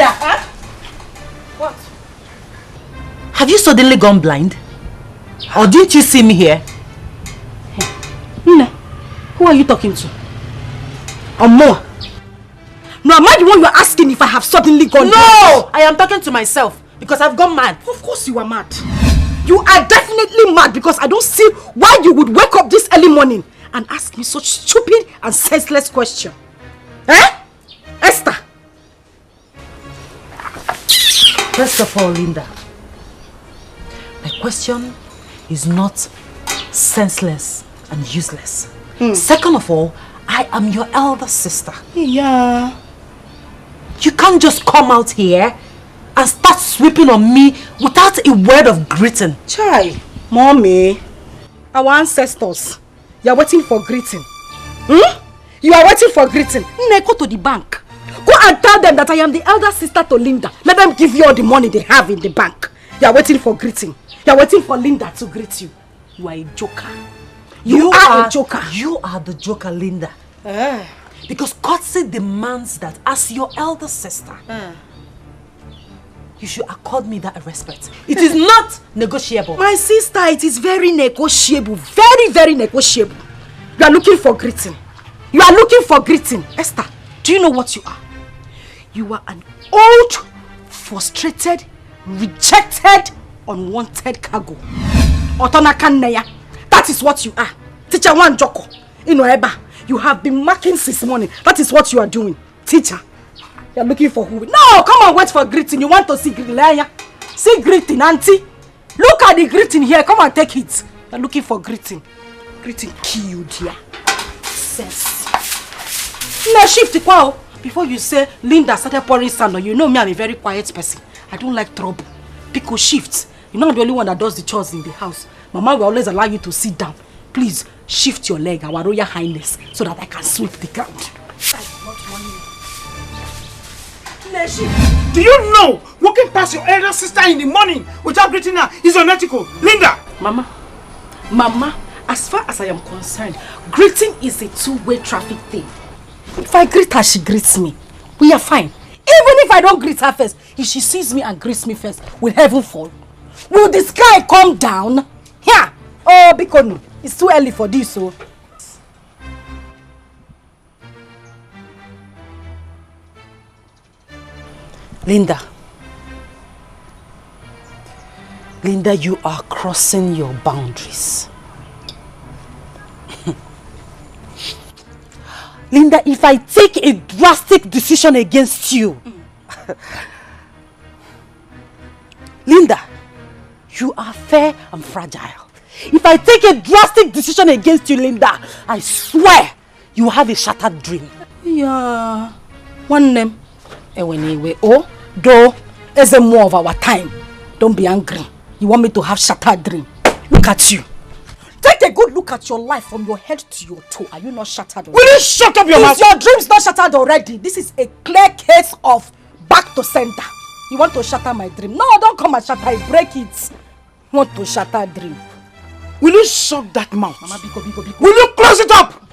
Linda! Huh? What? Have you suddenly gone blind? Or didn't you see me here? Nne, who are you talking to? More. No, am I the one you're asking if I have suddenly gone blind? No! I am talking to myself because I've gone mad. Of course you are mad. You are definitely mad because I don't see why you would wake up this early morning and ask me such stupid and senseless question. Eh? Esther? First of all, Linda, my question is not senseless and useless. Second of all, I am your elder sister. Yeah. You can't just come out here and start sweeping on me without a word of greeting. Chai, Mommy, our ancestors, you are waiting for greeting. You are waiting for greeting. Nne, go to the bank. Go and tell them that I am the elder sister to Linda. Let them give you all the money they have in the bank. You are waiting for greeting. You are waiting for Linda to greet you. You are a joker. You are a joker. You are the joker, Linda. Because courtesy demands that as your elder sister, you should accord me that respect. It is not negotiable. My sister, it is very negotiable. Very, very negotiable. You are looking for greeting. You are looking for greeting. Esther, do you know what you are? You are an old, frustrated, rejected, unwanted cargo. Otonakanneya. That is what you are. Teacher One Joko. Eba. You have been marking since morning. That is what you are doing. Teacher. You are looking for who? No, come on, wait for greeting. You want to see greeting. See greeting, auntie. Look at the greeting here. Come and take it. You are looking for greeting. Greeting killed here. Sense. No, shift it. Wow. Before you say Linda started pouring sand on you, know me, I'm a very quiet person. I don't like trouble. Pico shift. You're not the only one that does the chores in the house. Mama will always allow you to sit down. Please shift your leg, our royal highness, so that I can sweep the ground. Do you know walking past your elder sister in the morning without greeting her is unethical? Linda! Mama, as far as I am concerned, greeting is a two-way traffic thing. If I greet her, she greets me. We are fine. Even if I don't greet her first, if she sees me and greets me first, will heaven fall? Will the sky come down? Here! Oh, because no. It's too early for this, so. Linda, you are crossing your boundaries. Linda, if I take a drastic decision against you, Linda, you are fair and fragile. If I take a drastic decision against you, Linda, I swear you have a shattered dream. Yeah. One name. Anyway, oh, though, it's a more of our time. Don't be angry. You want me to have shattered dream? Look at you. Take a good look at your life from your head to your toe. Are you not shattered already? Will you shut up your mouth? Is your dreams not shattered already? This is a clear case of back to center. You want to shatter my dream? No, don't come and shatter it. Break it. You want to shatter dream? Will you shut that mouth? Mama, biko. Will you close it up?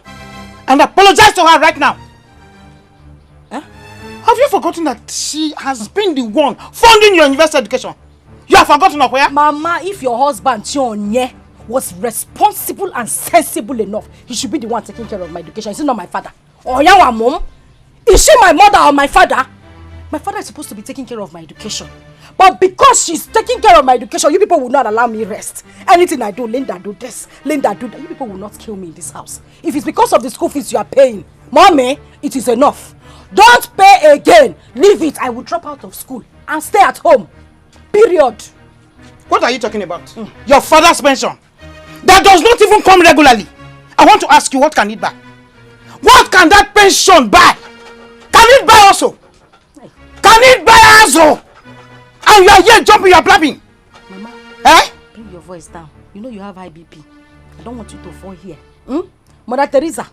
And apologize to her right now. Huh? Have you forgotten that she has been the one funding your university education? You have forgotten of where? Mama, if your husband, Chionye, was responsible and sensible enough, he should be the one taking care of my education. Is he not my father? Or your mom? Is she my mother or my father? My father is supposed to be taking care of my education. But because she's taking care of my education, you people will not allow me rest. Anything I do, Linda do this, Linda do that. You people will not kill me in this house. If it's because of the school fees you are paying, Mommy, it is enough. Don't pay again. Leave it. I will drop out of school and stay at home. Period. What are you talking about? Your father's pension. That does not even come regularly. I want to ask you, what can it buy? What can that pension buy? Can it buy also? Can it buy also? And you are here jumping, you are blabbing. Mama, bring your voice down. You know you have high BP. I don't want you to fall here. Mother Teresa,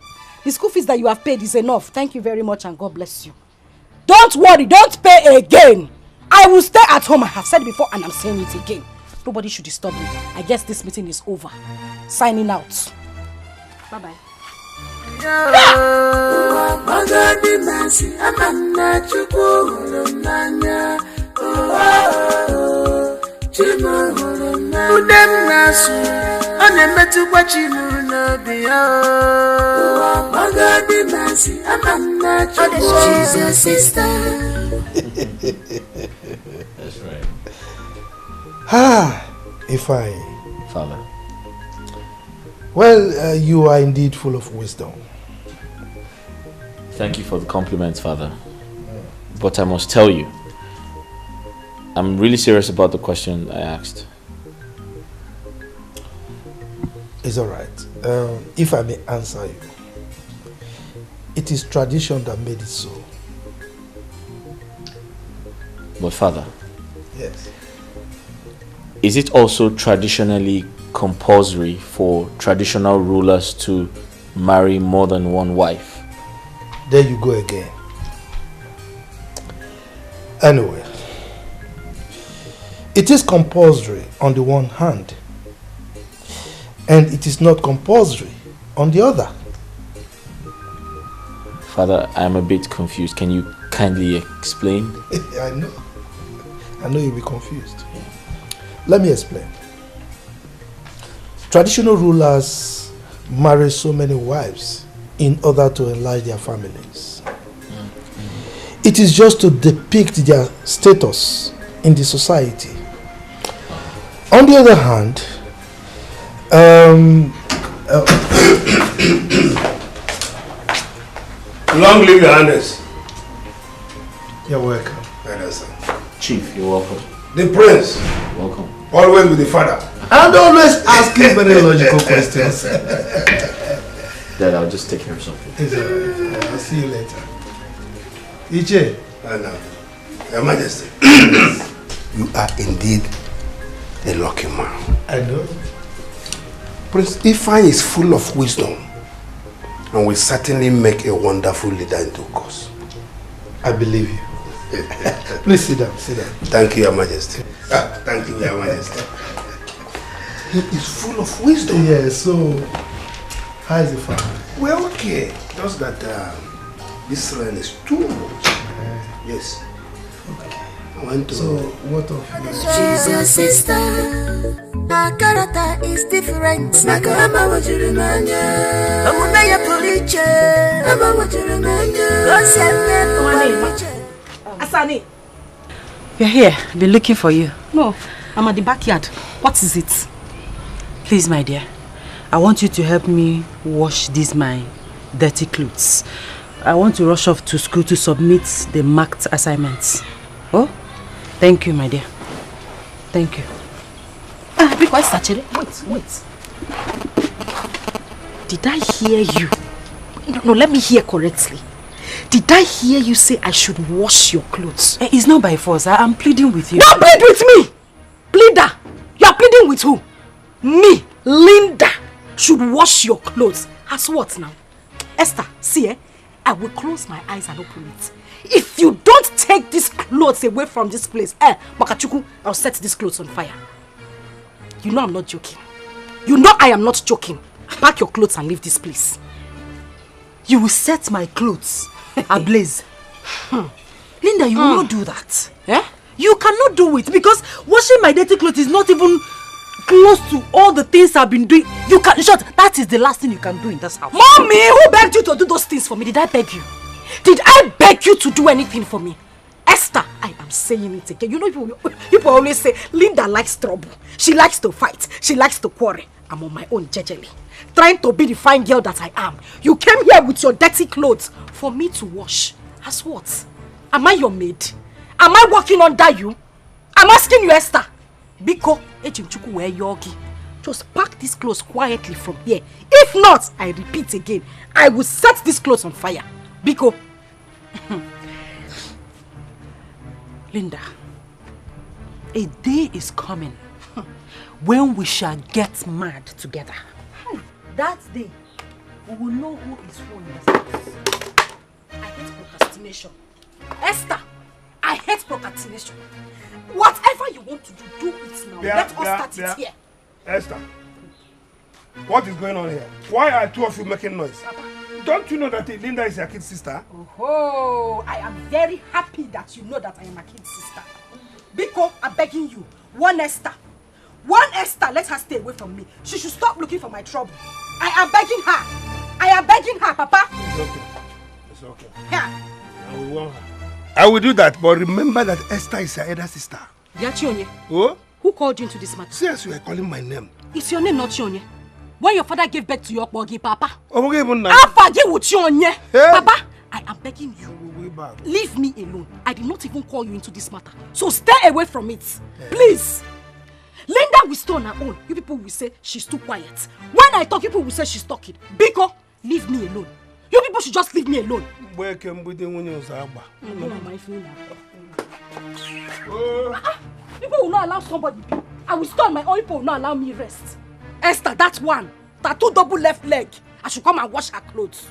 the school fees that you have paid is enough. Thank you very much and God bless you. Don't worry, don't pay again. I will stay at home. I have said before and I'm saying it again. Nobody should disturb me. I guess this meeting is over. Signing out. Bye-bye. Jesus sister. That's right. Ifeanyi. Father. Well, you are indeed full of wisdom. Thank you for the compliments, Father. But I must tell you, I'm really serious about the question I asked. It's all right. If I may answer you, it is tradition that made it so. But Father, yes, is it also traditionally compulsory for traditional rulers to marry more than one wife? There you go again. Anyway, it is compulsory on the one hand, and it is not compulsory on the other. Father, I'm a bit confused. Can you kindly explain? I know you'll be confused. Let me explain. Traditional rulers marry so many wives in order to enlarge their families. It is just to depict their status in the society. On the other hand, long live your highness. You're welcome. Chief, you're welcome. The prince. Welcome. Always with the father. And always asking very logical questions. Dad, I'll just take care of something. It's all right. I'll see you later. Iche. I know. Your Majesty. You are indeed a lucky man. I know. Prince Ifeanyi is full of wisdom and will certainly make a wonderful leader in due course. I believe you. Please sit down, sit down. Thank you, Your Majesty. Thank you, Your Majesty. He is full of wisdom. Yeah, so how is the family? We're okay. Just that this rain is too much. Yes. Okay. I want to... So, what of you? She's your sister. Her character is different. Nakama wajurimanya. Amuna ya police. Ama wajurimanya. Asani. You're here. I've been looking for you. No, I'm at the backyard. What is it? Please, my dear, I want you to help me wash these my dirty clothes. I want to rush off to school to submit the marked assignments. Oh, thank you, my dear. Thank you. Because actually, wait. Did I hear you? No, let me hear correctly. Did I hear you say I should wash your clothes? It's not by force. I'm pleading with you. Don't plead with me! Pleader! You are pleading with who? Me, Linda, should wash your clothes. As what now? Esther, see, I will close my eyes and open it. If you don't take these clothes away from this place, Makachuku, I'll set these clothes on fire. You know I'm not joking. You know I am not joking. Pack your clothes and leave this place. You will set my clothes ablaze. Linda, you will not do that. You cannot do it because washing my dirty clothes is not even close to all the things I've been doing. You can, in short, that is the last thing you can do in this house. Mommy, who begged you to do those things for me? Did I beg you? Did I beg you to do anything for me? Esther, I am saying it again. You know, people always say, Linda likes trouble. She likes to fight. She likes to quarrel. I'm on my own, jejely. Trying to be the fine girl that I am. You came here with your dirty clothes for me to wash. As what? Am I your maid? Am I working under you? I'm asking you, Esther. Biko, echimchuku we yogi. Just pack these clothes quietly from here. If not, I repeat again, I will set these clothes on fire. Biko. Linda, a day is coming when we shall get mad together. That day, we will know who is who in this house. I hate procrastination. Esther, I hate procrastination. Whatever you want to do it now. Let us start it here. Esther, what is going on here? Why are two of you making noise? Papa, Don't you know that Linda is your kid sister? Oh, I am very happy that you know that I am a kid sister. Biko, I'm begging you. One Esther, let her stay away from me. She should stop looking for my trouble. I am begging her, Papa. It's okay. Yeah. I will warn her. I will do that, but remember that Esther is your elder sister. Yachionye. Oh? Who called you into this matter? See, as you are calling my name. It's your name, not Chionye. When your father gave birth to your bogi, Papa. Okay, I forgive with Chionye. Hey. Papa, I am begging you. Leave me alone. I did not even call you into this matter. So stay away from it. Hey. Please. Linda will stay on her own. You people will say she's too quiet. When I talk, people will say she's talking. Biko, leave me alone. You people should just leave me alone. People will not allow somebody. I will stay on my own. People will not allow me rest. Esther, that one. Tattoo double left leg. I should come and wash her clothes.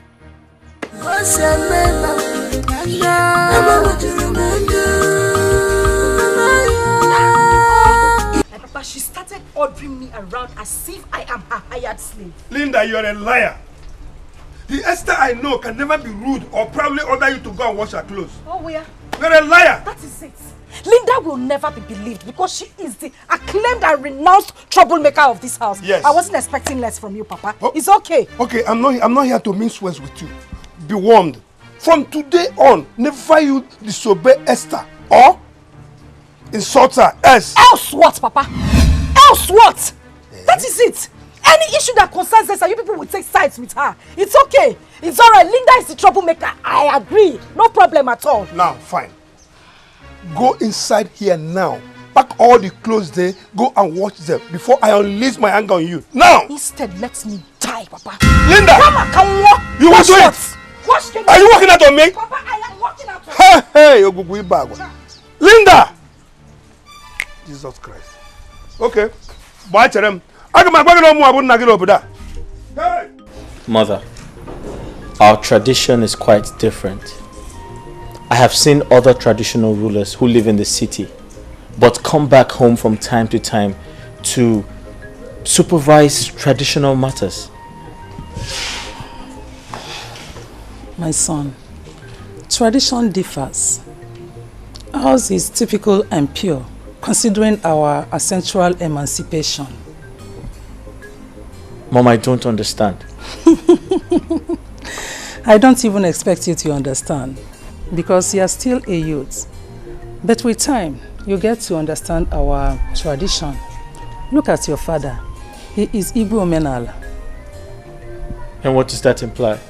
Papa, she started ordering me around as if I am her hired slave. Linda, you're a liar. The Esther I know can never be rude or probably order you to go and wash her clothes. Oh, where? You're a liar. That is it. Linda will never be believed because she is the acclaimed and renounced troublemaker of this house. Yes. I wasn't expecting less from you, Papa. Oh. It's okay. Okay, I'm not here to mince words with you. Be warned. From today on, never you disobey Esther or insult her. Else what, Papa? Else what? That is it. Any issue that concerns Esther, you people will take sides with her. It's okay. It's alright. Linda is the troublemaker. I agree. No problem at all. Now, fine. Go inside here now. Pack all the clothes there. Go and wash them before I unleash my anger on you. Now! Instead, let me die, Papa. Linda! Come on, come on. You want to do it? Are you working out on me? Papa, I am working out on you. Hey, Linda! Jesus Christ. Okay. Bye, Cherem. Mother, our tradition is quite different. I have seen other traditional rulers who live in the city but come back home from time to time to supervise traditional matters. My son, tradition differs. Ours is typical and pure, considering our essential emancipation. Mom, I don't understand. I don't even expect you to understand, because you are still a youth. But with time, you get to understand our tradition. Look at your father. He is Igbo Menala. And what does that imply?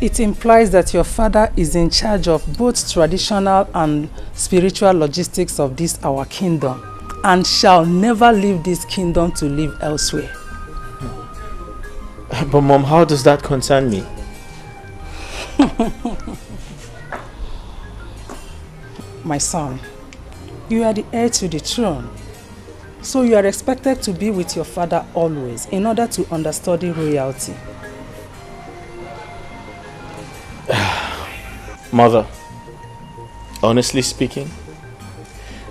It implies that your father is in charge of both traditional and spiritual logistics of this our kingdom, and shall never leave this kingdom to live elsewhere. But Mom, how does that concern me? My son, you are the heir to the throne, so you are expected to be with your father always in order to understudy royalty. Mother, honestly speaking,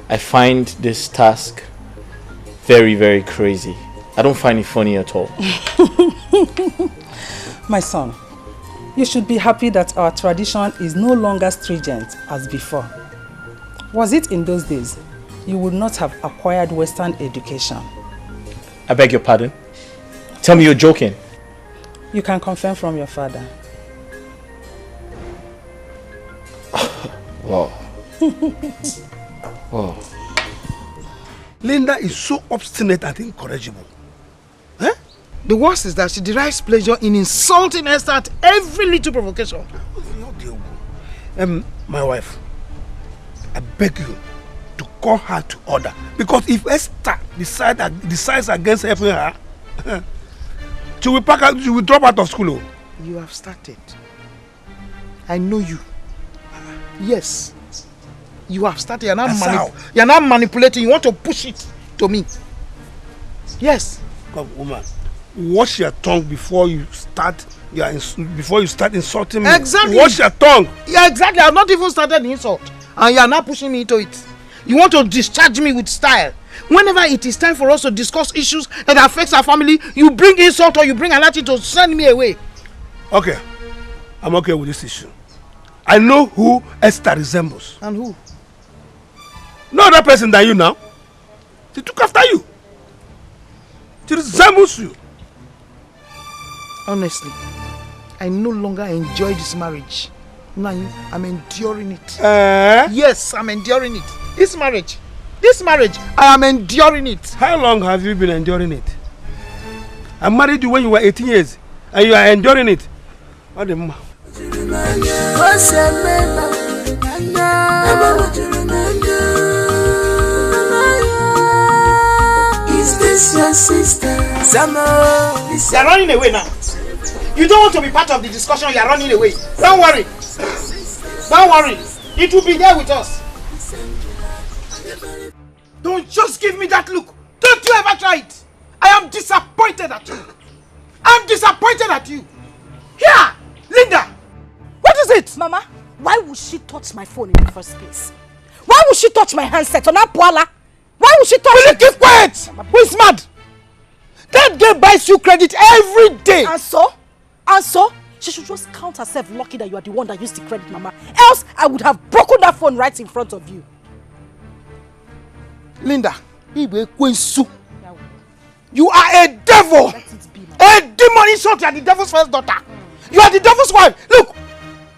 I find this task very, very crazy. I don't find it funny at all. My son, you should be happy that our tradition is no longer stringent as before. Was it in those days, you would not have acquired Western education. I beg your pardon? Tell me you're joking. You can confirm from your father. Wow. Wow. Linda is so obstinate and incorrigible. Eh? The worst is that she derives pleasure in insulting Esther at every little provocation. My wife, I beg you to call her to order. Because if Esther decides against helping her, she will drop out of school. You have started. I know you. Yes. You have started. You're not manipulating. You want to push it to me. Yes. Come, woman. Wash your tongue before you start. Before you start insulting me. Exactly. Wash your tongue. Yeah, exactly. I've not even started the insult, and you are not pushing me into it. You want to discharge me with style. Whenever it is time for us to discuss issues that affects our family, you bring insult or you bring another to send me away. Okay, I'm okay with this issue. I know who Esther resembles. And who? No other person than you now. She took after you. She resembles you. Honestly, I no longer enjoy this marriage. Now I'm enduring it. Yes, I'm enduring it. This marriage, I am enduring it. How long have you been enduring it? I married you when you were 18 years and you are enduring it. What the Is this your sister? You're running away now. You don't want to be part of the discussion, you're running away. Don't worry. Don't worry. It will be there with us. Don't just give me that look. Don't you ever try it. I am disappointed at you. I'm disappointed at you. Here, Linda. What is it? Mama, why would she touch my phone in the first place? Why would she touch my handset on Apuala? Why would she touch Will it? you keep quiet? Who is mad? That girl buys you credit every day. And so? And so? She should just count herself lucky that you are the one that used the credit, Mama. Else, I would have broken that phone right in front of you. Linda, you are a devil. A demon in short, you are the devil's first daughter. You are the devil's wife. Look,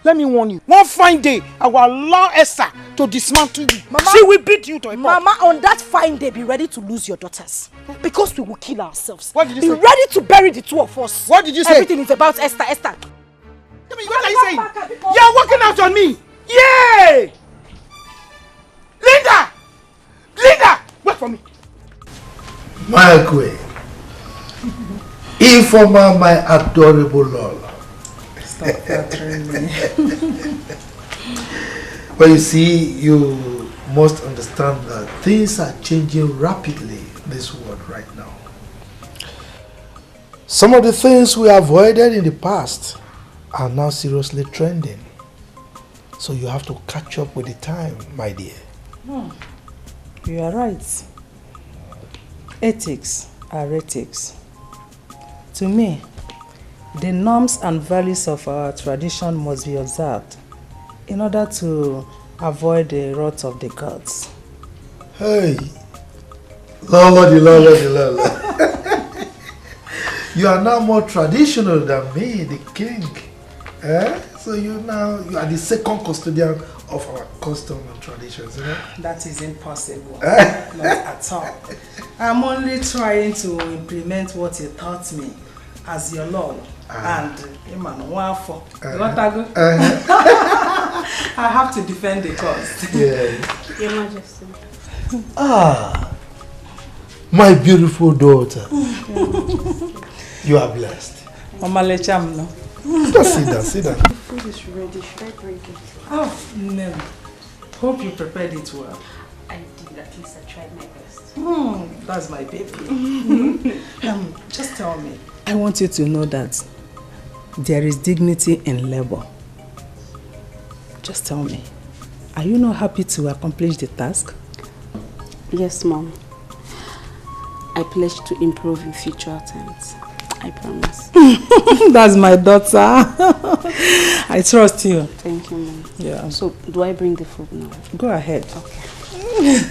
let me warn you. One fine day, I will allow Esther to dismantle you. Mama, she will beat you to a pulp. Mama, on that fine day, be ready to lose your daughters. Because we will kill ourselves. What did you say? Be ready to bury the two of us. What did you say? Everything is about Esther. What are you saying? You are walking out on me. Yay! Linda! Linda! Wait for me. My queen. Informa, my adorable Lola. Stop flattering me. Well, you see, you must understand that things are changing rapidly in this world right now. Some of the things we avoided in the past are now seriously trending. So you have to catch up with the time, my dear. You are right. Ethics are ethics. To me, the norms and values of our tradition must be observed in order to avoid the wrath of the gods. Hey, Lola. You are now more traditional than me, the king. So you are the second custodian of our custom and traditions, you know? That is impossible. Not at all. I'm only trying to implement what you taught me as your lord. And Emmanuel. I have to defend the cause. Yes. Your Majesty. My beautiful daughter. You are blessed. Mama Lecham, no? Just sit down. The food is ready. Should I bring it? Oh, no. Hope you prepared it well. I did. At least I tried my best. That's my baby. Just tell me. I want you to know that there is dignity in labor. Just tell me. Are you not happy to accomplish the task? Yes, Mom. I pledge to improve in future attempts. I promise. That's my daughter. I trust you. Thank you, Mom. Yeah. So, do I bring the food now? Go ahead. Okay.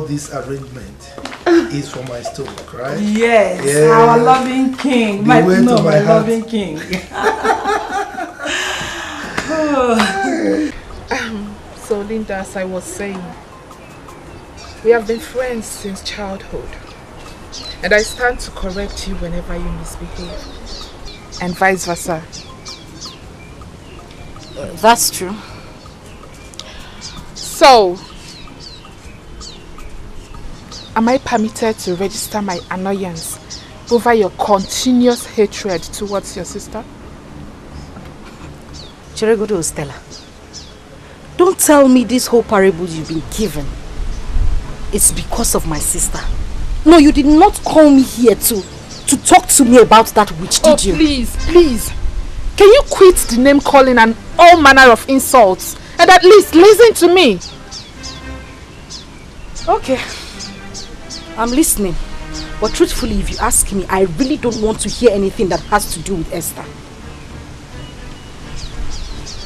This arrangement is for my stomach, right? Yes, yeah. Our loving king. My loving king. So, Linda, as I was saying, we have been friends since childhood. And I stand to correct you whenever you misbehave. And vice versa. That's true. So, am I permitted to register my annoyance over your continuous hatred towards your sister? Chiregodo Stella, don't tell me this whole parable you've been given. It's because of my sister. No, you did not call me here to talk to me about that witch, did you? Please. Can you quit the name calling and all manner of insults and at least listen to me? Okay. I'm listening. But truthfully, if you ask me, I really don't want to hear anything that has to do with Esther.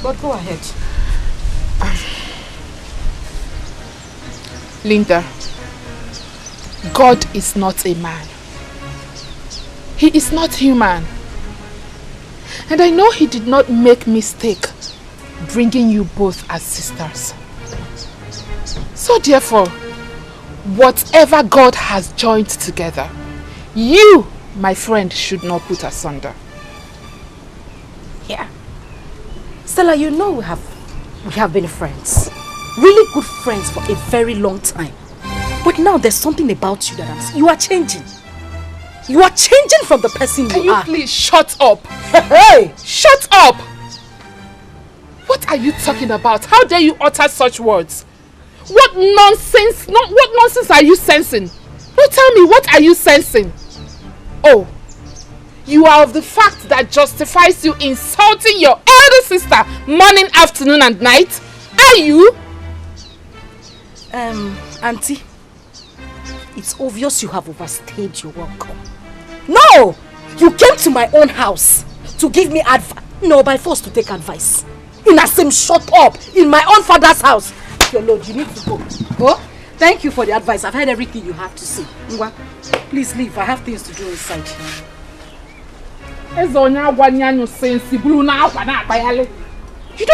But go ahead. Linda, God is not a man. He is not human. And I know he did not make mistake bringing you both as sisters. So therefore, whatever God has joined together, you, my friend, should not put asunder. Yeah. Stella, you know we have been friends. Really good friends for a very long time. But now there's something about you that you are changing. You are changing from the person Can you are. Can you please shut up? Hey! Shut up! What are you talking about? How dare you utter such words? What nonsense? What nonsense are you sensing? No, tell me, what are you sensing? Oh, you are of the fact that justifies you insulting your elder sister morning, afternoon and night? Are you? Auntie, it's obvious you have overstayed your welcome. No! You came to my own house to give me advice. No, by force to take advice. Inasim, shut up! In my own father's house. Your lord, you need to go. Oh, thank you for the advice. I've heard everything you have to say. Ngwa, please leave. I have things to do inside. You don't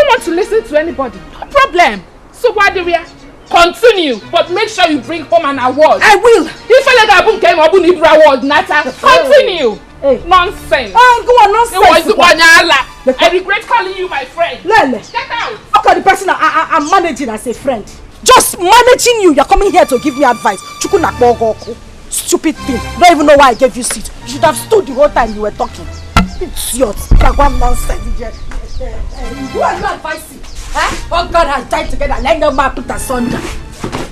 want to listen to anybody. No problem. So what do we continue? But make sure you bring home an award. I will. Continue. Hey. Nonsense. Go on, nonsense. I regret calling you my friend. Lele. Get out. Look at the person I'm managing as a friend. Just managing you. You're coming here to give me advice. Stupid thing. Don't even know why I gave you seat. You should have stood the whole time you were talking. It's yours. Nonsense. Who are you advising? Oh, God has died together. Let no man put asunder.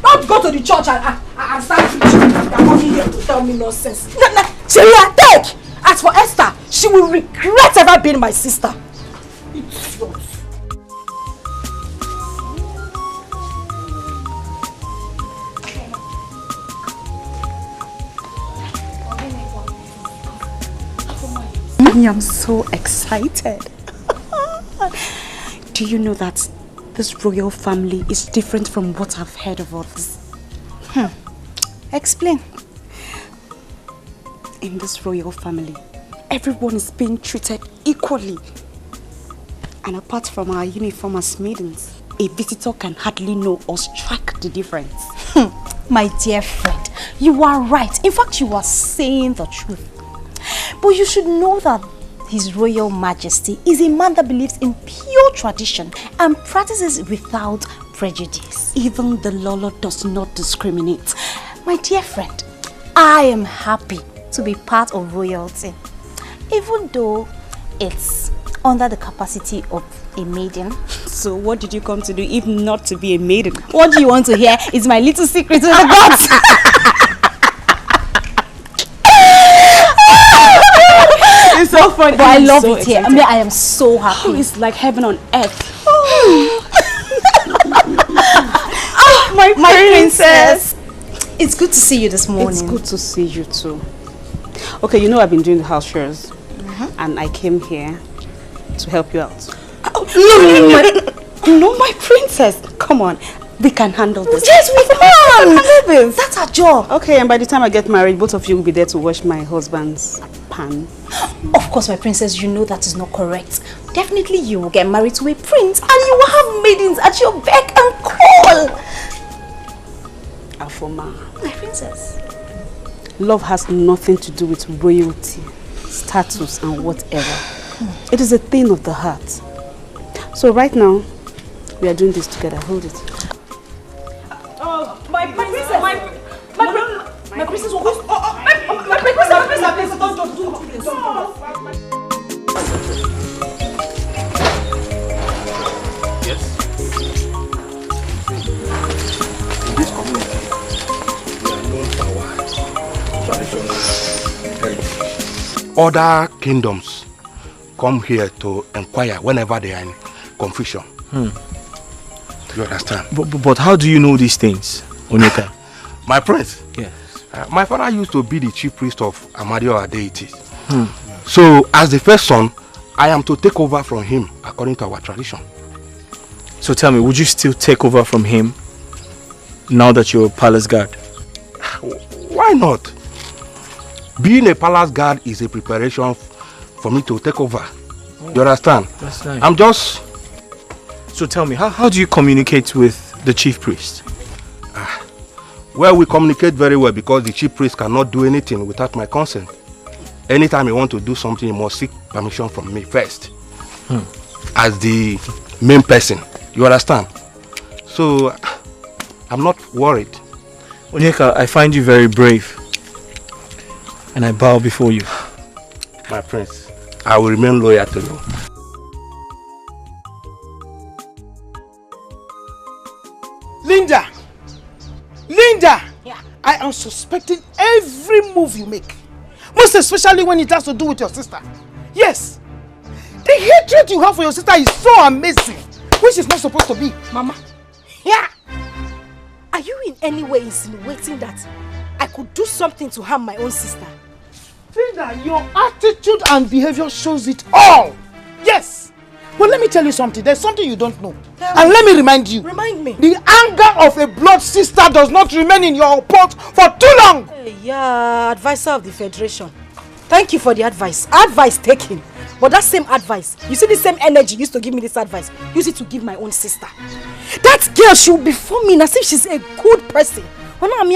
Don't go to the church and start preaching. You're coming here to tell me nonsense. Cheria, take! As for Esther, she will regret ever being my sister. It's yours. I am so excited. Do you know that this royal family is different from what I've heard of others? Explain. In this royal family, everyone is being treated equally. And apart from our uniform as maidens, a visitor can hardly know or strike the difference. My dear friend, you are right. In fact, you are saying the truth. But you should know that His Royal Majesty is a man that believes in pure tradition and practices without prejudice. Even the Lolo does not discriminate. My dear friend, I am happy to be part of royalty, even though it's under the capacity of a maiden. So what did you come to do if not to be a maiden? What do you want to hear? It's my little secret to the gods. It's so funny. But I love it here. I mean, I am so happy. It's like heaven on earth. My princess. It's good to see you this morning. It's good to see you too. Okay, you know I've been doing the house chores, and I came here to help you out. No, my princess. Come on, we can handle this. Yes, we can handle this. That's our job. Okay, and by the time I get married, both of you will be there to wash my husband's pan. Of course, my princess, you know that is not correct. Definitely you will get married to a prince and you will have maidens at your beck and call. Afoma, my princess. Love has nothing to do with royalty, status and whatever. It is a thing of the heart. So right now, we are doing this together. Hold it. Oh, my princess, my princess, don't do this. Yes. In this community, we are known for our traditional heritage. Other kingdoms come here to inquire whenever they are in confusion. You understand? But how do you know these things, Onyeka? My prince? Yes. My father used to be the chief priest of Amadio deities. So, as the first son, I am to take over from him according to our tradition. So tell me, would you still take over from him now that you're a palace guard? Why not? Being a palace guard is a preparation for me to take over. You understand? That's nice. I'm just... So tell me, how do you communicate with the chief priest? Well, we communicate very well because the chief priest cannot do anything without my consent. Anytime he wants to do something, he must seek permission from me first. As the main person. You understand? So, I'm not worried. Onyeka, I find you very brave. And I bow before you. My prince, I will remain loyal to you. Linda! Linda! Yeah. I am suspecting every move you make. Most especially when it has to do with your sister. Yes! The hatred you have for your sister is so amazing. Which is not supposed to be. Mama. Yeah! Are you in any way insinuating that I could do something to harm my own sister? Linda, your attitude and behavior shows it all. Yes! But let me tell you something. There's something you don't know. And let me remind you. Remind me. The anger of a blood sister does not remain in your pot for too long. Yeah, advisor of the Federation. Thank you for the advice. Advice taken. But that same advice, you see the same energy you used to give me this advice, use it to give my own sister. That girl should be forming as if she's a good person. Thinking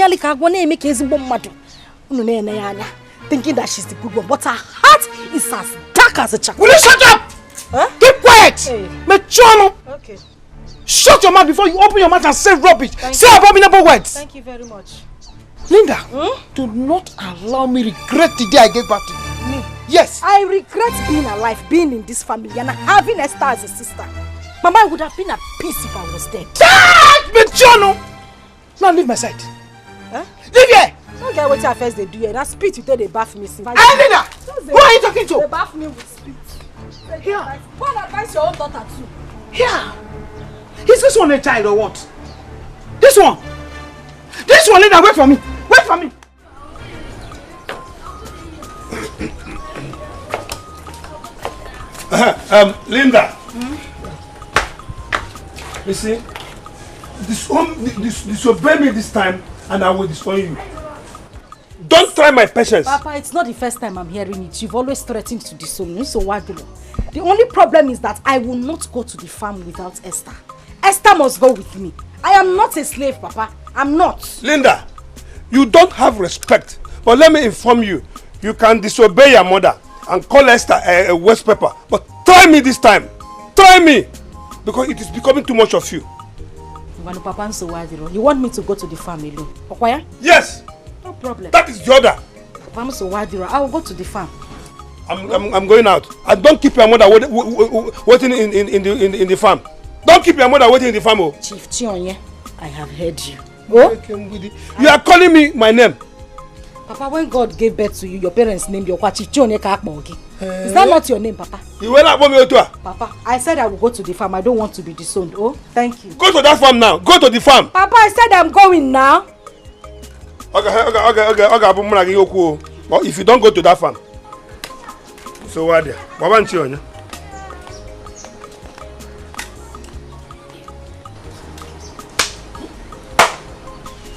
that she's the good one, but her heart is as dark as a charcoal. Will you shut up? Huh? Keep quiet! Hey. Okay. Shut your mouth before you open your mouth and say rubbish. Say abominable words. Thank you very much. Linda, do not allow me regret the day I gave birth to you. Me? Yes. I regret being alive, being in this family, and having Esther as a sister. Mama, I would have been at peace if I was dead. Now leave my side. Huh? Leave here! Don't get what your first they do here. That spit you tell they bath me. Hey, Linda! Who are you talking to? They bath me with spit. Here. Go and advise your own daughter too. Here. Is this one a child or what? This one. This one, Linda, wait for me. Wait for me. Linda. You see, disobey me this time and I will disown you. Don't try my patience. Papa, it's not the first time I'm hearing it. You've always threatened to disown me, so why do you? The only problem is that I will not go to the farm without Esther. Esther must go with me. I am not a slave, Papa. I'm not. Linda, you don't have respect. But let me inform you, you can disobey your mother and call Esther a waste paper. But try me this time. Try me. Because it is becoming too much of you. You want me to go to the farm alone? Okay? Yes. No problem. That is the order. I will go to the farm. I'm going out. And don't keep your mother waiting in the farm. Don't keep your mother waiting in the farm. Oh. Chief Chionye, I have heard you. Oh? You are calling me my name. Papa, when God gave birth to you, your parents named you Chief Chionye Kakmogi. Is that not your name, Papa? You will not want me to. Papa, I said I will go to the farm. I don't want to be disowned. Oh, thank you. Go to that farm now. Go to the farm. Papa, I said I'm going now. Okay. But if you don't go to that farm, so what there? What want you?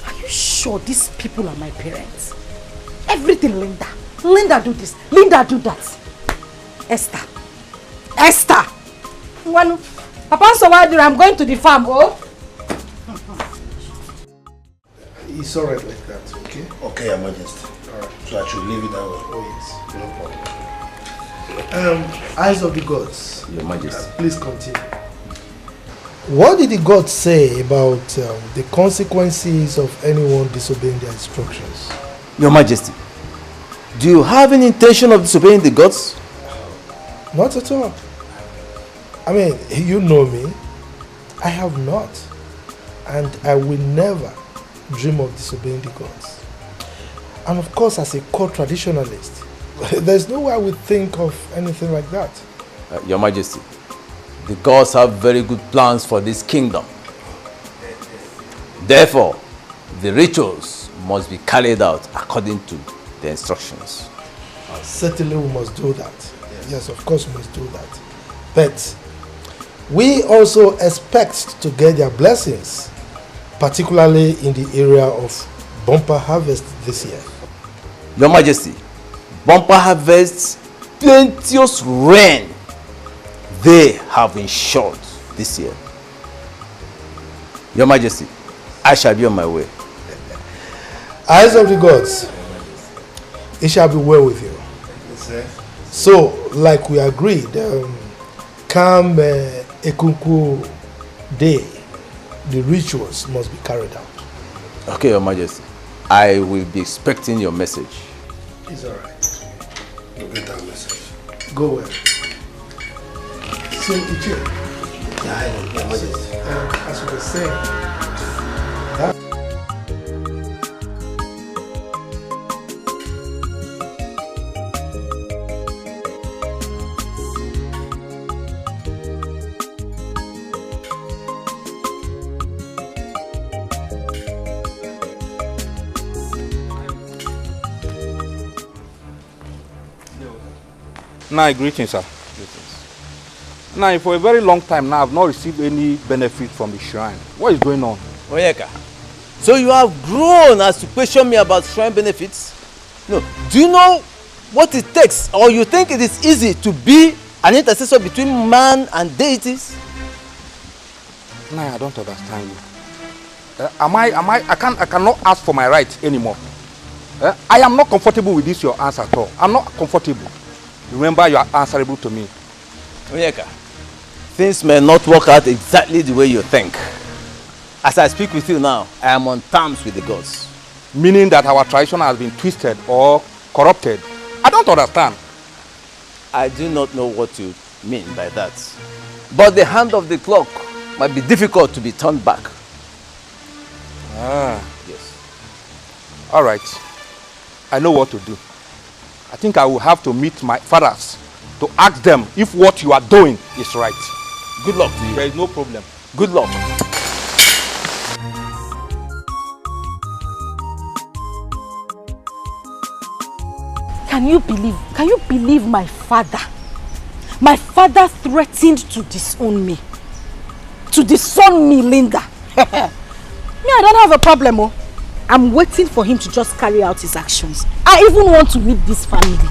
Are you sure these people are my parents? Everything, Linda. Linda do this. Linda do that. Esther. Papa, so why do I'm going to the farm? Oh. It's alright like that, okay? Okay, Your Majesty. Alright. So I should leave it that way. Oh yes, no problem. Eyes of the gods. Your Majesty. Please continue. What did the gods say about the consequences of anyone disobeying their instructions? Your Majesty, do you have any intention of disobeying the gods? Not at all. I mean, you know me. I have not. And I will never dream of disobeying the gods. And of course, as a core traditionalist, there's no way I would think of anything like that. Your Majesty, the gods have very good plans for this kingdom. Therefore, the rituals must be carried out according to the instructions. Certainly we must do that. Yes, of course we must do that. But We also expect to get their blessings, particularly in the area of bumper harvest this year. Your Majesty, bumper harvests, plenteous rain, they have ensured this year. Your Majesty, I shall be on my way. Eyes of the gods, it shall be well with you. Yes, sir. So, like we agreed, come Ekunku Day, the rituals must be carried out. Okay, Your Majesty. I will be expecting your message. It's alright. You'll get that message. Go well. So, Ichie, Your Majesty, as you were saying, Now, greetings, sir. Greetings. Now, for a very long time now, I've not received any benefit from the shrine. What is going on? Onyeka, so you have grown as to question me about shrine benefits? No. Do you know what it takes, or you think it is easy to be an intercessor between man and deities? No, I don't understand you. I cannot ask for my rights anymore. I am not comfortable with this your answer at all. I'm not comfortable. Remember, you are answerable to me. Onyeka, things may not work out exactly the way you think. As I speak with you now, I am on terms with the gods. Meaning that our tradition has been twisted or corrupted. I don't understand. I do not know what you mean by that. But the hand of the clock might be difficult to be turned back. Ah, yes. All right. I know what to do. I think I will have to meet my fathers to ask them if what you are doing is right. Good luck to you. There is no problem. Good luck. Can you believe my father? My father threatened to disown me. To disown me, Linda. Me, I don't have a problem, oh. I'm waiting for him to just carry out his actions. I even want to leave this family.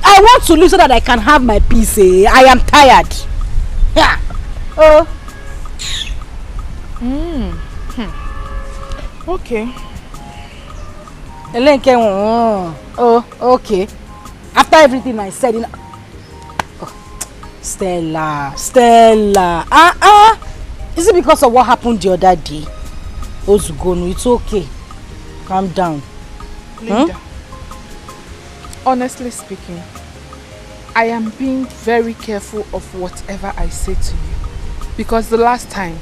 I want to leave so that I can have my peace. Eh? I am tired. Yeah. Oh. Okay. Oh, okay. After everything I said, Stella. Is it because of what happened the other day? Ozugonu, it's okay. Calm down. Linda, honestly speaking, I am being very careful of whatever I say to you. Because the last time,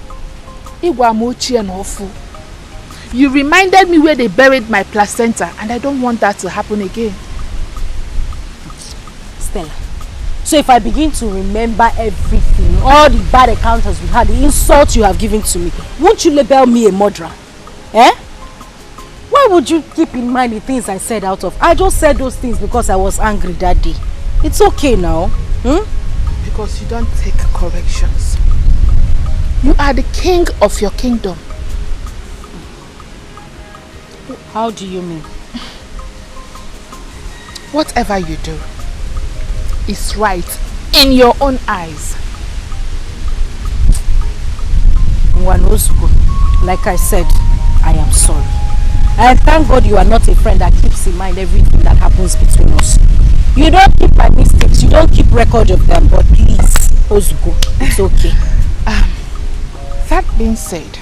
Iwamochi and Ofu, you reminded me where they buried my placenta, and I don't want that to happen again. Stella, so if I begin to remember everything, all the bad encounters we had, the insults you have given to me, won't you label me a murderer? Eh? Why would you keep in mind the things I said out of? I just said those things because I was angry that day. It's okay now. Because you don't take corrections. You are the king of your kingdom. How do you mean? Whatever you do is right in your own eyes. Like I said, I am sorry. And thank God you are not a friend that keeps in mind everything that happens between us. You don't keep my mistakes, you don't keep record of them, but please, Ozugo, it's okay. That being said,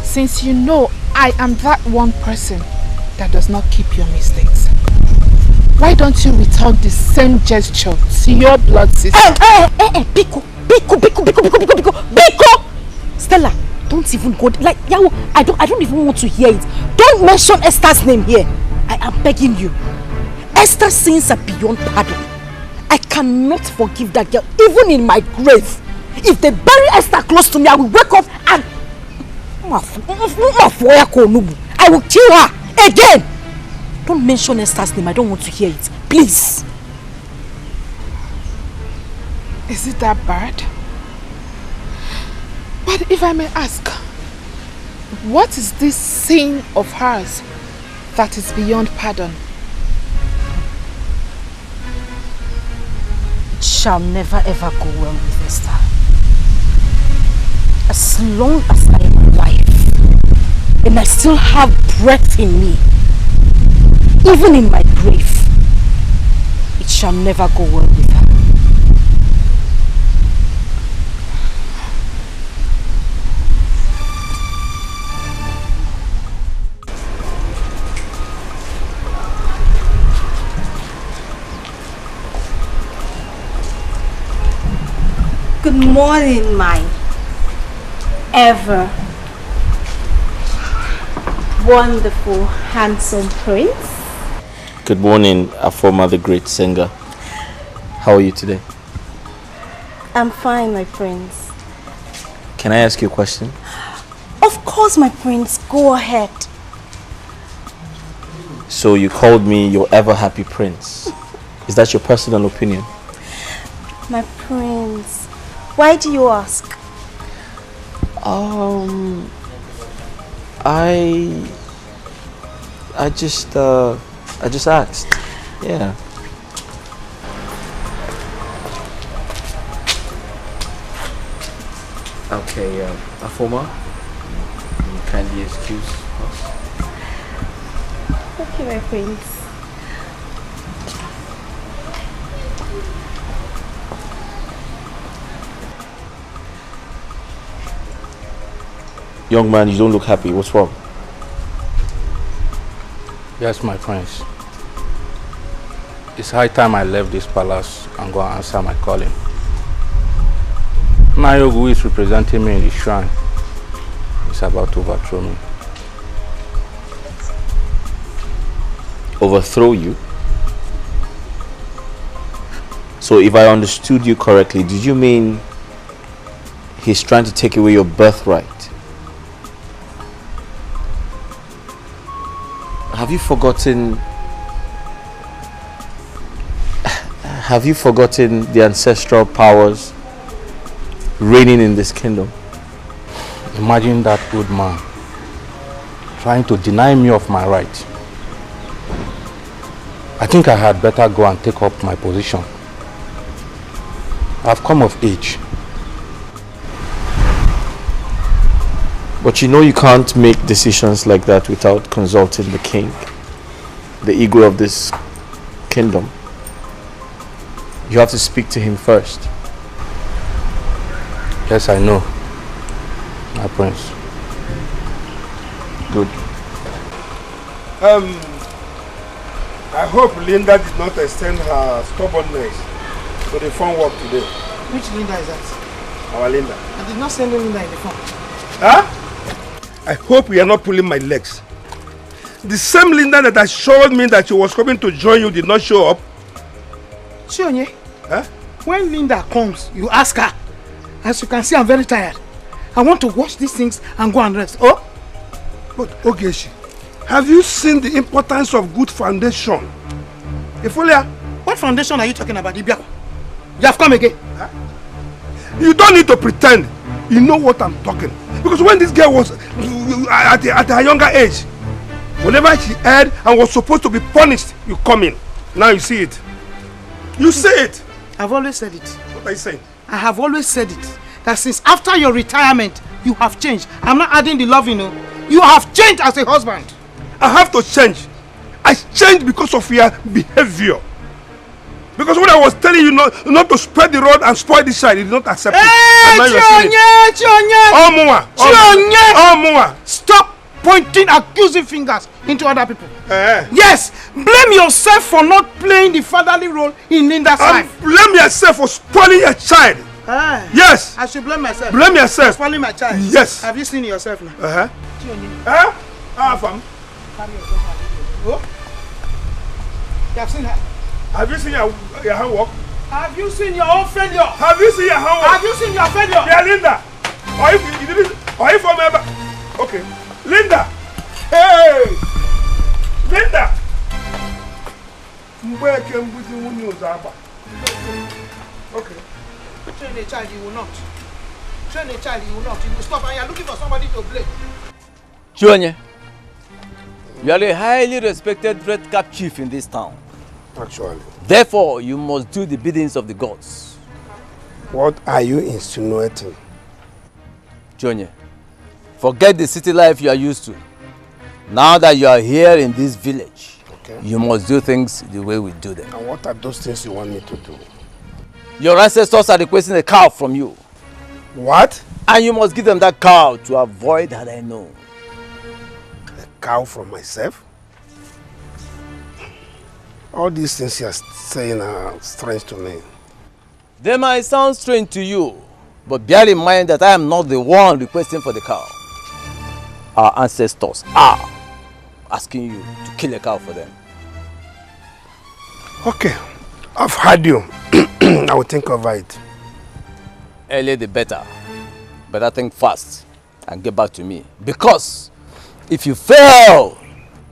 since you know I am that one person that does not keep your mistakes, why don't you return the same gesture to your blood sister? Biko! Stella, don't even go, like, Yawo, I don't even want to hear it. Don't mention Esther's name here. I am begging you. Esther's sins are beyond pardon. I cannot forgive that girl, even in my grave. If they bury Esther close to me, I will wake up and I will kill her again. Don't mention Esther's name. I don't want to hear it. Please. Is it that bad? But if I may ask, what is this sin of hers that is beyond pardon? It shall never ever go well with Esther. As long as I am alive and I still have breath in me, even in my grave, it shall never go well with her. Good morning, my ever wonderful, handsome prince. Good morning, Afoma, the great singer. How are you today? I'm fine, my prince. Can I ask you a question? Of course, my prince. Go ahead. So you called me your ever happy prince. Is that your personal opinion? My prince. Why do you ask? I just asked. Yeah. Okay, Afoma, you kindly excuse us. Okay, my prince. Young man, you don't look happy. What's wrong? Yes, my friends. It's high time I left this palace and go and answer my calling. Nayo, who is representing me in the shrine, is about to overthrow me. Overthrow you? So if I understood you correctly, did you mean he's trying to take away your birthright? Have you forgotten the ancestral powers reigning in this kingdom? Imagine that old man trying to deny me of my right. I think I had better go and take up my position. I've come of age. But you know you can't make decisions like that without consulting the king, the ego of this kingdom. You have to speak to him first. Yes, I know, my prince. Good. I hope Linda did not extend her stubbornness to the phone work today. Which Linda is that? Our Linda. I did not send Linda in the phone. Huh? I hope you are not pulling my legs. The same Linda that assured me that she was coming to join you did not show up. Shionye, huh? When Linda comes, you ask her. As you can see, I'm very tired. I want to wash these things and go and rest. Oh? But Ogeshi, have you seen the importance of good foundation? Ifolia? What foundation are you talking about, Ibiako? You have come again? Huh? You don't need to pretend. You know what I'm talking. Because when this girl was at her younger age, whenever she erred and was supposed to be punished, you come in. Now you see it. You say it. I've always said it. What are you saying? I have always said it. That since after your retirement, you have changed. I'm not adding the love, you know. You have changed as a husband. I have to change. I changed because of your behavior. Because when I was telling you not to spread the rod and spoil the child, you did not accept it. Stop pointing accusing fingers into other people. Yes, blame yourself for not playing the fatherly role in Linda's life. Blame yourself for spoiling your child. Yes. I should blame myself. Blame yourself. For spoiling my child. Yes. Have you seen yourself now? Fam? Oh? You have seen her? Have you seen your handwork? Have you seen your own failure? Have you seen your handwork? Have you seen your failure? Yeah, Linda. Are you from ever? Okay. Linda. Hey. Linda. Okay. Train a child, you will not. train a child, he will not. He will stop and you are looking for somebody to blame. Chionye, you are a highly respected red cap chief in this town. Actually. Therefore, you must do the biddings of the gods. What are you insinuating? Chionye, forget the city life you are used to. Now that you are here in this village, you must do things the way we do them. And what are those things you want me to do? Your ancestors are requesting a cow from you. What? And you must give them that cow to avoid had I known. A cow from myself? All these things you are saying are strange to me. They might sound strange to you, but bear in mind that I am not the one requesting for the cow. Our ancestors are asking you to kill a cow for them. Okay, I've heard you. I will think over it. Earlier the better. Better think fast and get back to me. Because if you fail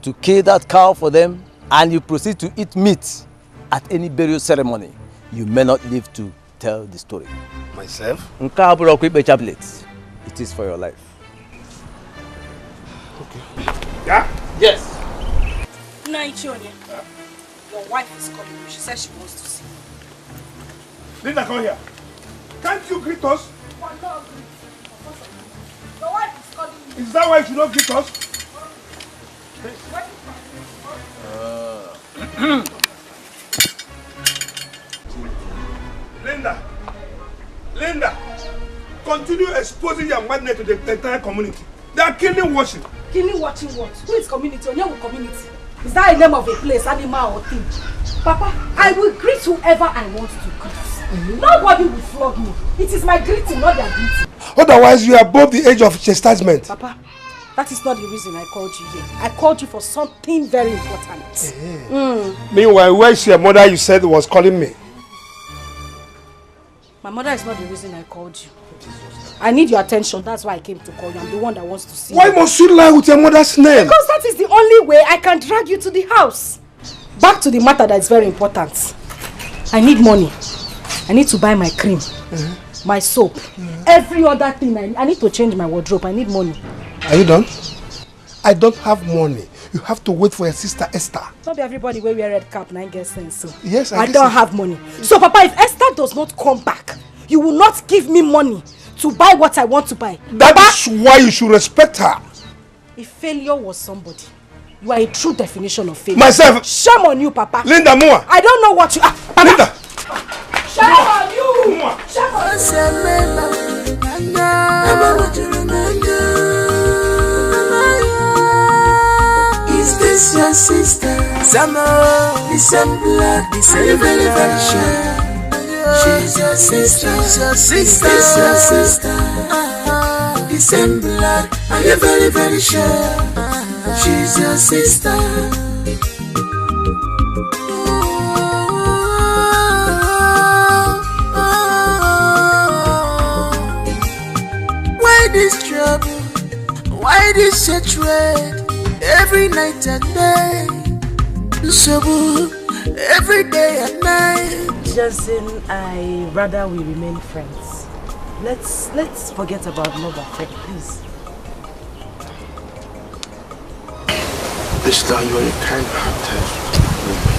to kill that cow for them and you proceed to eat meat at any burial ceremony, you may not live to tell the story. Myself? It is for your life. Okay. Yeah? Yes. Chionye, your wife is calling you. She says she wants to see you. Linda, come here. Can't you greet us? Your wife is calling you. Is that why you should not greet us? Linda, continue exposing your madness to the entire community. They are killing watching. Killing watching what? Who is community? Onyewu community? Is that a name of a place, animal or thing? Papa, I will greet whoever I want to greet. Nobody will flog me. It is my greeting, not their greeting. Otherwise, you are above the age of chastisement. Papa, that is not the reason I called you here. I called you for something very important. Meanwhile, where is your mother you said was calling me? My mother is not the reason I called you. I need your attention. That's why I came to call you. I'm the one that wants to see you. Why must you lie with your mother's name? Because that is the only way I can drag you to the house. Back to the matter that is very important. I need money. I need to buy my cream, my soap, every other thing. I need to change my wardrobe. I need money. Are you done? I don't have money. You have to wait for your sister Esther. Not everybody wear red cap and I get sense. So yes, I don't have money. So Papa, if Esther does not come back, you will not give me money to buy what I want to buy. That is why you should respect her. If failure was somebody, you are a true definition of failure. Myself. Shame on you, Papa. Linda, Mua. I don't know what you are. Papa. Linda. Shame on you. Shame on you. Is this your sister? The same blood, the same very, very sure. She's your sister, your sister, is your sister. The same blood, are you very, very sure? She's your sister. Why this trouble? Why this hatred? Every night and day. Trouble, every day and night. Johnson, I rather we remain friends. Let's forget about love and friend, please. Esther, you are a kind-hearted woman.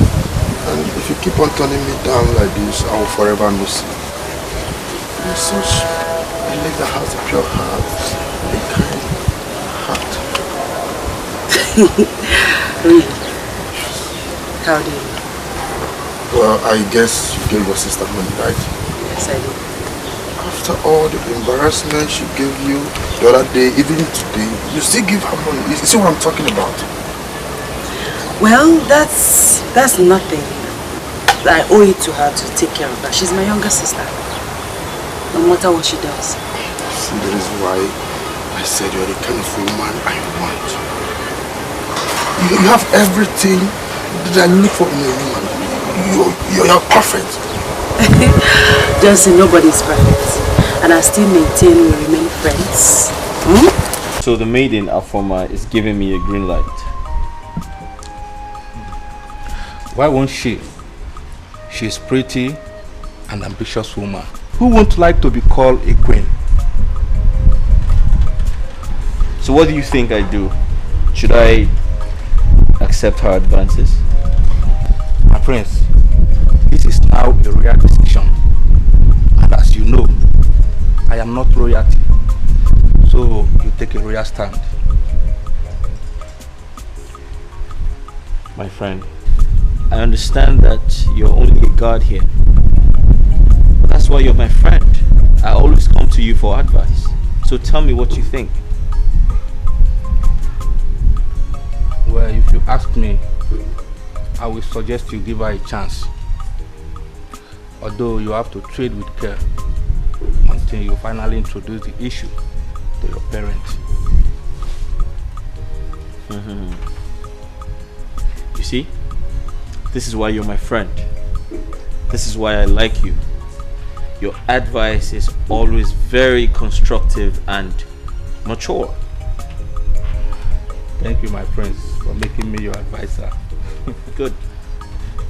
And if you keep on turning me down like this, I will forever miss you. You're such a lady that has a pure heart, a kind heart. Really? How do you know? Well, I guess you gave your sister money, right? Yes, I did. After all the embarrassment she gave you the other day, even today, you still give her money. You see what I'm talking about? Well, that's nothing. I owe it to her to take care of her. She's my younger sister. No matter what she does. See, that is why I said you're the kind of woman I want. You have everything that I look for in a woman. You're perfect. Johnson, nobody's perfect. And I still maintain we remain friends. So the maiden Afoma is giving me a green light. Why won't she? She's pretty and ambitious woman who won't like to be called a queen. So what do you think I do? Should I accept her advances? My friends, this is now a royal decision. And as you know, I am not royalty. So you take a royal stand. My friend, I understand that you're only a guard here. But that's why you're my friend. I always come to you for advice. So tell me what you think. Well, if you ask me, I will suggest you give her a chance. Although you have to tread with care until you finally introduce the issue to your parents. You see, this is why you're my friend. This is why I like you. Your advice is always very constructive and mature. Thank you, my friends, for making me your advisor. Good.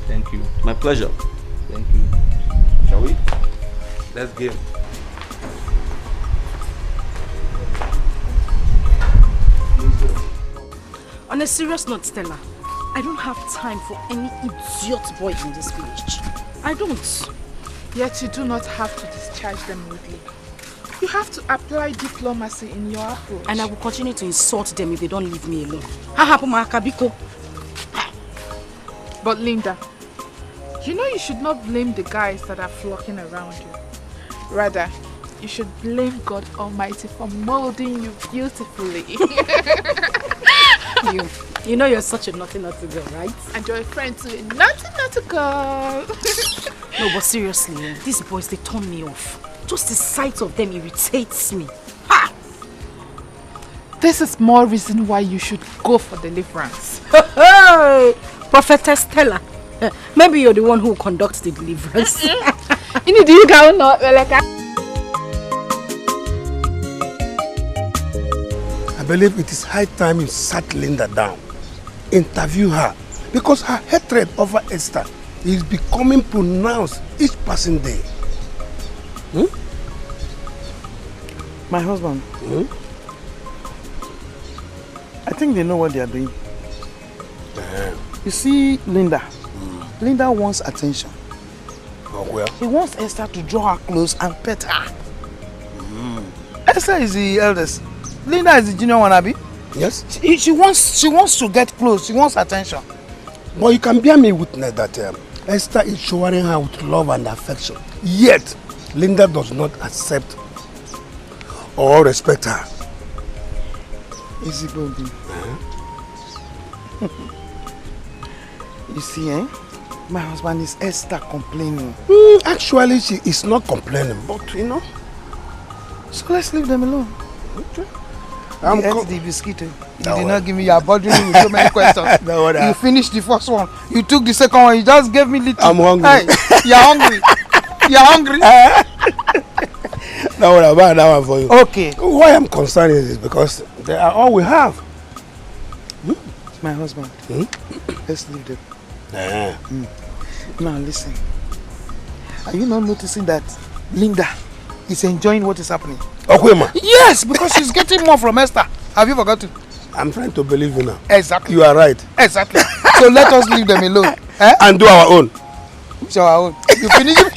Thank you. My pleasure. Thank you. Shall we? Let's game. On a serious note, Stella, I don't have time for any idiot boy in this village. I don't. Yet you do not have to discharge them rudely. You have to apply diplomacy in your approach. And I will continue to insult them if they don't leave me alone. But Linda, you know you should not blame the guys that are flocking around you. Rather, you should blame God Almighty for molding you beautifully. You know you're such a naughty girl, right? And you're a friend to a naughty girl. No, but seriously, these boys, they turn me off. Just the sight of them irritates me. Ha! This is more reason why you should go for deliverance. Hey, Prophetess Stella, maybe you're the one who conducts the deliverance. Ini do you go not I believe it is high time you sat Linda down, interview her, because her hatred over Esther is becoming pronounced each passing day. My husband, I think they know what they are doing. You see, Linda. Linda wants attention. Oh, well. He wants Esther to draw her close and pet her. Esther is the eldest. Linda is the junior one, Abi. Yes. She wants to get close. She wants attention. But you can bear me witness that Esther is showering her with love and affection. Yet, Linda does not accept or respect her. Is it going to be? You see, my husband is Esther complaining. Actually, she is not complaining, but you know. So let's leave them alone. Okay. You ate the biscuit. You did not give me your bothering me with so many questions. You finished the first one. You took the second one. You just gave me little. I'm hungry. Hey, you're hungry. You're hungry. Now what about that one for you? Okay. Why I'm concerned is because they are all we have. My husband. Let's leave them. Now listen. Are you not noticing that Linda is enjoying what is happening? Okwema. Yes, because she's getting more from Esther. Have you forgotten? I'm trying to believe you now. Exactly. You are right. Exactly. So let us leave them alone. And do our own. So our own. You finish it?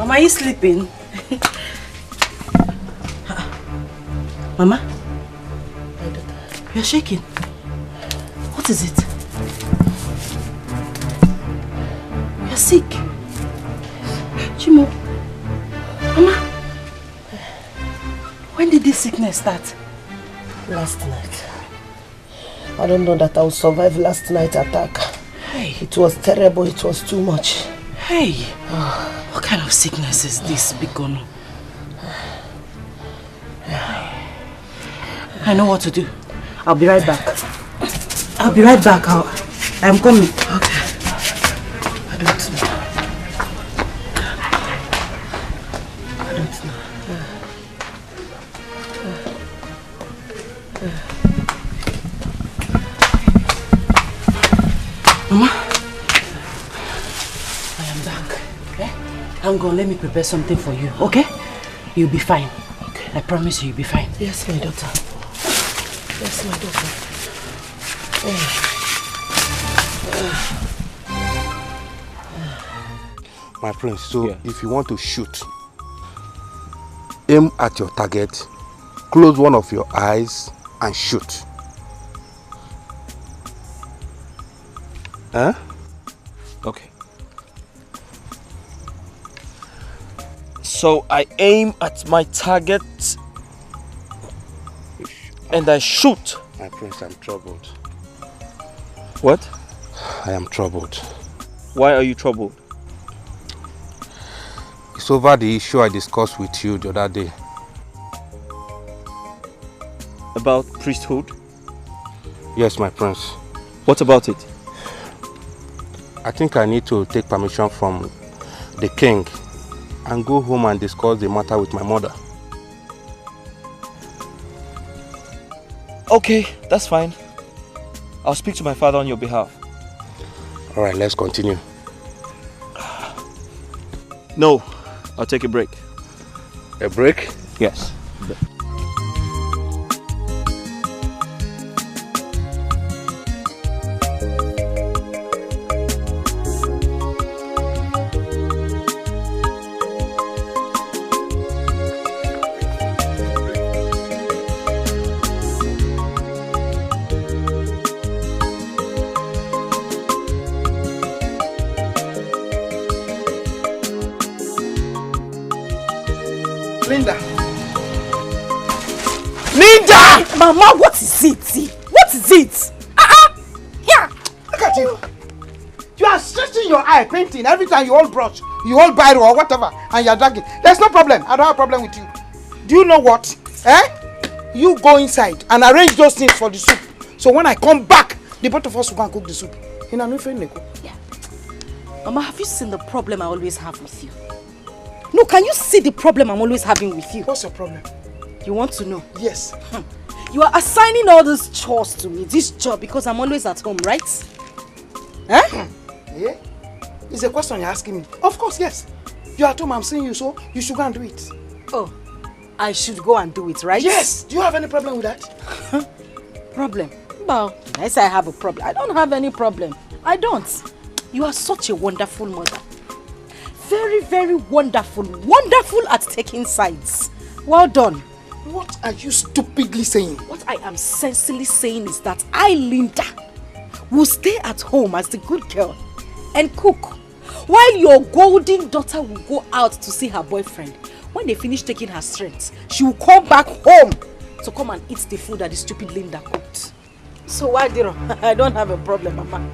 Are you sleeping? Mama? You're shaking. What is it? You're sick. Chimo. Mama? When did this sickness start? Last night. I don't know that I will survive last night's attack. Hey. It was terrible. It was too much. Hey. What kind of sickness is this, Bikono? I know what to do. I'll be right back. I'm coming. Okay. I don't know. Mama, I am back. Okay? Hang on, let me prepare something for you, okay? You'll be fine. Okay. I promise you'll be fine. Yes, my daughter. Yes, my daughter. My prince, so if you want to shoot, aim at your target, close one of your eyes and shoot. Huh? Okay. So I aim at my target and I shoot. My prince, I'm troubled. What? I am troubled. Why are you troubled? It's over the issue I discussed with you the other day. About priesthood? Yes, my prince. What about it? I think I need to take permission from the king and go home and discuss the matter with my mother. Okay, that's fine. I'll speak to my father on your behalf. Alright, let's continue. No, I'll take a break. A break? Yes. Mama, what is it? What is it? Here! Look at you! You are stretching your eye, painting. Every time you hold brush, you hold biro or whatever, and you are dragging. There's no problem. I don't have a problem with you. Do you know what? You go inside and arrange those things for the soup. So when I come back, the both of us will go and cook the soup. Yeah. Mama, have you seen the problem I always have with you? No, can you see the problem I'm always having with you? What's your problem? You want to know? Yes. You are assigning all these chores to me, this job, because I'm always at home, right? Yeah? It's a question you're asking me. Of course, yes. You're at home, I'm seeing you, so you should go and do it. Oh, I should go and do it, right? Yes. Do you have any problem with that? Problem? Well, I say I have a problem. I don't have any problem. I don't. You are such a wonderful mother. Very, very wonderful. Wonderful at taking sides. Well done. What are you stupidly saying? What I am sensibly saying is that I, Linda, will stay at home as the good girl and cook, while your golden daughter will go out to see her boyfriend. When they finish taking her strength, she will come back home to come and eat the food that the stupid Linda cooked. So why, Diro? I don't have a problem, Mama.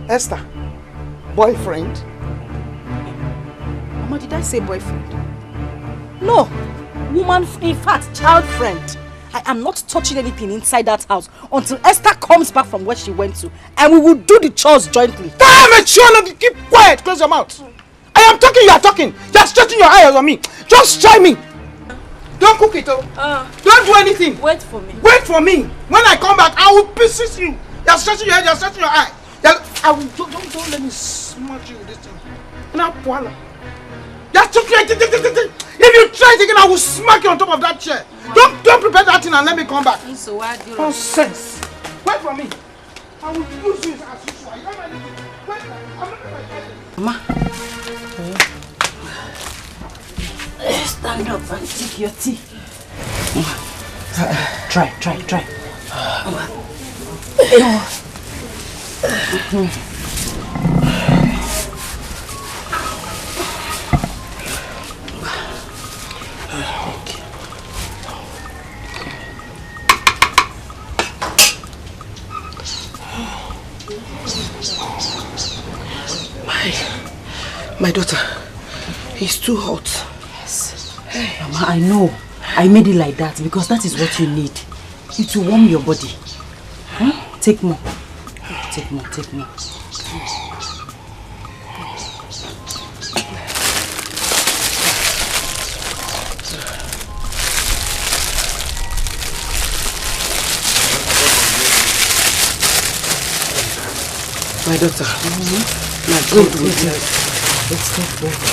Esther, boyfriend? Mama, did I say boyfriend? No, woman, in fact, child friend. I am not touching anything inside that house until Esther comes back from where she went to, and we will do the chores jointly. Damn it, Shona, keep quiet, close your mouth. I am talking, you are talking. You are stretching your eyes on me. Just try me. Don't cook it, don't do anything. Wait for me. Wait for me. When I come back, I will persist you. You are stretching your head, you are stretching your eye. I will, don't let me smack you with this thing. Now, voila. If you try it again, I will smack you on top of that chair. Don't prepare that thing and let me come back. So why do you? Nonsense. Wait for me. I will use you as usual. You don't know anything. Wait, I'm not going to Mama. Stand up and take your tea. Try. My daughter, it's too hot. Yes. Mama, I know. I made it like that because that is what you need. It will warm your body. Take more. Take more. My daughter. My God will bless you. Let's take breath.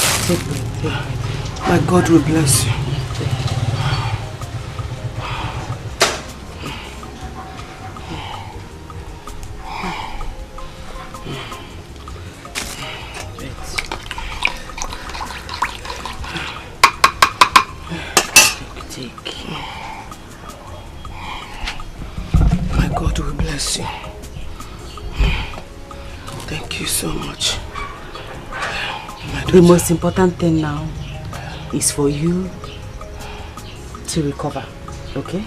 My God will bless you. My God will bless you. Thank you so much. The most important thing now is for you to recover, okay?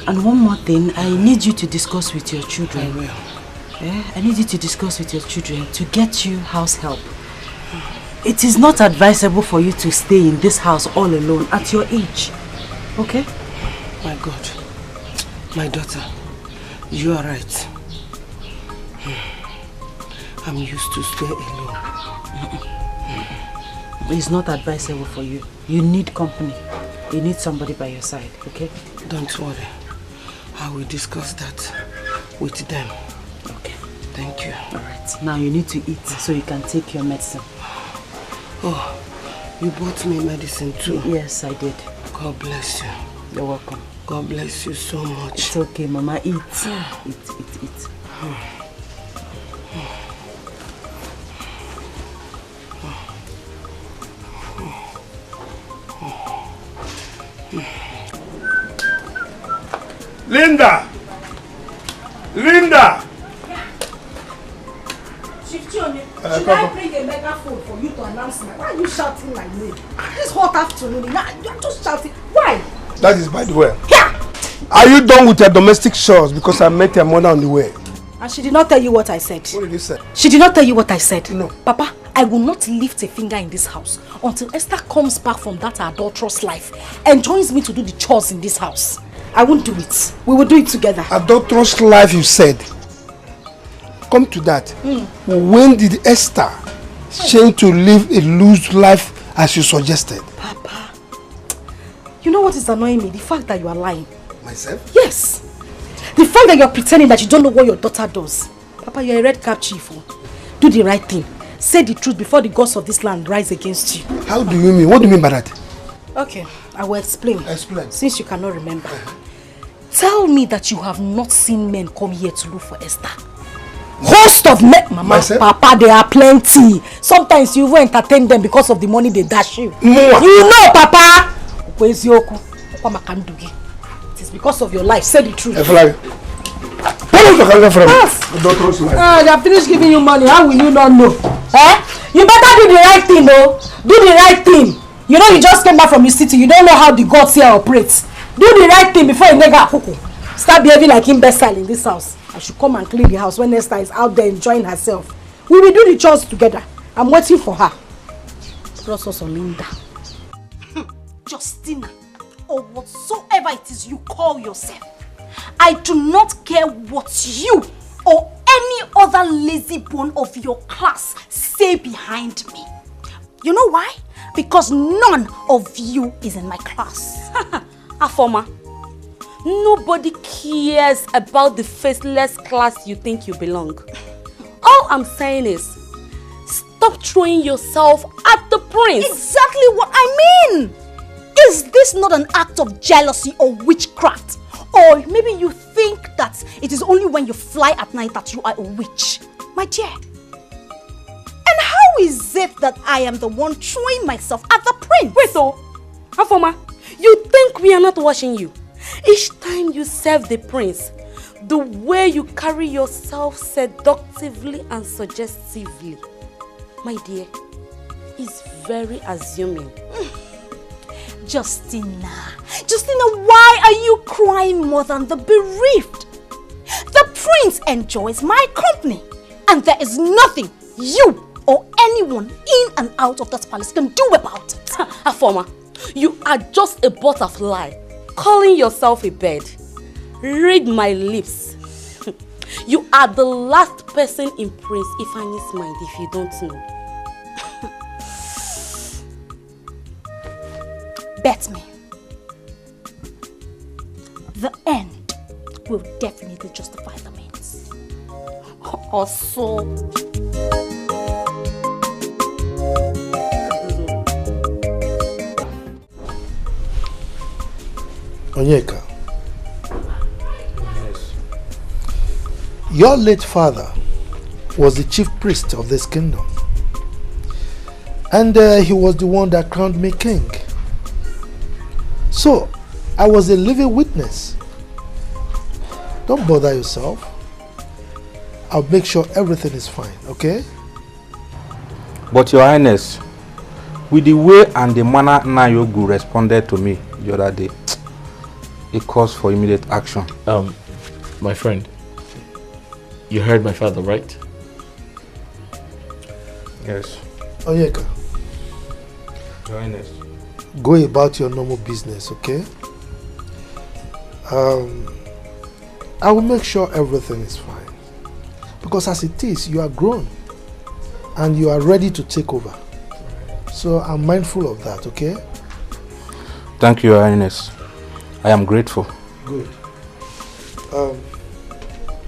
And one more thing, I need you to discuss with your children. I will. Yeah? I need you to discuss with your children to get you house help. It is not advisable for you to stay in this house all alone at your age, okay? My God, my daughter, you are right. I'm used to stay alone. It's not advisable for you. You need company. You need somebody by your side, okay? Don't worry. I will discuss that with them. Okay. Thank you. Alright. Now you need to eat so you can take your medicine. Oh, you bought me medicine too? Yes, I did. God bless you. You're welcome. God bless you so much. It's okay, Mama. Eat. Eat. Linda! Linda! Should I bring a megaphone for you to announce my? Why are you shouting my name? This hot afternoon, you're just shouting. Why? That is by the way. Yeah. Are you done with your domestic chores? Because I met your mother on the way. And she did not tell you what I said. What did you say? She did not tell you what I said. No. Papa, I will not lift a finger in this house until Esther comes back from that adulterous life and joins me to do the chores in this house. I won't do it. We will do it together. Adulterous life, you said. Come to that. When did Esther change to live a loose life as you suggested? Papa, you know what is annoying me? The fact that you are lying. Myself? Yes. The fact that you're pretending that you don't know what your daughter does. Papa, you're a red cap chief. Do the right thing. Say the truth before the gods of this land rise against you. How do you mean? What do you mean by that? Okay, I will explain. Explain. Since you cannot remember. Tell me that you have not seen men come here to look for Esther. Host of men, Mama, Myself? Papa, there are plenty. Sometimes you even entertain them because of the money they dash you. Mwah. You know, Papa. It is because of your life. Say the truth. They have finished giving you money. How will you not know? You better do the right thing, though. Do the right thing. You know you just came back from the city. You don't know how the gods here operates. Do the right thing before you nega kuku. Start behaving like imbecile in this house. I should come and clean the house when Esther is out there enjoying herself. We will do the chores together. I'm waiting for her. Process on Linda. Justina, or whatsoever it is you call yourself, I do not care what you or any other lazy bone of your class say behind me. You know why? Because none of you is in my class. Afoma, nobody cares about the faceless class you think you belong. All I'm saying is, stop throwing yourself at the prince. Exactly what I mean. Is this not an act of jealousy or witchcraft? Or maybe you think that it is only when you fly at night that you are a witch. My dear. And how is it that I am the one throwing myself at the prince? Wait, so, Afoma, you think we are not watching you? Each time you serve the prince, the way you carry yourself seductively and suggestively, my dear, is very assuming. Justina, why are you crying more than the bereaved? The prince enjoys my company, and there is nothing you or anyone in and out of that palace can do about it. Afoma, you are just a butterfly, calling yourself a bird. Read my lips. You are the last person in Prince Ifani's mind if you don't know. Bet me. The end will definitely justify the means. Also. Onyeka. Yes. Your late father was the chief priest of this kingdom. And he was the one that crowned me king. So, I was a living witness. Don't bother yourself. I'll make sure everything is fine, okay? But Your Highness, with the way and the manner Nayogu responded to me the other day, it calls for immediate action. My friend, you heard my father, right? Yes. Onyeka. Your Highness. Go about your normal business, okay? I will make sure everything is fine. Because as it is, you are grown and you are ready to take over. So I'm mindful of that, okay? Thank you, Your Highness. I am grateful. Good.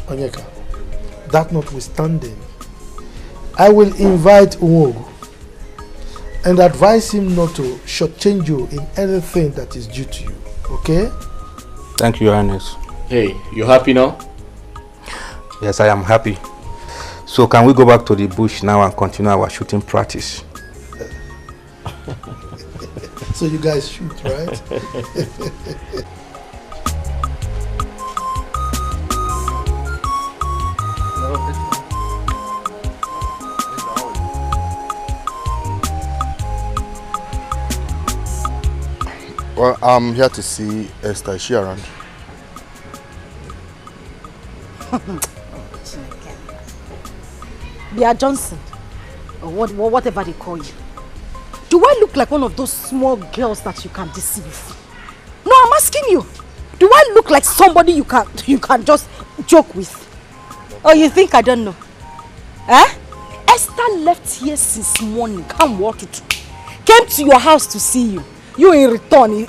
Onyeka, that notwithstanding, I will invite Uwogu and advise him not to shortchange you in anything that is due to you, okay? Thank you, Your Highness. Hey, you happy now? Yes, I am happy. So can we go back to the bush now and continue our shooting practice? So you guys shoot, right? Well, I'm here to see Esther. Is she around? Bia Johnson, or whatever they call you. Do I look like one of those small girls that you can deceive? No, I'm asking you. Do I look like somebody you can just joke with? Or you think I don't know? Eh? Esther left here since morning. Come what to do? Came to your house to see you. You in return,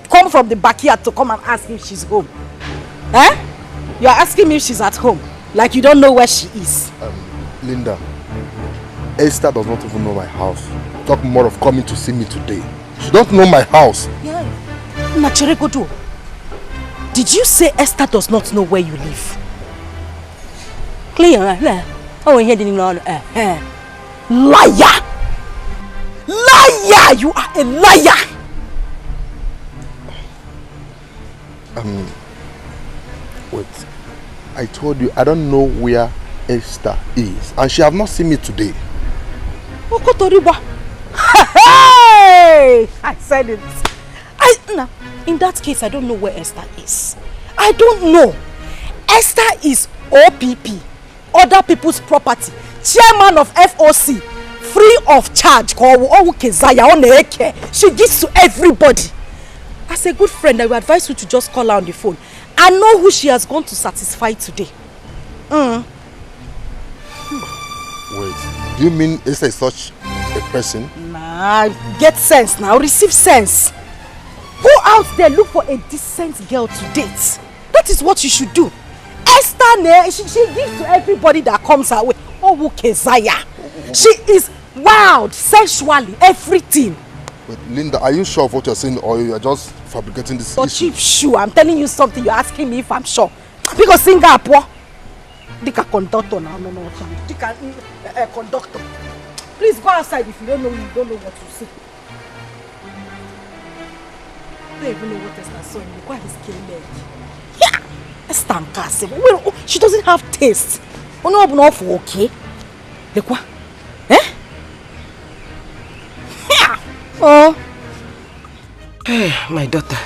come from the backyard to come and ask if she's home. Eh? You are asking me if she's at home. Like you don't know where she is. Linda, Esther does not even know my house. Talk more of coming to see me today. She don't know my house. Yeah. Nachirekodo, did you say Esther does not know where you live? Clear, oh, here didn't know. Liar! Liar! You are a liar! Wait. I told you I don't know where Esther is, and she have not seen me today. Hey! I said it. Now, in that case, I don't know where Esther is. I don't know. Esther is OPP, other people's property, chairman of FOC, free of charge. She gives to everybody. As a good friend, I will advise you to just call her on the phone. I know who she has gone to satisfy today. Wait, do you mean Esther is such a person? Nah, get sense now, receive sense. Go out there, look for a decent girl to date. That is what you should do. Esther, she gives to everybody that comes her way. Oh, Kezaya. She is wild, sexually, everything. But Linda, are you sure of what you're saying, or you are just fabricating this issue? Cheap shoe, I'm telling you something, you're asking me if I'm sure. Because Singapore, Dikeh conductor now, no, Dikeh conductor. Please go outside if you don't know what to say. I don't even know what Esther saw. Why is killing leg? Yeah, Esther, well, she doesn't have taste. Oh no, for okay. Look what? Eh? Yeah. Oh. Hey, my daughter.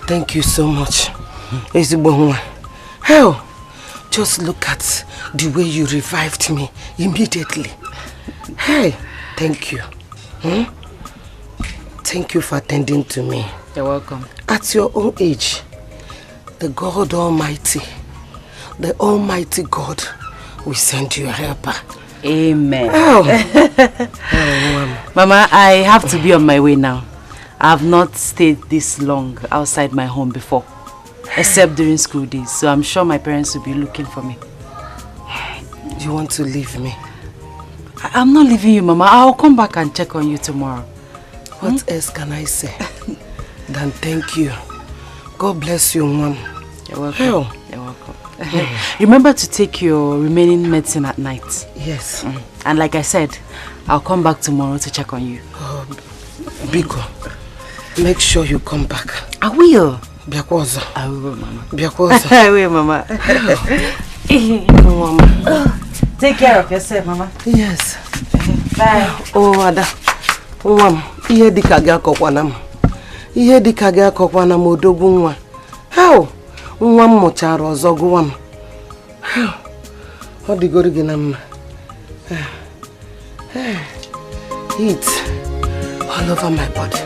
Thank you so much. Hell, just look at the way you revived me immediately. Hey, thank you. Thank you for attending to me. You're welcome. At your own age, the God Almighty, the Almighty God will send you a helper. Amen. Oh. Mama, I have to be on my way now. I have not stayed this long outside my home before, except during school days. So I'm sure my parents will be looking for me. You want to leave me? I'm not leaving you, Mama. I'll come back and check on you tomorrow. What else can I say than thank you? God bless you, Mom. You're welcome. Hell. You're welcome. Remember to take your remaining medicine at night. Yes. And like I said, I'll come back tomorrow to check on you. Biko, make sure you come back. I will. Biakwaza. I will, Mama. Biakwaza. I will, Mama. Mama. Take care of yourself, Mama. Yes. Bye. Oh, Ada. Mom, ihe dika ga akokwana m. Ihe dika ga akokwana m odogwu nwa. How? Nwa m mụchara ọzọ gụwa m. Ọ dịgoro gị na mma. Heat all over my body.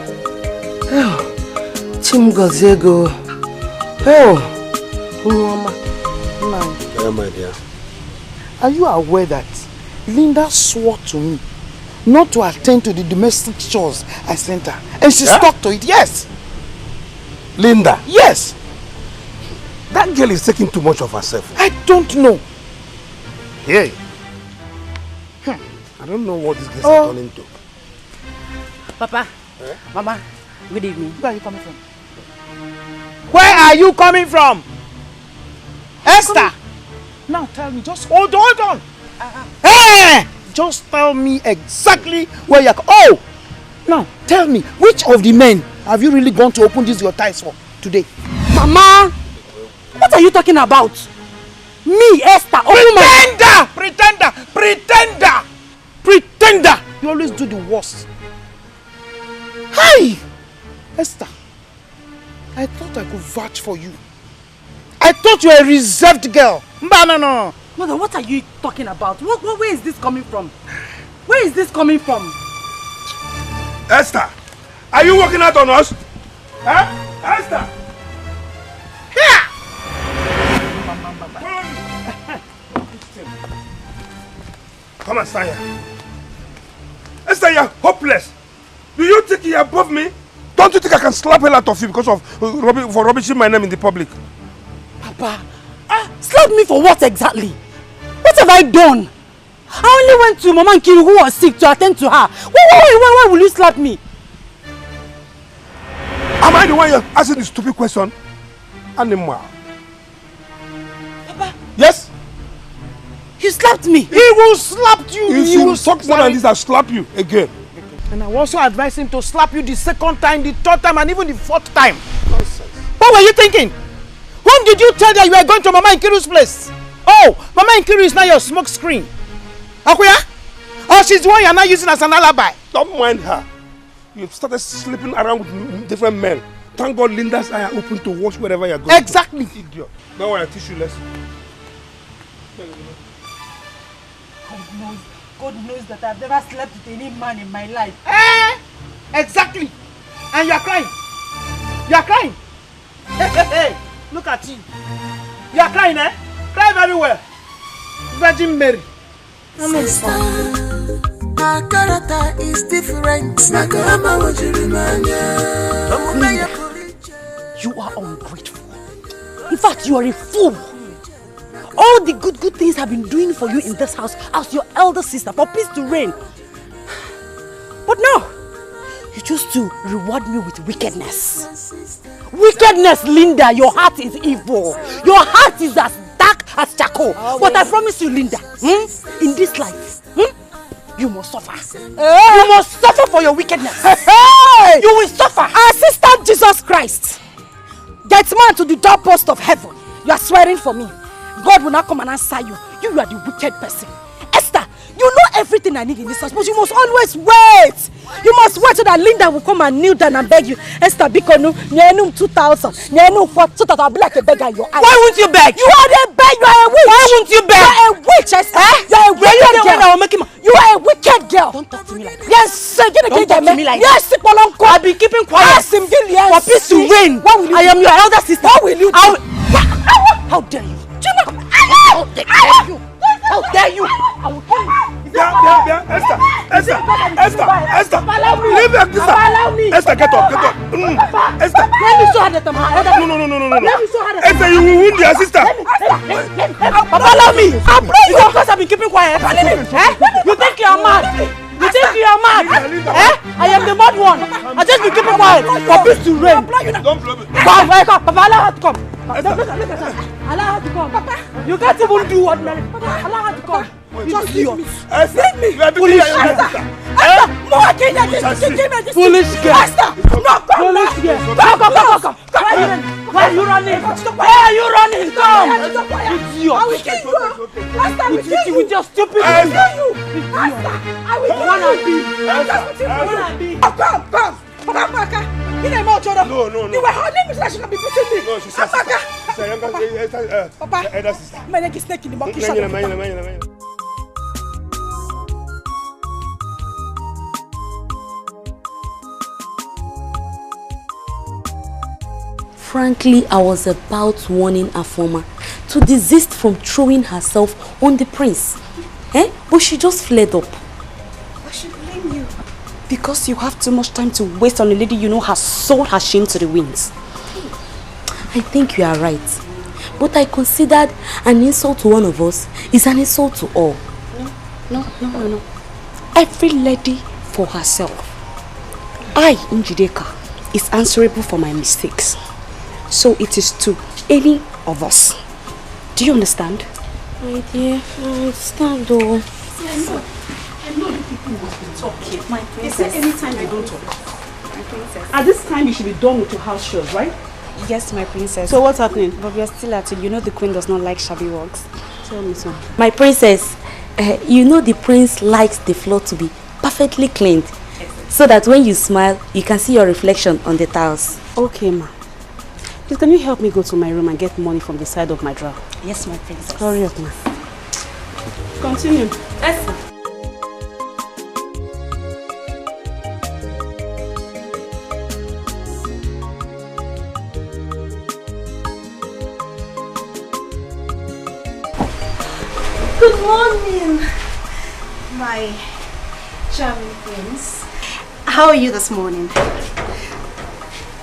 Chim gozie go. Nwa my dear. Are you aware that Linda swore to me not to attend to the domestic chores I sent her? And she stuck to it, yes. Linda? Yes. That girl is taking too much of herself. I don't know. Hey. I don't know what this girl is turning into. Papa, Mama, good evening. Where are you coming from? Where are you coming from? Esther! Now tell me, just hold on. Hey! Just tell me exactly where you're... Oh! Now, tell me, which of the men have you really gone to open this your ties for today? Mama! What are you talking about? Me, Esther, Pretender! You always do the worst. Hi! Esther, I thought I could vouch for you. I thought you were a reserved girl. No. Mother, what are you talking about? Where is this coming from? Where is this coming from? Esther, are you working out on us? Huh? Esther! Here! Come and stand here. Esther, you're hopeless. Do you think you're above me? Don't you think I can slap hell out of you because of for rubbishing my name in the public? Papa, slap me for what exactly? What have I done? I only went to Mama Nkiru who was sick to attend to her. Why will you slap me? Am I the one you're asking this stupid question? Animal. Papa. Yes? You slapped me. He will slap you. If you talk more than this, I'll slap you again. And I will also advise him to slap you the second time, the third time, and even the fourth time. Nonsense. What were you thinking? Whom did you tell that you were going to Mama Nkiru's place? Oh, Mama Nkiru is now your smoke screen. Akuya? Oh, she's the one you are now using as an alibi. Don't mind her. You've started sleeping around with different men. Thank God Linda's eyes are open to watch wherever you're going. Exactly. Idiot. Don't worry, I'll teach you lesson. God knows that I've never slept with any man in my life. Exactly. And you're crying. You're crying. Hey, look at you. You're crying, eh? Cry very well. Virgin Mary. Sister, our character is different. You are ungrateful. In fact, you are a fool. All the good things I've been doing for you in this house as your elder sister for peace to reign. But now, you choose to reward me with wickedness. Wickedness, Linda, your heart is evil. Your heart is as dark as charcoal. But I promise you, Linda, in this life, you must suffer. You must suffer for your wickedness. You will suffer. Assistant Jesus Christ, get man to the doorpost of heaven. You are swearing for me. God will not come and answer you. You are the wicked person. Esther, you know everything I need in this house, but you must always wait. You must wait so that Linda will come and kneel down and beg you. Esther, because no, 2,000, so that I'll be like a beggar in your eyes. Why won't you beg? You are a beggar. You are a witch. Why won't you beg? You are a witch, Esther. You are a wicked girl. You are a wicked girl. Don't talk to me like that. Yes, don't talk to me like that. Yes, I'll be keeping quiet. Ask him, yes. For peace to reign. I am your elder sister. What will you do? How dare you? How dare you? How dare you? I will kill you. Yeah, Esther. Leave her, sister. Esther, get up. Esther. Let me show her that I'm her elder. No. Let me show her that Esther, you will wound your sister. Papa, allow me. I'll pray you because I've been keeping quiet. You think you are mad? You think you are mad? I am the mad one. I just be keeping quiet for peace to reign. Don't blow me. Come, Papa, allow her to come. Look at her. Allow her to come. Papa, you can't even do ordinary. Allow her to come. Just leave me. Leave me. Foolish girl. Foolish girl. No, come. Come. Why are you running? Why are you running? Come. Idiot. I will kill you. I will kill you with your stupid. I will kill you. I will kill you. Come. Papa, you know more children. No. You were holding me so she can be pushing me. No, she's a sister. She's a younger Papa, elder sister. My neck is snake in the bucket. Frankly, I was about warning Afoma to desist from throwing herself on the prince. But she just fled up. I should blame you. Because you have too much time to waste on a lady you know has sold her shame to the winds. I think you are right. But I considered an insult to one of us is an insult to all. No. Every lady for herself. I, Njideka, is answerable for my mistakes. So it is to any of us. Do you understand? My dear, I understand though. I know the people must be talking. My princess. Is there any time I don't talk? My princess. At this time, you should be done with your house chores, right? Yes, my princess. So what's happening? But we are still at it. You know the queen does not like shabby works. Tell me so. My princess, you know the prince likes the floor to be perfectly cleaned. So that when you smile, you can see your reflection on the tiles. Okay, ma. Please, can you help me go to my room and get money from the side of my drawer? Yes, my princess. Hurry up, ma. Continue. Yes. Good morning, my charming prince. How are you this morning?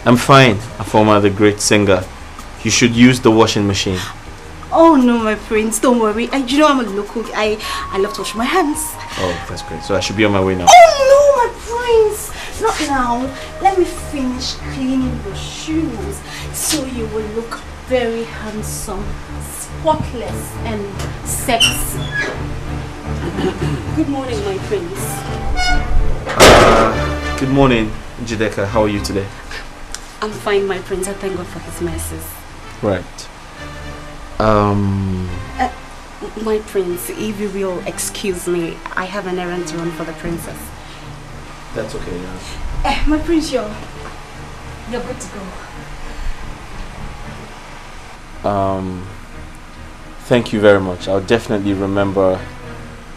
I'm fine, Afoma, the great singer. You should use the washing machine. Oh no, my prince, don't worry. You know I'm a local. I love to wash my hands. Oh, that's great. So I should be on my way now. Oh no, my prince! Not now. Let me finish cleaning your shoes so you will look very handsome, spotless and sexy. Good morning, my prince. Good morning, Dikeh. How are you today? I'm fine, my prince. I thank God for his mercies. Right. My prince, if you will excuse me, I have an errand to run for the princess. That's okay, yeah. My prince, you're good to go. Thank you very much. I'll definitely remember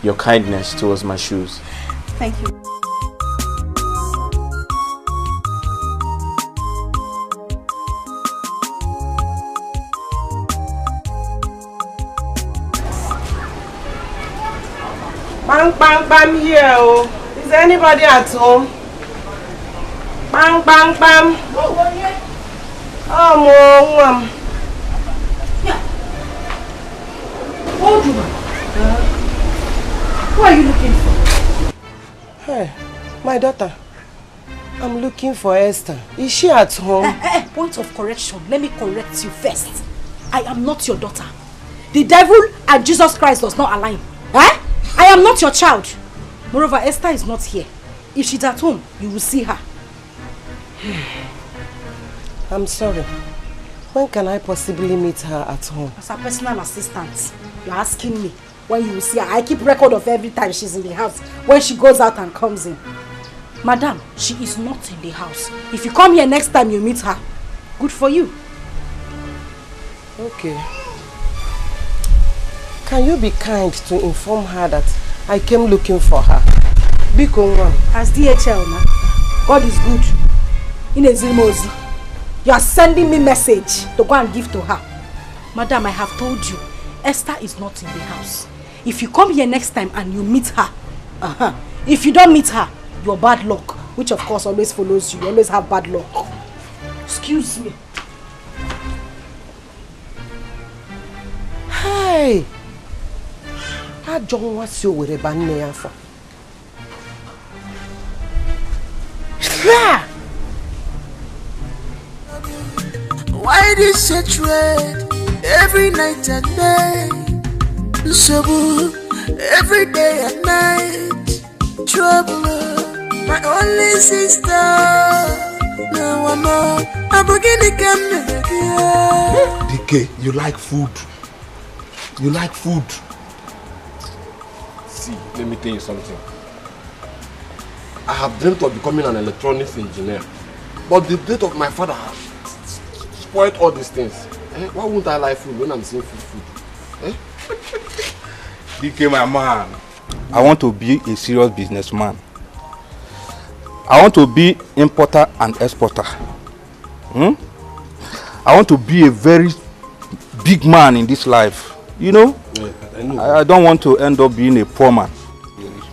your kindness towards my shoes. Thank you. Bang here. Oh. Is anybody at home? Bang. Oh, Mom. Hold you, who are you looking for? Hey, my daughter. I'm looking for Esther. Is she at home? Point of correction. Let me correct you first. I am not your daughter. The devil and Jesus Christ does not align. I am not your child. Moreover, Esther is not here. If she's at home, you will see her. I'm sorry. When can I possibly meet her at home? As a personal assistant, you're asking me when you will see her. I keep record of every time she's in the house, when she goes out and comes in. Madam, she is not in the house. If you come here next time you meet her, good for you. Okay. Can you be kind to inform her that I came looking for her? As DHL, man, God is good. You are sending me message to go and give to her. Madam, I have told you, Esther is not in the house. If you come here next time and you meet her, if you don't meet her, your bad luck, which of course always follows you. You always have bad luck. Excuse me. Hey! How John was you with a banner for? Why this hatred every night and day? Trouble every day and night. Trouble, my only sister. No, I'm beginning to come again. Dikeh, you like food. You like food. See, let me tell you something. I have dreamt of becoming an electronics engineer, but the death of my father has spoiled all these things. Why won't I like food when I'm seeing food? Dikeh, my man. I want to be a serious businessman. I want to be importer and exporter. I want to be a very big man in this life. You know? Yeah, I know. I don't want to end up being a poor man.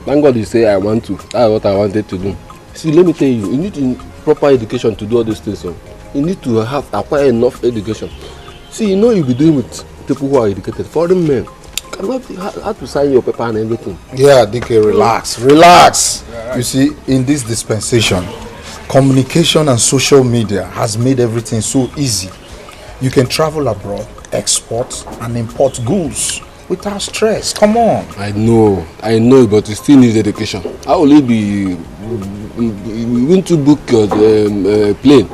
Thank God you say I want to. That's what I wanted to do. See, let me tell you, you need proper education to do all these things. So you need to acquire enough education. See, you know you'll be doing with people who are educated. Foreign men cannot have to sign your paper and everything. Yeah, Dikeh, relax. Yeah. You see, in this dispensation, communication and social media has made everything so easy. You can travel abroad, export and import goods without stress. Come on. I know, but you still need education. How will it be? When to book your plane,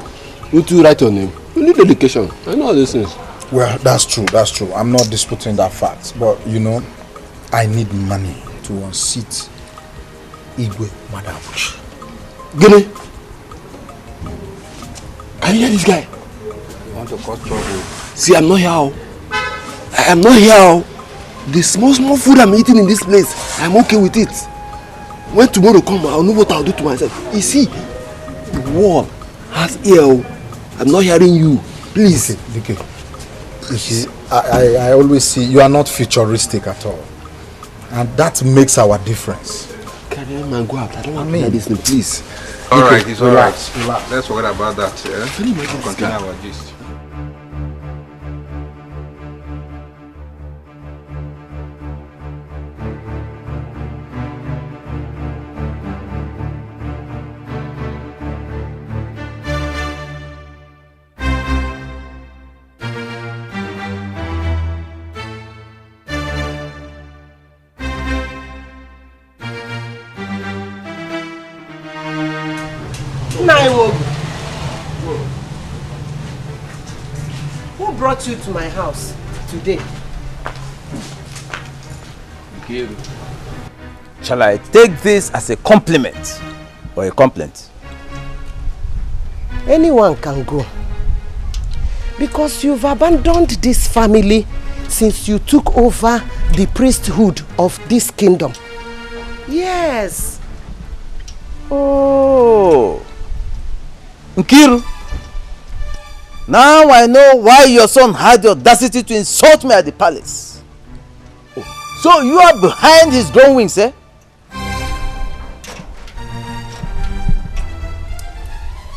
when to write your name, you need education. I know all these things. Well, that's true. I'm not disputing that fact. But, you know, I need money to unseat Igwe Madam. Gini! Can you hear this guy? You want to cause trouble? See, I'm not here. I am not here. The small food I'm eating in this place, I'm okay with it. When tomorrow comes, I'll know what I'll do to myself. You see, the world has ear. I'm not hearing you. Please. Dikeh. You see, I always see you are not futuristic at all. And that makes our difference. Carry on and go out. I don't want to hear this thing, please. Alright, it's alright. Let's forget about that. Yeah? Continue our gist. Who brought you to my house today? Shall I take this as a compliment or a complaint? Anyone can go. Because you've abandoned this family since you took over the priesthood of this kingdom. Yes. Oh. Nkiru, now I know why your son had the audacity to insult me at the palace. So you are behind his grown wings, eh?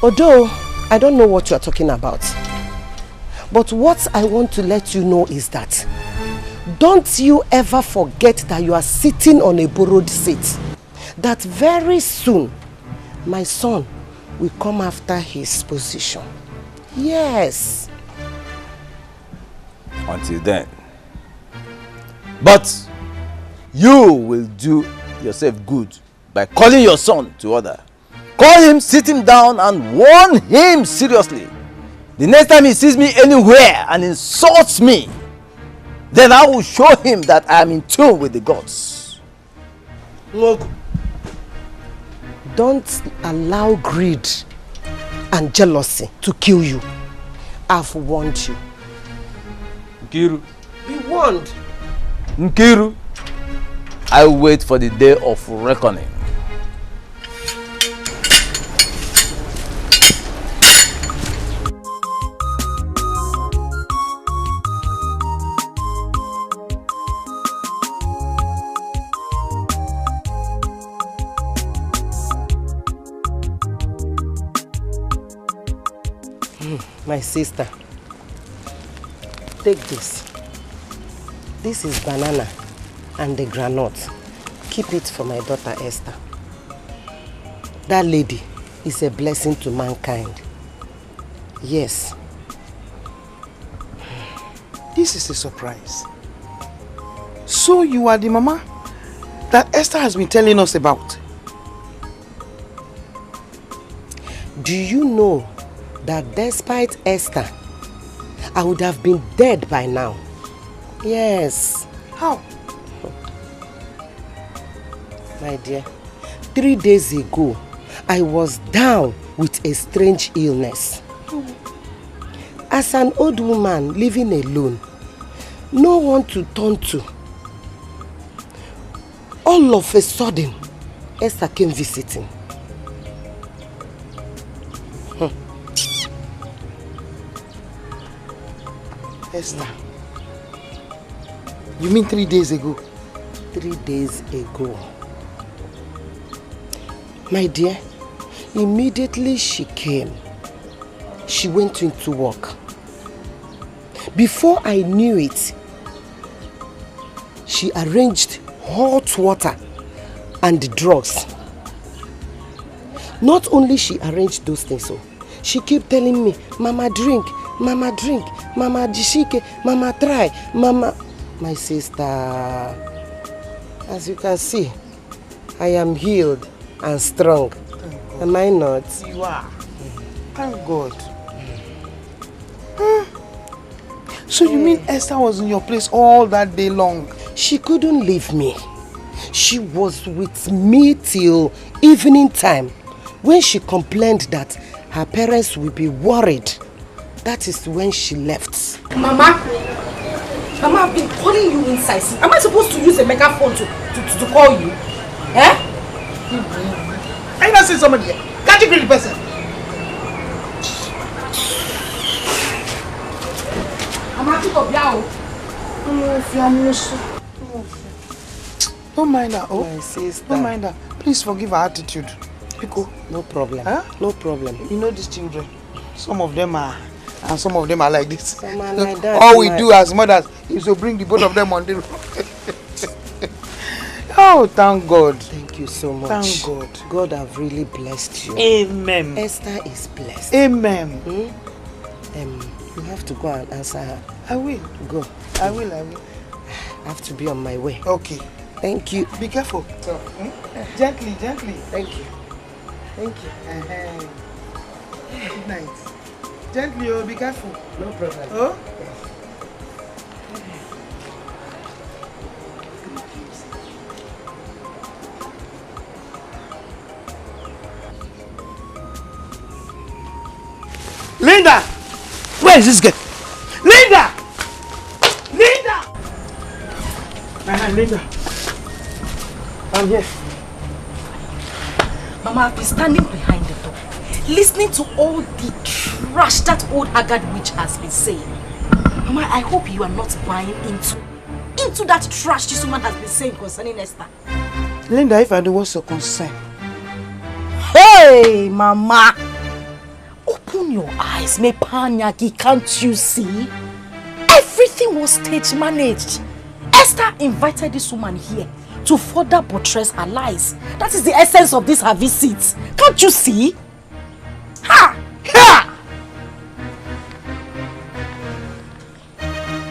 Although I don't know what you are talking about, but what I want to let you know is that don't you ever forget that you are sitting on a borrowed seat. That very soon my son will come after his position. Yes. Until then. But you will do yourself good by calling your son to order. Call him, sit him down and warn him seriously. The next time he sees me anywhere and insults me, then I will show him that I am in tune with the gods. Look, don't allow greed and jealousy to kill you. I've warned you. Nkiru. Be warned. Nkiru, I wait for the day of reckoning. My sister, take this. This is banana and the granite. Keep it for my daughter Esther. That lady is a blessing to mankind. Yes. This is a surprise. So you are the mama that Esther has been telling us about? Do you know that despite Esther, I would have been dead by now? Yes. How? My dear, 3 days ago, I was down with a strange illness. As an old woman living alone, no one to turn to. All of a sudden, Esther came visiting. Esther, you mean 3 days ago? 3 days ago. My dear, immediately she came, she went into work. Before I knew it, she arranged hot water and drugs. Not only she arranged those things, so she kept telling me, Mama drink, Mama drink, Mama jishike, Mama try, Mama. My sister, as you can see, I am healed and strong. Am I not? You are. Thank God. So you mean Esther was in your place all that day long? She couldn't leave me. She was with me till evening time, when she complained that her parents will be worried. That is when she left. Mama, I've been calling you inside. Am I supposed to use a megaphone to call you? Eh? Are you not seeing somebody here? Can't you greet the person? Don't mind her. Oh, my sister. Don't mind her. Please forgive her attitude. Pico. No problem. Huh? No problem. You know these children. Some of them are, and some of them are like this. Some are like that. All we do as mothers is to bring the both of them on the road. Oh, thank God. Thank you so much. Thank God. God have really blessed you. Amen. Esther is blessed. Amen. You have to go and answer her. I will. Go. I will. I have to be on my way. Okay. Thank you. Be careful. Gently, gently. Thank you. Thank you. Good night. Gently, oh, be careful. No problem. Oh? Linda! Where is this girl? Linda! Linda! Linda. I'm here. Mama, I've been standing behind the door, listening to all the trash that old haggard witch has been saying. Mama, I hope you are not buying into that trash this woman has been saying concerning Esther. Linda, if I do, what's your concern? Hey, Mama! Open your eyes, me panyaki, can't you see? Everything was stage managed. Esther invited this woman here to further buttress her lies. That is the essence of this her visit. Can't you see? Ha! Ha!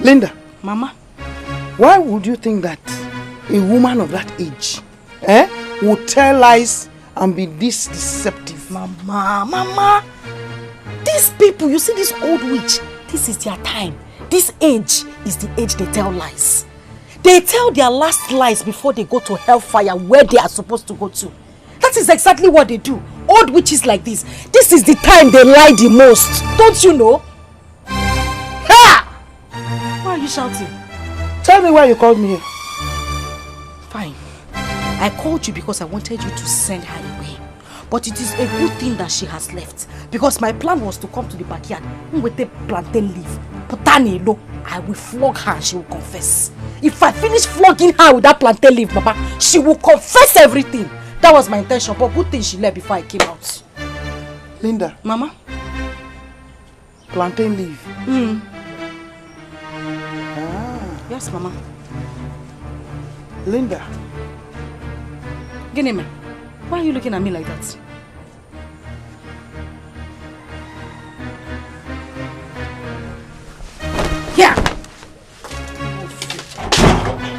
Linda. Mama. Why would you think that a woman of that age would tell lies and be this deceptive? Mama. These people, you see this old witch, this is their time. This age is the age they tell lies. They tell their last lies before they go to hellfire where they are supposed to go to. That is exactly what they do. Old witches like this is the time they lie the most. Don't you know? Ha! Why are you shouting? Tell me why you called me here. Fine. I called you because I wanted you to send her away. But it is a good thing that she has left. Because my plan was to come to the backyard with the plantain leaf. Putani low. I will flog her and she will confess. If I finish flogging her with that plantain leaf, Papa, she will confess everything. That was my intention, but good thing she left before I came out. Linda. Mama? Plantain leaf. Yes, Mama. Linda. Gineme, why are you looking at me like that? Here!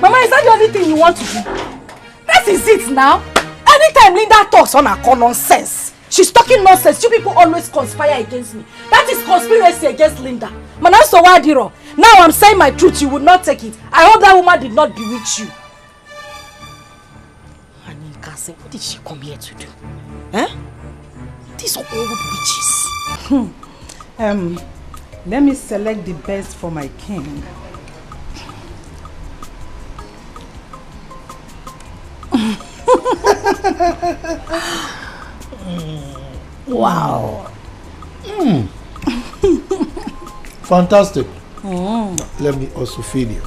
Mama, is that the only thing you want to do? That is it now. Anytime Linda talks on her nonsense, she's talking nonsense. You people always conspire against me. That is conspiracy against Linda. Mana so wadiro. Now I'm saying my truth, you would not take it. I hope that woman did not bewitch you. Anika, what did she come here to do? Eh? These are old witches. Let me select the best for my king. Wow. Fantastic. Let me also feed you.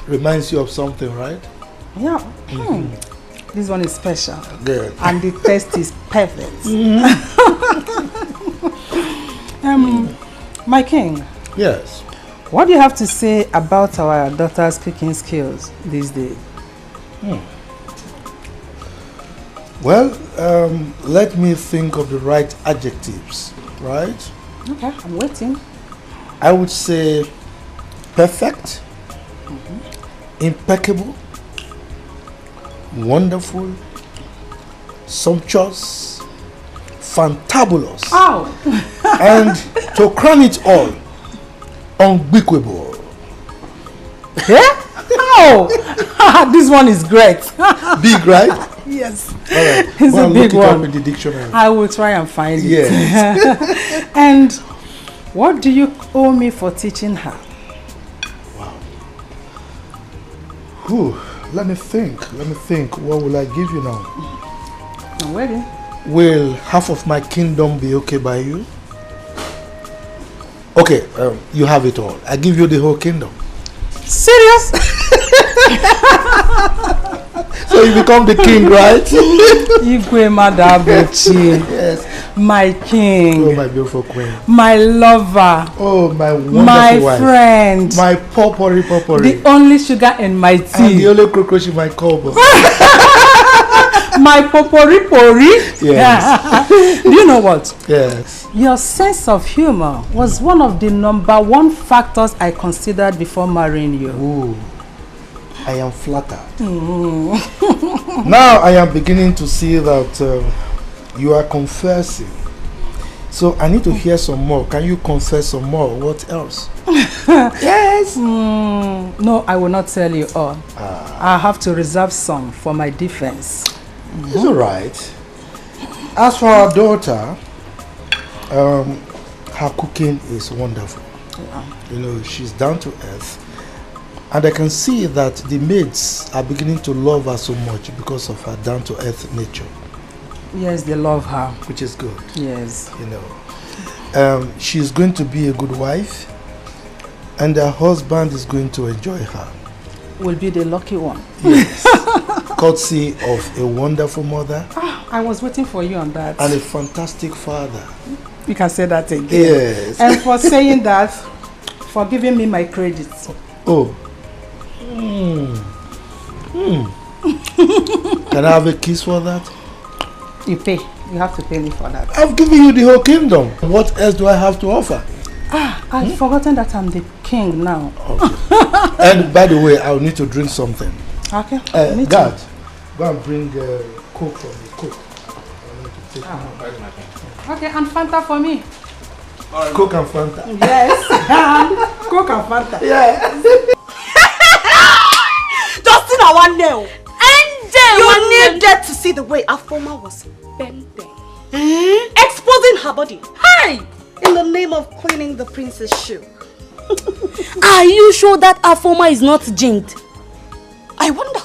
Reminds you of something, right? Yeah. This one is special. Good. And the taste is perfect. My king. Yes. What do you have to say about our daughter's cooking skills these days? Well, let me think of the right adjectives, right? Okay, I'm waiting. I would say perfect, impeccable, wonderful, sumptuous, fantabulous, and to crown it all, unbeatable. Yeah? Oh, this one is great. Big, right? Yes. All right. It's Well, a big look it up one. in the dictionary. I will try and find Yes. it. And what do you owe me for teaching her? Whew, let me think. What will I give you now? I'm ready. Will half of my kingdom be okay by you? Okay, you have it all. I give you the whole kingdom. Serious? So you become the king, right? Igwe Madabuchi. Yes. My king. Oh, my beautiful queen. My lover. Oh, my wonderful my wife. friend. My potpourri. The only sugar in my tea. And the only cockroach in my cupboard. My potpourri. Yes. Do you know what? Yes. Your sense of humor was one of the #1 factors I considered before marrying you. Ooh, I am flattered. Now I am beginning to see that you are confessing. So I need to hear some more. Can you confess some more? What else? Yes. No, I will not tell you all. I have to reserve some for my defense. It's all right. As for our daughter, her cooking is wonderful. You know, she's down to earth. And I can see that the maids are beginning to love her so much because of her down to earth nature. Yes, they love her. Which is good. Yes. You know, she's going to be a good wife, and her husband is going to enjoy her. Will be the lucky one. Yes. Courtesy of a wonderful mother. I was waiting for you on that. And a fantastic father. You can say that again. Yes. And for saying that, for giving me my credits. Oh. Can I have a kiss for that? You pay. You have to pay me for that. I've given you the whole kingdom. What else do I have to offer? I've forgotten that I'm the king now. Okay. And by the way, I'll need to drink something. Okay. Dad, go and bring Coke for me. Coke. I need to take Okay, and Fanta for me. Coke and Fanta. Yes. Coke and Fanta. Yeah. Justin, I want nail. You needed to see the way Afoma was bending, exposing her body. Hey! In the name of cleaning the prince's shoe. Are you sure that Afoma is not jinxed? I wonder.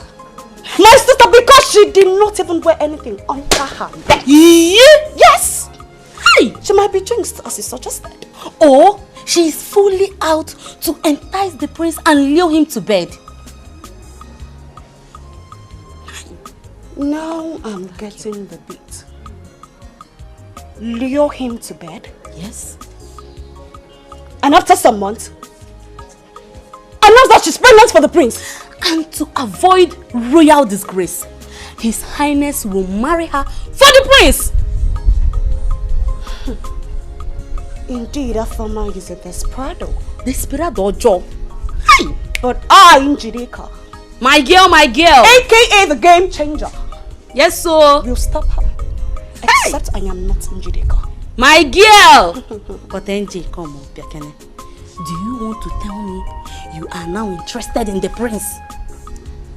My sister, because she did not even wear anything under her neck. Yes! Hey! She might be jinxed, as you suggested. Or she is fully out to entice the prince and lure him to bed. Now I'm getting the beat. Lure him to bed? Yes. And after some months, announced that she's pregnant for the prince. And to avoid royal disgrace, His Highness will marry her for the prince. Indeed, Afoma is a desperado. Desperado job. Hey! But I, Njideka, my girl, aka the game changer. Yes, sir. Will stop her. Except I am not Njideka. My girl! But NJ, come on, Biakene. Do you want to tell me you are now interested in the prince?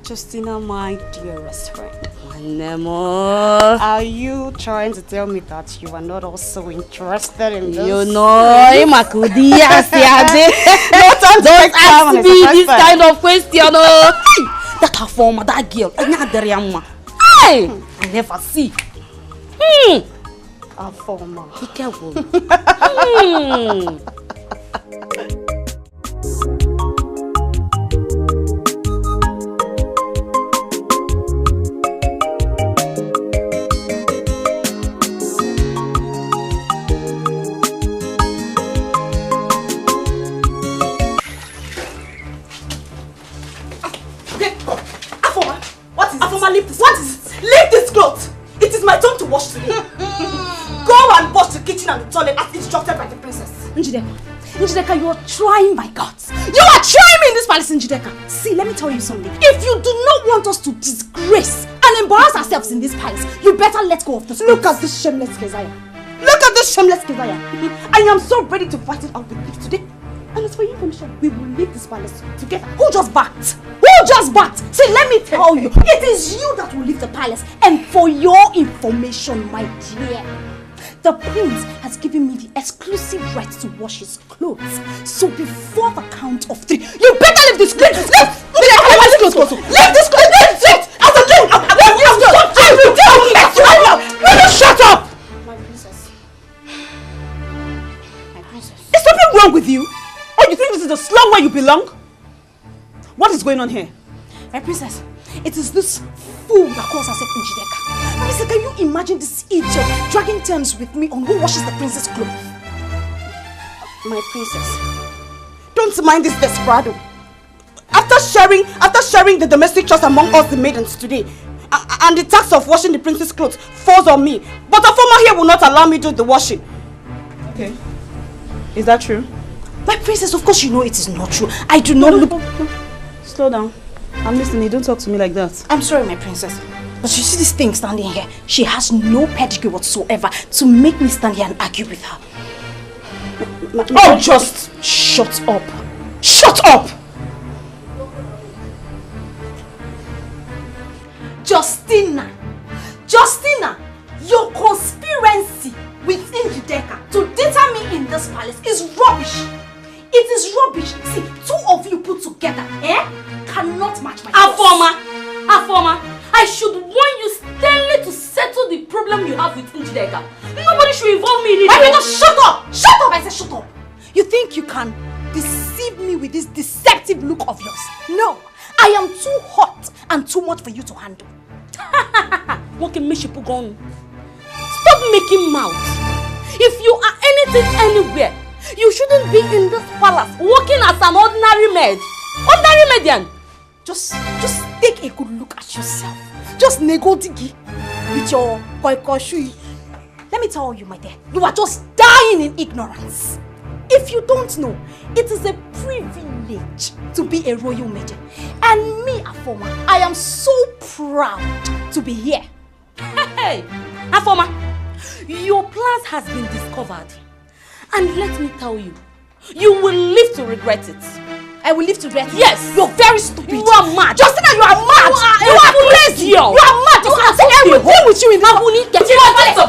Justina, my dearest friend. Nemo. Are you trying to tell me that you are not also interested in this? You know, don't ask me this kind of question. That her former, that girl, hey, I never see. Our former. Be careful. Leave this cloth. It is my turn to wash today. Go and wash the kitchen and the toilet as instructed by the princess. Njideka, you are trying my guts. You are trying me in this palace, Njideka. See, let me tell you something. If you do not want us to disgrace and embarrass ourselves in this palace, you better let go of this. Look at this shameless Keziah. Look at this shameless Keziah. I am so ready to fight it out with you today. And as for you, Commission, we will leave this palace together. Who just backed? Who just backed? See, let me tell you, it is you that will leave the palace. And for your information, my dear, the prince has given me the exclusive right to wash his clothes. So before the count of 3, you better leave this clothes. Leave this clothes. Leave this clothes. As a king, I will tell you that will you shut up? My princess. My princess. Is something wrong with you? Oh, you think this is the slum where you belong? What is going on here? My princess, it is this fool that calls herself Njideka. Marisa, can you imagine this idiot dragging terms with me on who washes the princess' clothes? My princess, don't mind this desperado. After sharing the domestic chores among us the maidens today, and the task of washing the princess' clothes falls on me, but a former here will not allow me to do the washing. Okay. Is that true? My princess, of course you know it is not true. I do not look... Slow down. I'm listening. Don't talk to me like that. I'm sorry, my princess. But you see this thing standing here? She has no pedigree whatsoever to make me stand here and argue with her. Oh, just shut up. Shut up! Justina, your conspiracy with Njideka to deter me in this palace is rubbish. It is rubbish. See, 2 of you put together, cannot match my Afoma, I should warn you sternly to settle the problem you have with Njideka. Nobody should involve me in it. I mean, just shut up! Shut up! I said shut up. You think you can deceive me with this deceptive look of yours? No, I am too hot and too much for you to handle. What can make you put on? Stop making mouth. If you are anything anywhere, you shouldn't be in this palace working as an ordinary maid. Ordinary median. Just take a good look at yourself. Just negodigi with your koikoshui. Let me tell you, my dear, you are just dying in ignorance. If you don't know, it is a privilege to be a royal maid. And me, Afoma, I am so proud to be here. Hey, Afoma, your plans has been discovered. And let me tell you, you will live to regret it. I will live to regret it? Yes. You're very stupid. You are mad. Justina, you are mad. You are crazy. You are mad. I will deal with you in this.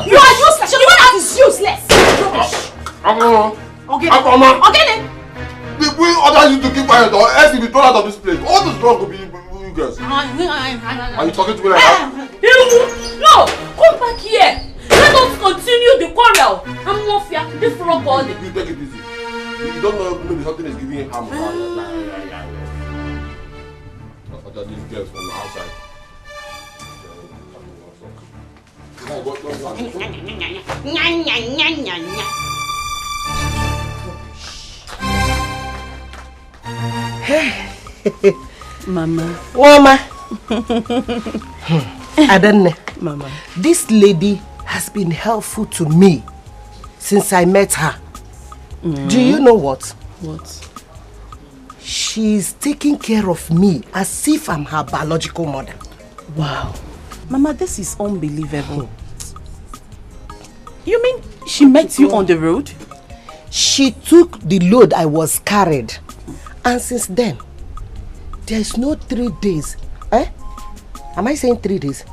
You are useless. Your mother is useless. Okay. We order you to keep quiet or else you'll be thrown out of this place. All this wrong will be you guys. Are you talking to me like that? No, come back here. Let us continue the quarrel. I'm not fear. This frog body. You take it easy. You don't know maybe something is giving him harm. These girls from the outside. Mama. Mama. Adanne. Mama. This lady has been helpful to me since I met her. Do you know what? What? She's taking care of me as if I'm her biological mother. Wow. Mama, this is unbelievable. You mean she met you on the road? She took the load I was carried. And since then, there's no 3 days. Am I saying 3 days?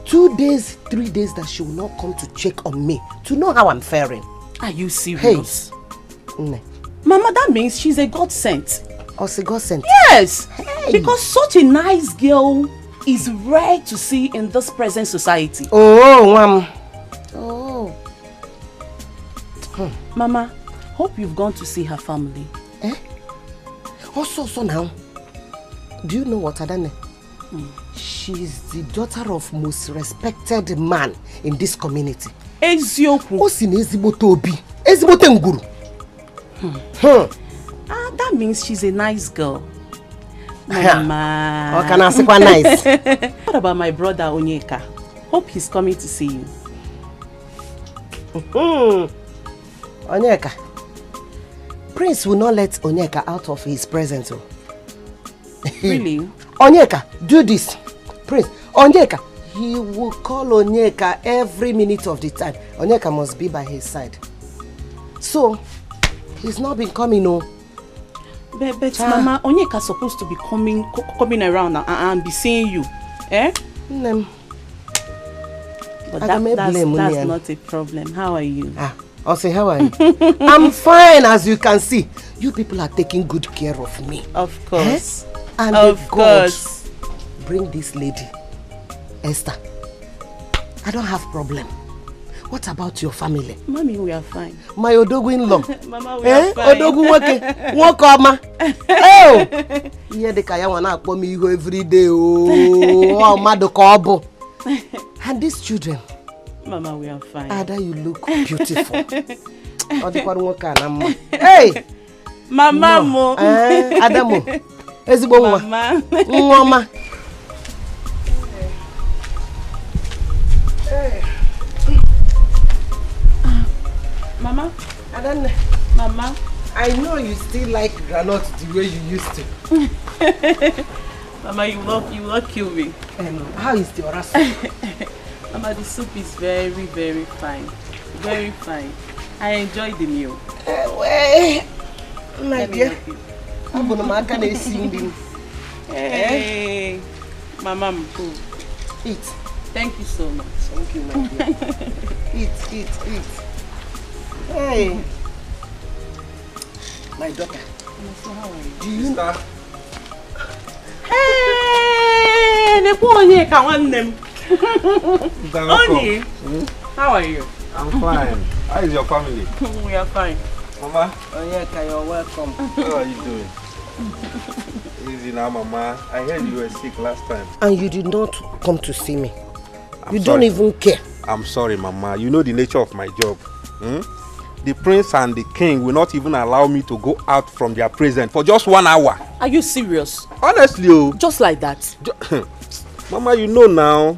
2 days, 3 days that she will not come to check on me to know how I'm faring. Are you serious? Hey. Mama, that means she's a God sent. Oh, a God sent? Yes. Hey. Because such a nice girl is rare to see in this present society. Oh, Mom. Oh. Mama, hope you've gone to see her family. Also, now, do you know what, Adane? She's the daughter of most respected man in this community. Ezioku. Osin ezigbote obi. Ezigbote nguru. That means she's a nice girl. Mama. How can I say quite nice? What about my brother Onyeka? Hope he's coming to see you. Onyeka. Prince will not let Onyeka out of his presence. Really? Onyeka, do this. Prince, Onyeka, he will call Onyeka every minute of the time. Onyeka must be by his side. So, he's not been coming, no. But Mama, Onyeka's supposed to be coming around and be seeing you. Eh? But that's not a problem. How are you? I'll say, how are you? I'm fine, as you can see. You people are taking good care of me. Of course. And of course. Bring this lady, Esther. I don't have problem. What about your family? Mommy, we are fine. My Odogu-in-law. Mama, we are fine. Odogu-wake. Oh! Yeah, the kaya wana akpo mi iho every day. Oh, madokobo. And these children. Mama, we are fine. Ada, you look beautiful. Hey! Mama, mo. Adamo. Ezigbo nwa. Mama. Mama. Mama. Adanne. Mama. I know you still like granite the way you used to. Mama, you will not kill me. How is your soup? Mama, the soup is very, very fine. Very fine. I enjoy the meal. My dear. I'm going to sing. Hey. Mama, I'm cool. Eat. Thank you so much. Thank you, my dear. Eat. Hey. My daughter. How are you? Do you know? Hey, the boy can want them. Oni, how are you? I'm fine. How is your family? We are fine. Mama? Onyeka, you're welcome. How are you doing? Easy now, Mama. I heard you were sick last time. And you did not come to see me. You sorry. Don't even care. I'm sorry, Mama. You know the nature of my job. The prince and the king will not even allow me to go out from their presence for just 1 hour. Are you serious? Honestly, oh. Just like that? Mama, you know now.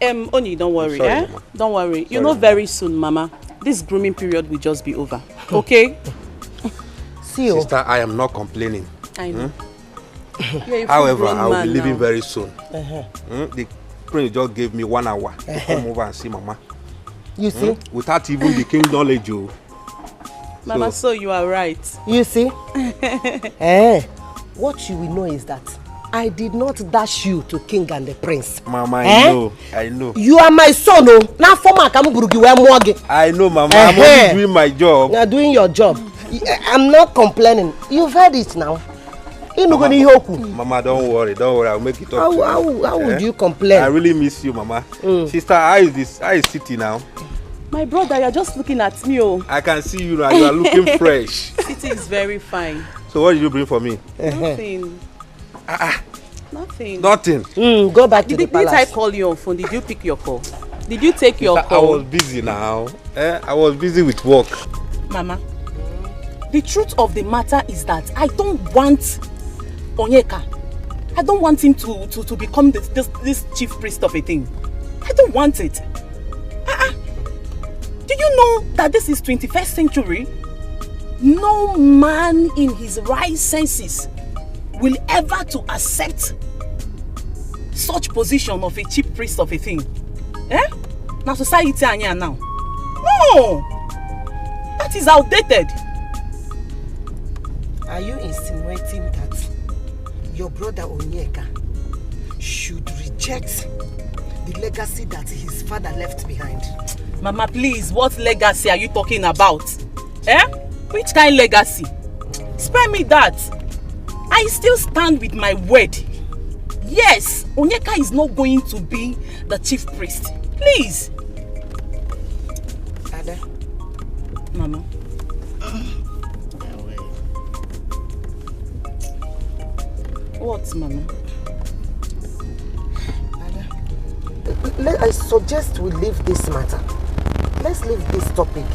Oni, don't worry, sorry, Mama. Don't worry. Sorry, you know, very soon, Mama, this grooming period will just be over. Okay? See you. Sister, I am not complaining. I know. However, I will be leaving very soon. The prince just gave me 1 hour to come over and see Mama. You see? Without even the king's knowledge, oh. Mama, so you are right. You see? What you will know is that I did not dash you to king and the prince. Mama, I know. You are my son, oh. Now for my I know, Mama. I'm only doing my job. You are doing your job. I'm not complaining. You've heard it now. Mama, don't worry. I'll make it up. How would you complain? I really miss you, Mama. Sister, how is City now? My brother, you're just looking at me, oh. I can see you now. You are looking fresh. City is very fine. So what did you bring for me? Nothing. Nothing. Nothing. Go back to the palace. Did I call you on phone? Did you pick your call? Did you take your call? I was busy now. I was busy with work. Mama, The truth of the matter is that I don't want Onyeka. I don't want him to become this chief priest of a thing. I don't want it. Do you know that this is 21st century? No man in his right senses will ever to accept such position of a chief priest of a thing. Eh? Now society anya now. No! That is outdated. Are you insinuating that your brother Onyeka should reject the legacy that his father left behind? Mama, please, what legacy are you talking about? Eh? Which kind of legacy? Spare me that. I still stand with my word. Yes, Onyeka is not going to be the chief priest. Please. Ada. Mama. What, Mama? I suggest we leave this matter. Let's leave this topic.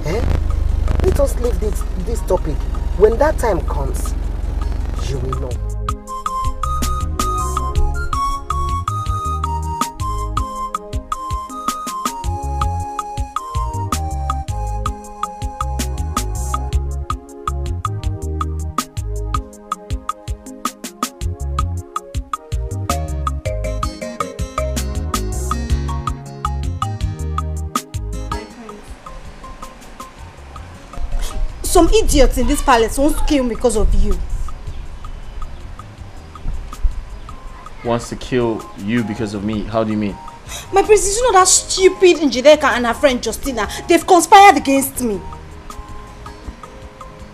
Eh? Let us leave this topic. When that time comes, you will know. Some idiots in this palace wants to kill me because of you. Wants to kill you because of me? How do you mean? My prince, you know that stupid Njideka and her friend Justina, they've conspired against me.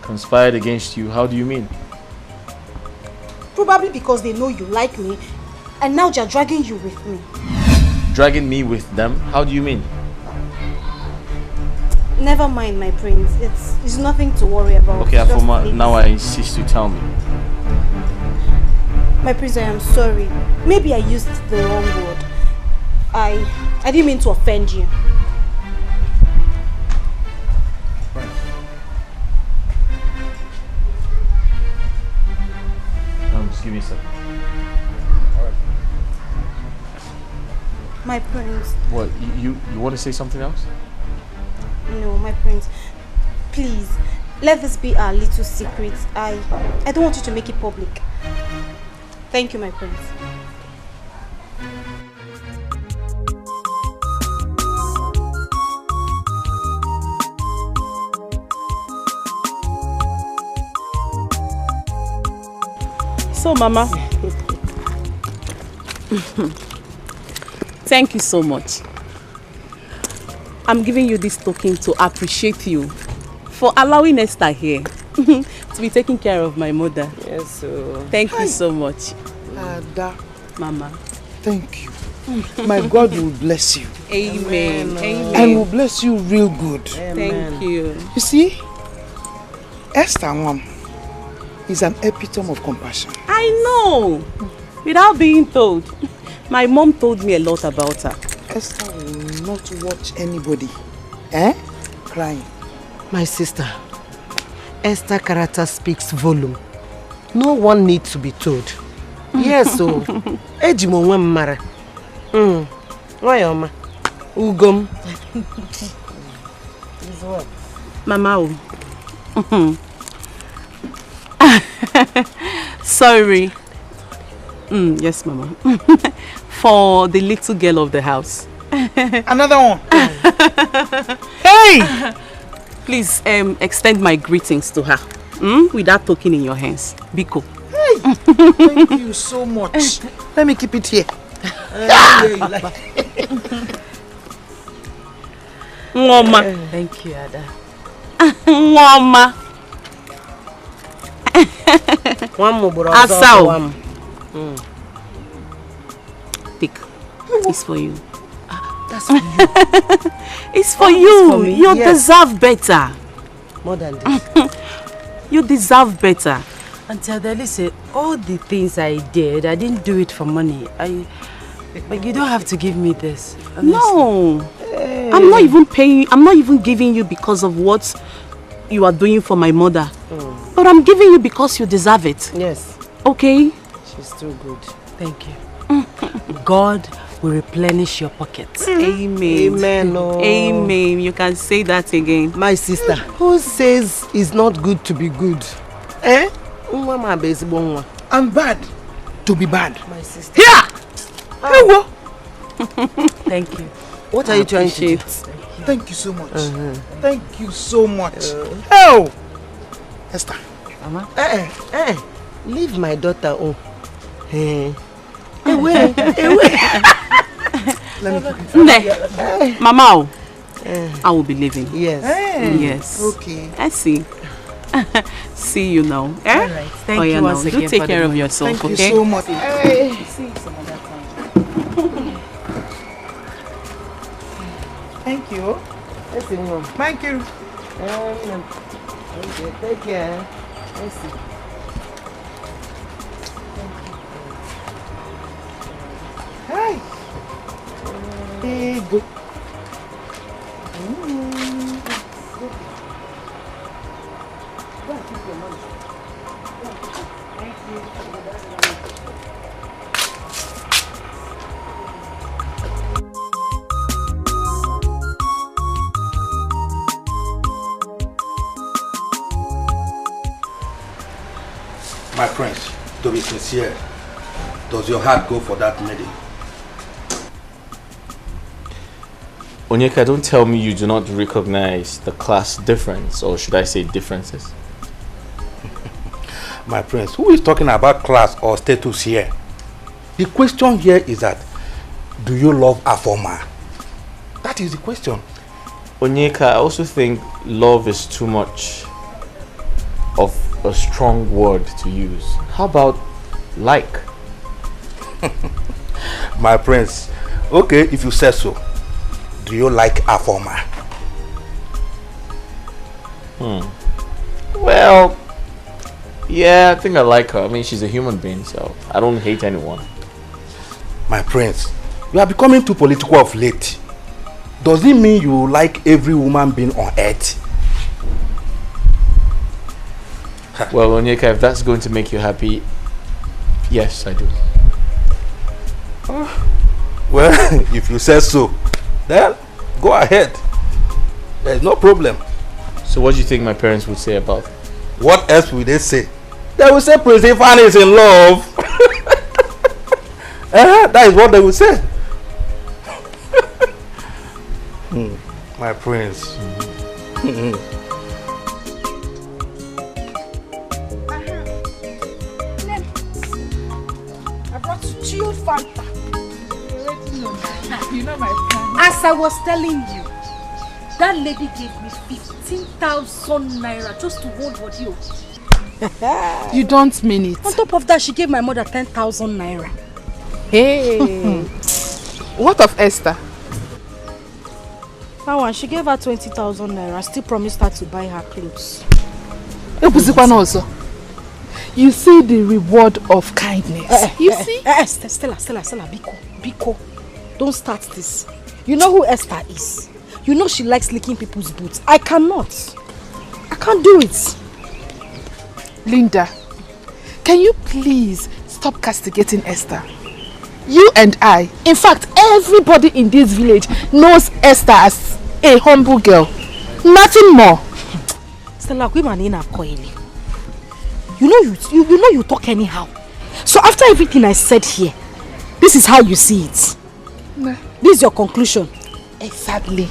Conspired against you? How do you mean? Probably because they know you like me, and now they're dragging you with me. Dragging me with them? How do you mean? Never mind, my prince. It's nothing to worry about. Okay, Afoma, now I insist you tell me. My prince, I am sorry. Maybe I used the wrong word. I didn't mean to offend you. Just give me a second. My prince. What, you want to say something else? No, my prince. Please, let this be our little secret. I don't want you to make it public. Thank you, my prince. So, Mama, thank you so much. I'm giving you this token to appreciate you for allowing Esther here to be taking care of my mother. Yes, sir. Thank you so much. Ada. Mama. Thank you. My God will bless you. Amen. Amen. And will bless you real good. Thank you. You see, Esther, Mom, is an epitome of compassion. I know. Without being told. My mom told me a lot about her. Esther will not watch anybody crying. My sister, Esther's character speaks volume. No one needs to be told. Yes, so ejimo nwe mmara. Nwayoma. Ugom. Mama. Sorry. Yes, Mama. For the little girl of the house. Another one. Hey! Please extend my greetings to her. With that token in your hands. Biko. Hey! Thank you so much. Let me keep it here. Ngoma. Thank you, Ada. Ngoma. Asao. Take. It's for you. That's for you. It's for you. For me, you deserve better. More than this. You deserve better. Auntie Adele said, all the things I did, I didn't do it for money. But you don't have to give me this. Honestly. No. Hey. I'm not even paying. I'm not even giving you because of what you are doing for my mother. But I'm giving you because you deserve it. Yes. Okay? She's too good. Thank you. God will replenish your pockets. Amen. Amen. Oh. Amen. You can say that again. My sister, who says it's not good to be good? Eh? I'm bad to be bad. My sister. Here! Oh. Thank you. What are you trying to do? Thank you so much. Thank you so much. Oh! Esther. Mama? Leave my daughter. Oh. Away. Mama, I will be leaving. Yes. Yes. Okay. I see. See you now. Eh? All right. Thank you once again. Do take care of yourself, Thank okay? you so much. Hey. See you some other time. Thank you. Thank you. Okay, take care. Let's see. Hi. Hey, good. My prince, to be sincere, does your heart go for that lady? Onyeka, don't tell me you do not recognize the class difference, or should I say differences? My prince, who is talking about class or status here? The question here is that, do you love Afoma? That is the question. Onyeka, I also think love is too much of a strong word to use. How about like? My prince, okay, if you say so, do you like Afoma? Well, yeah, I think I like her. I mean, she's a human being, so I don't hate anyone. My prince, you are becoming too political of late. Does it mean you like every woman being on earth? Well, Onyeka, if that's going to make you happy, yes, I do. Well, if you say so, then go ahead. There's no problem. So what do you think my parents would say about it? What else will they say? They will say Prince Ifan is in love. That is what they will say. My prince. I brought you chilled Fanta. You know my plan. As I was telling you, that lady gave me 15,000 naira just to hold audio. You don't mean it. On top of that, she gave my mother 10,000 naira. Hey. What of Esther? That one, she gave her 20,000 naira. I still promised her to buy her clothes. Also. You see the reward of kindness. You see? Stella, Biko. Don't start this. You know who Esther is? You know she likes licking people's boots. I cannot. I can't do it. Linda, can you please stop castigating Esther? You and I, in fact, everybody in this village knows Esther as a humble girl. Nothing more. Stella, you know you talk anyhow. So after everything I said here, this is how you see it. Nah. This is your conclusion. Exactly.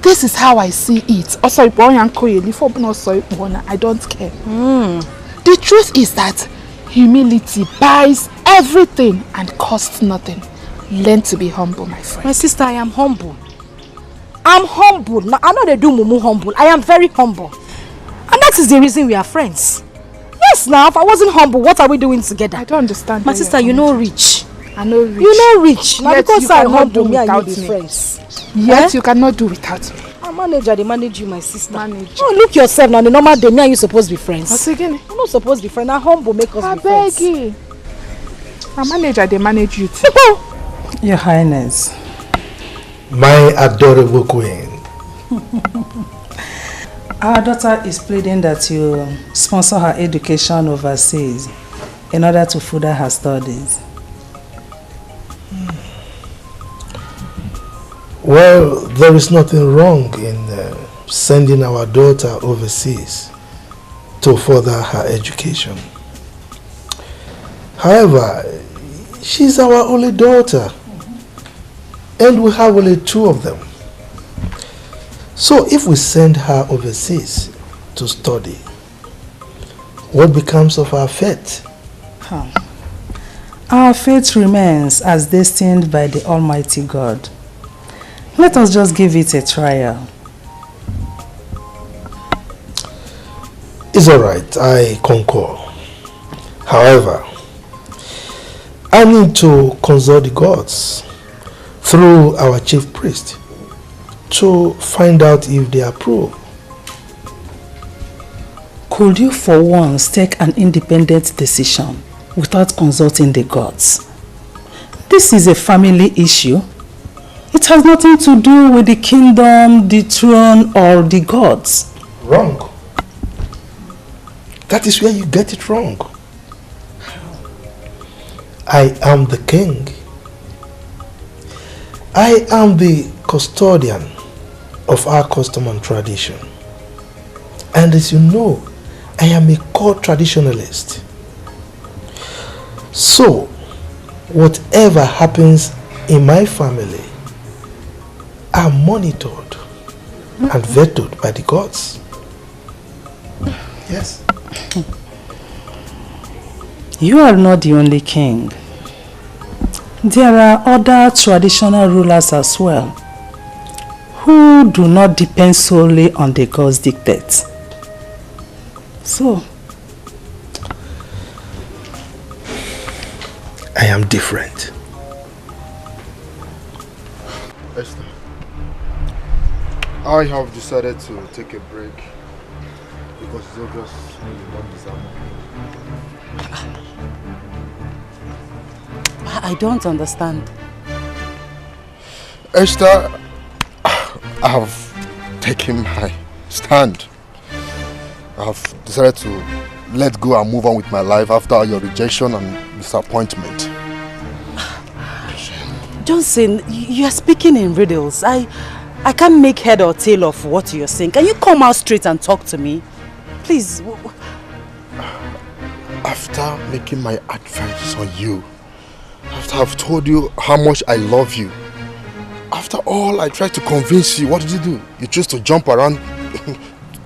This is how I see it. I don't care. The truth is that humility buys everything and costs nothing. Learn to be humble, my friend. My sister, I am humble. I'm humble. Now, I know they do mumu humble. I am very humble. And that is the reason we are friends. Yes, now, if I wasn't humble, what are we doing together? I don't understand. My sister, you know rich. I know rich. You know rich. Now, because I'm humble, me and you be me. friends. Yes, you cannot do without me. I'm manager, they manage you, my sister. Manager. Oh, look yourself now. The normal day, me and you supposed to be friends. What's again? You're not supposed to be friends. Now, humble make us be friends. I beg you. My manager, they manage you too. Your Highness. My adorable queen. Our daughter is pleading that you sponsor her education overseas in order to further her studies. Well, there is nothing wrong in sending our daughter overseas to further her education. However, she's our only daughter, and we have only 2 of them. So if we send her overseas to study, what becomes of our fate? Our fate remains as destined by the Almighty God. Let us just give it a trial. It's alright, I concur. However, I need to consult the gods through our chief priest to find out if they approve. Could you for once take an independent decision without consulting the gods? This is a family issue. It has nothing to do with the kingdom, the throne, or the gods. Wrong. That is where you get it wrong. I am the king. I am the custodian of our custom and tradition. And as you know, I am a core traditionalist. So, whatever happens in my family are monitored and vetoed by the gods. Yes. You are not the only king. There are other traditional rulers as well who do not depend solely on the gods' dictates. So, I am different. Esther, I have decided to take a break because it's obvious you don't deserve more. I don't understand. Esther, I have taken my stand. I have decided to let go and move on with my life after your rejection and disappointment. Johnson, you are speaking in riddles. I can't make head or tail of what you're saying. Can you come out straight and talk to me? Please. After making my advances on you, after I've told you how much I love you, after all I tried to convince you, what did you do? You chose to jump around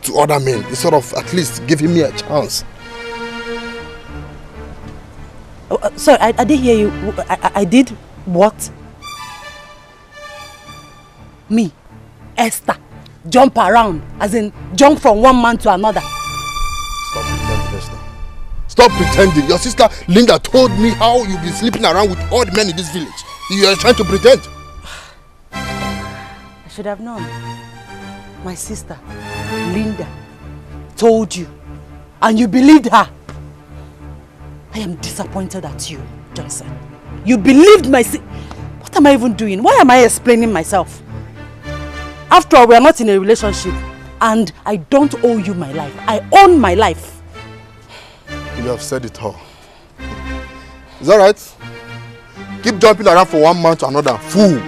to other men instead of at least giving me a chance. Sorry, I didn't hear you. I did what? Me, Esther, jump around, as in jump from one man to another. Stop pretending, Esther. Stop pretending. Your sister Linda told me how you've been sleeping around with all the men in this village. You are trying to pretend. I should have known. My sister Linda told you, and you believed her. I am disappointed at you, Johnson. You believed my What am I even doing? Why am I explaining myself? After all, we are not in a relationship, and I don't owe you my life. I own my life. You have said it all. Is that right? Keep jumping around from one man to another. Fool!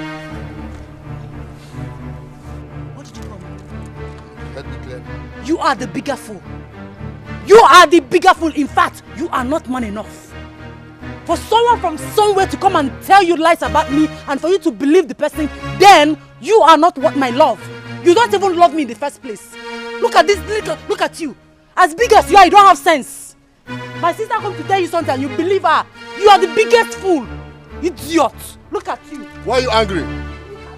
What did you call me? Let me clear. You are the bigger fool. You are the bigger fool. In fact, you are not man enough. For someone from somewhere to come and tell you lies about me and for you to believe the person, then you are not what my love. You don't even love me in the first place. Look at this, look at you. As big as you are, you don't have sense. My sister comes to tell you something and you believe her. You are the biggest fool. Idiot. Look at you. Why are you angry?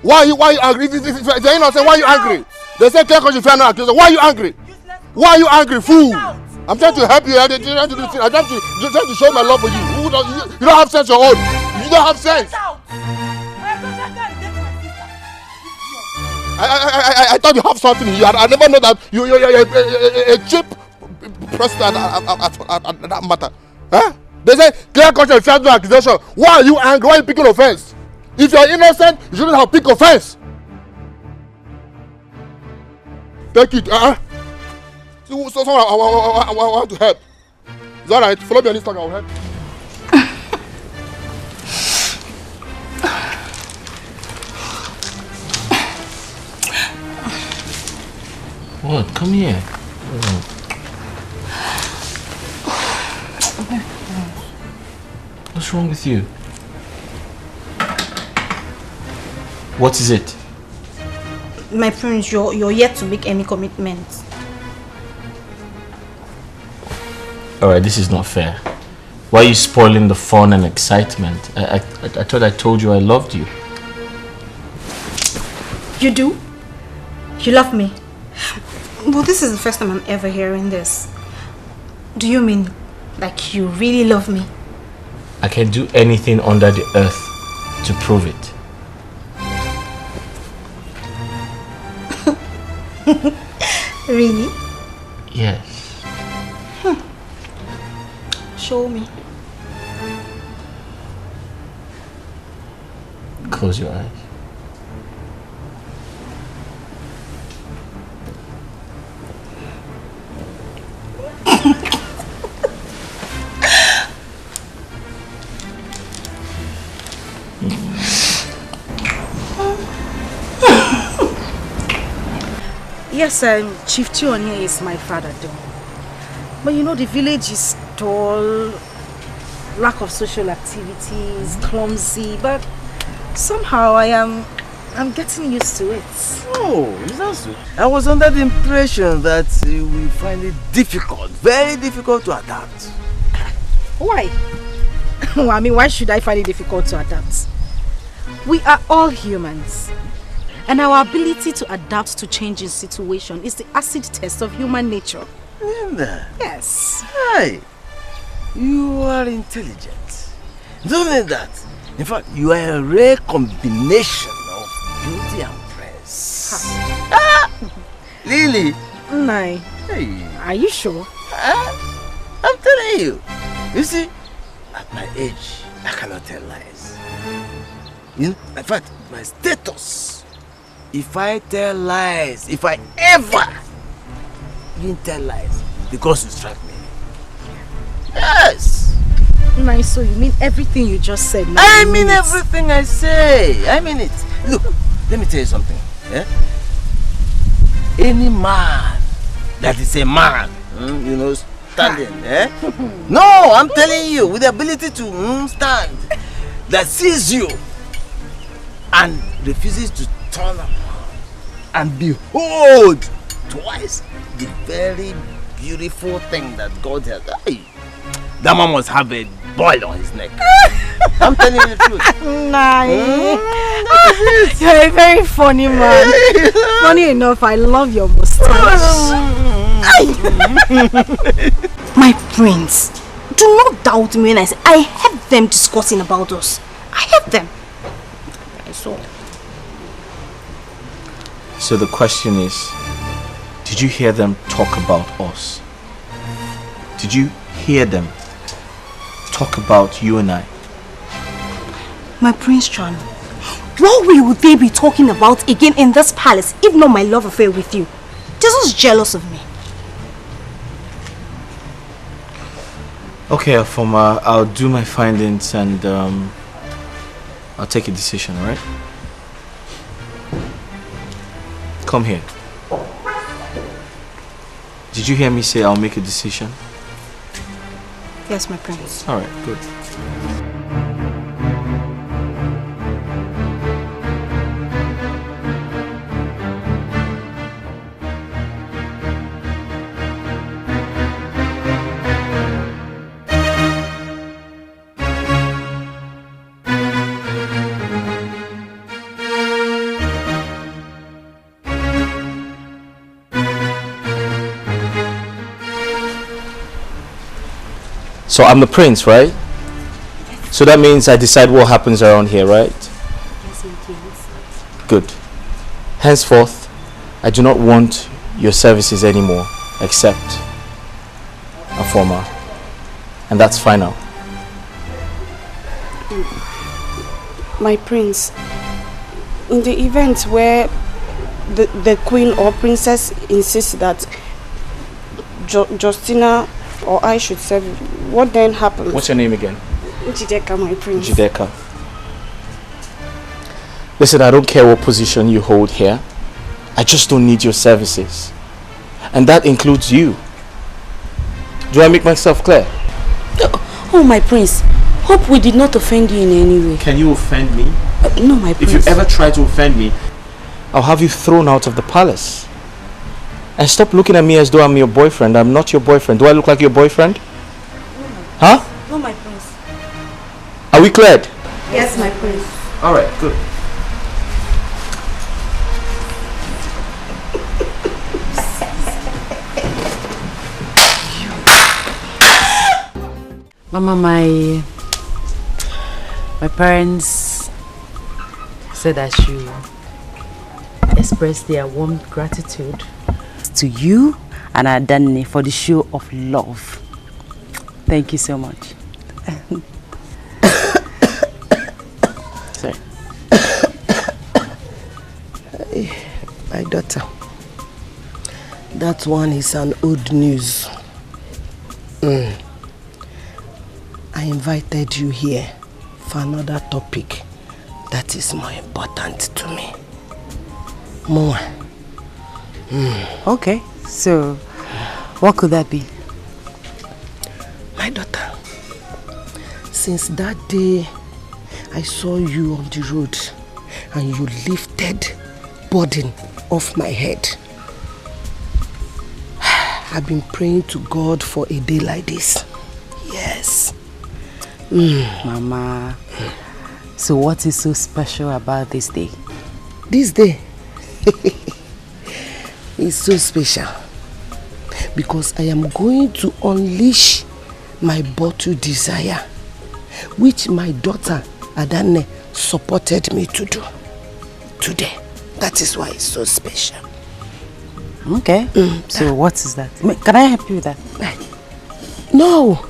Why are you angry? If you're innocent, why are you angry? They say clear conscience, fair not accused. Why are you angry? Why are you angry, fool? I'm trying to help you. I'm trying to show my love for you. You don't have sense your own. You don't have sense. I thought you have something in you. I never know that you're a cheap person at that matter. Huh? They say clear conscience, fair no accusation. Why are you angry? Why are you picking offense? If you're innocent, you shouldn't have picked offense. Take it. So someone I want to help. Is that right? Follow me on Instagram, I'll help. What? Come here. What's wrong with you? What is it? My friends, you're yet to make any commitment. Alright, this is not fair. Why are you spoiling the fun and excitement? I thought I told you I loved you. You do? You love me? Well, this is the first time I'm ever hearing this. Do you mean like you really love me? I can do anything under the earth to prove it. Really? Yes. Show me. Close your eyes. Yes, Chief Tionia is my father though. But you know the village is dull, lack of social activities, clumsy, but somehow I'm getting used to it. Oh, is that so? I was under the impression that we find it difficult, very difficult to adapt. Why? Well, I mean, why should I find it difficult to adapt? We are all humans. And our ability to adapt to changing situation is the acid test of human nature. Linda. Yes. Hi. You are intelligent. Not only that, in fact, you are a rare combination of beauty and brains. Lily. Nai. Hey. Are you sure? I'm telling you. You see, at my age, I cannot tell lies. You know, in fact, my status. If I tell lies, if I ever didn't tell lies, because you strike me. Yes. Nice, so you mean everything you just said? I mean everything I say. I mean it. Look, let me tell you something. Eh? Any man that is a man, you know, standing, eh? No, I'm telling you, with the ability to stand, that sees you and refuses to turn around and behold twice the very beautiful thing that God has. Hey, that man must have a boil on his neck. I'm telling you the truth. Nice. You're a very funny man. Funny enough, I love your mustache. My prince, do not doubt me when I say I heard them discussing about us. I heard them. I saw. So the question is, did you hear them talk about us? Did you hear them talk about you and I? My Prince John, what will they be talking about again in this palace if not my love affair with you? They're just jealous of me. Okay, Afoma, I'll do my findings and I'll take a decision, alright? Come here. Did you hear me say I'll make a decision? Yes, my prince. Alright, good. So I'm the prince, right? So that means I decide what happens around here, right? Yes, yes. Good. Henceforth, I do not want your services anymore, except a former. And that's final. My prince, in the event where the queen or princess insists that Justina or I should serve you, what then happens? What's your name again? Jideka, my prince. Jideka. Listen, I don't care what position you hold here. I just don't need your services. And that includes you. Do I make myself clear? Oh, my prince. Hope we did not offend you in any way. Can you offend me? No, my prince. If you ever try to offend me, I'll have you thrown out of the palace. And stop looking at me as though I'm your boyfriend. I'm not your boyfriend. Do I look like your boyfriend? Huh? No, my prince. Are we cleared? Yes, my prince. Alright, good. Mama, my parents said I should express their warm gratitude to you and Adani for the show of love. Thank you so much. Sorry. My daughter, that one is an old news. I invited you here for another topic that is more important to me. More. Okay, so what could that be? My daughter, since that day I saw you on the road and you lifted burden off my head, I've been praying to God for a day like this. Yes. Mama, so what is so special about this day? This day is so special because I am going to unleash my bottled desire, which my daughter Adane supported me to do today. That is why it's so special. Okay. So what is that? Can I help you with that? No.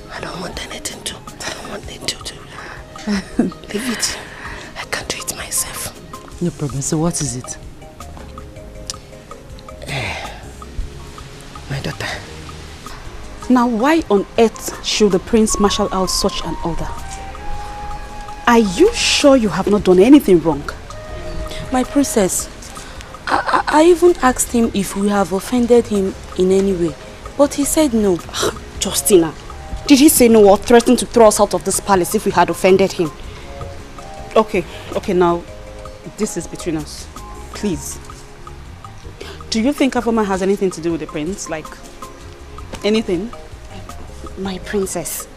I don't want anything to. I don't want it to do. Leave it. I can do it myself. No problem. So what is it? My daughter. Now, why on earth should the prince marshal out such an order? Are you sure you have not done anything wrong? My princess, I even asked him if we have offended him in any way, but he said no. Justina, did he say no or threaten to throw us out of this palace if we had offended him? Okay, now, this is between us. Please. Do you think Afoma has anything to do with the prince? Like, anything? My princess.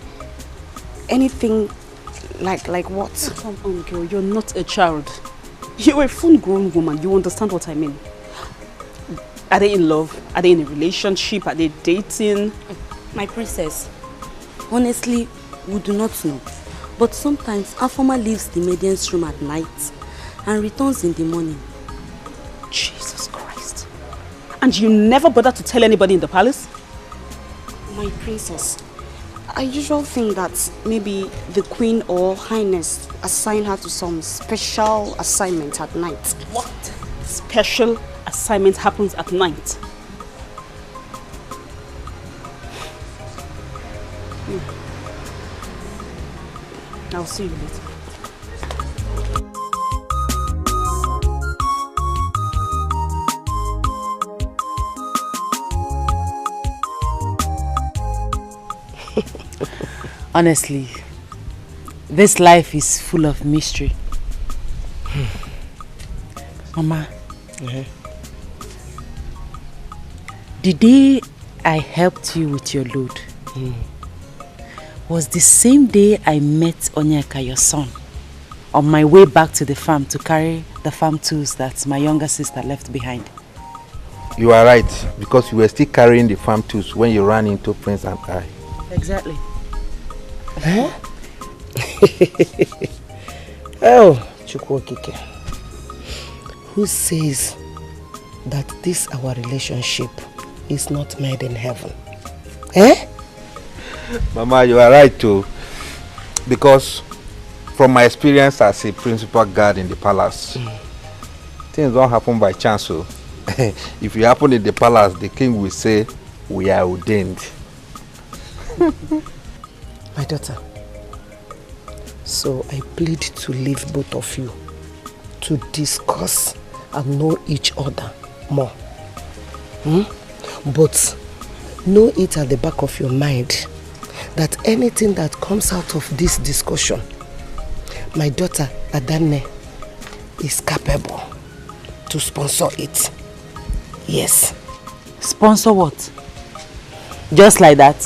Anything like what? Come on, girl, you're not a child. You're a full-grown woman. You understand what I mean? Are they in love? Are they in a relationship? Are they dating? My princess, honestly, we do not know. But sometimes Afoma leaves the maiden's room at night and returns in the morning. Jesus Christ. And you never bother to tell anybody in the palace? My princess, I usually think that maybe the queen or highness assign her to some special assignment at night. What? Special assignment happens at night? I'll see you later. Honestly, this life is full of mystery. Mama, the day I helped you with your load was the same day I met Onyeka, your son, on my way back to the farm to carry the farm tools that my younger sister left behind. You are right, because you were still carrying the farm tools when you ran into Prince and I. Exactly. Huh? Oh, Chukwokike. Who says that this our relationship is not made in heaven? Eh? Mama, you are right too. Because from my experience as a principal guard in the palace, things don't happen by chance. So if you happen in the palace, the king will say, we are ordained. My daughter, so I plead to leave both of you to discuss and know each other more. But know it at the back of your mind that anything that comes out of this discussion, my daughter Adane is capable to sponsor it. Yes. Sponsor what? Just like that?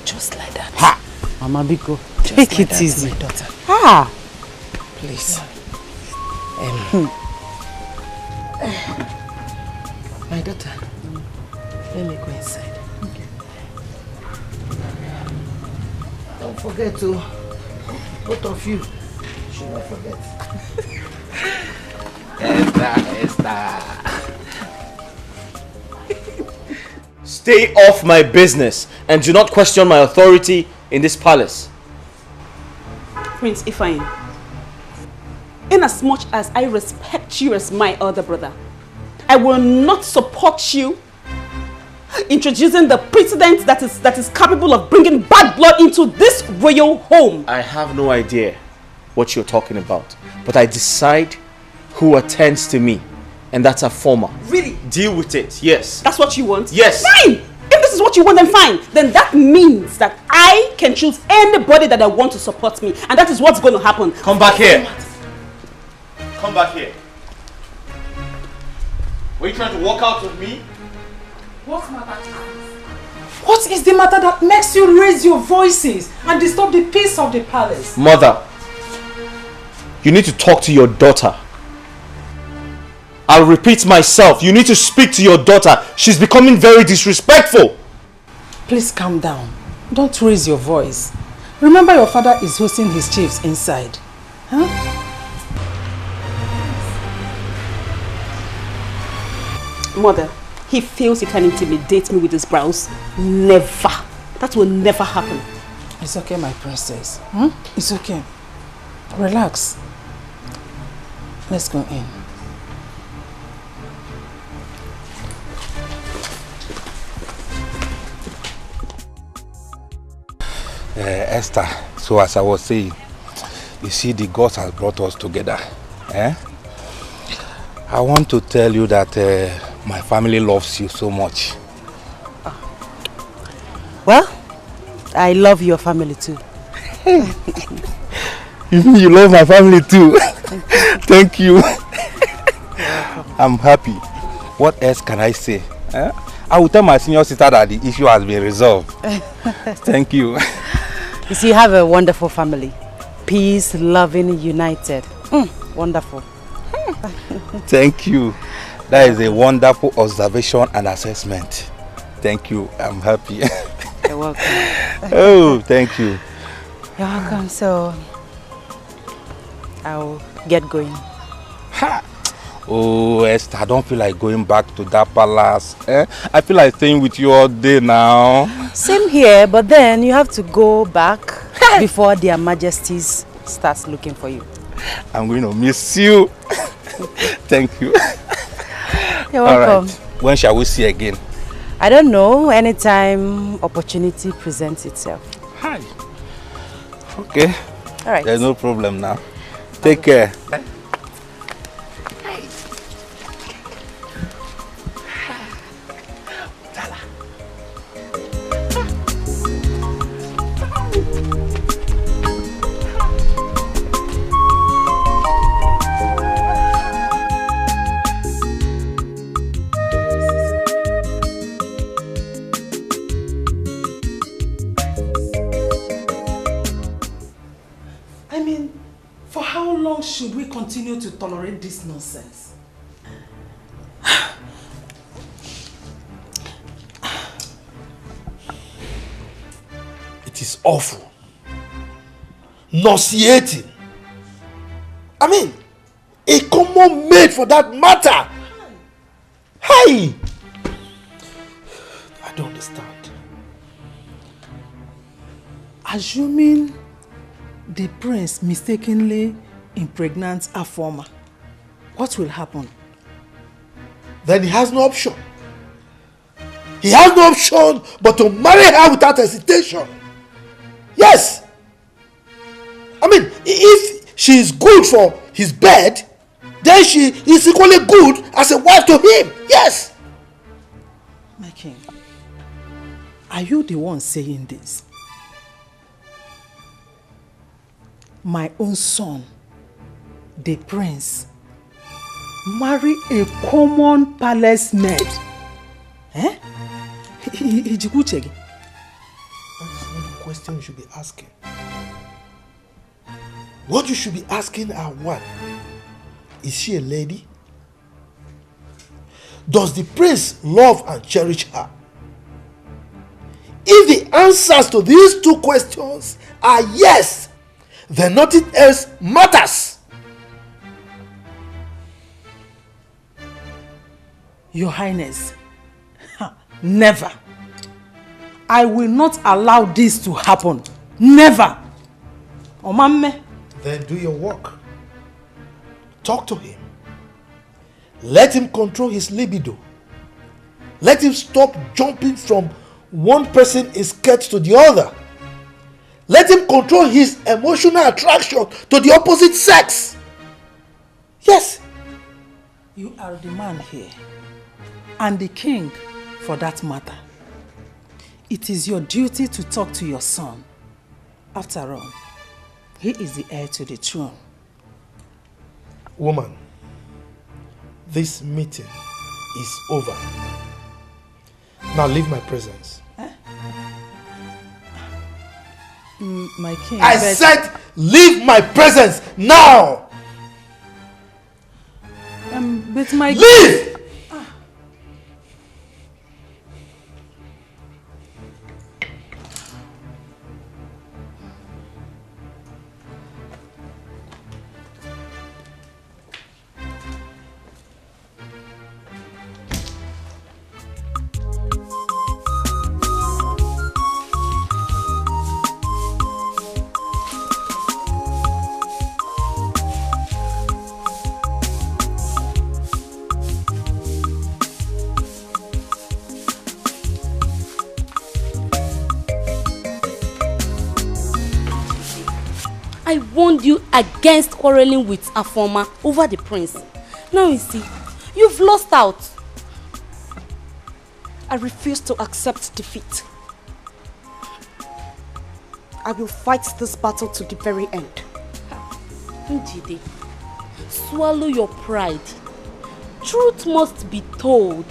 Just like that. Ha! Mama Biko, take like it that, easy. my daughter. Ah! Please. My daughter, let me go inside. Okay. Don't forget to, both of you, should not forget. Esther. Stay off my business and do not question my authority in this palace. Prince Ifeanyi, inasmuch as I respect you as my elder brother, I will not support you introducing the precedent that is capable of bringing bad blood into this royal home. I have no idea what you're talking about, but I decide who attends to me, and that's a former. Really? Deal with it, yes. That's what you want? Yes. Fine! If this is what you want, then fine. Then that means that I can choose anybody that I want to support me, and that is what's going to happen. Come back here. Come back here. Were you trying to walk out with me? What matter? What is the matter that makes you raise your voices and disturb the peace of the palace? Mother, you need to talk to your daughter. I'll repeat myself. You need to speak to your daughter. She's becoming very disrespectful. Please calm down. Don't raise your voice. Remember your father is hosting his chiefs inside. Huh? Mother, he feels he can intimidate me with his brows. Never. That will never happen. It's okay, my princess. It's okay. Relax. Let's go in. Esther, so as I was saying, you see, the gods has brought us together. I want to tell you that my family loves you so much. Well, I love your family too. You love my family too. Thank you. I'm happy. What else can I say? I will tell my senior sister that the issue has been resolved. Thank you. You see, you have a wonderful family. Peace, loving, united. Wonderful. Thank you. That is a wonderful observation and assessment. Thank you. I'm happy. You're welcome. Oh, thank you. You're welcome. So, I'll get going. Ha! Oh, Esther, I don't feel like going back to that palace. I feel like staying with you all day now. Same here, but then you have to go back before their majesties starts looking for you. I'm going to miss you. Thank you. You're welcome. All right. When shall we see again? I don't know. Anytime opportunity presents itself. Hi. Okay. All right. There's no problem now. Take care. Should we continue to tolerate this nonsense? It is awful. Nauseating. I mean, a common maid for that matter. Hi! I don't understand. Assuming the prince mistakenly impregnants a former, what will happen? Then he has no option. He he has no option but to marry her without hesitation. Yes. I mean, if she is good for his bed, then she is equally good as a wife to him. Yes. My king, are you the one saying this? My own son, the prince, marry a common palace maid? Eh? That's not the question you should be asking. What you should be asking are one, is she a lady? Does the prince love and cherish her? If the answers to these two questions are yes, then nothing else matters. Your Highness, never. I will not allow this to happen. Never. Omamme. Then do your work. Talk to him. Let him control his libido. Let him stop jumping from one person in skirt to the other. Let him control his emotional attraction to the opposite sex. Yes. You are the man here, and the king for that matter. It is your duty to talk to your son. After all, he is the heir to the throne. Woman, this meeting is over. Now leave my presence. My king. I said leave my presence now! But my leave! I warned you against quarreling with Afoma over the prince. Now you see, you've lost out. I refuse to accept defeat. I will fight this battle to the very end. Njide, swallow your pride. Truth must be told.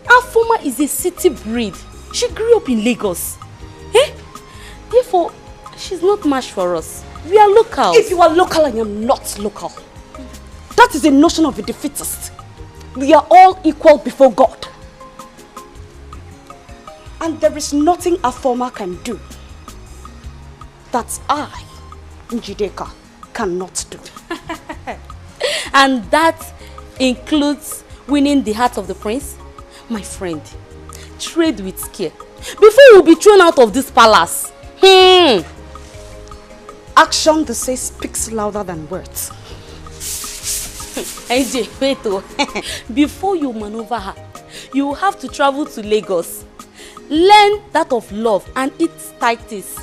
Afoma is a city breed. She grew up in Lagos. Therefore, she's not much for us. We are local. If you are local, I am not local. That is a notion of a defeatist. We are all equal before God. And there is nothing Afoma can do that I, Njideka, cannot do. And that includes winning the heart of the prince? My friend, trade with care before you'll be thrown out of this palace. Action, they say, speaks louder than words. AJ, wait oh. Before you maneuver her, you have to travel to Lagos. Learn that of love and its tactics.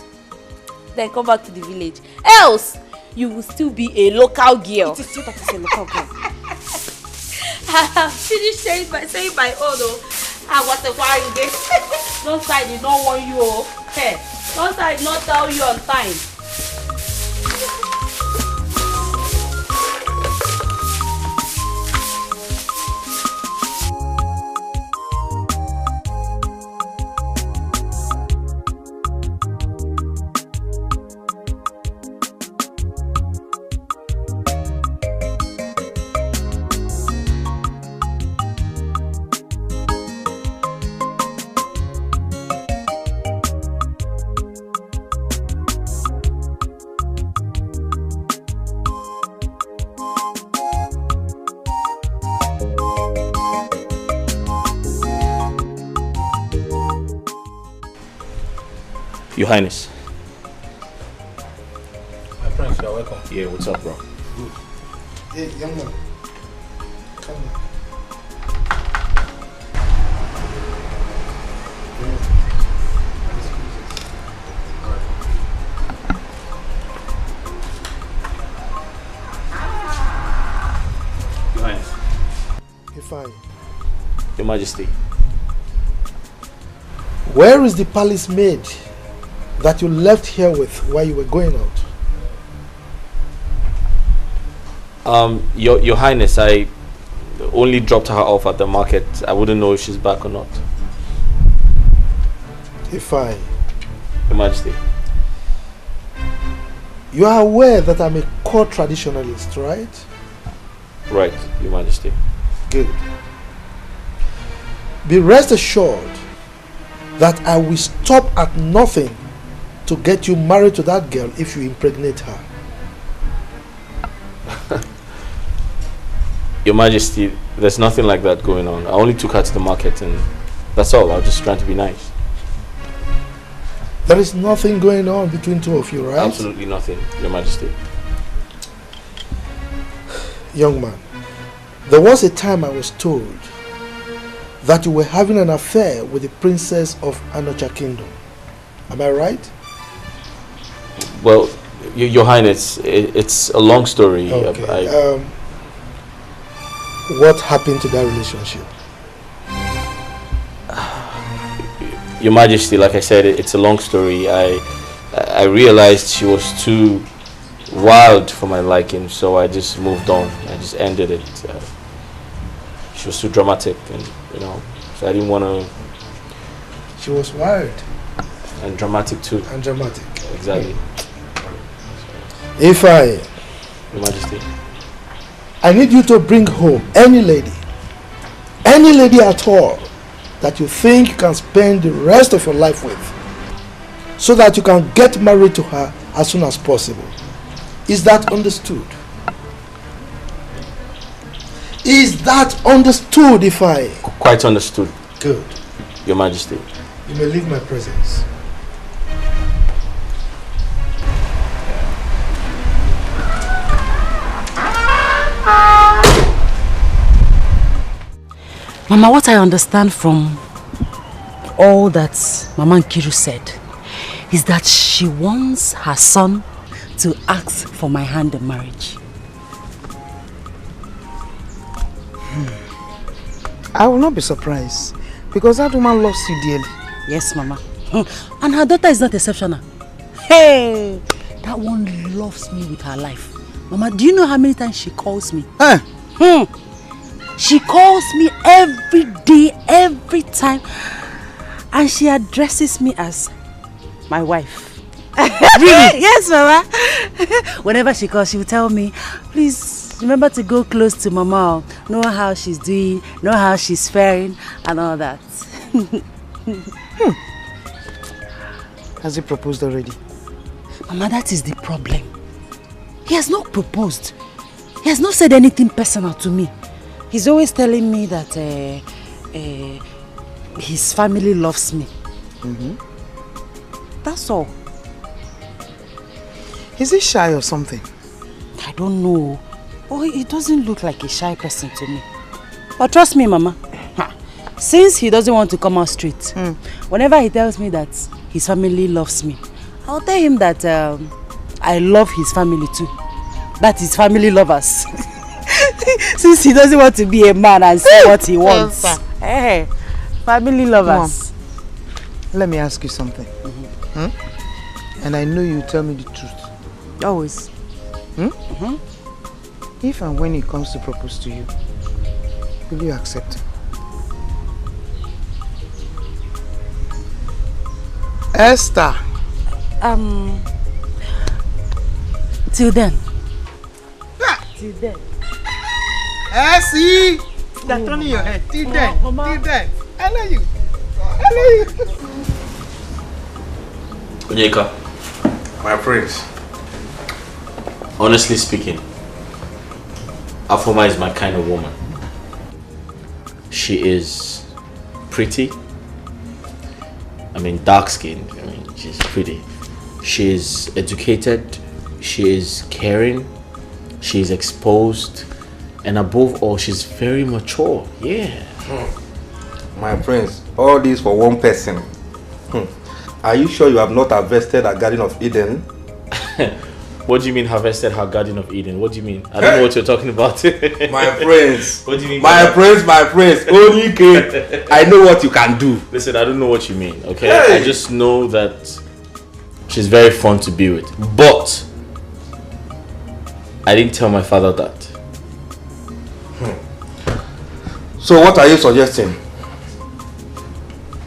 Then come back to the village. Else, you will still be a local girl. It is you that is a local girl. Finish saying my own oh. What a while you did. Don't side did not warn you oh. Hey, don't side not tell you on time. Your Highness. My friends, you're welcome. Yeah, what's up, bro? Good. Hey, young man. Come Majesty. Where is the palace maid that you left here with while you were going out? Your Highness, I only dropped her off at the market. I wouldn't know if she's back or not. Ifeanyi. Your Majesty. You are aware that I'm a core traditionalist, right? Right, Your Majesty. Good. Be rest assured that I will stop at nothing to get you married to that girl if you impregnate her. Your Majesty, there's nothing like that going on. I only took her to the market and that's all. I was just trying to be nice. There is nothing going on between two of you, right? Absolutely nothing, Your Majesty. Young man, there was a time I was told that you were having an affair with the princess of Anocha Kingdom. Am I right? Well, Your Highness, it's a long story. Okay. What happened to that relationship? Your Majesty, like I said, it's a long story. I realized she was too wild for my liking, so I just moved on. I just ended it. She was too dramatic, and so I didn't want to. She was wild and dramatic too. And dramatic. Exactly. Ifeanyi, Your Majesty, I need you to bring home any lady at all, that you think you can spend the rest of your life with, so that you can get married to her as soon as possible. Is that understood? Is that understood, Ifeanyi? Quite understood. Good. Your Majesty. You may leave my presence. Mama, what I understand from all that Mama Nkiru said is that she wants her son to ask for my hand in marriage. I will not be surprised because that woman loves you dearly. Yes, Mama. And her daughter is not exceptional. Hey, that one loves me with her life. Mama, do you know how many times she calls me? She calls me every day, every time, and she addresses me as my wife. Really? Yes, Mama. Whenever she calls, she will tell me, please remember to go close to Mama, know how she's doing, know how she's faring, and all that. Has he proposed already? Mama, that is the problem. He has not proposed. He has not said anything personal to me. He's always telling me that his family loves me. That's all. Is he shy or something? I don't know. Oh, he doesn't look like a shy person to me. But trust me, Mama. Since he doesn't want to come out straight, whenever he tells me that his family loves me, I'll tell him that I love his family too. That is family lovers. Since he doesn't want to be a man and say what he wants. Hey, family lovers. Mom, let me ask you something. And I know you tell me the truth. Always. If and when he comes to propose to you, will you accept him? Esther. Till then. Till then. See? They're turning your head. Till then. Mama. Till then. I love you. I love you. Onyeka. My prince. Honestly speaking, Afoma is my kind of woman. She is pretty. I mean, dark-skinned. I mean, she's pretty. She is educated. She is caring. She is exposed. And above all, she's very mature. Yeah. My prince, all this for one person. Are you sure you have not harvested a Garden of Eden? What do you mean harvested her Garden of Eden? What do you mean? I don't know what you're talking about. My friends. What do you mean? My friends. Only I know what you can do. Listen, I don't know what you mean, okay? Hey. I just know that she's very fun to be with. But I didn't tell my father that. So what are you suggesting?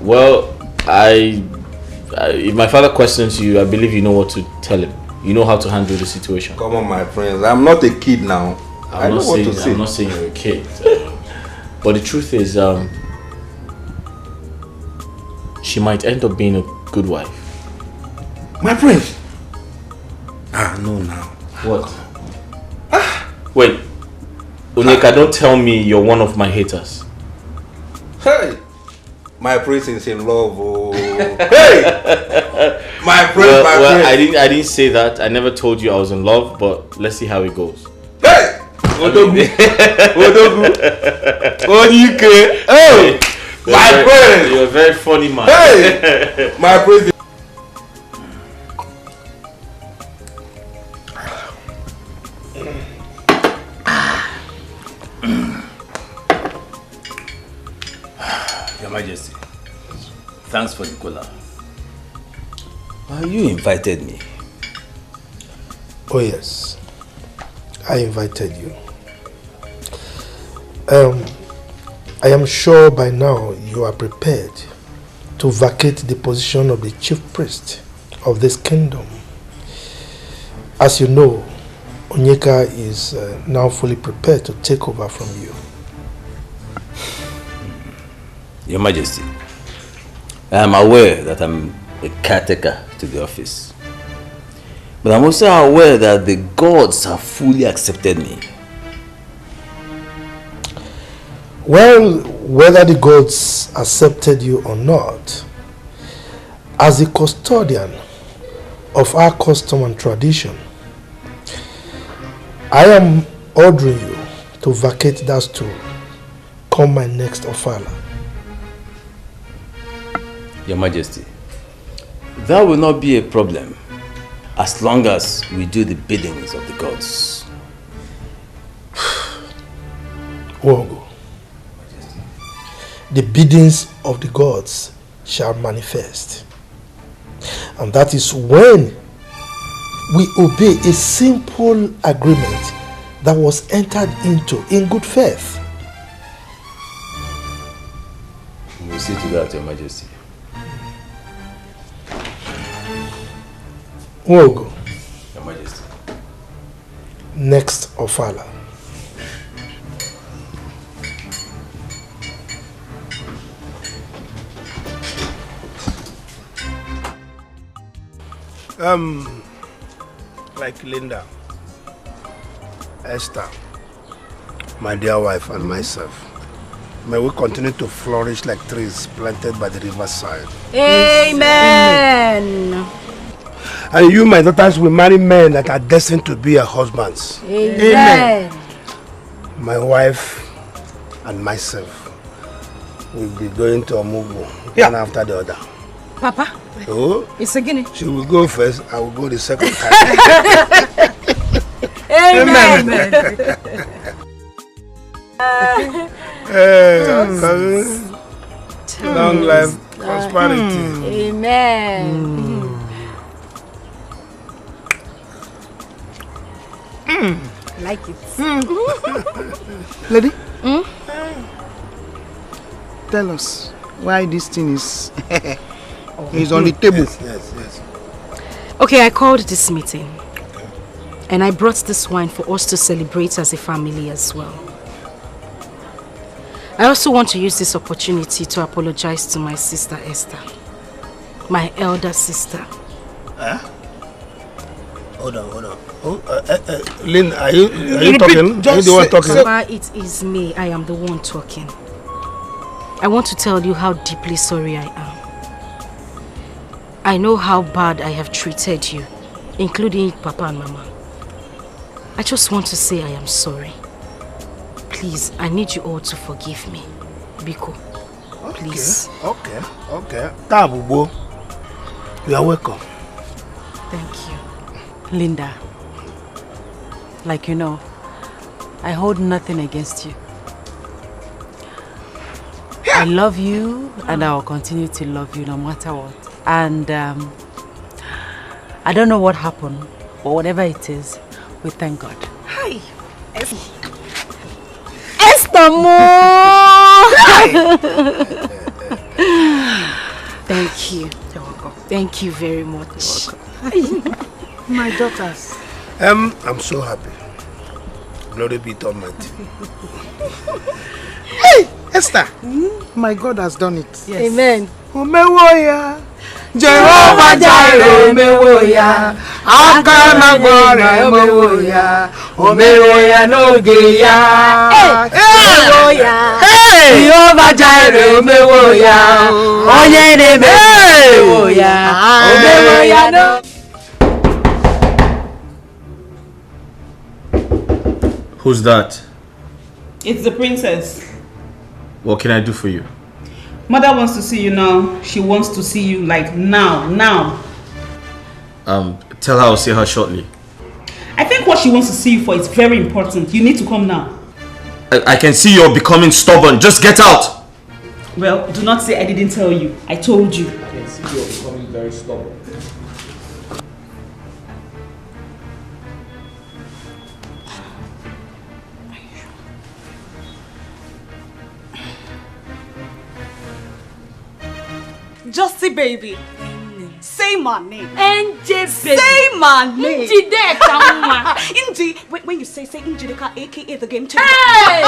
Well, if my father questions you, I believe you know what to tell him. You know how to handle the situation. Come on, my friends. I'm not a kid now. I know what to say. I'm not saying you're a kid. But the truth is, she might end up being a good wife. My friends. No, now. What? Wait. Onyeka, don't tell me you're one of my haters. Hey! My prince is in love. Oh. Hey! My prince, well, I didn't say that. I never told you I was in love, but let's see how it goes. Hey! Odogu! Onyike! Oh! My prince! You're a very funny man. Hey! My prince. Your Majesty, thanks for the cola. You invited me. Oh yes, I invited you. I am sure by now you are prepared to vacate the position of the chief priest of this kingdom. As you know, Onyeka is now fully prepared to take over from you. Your Majesty, I am aware that I'm a caretaker to the office. But I'm also aware that the gods have fully accepted me. Well, whether the gods accepted you or not, as the custodian of our custom and tradition, I am ordering you to vacate that stool come my next ofala. Your Majesty, that will not be a problem as long as we do the biddings of the gods. Wogo, the biddings of the gods shall manifest. And that is when we obey a simple agreement that was entered into in good faith. We'll see to that, Your Majesty. Wogo, Your Majesty. Next ofala. Like Linda, Esther, my dear wife, and myself, may we continue to flourish like trees planted by the riverside. Amen. And you, my daughters, will marry men that are destined to be your husbands. Amen. My wife and myself will be going to Omugu, one after the other. Papa, Oh, it's a guinea. she will go first, I will go the second time. Amen. Long life, prosperity. Amen. Like it. Lady, tell us why this thing is on the table. Yes. Okay, I called this meeting. And I brought this wine for us to celebrate as a family as well. I also want to use this opportunity to apologize to my sister Esther. My elder sister. Hold on. Lynn, are you talking? Are you the one talking? Papa, it is me. I am the one talking. I want to tell you how deeply sorry I am. I know how bad I have treated you, including Papa and Mama. I just want to say I am sorry. Please, I need you all to forgive me. Biko, please. Okay. Tabubo, you are welcome. Thank you. Linda, like you know, I hold nothing against you. I love you and I will continue to love you no matter what. And I don't know what happened, but whatever it is, we thank God. Hi. Esther Mo! Thank you. You're welcome. Thank you very much. My daughters. I'm so happy. Glory be to Almighty. Hey, Esther. My God has done it. Yes. Amen. Umewoya. Jehovah Jireh, umewoya. Akana gbore umewoya. Umewoya n'oge ya. Umewoya. Jehovah Jireh, umewoya. Onye na-eme umewoya. Umewoya no. Who's that? It's the princess. What can I do for you? Mother wants to see you now. She wants to see you like now. Tell her I'll see her shortly. I think what she wants to see you for is very important. You need to come now. I can see you're becoming stubborn. Just get out! Well, do not say I didn't tell you. I told you. I can see you're becoming very stubborn. Justy baby. Say my name. NJ baby. Say my name. Inji Deka. Inji. When you say Inji Deka, aka the game changer. Hey!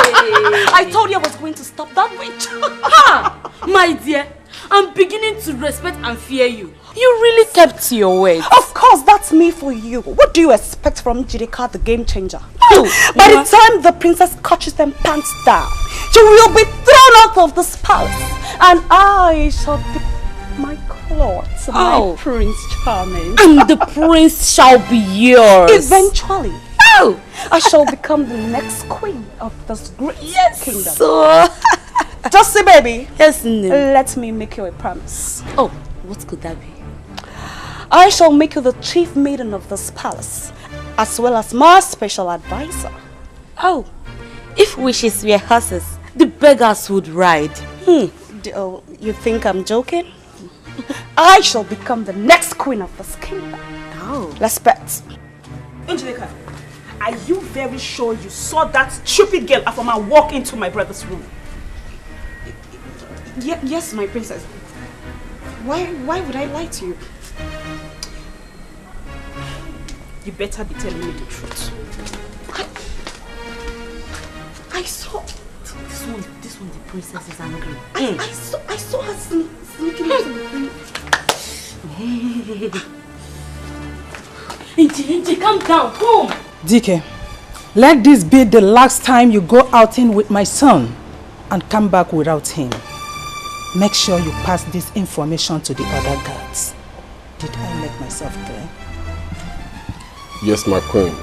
I told you I was going to stop that witch. Ha! My dear, I'm beginning to respect and fear you. You really kept to your word. Of course, that's me for you. What do you expect from Njideka, the game changer? By the time the princess catches them pants down, she will be thrown out of this palace, and I shall be my clothes, my prince charming. And the prince shall be yours. Eventually. I shall become the next queen of this great kingdom. So, just say, baby. Yes, no. Let me make you a promise. Oh, what could that be? I shall make you the chief maiden of this palace, as well as my special advisor. Oh, if wishes were horses, the beggars would ride. You think I'm joking? I shall become the next queen of this kingdom. Oh. Let's bet. Angelica, are you very sure you saw that stupid girl Afoma walk into my brother's room? Yes, my princess. Why would I lie to you? You better be telling me the truth. I saw This one, the princess is angry. I saw her sneaking into the room. Inji, calm down, come. Dikeh, let this be the last time you go outing with my son and come back without him. Make sure you pass this information to the other guards. Did I make myself clear? Yes, my queen.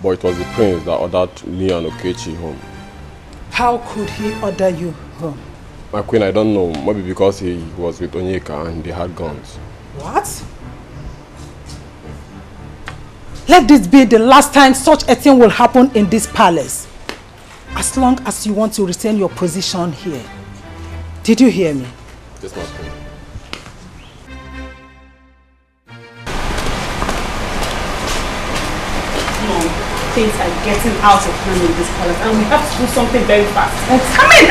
But it was the prince that ordered me and Okechi home. How could he order you home? My queen, I don't know. Maybe because he was with Onyeka and they had guns. What? Let this be the last time such a thing will happen in this palace. As long as you want to retain your position here. Did you hear me? Yes, my queen. Things are getting out of hand in this palace and we have to do something very fast. Come in!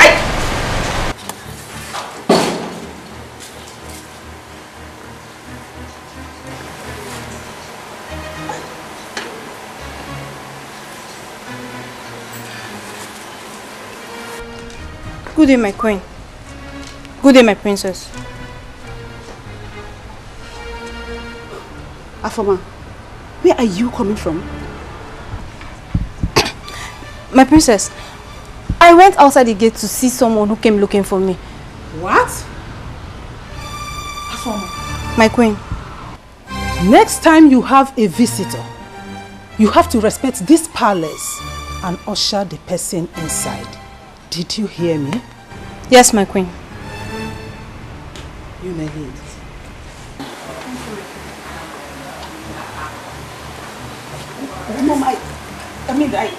Good day, my queen. Good day, my princess. Afoma, where are you coming from? My princess, I went outside the gate to see someone who came looking for me. What? Afoma. My queen. Next time you have a visitor, you have to respect this palace and usher the person inside. Did you hear me? Yes, my queen. You may leave. Mom, Linda,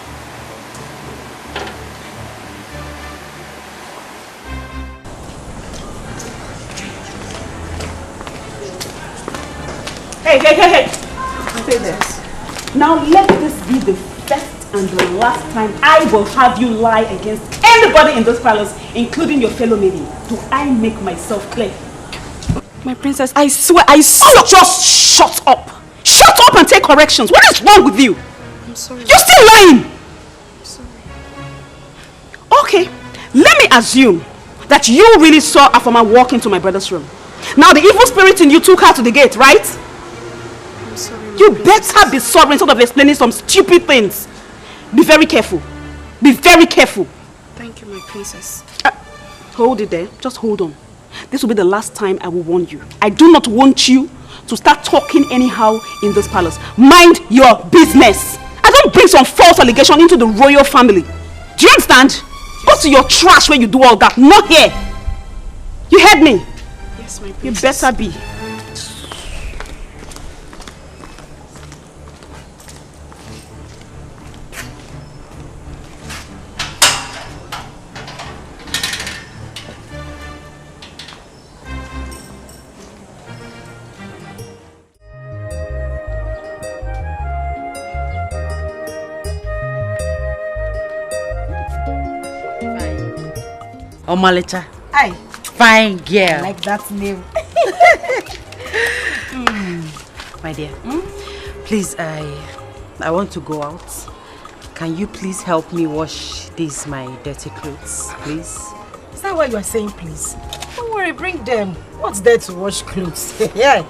Hey. Say this. Now let this be the first and the last time I will have you lie against anybody in this palace, including your fellow maiden. Do I make myself clear? My princess, I swear, just shut up. Shut up and take corrections. What is wrong with you? I'm sorry. You're still lying. I'm sorry. Okay, let me assume that you really saw Afoma walk into my brother's room. Now the evil spirit in you took her to the gate, right? I'm sorry. You better be sorry instead of explaining some stupid things. Be very careful. Be very careful. Thank you, my princess. Hold it there. Just hold on. This will be the last time I will warn you. I do not want you to start talking anyhow in this palace. Mind your business. I don't bring some false allegation into the royal family. Do you understand? Go to your trash where you do all that. Not here. You heard me? Yes, my princess. You better be. Omalicha. Hi. Fine girl. I like that name. My dear, please, I want to go out. Can you please help me wash these my dirty clothes, please? Is that why you are saying please? Don't worry, bring them. What's there to wash clothes? Yeah,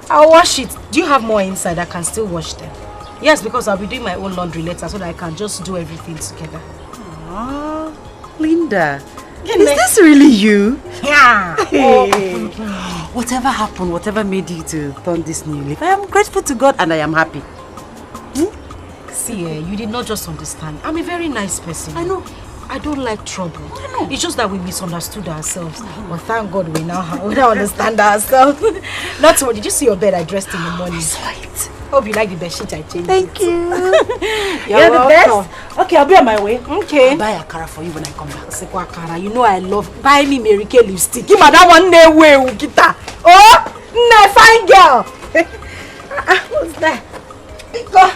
I'll wash it. Do you have more inside? I can still wash them. Yes, because I'll be doing my own laundry later so that I can just do everything together. Aww, Linda. Is this really you? Yeah. Hey. Whatever happened, whatever made you to turn this new leaf, I am grateful to God and I am happy. See, you did not just understand. I'm a very nice person. I know. I don't like trouble. I know. It's just that we misunderstood ourselves. But thank God we now understand ourselves. Not so. Did you see your bed I dressed in the morning? Sweet. Hope you like the bed sheet I changed. Thank you. You're the best. Okay, I'll be on my way. Okay. I'll buy a cara for you when I come back. Sekwa cara, you know I love. Buy me Mary Kay lipstick. Give me that one way, Ukita. Oh, no, fine girl. What's that? Go.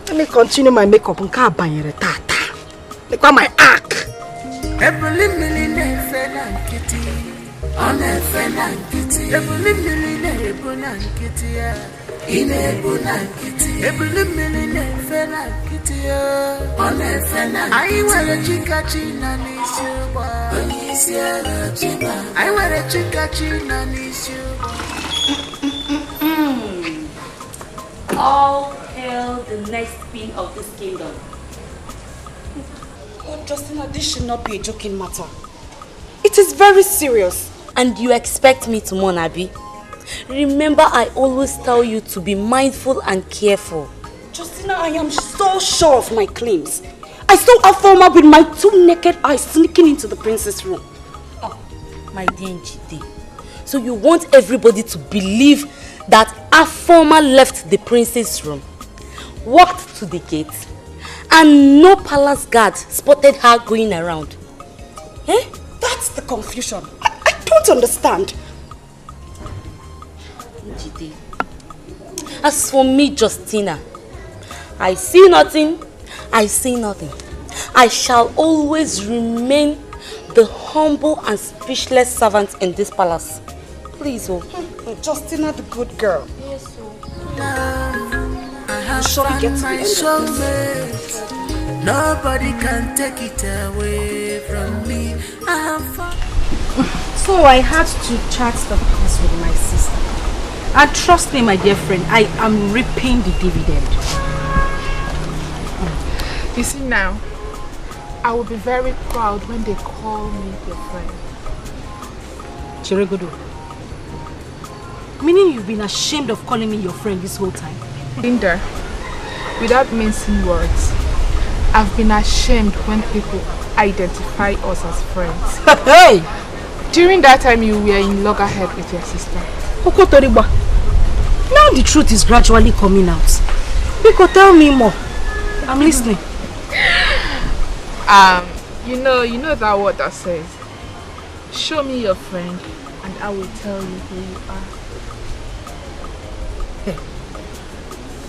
Let me continue my makeup. Look at my arc. All hail the next queen of this kingdom. Oh, Justina, this should not be a joking matter. It is very serious. And you expect me to mourn, Abby? Remember, I always tell you to be mindful and careful. Justina, I am so sure of my claims. I saw Afoma with my 2 naked eyes sneaking into the princess' room. Oh, my dear Njide. So you want everybody to believe that Afoma left the princess' room, walked to the gate, and no palace guard spotted her going around? Eh? That's the confusion. I don't understand. Njide. As for me, Justina, I see nothing, I see nothing. I shall always remain the humble and speechless servant in this palace. Please, oh. Justina, the good girl. Yes, oh. I have found my soulmate. Nobody can take it away from me. I have found. So I had to chat the past with my sister. And trust me, my dear friend, I am reaping the dividend. You see now, I will be very proud when they call me their friend. Chiregodo. Meaning you've been ashamed of calling me your friend this whole time? Linda, without mincing words, I've been ashamed when people identify us as friends. Hey! During that time you were in loggerhead with your sister. Now the truth is gradually coming out. Biko, tell me more. I'm listening. You know that word that says, show me your friend and I will tell you who you are.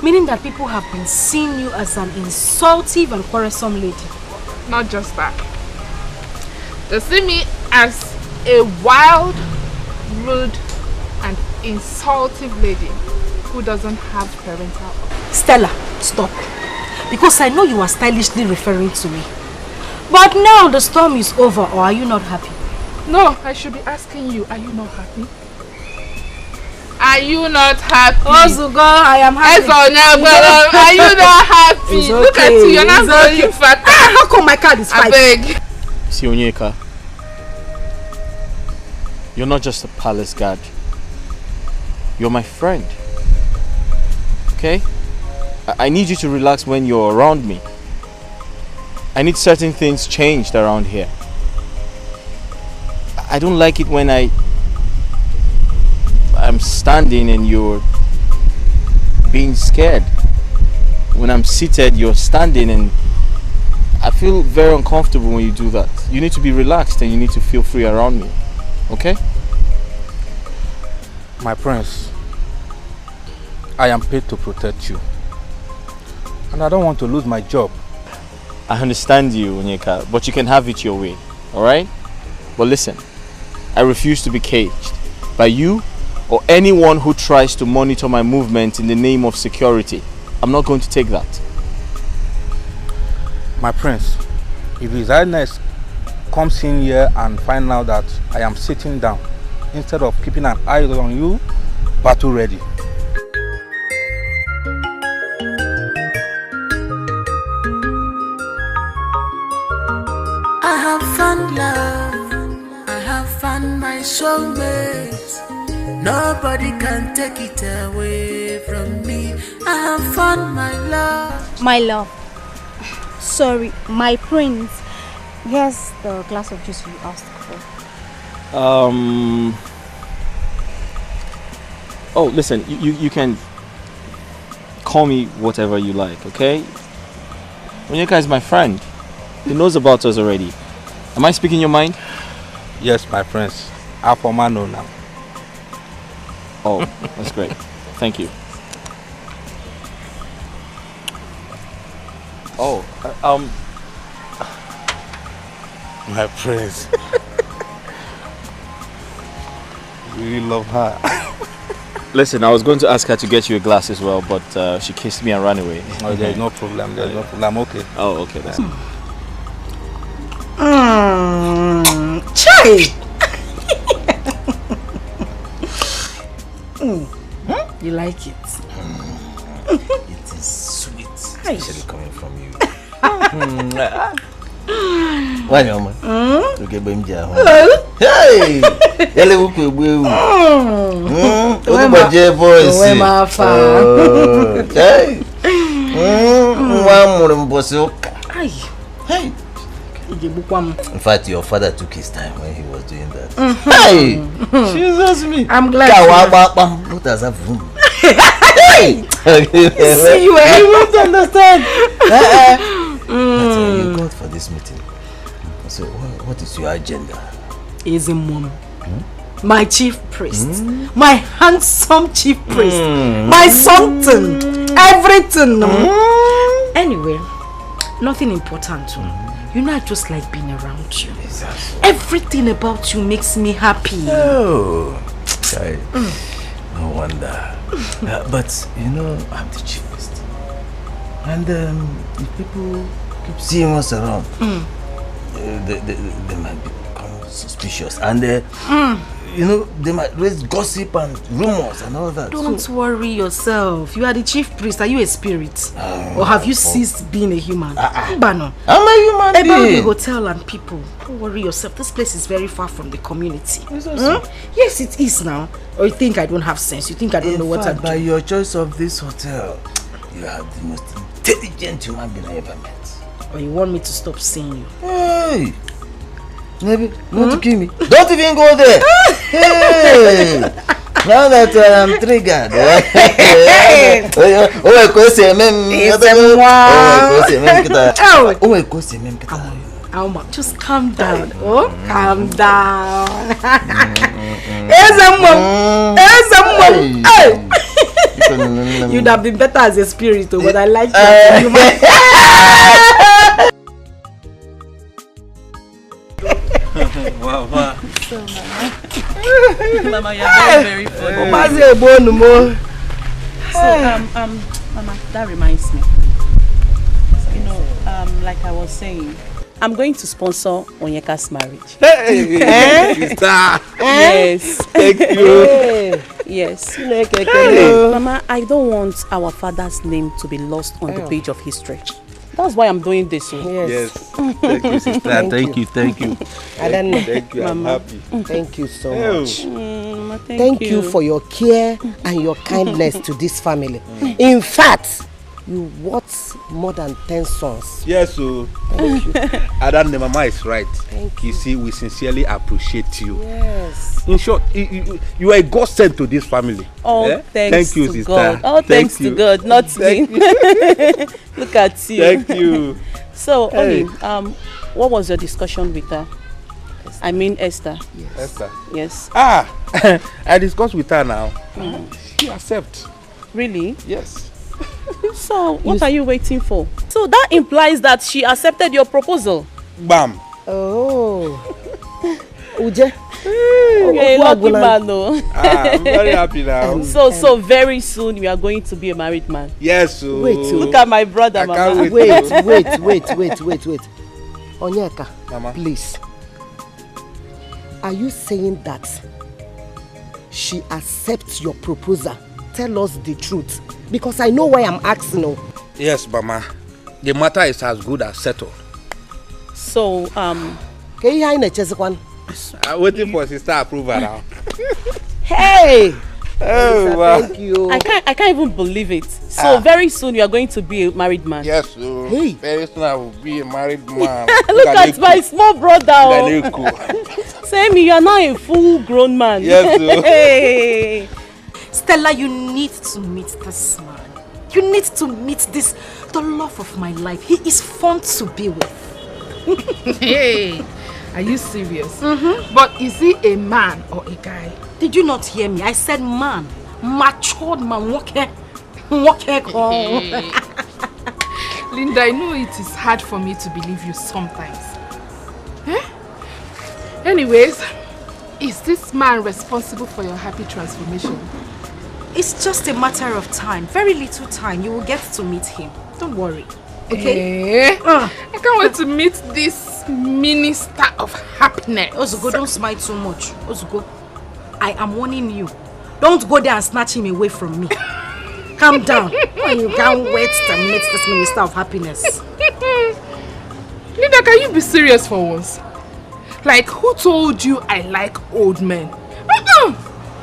Meaning that people have been seeing you as an insultive and quarrelsome lady. Not just that. They see me as a wild, rude and insultive lady who doesn't have parental. Stella, stop. Because I know you are stylishly referring to me. But now the storm is over, or are you not happy? No, I should be asking you, are you not happy? Are you not happy? Ozugo, I am happy. Are you not happy? It's okay. Look at you, you're not going fat. How come my card is 5? I beg. See, Onyeka, you're not just a palace guard. You're my friend. Okay? I need you to relax when you're around me. I need certain things changed around here. I don't like it when I'm standing and you're being scared. When I'm seated, you're standing, and I feel very uncomfortable when you do that. You need to be relaxed and you need to feel free around me. Okay? My prince, I am paid to protect you. And I don't want to lose my job. I understand you, Onyeka, but you can have it your way. Alright? But listen, I refuse to be caged by you or anyone who tries to monitor my movement in the name of security. I'm not going to take that. My prince, if His Highness comes in here and finds out that I am sitting down, instead of keeping an eye on you, battle ready. I have found love, I have found my soulmate. Nobody can take it away from me. I have found my love. My love. Sorry, my prince. Here's the glass of juice you asked for. Oh, listen, you can call me whatever you like, okay? Onyeka is my friend. He knows about us already. Am I speaking your mind? Yes, my prince. Afoma know now. Oh, that's great. Thank you. Oh, my prince. Really love her. Listen, I was going to ask her to get you a glass as well, but she kissed me and ran away. Oh, there's no problem. There's no problem. I'm okay. Oh, okay. That's Chai! You like it? It is sweet, especially coming from you. Why, Mama? Okay, hey! Hello, hey! Hey! In fact, your father took his time when he was doing that. Hey! Jesus me! I'm glad. What does that mean? Hey! See you, I won't understand. You got for this meeting. So, what is your agenda? Easy, Mom. My chief priest. My handsome chief priest. My something. Everything. Anyway, nothing important. You know, I just like being around you. Exactly. Everything about you makes me happy. Oh, no wonder. But you know, I'm the chief priest, and if people keep seeing us around, they might become suspicious, and you know, they might raise gossip and rumors and all that. Don't worry yourself. You are the chief priest. Are you a spirit? Or have you ceased being a human? Bano. I'm a human being. About the hotel and people. Don't worry yourself. This place is very far from the community. Yes, it is now. Or you think I don't have sense? You think I don't know what I'm doing? By your choice of this hotel, you are the most intelligent human being I ever met. Or you want me to stop seeing you? Hey! Maybe you want to kill me? Don't even go there! Hey! Now that I'm triggered. Just calm down. Oh, calm down. You'd have been better as a spirit, but I like that. Wow. So, Mama, you're very funny. So, Mama, that reminds me. You know, like I was saying, I'm going to sponsor Onyeka's marriage. Hey, sister. Yes. Thank you. Yes. Mama, I don't want our father's name to be lost on the page of history. That's why I'm doing this. Yes. Thank you, sister. Thank you. Thank you. Thank you. I'm happy. Thank you so much. Thank you for your care and your kindness to this family. In fact, you worth more than 10 sons. Yes, so thank you. Adam, the mama is right. Thank you. You see, we sincerely appreciate you. Yes. In short, you are a godsend to this family. Oh, thanks Thank you, to sister. God. Oh, thanks to God, not me. Look at you. Thank you. So, Hey. Oni, what was your discussion with her? I mean Esther. Yes. Esther. Yes. I discussed with her now. She accepts. Really? Yes. So, what are you waiting for? So that implies that she accepted your proposal. Bam. Oh. Uje. You're a lucky man, though. I'm very happy now. So very soon you are going to be a married man. Yes. So Wait. Look at my brother, Mama. Wait. Onyeka, Mama. please. Are you saying that she accepts your proposal? Tell us the truth. Because I know why I'm asking. Yes, Mama. The matter is as good as settled. So, I'm waiting for sister approval now. Hey! Oh, wow. Thank you. I can't even believe it. So very soon you are going to be a married man. Yes, so very soon I will be a married man. Look at my small brother. Say me, you are now a full-grown man. Yes, Hey. Stella, you need to meet this man. You need to meet the love of my life. He is fun to be with. Hey, are you serious? But is he a man or a guy? Did you not hear me? I said man. Matured man. Linda, I know it is hard for me to believe you sometimes. Anyways, is this man responsible for your happy transformation? It's just a matter of time. Very little time. You will get to meet him. Don't worry. Okay? I can't wait to meet this minister of happiness. Ozugo, don't smile too much. Ozugo, I am warning you. Don't go there and snatch him away from me. Calm down. You can't wait to meet this minister of happiness. Linda, can you be serious for once? Like, who told you I like old men?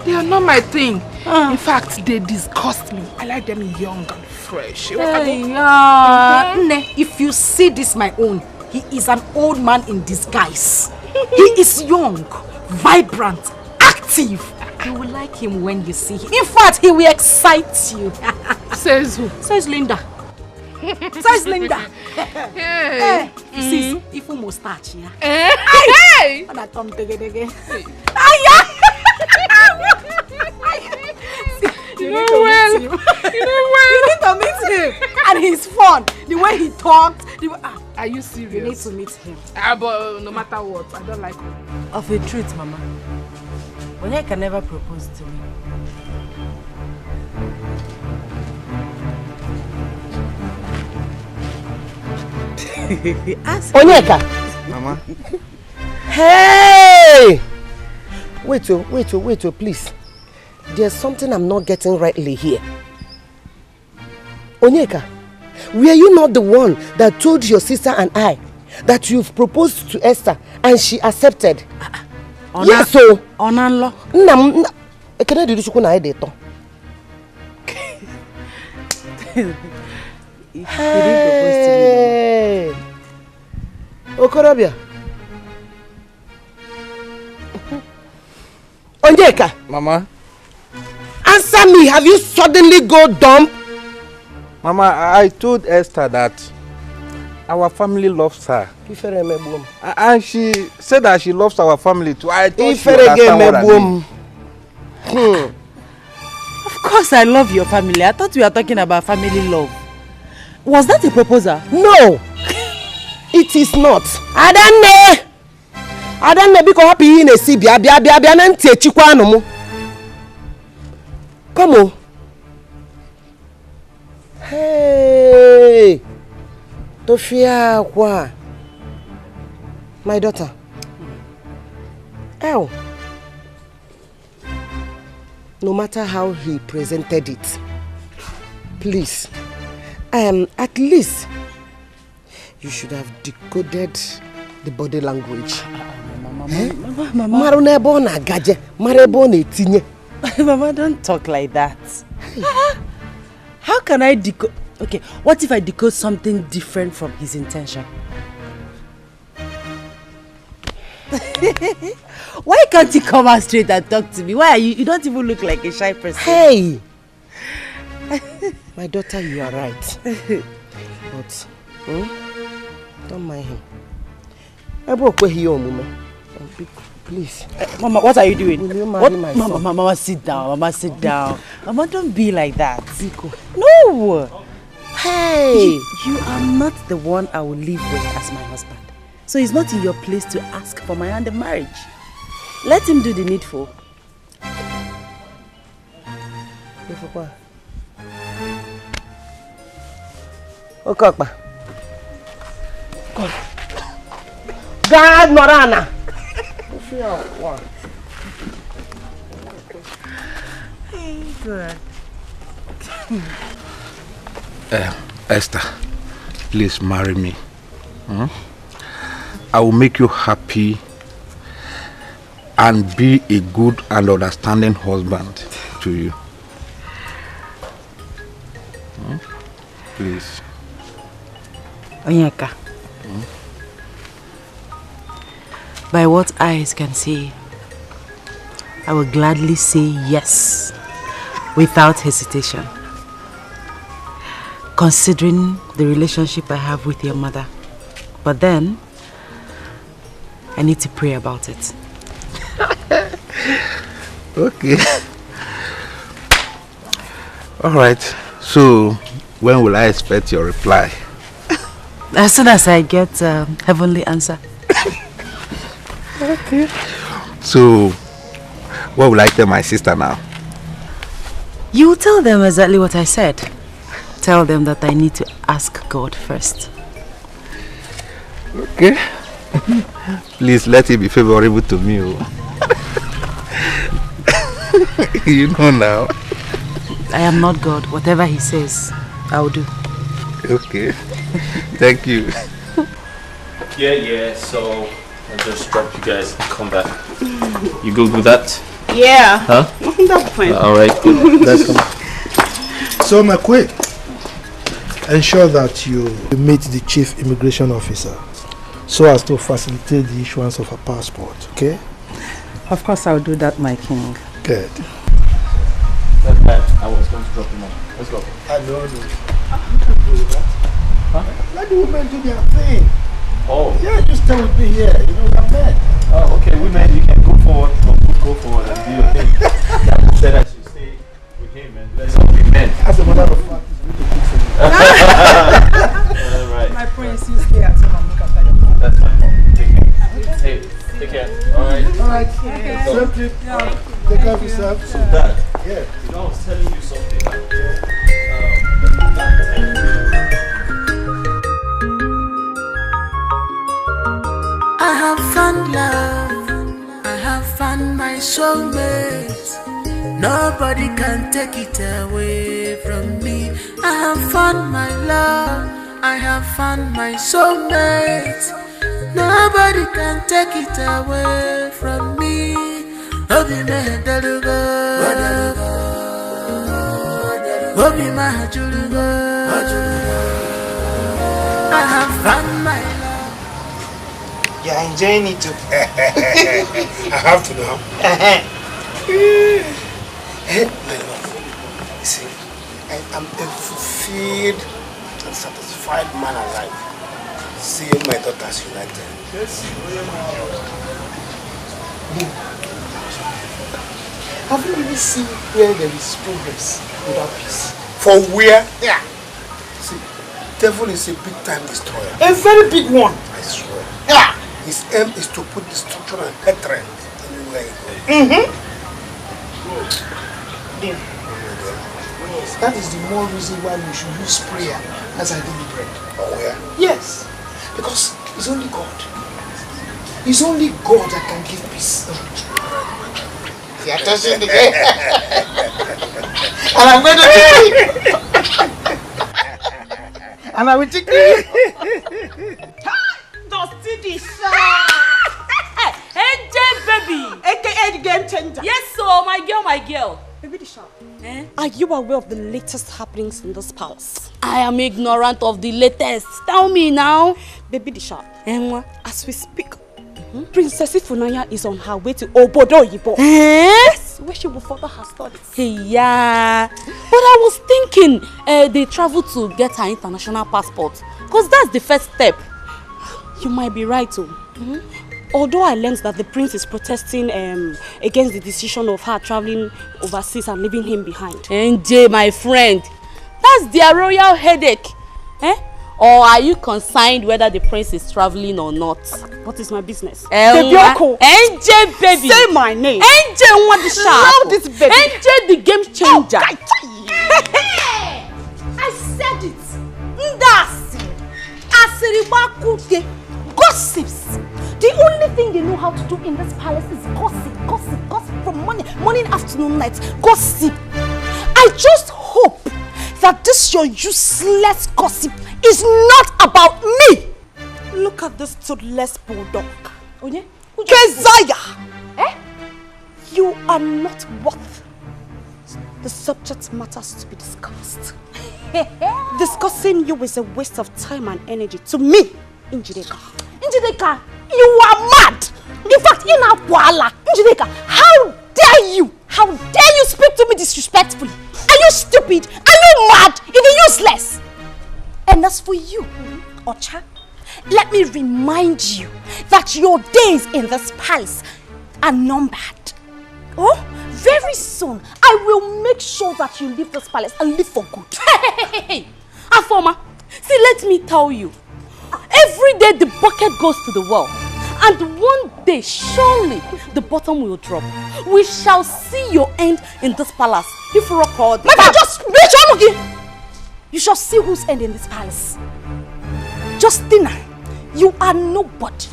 They are not my thing. In fact, they disgust me. I like them young and fresh. If you see this, my own, he is an old man in disguise. He is young, vibrant, active. You will like him when you see him. In fact, he will excite you. Says who? Says Linda. Says Linda. Hey. See, if you mustache, yeah. Hey. When I come together. You know well. You need to meet him. And he's fun. The way he talks. Are you serious? You need to meet him. But no matter what, I don't like him. Of a truth, Mama. Onyeka can never propose to me. Onyeka! Mama? Hey! Wait, please. There's something I'm not getting rightly here. Onyeka, were you not the one that told your sister and I that you've proposed to Esther and she accepted? Yes, so. Onanlo. Ekene did you na edeto? Hey. Okorobia. Onyeka. Mama. after me, have you suddenly go dumb? Mama, I told Esther that our family loves her. And she said that she loves our family too. I thought she understand what I mean. Of course I love your family. I thought we were talking about family love. Was that a proposal? No! It is not. Adanne, because happy in a Sibia, come on. Hey, Tofia, what? My daughter. Ow. No matter how he presented it, please, at least you should have decoded the body language. Mama, don't talk like that. How can I decode? Okay, what if I decode something different from his intention? Why can't you come out straight and talk to me? Why are you don't even look like a shy person. Hey! My daughter, you are right. But, don't mind him. Please. Mama, what are you doing? Will you marry my son? Mama, sit down. Mama, sit down. Mama, don't be like that. No! Hey! You are not the one I will live with as my husband. So it's not in your place to ask for my hand in marriage. Let him do the needful. Okokpa. God, Morana. Good. Esther, please marry me. I will make you happy and be a good and understanding husband to you. Please. Onyeka. By what eyes can see, I will gladly say yes without hesitation, considering the relationship I have with your mother. But then, I need to pray about it. Okay. All right. So, when will I expect your reply? As soon as I get a heavenly answer. Okay. So, what will I tell my sister now? You will tell them exactly what I said. Tell them that I need to ask God first. Okay. Please let it be favorable to me. You know now. I am not God. Whatever he says, I will do. Okay. Thank you. Yeah, so I'll just drop you guys and come back. You good with that? Yeah. Huh? That's fine. Alright, good. Let's come. So, McQueen, ensure that you meet the chief immigration officer so as to facilitate the issuance of a passport, okay? Of course, I'll do that, my king. Good. I was going to drop him off. Let's go. I know. Huh? Let the women do their thing. Oh. Yeah, just stay with me here. You know, we're men. Oh, okay. Women, you can go forward. Go forward and do your thing. That said I should stay with him and let's all be men. As a matter of fact, it's really good for me. All right. My prince, you stay at home and look after your family. That's fine. Take care. Hey, take care. All right. All right. Okay. Same trip. Take care of yourself. So, Dad. Yeah. You know, I was telling you something. I have found love, I have found my soulmate. Nobody can take it away from me. I have found my love, I have found my soulmate. Nobody can take it away from me. Obi mehedalugo, Obi mahajurugo. I have found my love. You're enjoying it too. I have to know. I am a fulfilled and satisfied man alive, seeing my daughters united. Yes. Have you really seen where there is progress without peace? For where? Yeah. See, devil is a big-time destroyer. A very big one. I swear. Yeah. His aim is to put destruction and hatred anywhere he goes. That is the more reason why we should use prayer as our daily bread. Oh yeah? Yes. Because it's only God. It's only God that can give peace. You are touching the game. And I'm going to take it. And I will take it. Dusty the AJ baby. AKA the game changer. Yes, so my girl. Baby the sharp. Are you aware of the latest happenings in this palace? I am ignorant of the latest. Tell me now. Baby the sharp. As we speak, Princess Ifunanya is on her way to Obodo Yibo. Yes, where she will further her studies. Yeah, but I was thinking they travel to get her international passport, because that's the first step. You might be right too. Although I learned that the prince is protesting against the decision of her traveling overseas and leaving him behind. NJ, my friend, that's their royal headache. Or are you concerned whether the prince is traveling or not? What is my business? NJ baby. Say my name. NJ want the sharp. This baby. NJ the game changer. I said it. Ndasi. Asiribakuke. Gossips. The only thing they know how to do in this palace is gossip from morning, afternoon, night. Gossip. I just hope that this your useless gossip is not about me. Look at this toothless bulldog. Keziah! You are not worth the subject matters to be discussed. Discussing you is a waste of time and energy to me, Njideka. Njideka, you are mad! In fact, in Akwala, Njideka, how dare you? How dare you speak to me disrespectfully? Are you stupid? Are you mad? Even useless? And as for you, Ocha, let me remind you that your days in this palace are numbered. Oh, very soon, I will make sure that you leave this palace and live for good. Hey, Afoma, see, let me tell you. Every day the bucket goes to the well. And one day, surely, the bottom will drop. We shall see your end in this palace. If you record, just bitch. You shall see whose end in this palace. Justina, you are nobody.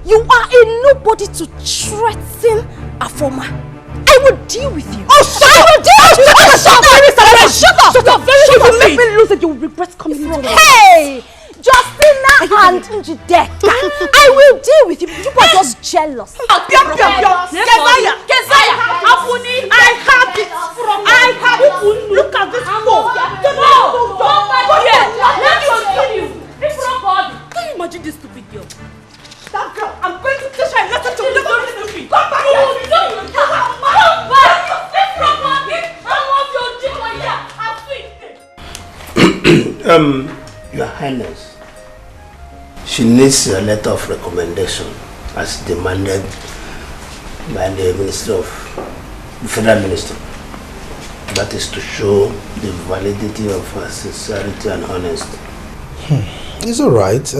You are a nobody to threaten Afoma. I will deal with you. Oh, shut up! I will deal with you. Shut up! Shut up! If you make me lose it, you will regret coming into the Hey! Justina and Njideka, I will deal with you. You are just jealous. Keziah, Apuni, I have it. Look at this phone. Let me kill you. Can you imagine this stupid girl? That girl, I'm going to teach her a lesson to live on this stupid. Come back here. Your Highness, she needs a letter of recommendation as demanded by the Federal Minister. That is to show the validity of her sincerity and honesty. It's all right.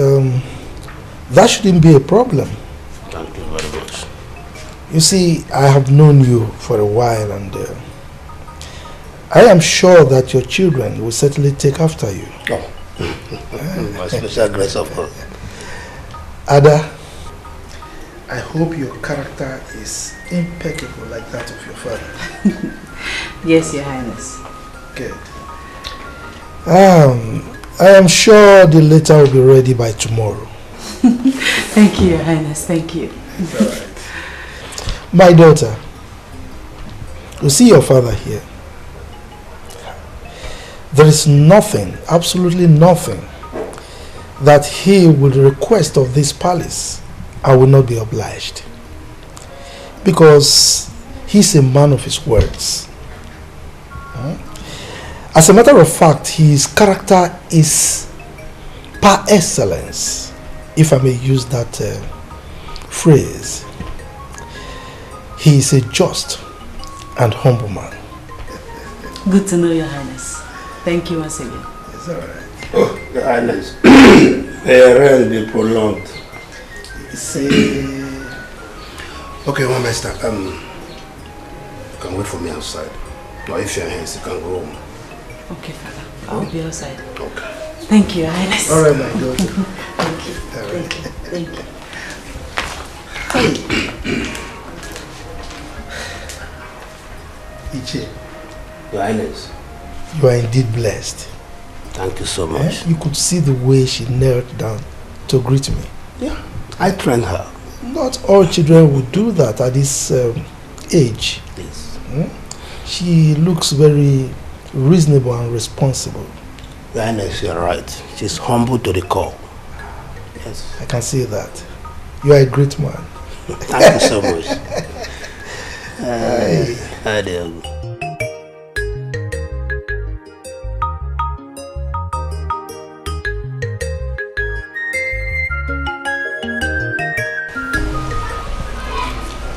That shouldn't be a problem. Thank you very much. You see, I have known you for a while, and I am sure that your children will certainly take after you. Oh. My special grace of God. Ada, I hope your character is impeccable like that of your father. Yes, Your Highness. Good. I am sure the letter will be ready by tomorrow. Thank you, Your Highness. Thank you. It's all right. My daughter, you see your father here. There is nothing, absolutely nothing, that he would request of this palace. I will not be obliged. Because he's a man of his words. As a matter of fact, his character is par excellence, if I may use that phrase. He is a just and humble man. Good to know, Your Highness. Thank you once again. It's all right. Oh, Your Highness. They prolonged. See. Okay, one master. You can wait for me outside. Or if you're here, you can go home. Okay, Father. I'll be outside. Okay. Thank you, Your Highness. All right, my daughter. Thank you. All right. Thank you. Thank you. Iche, Your Highness. you are indeed blessed. Thank you so much. You could see the way she knelt down to greet me. Yeah, I trained her. Not all children would do that at this age. Yes. She looks very reasonable and responsible. Your Highness, you're right. She's humble to the core. Yes. I can see that. You are a great man. Thank you so much. Hi there.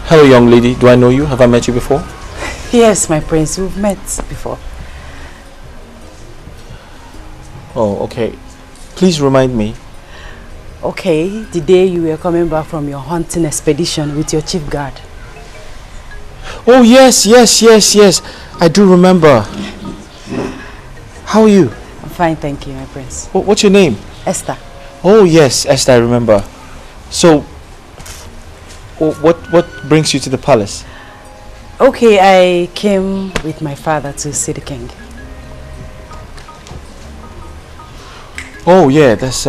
Hello, young lady. Do I know you? Have I met you before? Yes, my prince. We've met before. Oh, okay. Please remind me. Okay, the day you were coming back from your hunting expedition with your chief guard. Oh, yes. I do remember. How are you? I'm fine, thank you, my prince. What's your name? Esther. Oh, yes, Esther, I remember. So, what brings you to the palace? Okay, I came with my father to see the king. Oh, yeah, that's...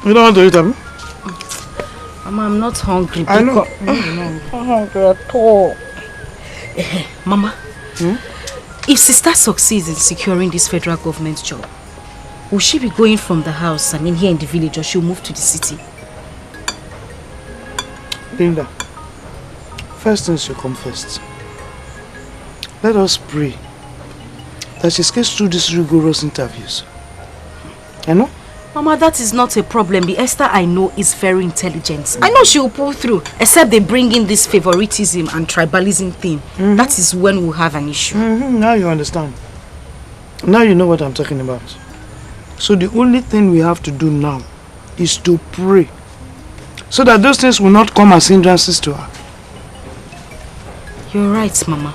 You don't want to eat them? Mama, I'm not hungry. I know. I'm not hungry at all. Mama, if sister succeeds in securing this federal government job, will she be going from the house, here in the village, or she'll move to the city? Linda, first things should come first. Let us pray that she gets through these rigorous interviews. You know? Mama, that is not a problem. The Esther I know is very intelligent. I know she will pull through, except they bring in this favoritism and tribalism thing. That is when we'll have an issue. Now you understand. Now you know what I'm talking about. So the only thing we have to do now is to pray, so that those things will not come as hindrances to her. You're right, Mama.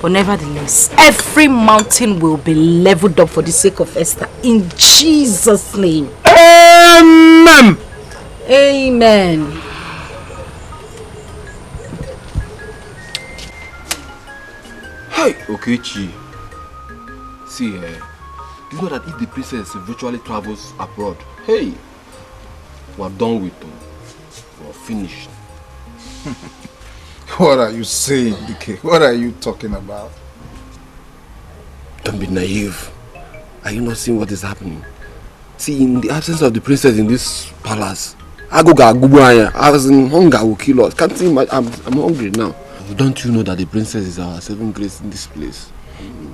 But nevertheless, every mountain will be leveled up for the sake of Esther. In Jesus' name. Amen. Amen. Hey, Okechi. See, do you know that if the princess virtually travels abroad, hey, we're done with them. We're finished. What are you saying, Dikeh? What are you talking about? Don't be naive. Are you not seeing what is happening? See, in the absence of the princess in this palace, as in hunger will kill us. Can't see I'm hungry now. Don't you know that the princess is our saving grace in this place?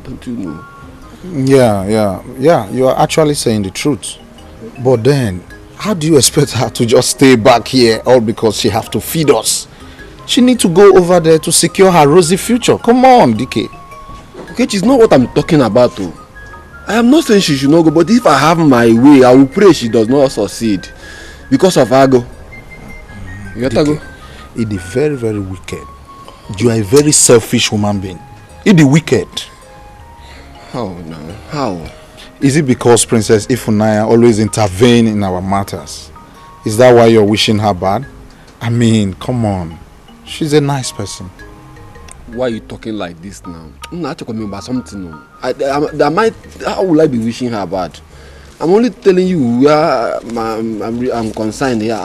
Don't you know? Yeah. You are actually saying the truth. But then, how do you expect her to just stay back here all because she have to feed us? She need to go over there to secure her rosy future. Come on, Dikeh. Okay, it's not what I'm talking about, though. I am not saying she should not go, but if I have my way, I will pray she does not succeed. Because of Ago. You got to go? It is very, very wicked. You are a very selfish human being. It is wicked. How now? How? Is it because Princess Ifunanya always intervene in our matters? Is that why you're wishing her bad? I mean, come on. She's a nice person. Why are you talking like this now? I'm not talking about something. How will I be wishing her bad? I'm only telling you where I'm concerned here.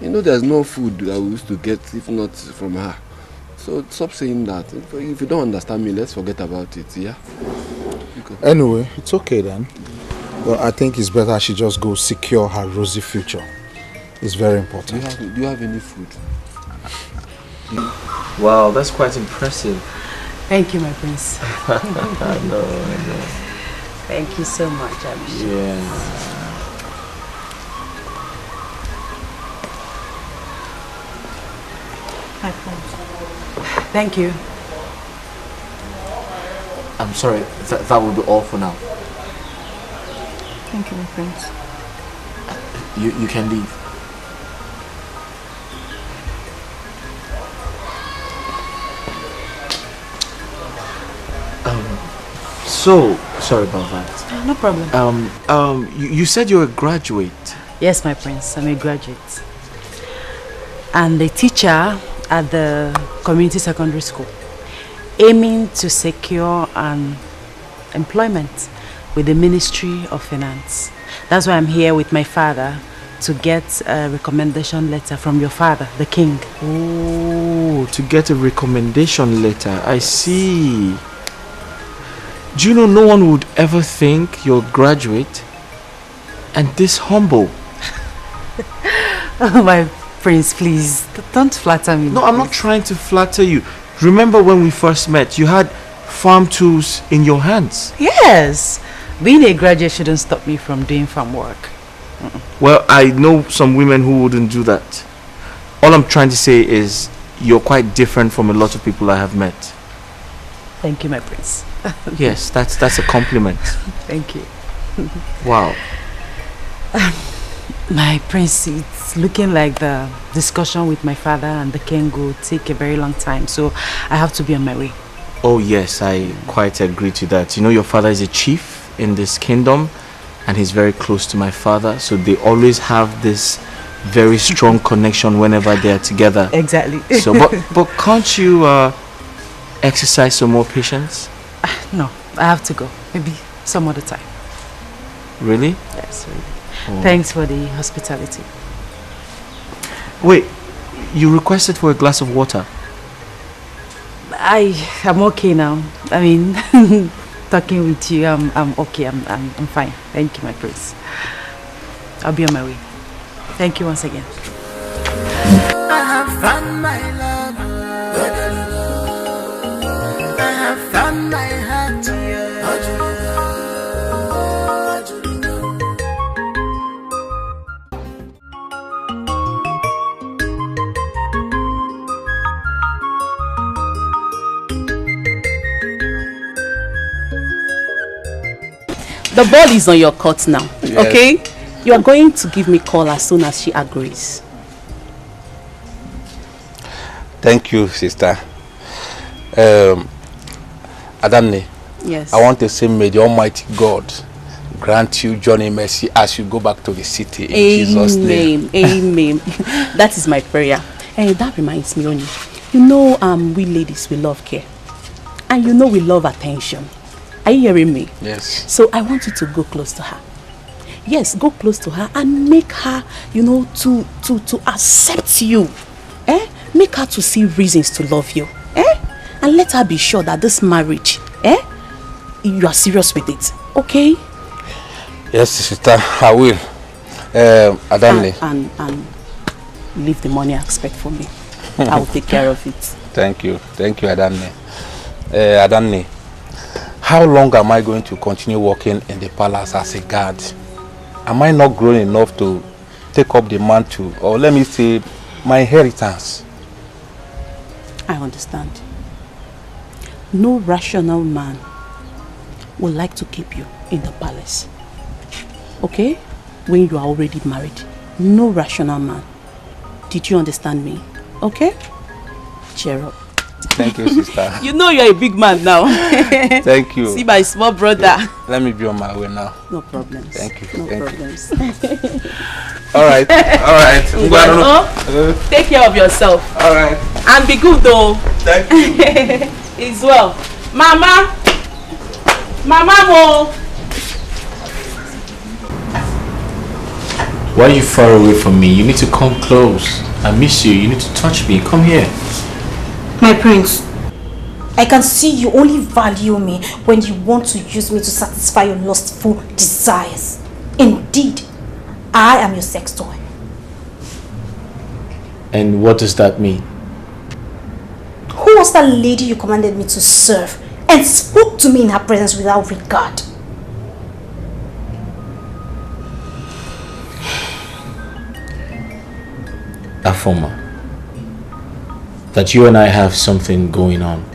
You know there's no food that we used to get if not from her. So stop saying that. If you don't understand me, let's forget about it, yeah? Anyway, it's okay then. Well, I think it's better she just go secure her rosy future. It's very important. Do you have any food? Wow, that's quite impressive. Thank you, my prince. I know. Thank you so much, I'm sure. Yeah. Thank you. I'm sorry, that will be all for now. Thank you, my prince. You can leave. So sorry about that. No problem. You said you're a graduate. Yes, my prince, I'm a graduate. And a teacher at the community secondary school, aiming to secure an employment with the Ministry of Finance. That's why I'm here with my father to get a recommendation letter from your father, the king. Oh, to get a recommendation letter. I see. Do you know no one would ever think you're a graduate and this humble? Oh, my prince, please, don't flatter me. No, I'm not trying to flatter you. Remember when we first met, you had farm tools in your hands. Yes, being a graduate shouldn't stop me from doing farm work. Well, I know some women who wouldn't do that. All I'm trying to say is you're quite different from a lot of people I have met. Thank you, my prince. Yes, that's a compliment. Thank you. Wow. My prince, it's looking like the discussion with my father and the king will take a very long time, so I have to be on my way. Oh yes, I quite agree to that. You know, your father is a chief in this kingdom and he's very close to my father, so they always have this very strong connection whenever they are together. Exactly. So, but can't you exercise some more patience? No, I have to go. Maybe some other time. Really? Yes, really. Oh. Thanks for the hospitality. Wait, you requested for a glass of water? I'm okay now. I mean, talking with you, I'm okay. I'm fine. Thank you, my prince. I'll be on my way. Thank you once again. I have found my love. I have found my heart. The ball is on your court now, Yes. okay? You are going to give me a call as soon as she agrees. Thank you, sister. Adamne, yes. I want to say, may the Almighty God grant you journey mercy as you go back to the city in Jesus' name. Amen. That is my prayer. And that reminds me, Oni. You know, we ladies, we love care. And you know we love attention. Are you hearing me? Yes. So I want you to go close to her. Yes, go close to her and make her, you know, to accept you. Make her to see reasons to love you. And let her be sure that this marriage, you are serious with it. Okay? Yes, sister, I will. Adamne. And leave the money aspect for me. I will take care of it. Thank you, Adamne. Adamne, how long am I going to continue working in the palace as a guard? Am I not grown enough to take up the mantle, or let me say, my inheritance? I understand. No rational man would like to keep you in the palace. Okay? When you are already married. No rational man. Did you understand me? Okay? Cheer up. Thank you, sister. You know you're a big man now. Thank you. See my small brother. Yeah. Let me be on my way now. No problems. Thank you. No problems. All right. Take care of yourself. All right. And be good though. Thank you. It's well. Mama Mo. Why are you far away from me? You need to come close. I miss you. You need to touch me. Come here. My prince, I can see you only value me when you want to use me to satisfy your lustful desires. Indeed, I am your sex toy. And what does that mean? was that lady you commanded me to serve and spoke to me in her presence without regard? Afoma, that you and I have something going on.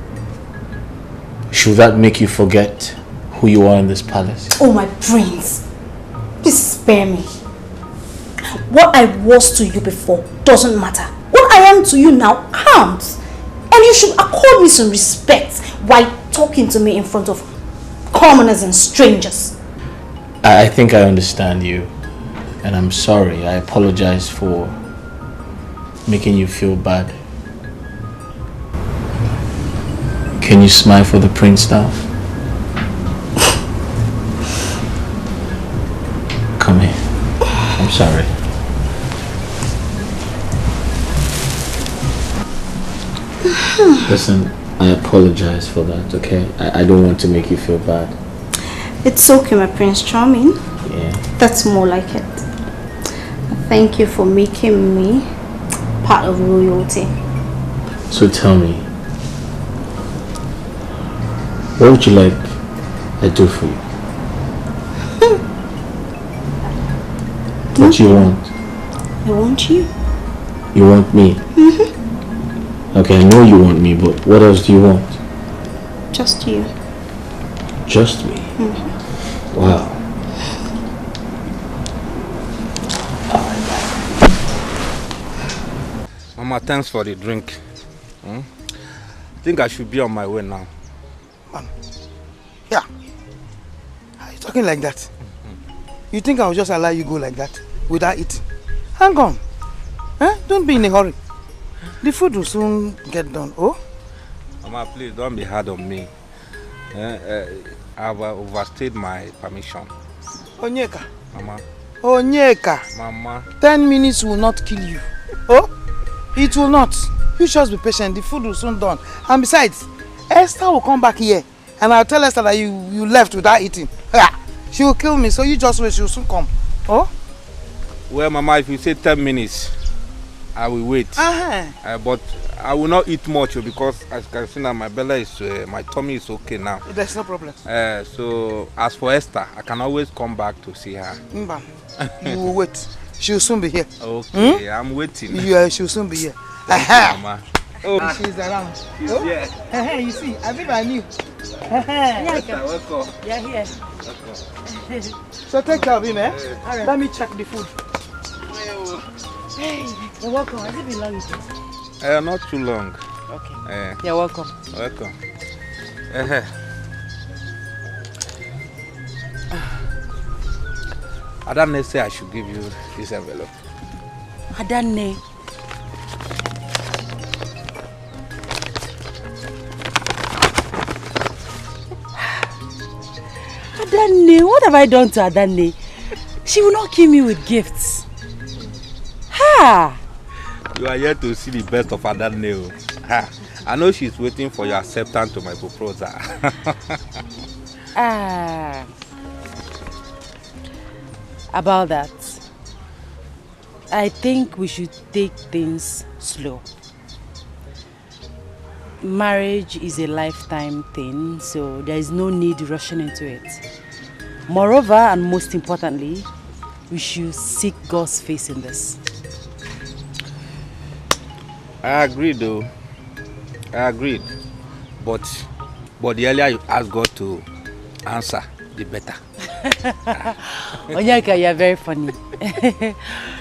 Should that make you forget who you are in this palace? Oh, my prince, please spare me. What I was to you before doesn't matter. What I am to you now counts. And you should accord me some respect while talking to me in front of commoners and strangers. I think I understand you. And I'm sorry. I apologize for making you feel bad. Can you smile for the prince now? Come here. I'm sorry. Listen, I apologize for that, okay? I don't want to make you feel bad. It's okay, my Prince Charming. Yeah. That's more like it. Thank you for making me part of royalty. So tell me, what would you like I do for you? What do you want? I want you. You want me? Okay, I know you want me, but what else do you want? Just you. Just me? Wow. Mama, thanks for the drink. I think I should be on my way now. Yeah. Are you talking like that? You think I'll just allow you go like that without eating? Hang on. Don't be in a hurry. The food will soon get done. Oh? Mama, please don't be hard on me. I've overstayed my permission. Onyeka. Mama. Onyeka. Mama. 10 minutes will not kill you. Oh? It will not. You just be patient. The food will soon done. And besides, Esther will come back here. And I'll tell Esther that you left without eating. She will kill me. So you just wait. She will soon come. Oh? Well, Mama, if you say 10 minutes, I will wait. But I will not eat much because as you can see now, my belly is, my tummy is okay now. There's no problem. So as for Esther, I can always come back to see her. Mba, you will wait. She will soon be here. Okay, I'm waiting. Yeah, she will soon be here. Mama. Oh, she's around. She's here. You see, I think I knew. Esther, welcome. You're here. So take care of him, eh? Right. Let me check the food. Hey, you're welcome. Has it been long with you? Not too long. Okay. You're welcome. Welcome. Adane say I should give you this envelope. Adane. Adane, what have I done to Adane? She will not kill me with gifts. Ha! You are here to see the best of Adane. I know she's waiting for your acceptance to my proposal. About that, I think we should take things slow. Marriage is a lifetime thing, so there is no need rushing into it. Moreover, and most importantly, we should seek God's face in this. I agree though. I agreed. But the earlier you ask God to answer, the better. Onyeka, you are very funny.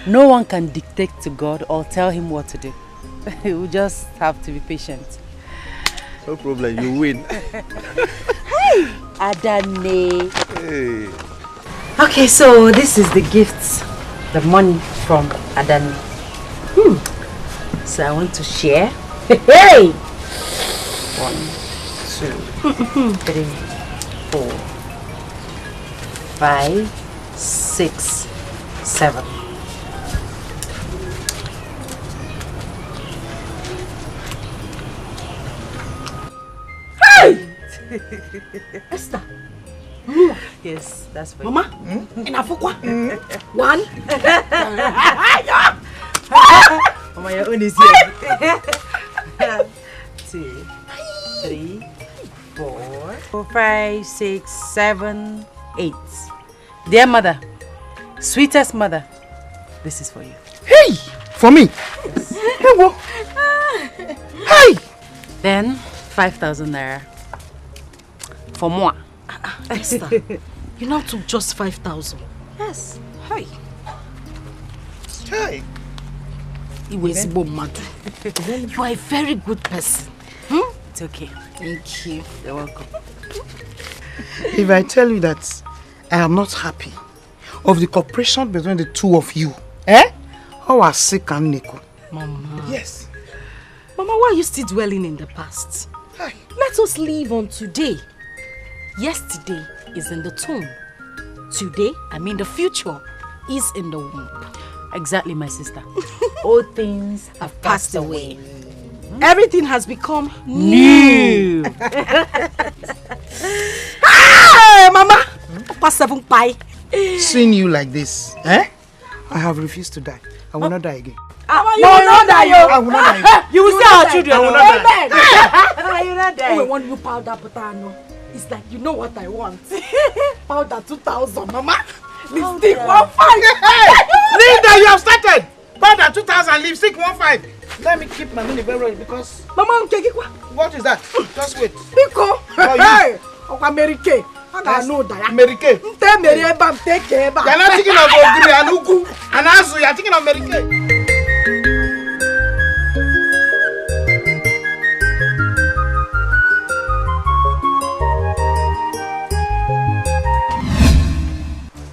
No one can dictate to God or tell him what to do. We just have to be patient. No problem, you win. Hey, Adane. Hey. Okay, so this is the gifts, the money from Adane. So I want to share. Hey! 1, 2, 3, 4, 5, 6, 7. Hey! Esther. Yes, that's for Mama, Inafukwa. 1. Mama, your own is here. 2. 3, 4, 5, 6, 7, 8. Dear mother, sweetest mother, this is for you. Hey! For me? Yes. Hey! Then 5,000 naira. For more. Esther, you now took just 5,000. Yes. Hey. Hey. You are a very good person. It's okay. Thank you. You're welcome. If I tell you that I am not happy of the cooperation between the two of you, how are sick and Nico? Mama. Yes. Mama, why are you still dwelling in the past? Hi. Let us live on today. Yesterday is in the tomb. Today, I mean the future, is in the womb. Exactly, my sister. All things have passed away. Everything has become new. Hey, Mama! Past 7 pie. Seeing you like this, I have refused to die. I will not die again. You will not die, I will not die again. You will see our children. I will not die. You will not die. Want you powder potato? It's like, you know what I want. Powder 2,000, Mama. Lipstick 1,500. Linda, you have started. Powder 2,000, lipstick 1,500. Let me keep my money very well because... Mama, what is that? Just wait. Pico. Hey, American. I know that. American. You are not thinking of Ogri and Ugu and Azu. You are thinking of American.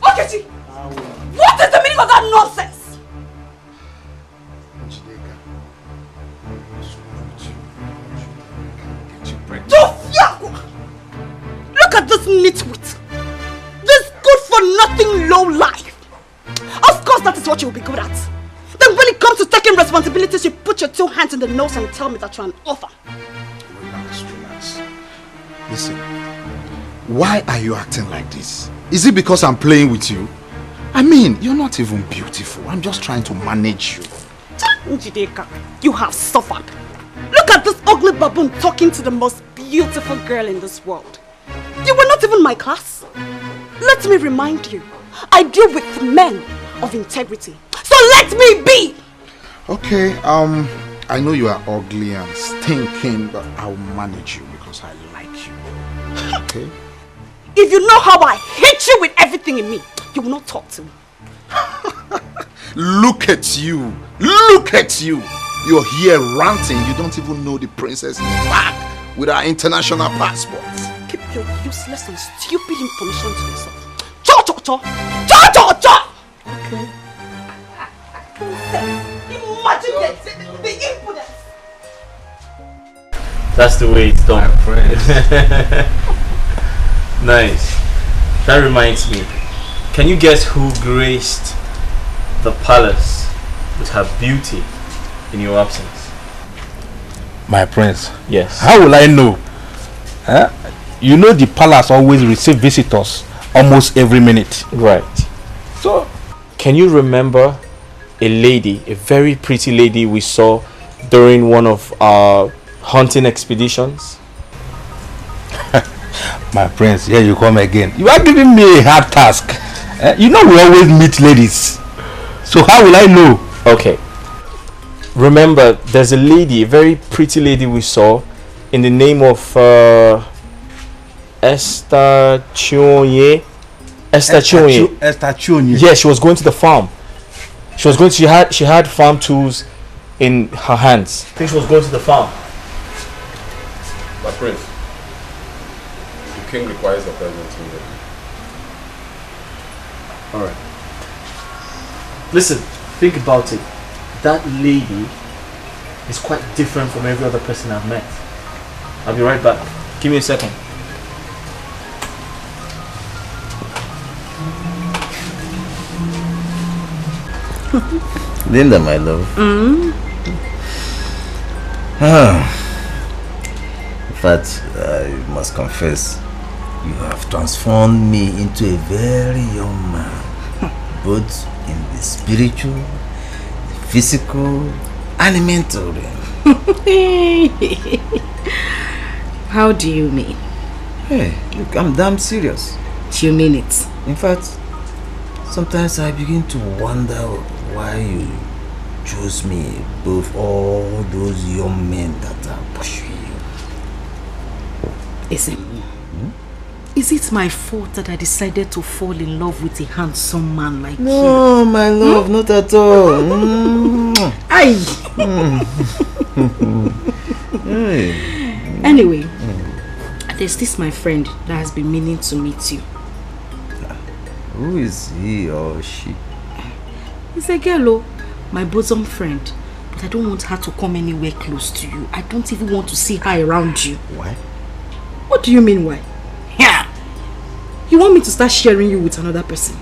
What is the meaning of that nonsense? Look at this nitwit. This good-for-nothing low-life. Of course that is what you will be good at. Then when it comes to taking responsibilities, you put your 2 hands in the nose and tell me that you're an author. Relax. Listen, why are you acting like this? Is it because I'm playing with you? I mean, you're not even beautiful. I'm just trying to manage you. Njideka, you have suffered. Look at this ugly baboon talking to the most beautiful girl in this world. You were not even my class. Let me remind you, I deal with men of integrity. So let me be! Okay, I know you are ugly and stinking, but I'll manage you because I like you. Okay? If you know how I hate you with everything in me, you will not talk to me. Look at you! Look at you! You're here ranting. You don't even know the princess is back with our international passports. Keep your useless and stupid information to yourself. Cha-cha-cha! Cha-cha-cha! Okay. Imagine the impudence! That's the way it's done. Nice. That reminds me. Can you guess who graced the palace with her beauty in your absence? My prince. Yes. How will I know? You know the palace always receive visitors almost every minute. Right. So, can you remember a lady, a very pretty lady we saw during one of our hunting expeditions? My prince, here you come again. You are giving me a hard task. You know we always meet ladies. So how will I know? Okay. Remember, there's a lady, a very pretty lady we saw in the name of Esther Chionye. Esther Chionye. Yeah, she was going to the farm. She had farm tools in her hands. I think she was going to the farm. My prince, the king requires a presence immediately. Alright. Listen, think about it. That lady is quite different from every other person I've met. I'll be right back. Give me a second. Linda, my love. In fact, I must confess, you have transformed me into a very young man, both in the spiritual, the physical, and the mental realm. How do you mean? Hey, look, I'm damn serious. Do you mean it? In fact, sometimes I begin to wonder why you chose me above all those young men that are pursuing you. Is it my fault that I decided to fall in love with a handsome man like you? No, my love, not at all. Aye. Anyway, there's this my friend that has been meaning to meet you. Who is he or she? It's a girl, my bosom friend. But I don't want her to come anywhere close to you. I don't even want to see her around you. Why? What do you mean why? Yeah. You want me to start sharing you with another person?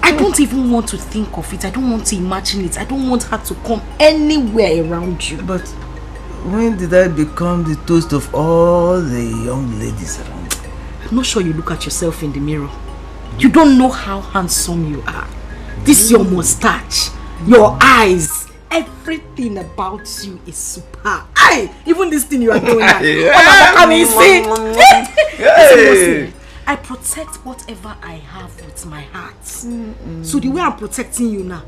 I don't even want to think of it. I don't want to imagine it. I don't want her to come anywhere around you. But when did I become the toast of all the young ladies around? I'm not sure you look at yourself in the mirror. You don't know how handsome you are. This your mustache, your eyes, everything about you is superb. Aye, even this thing you are doing now. I protect whatever I have with my heart. So the way I'm protecting you now,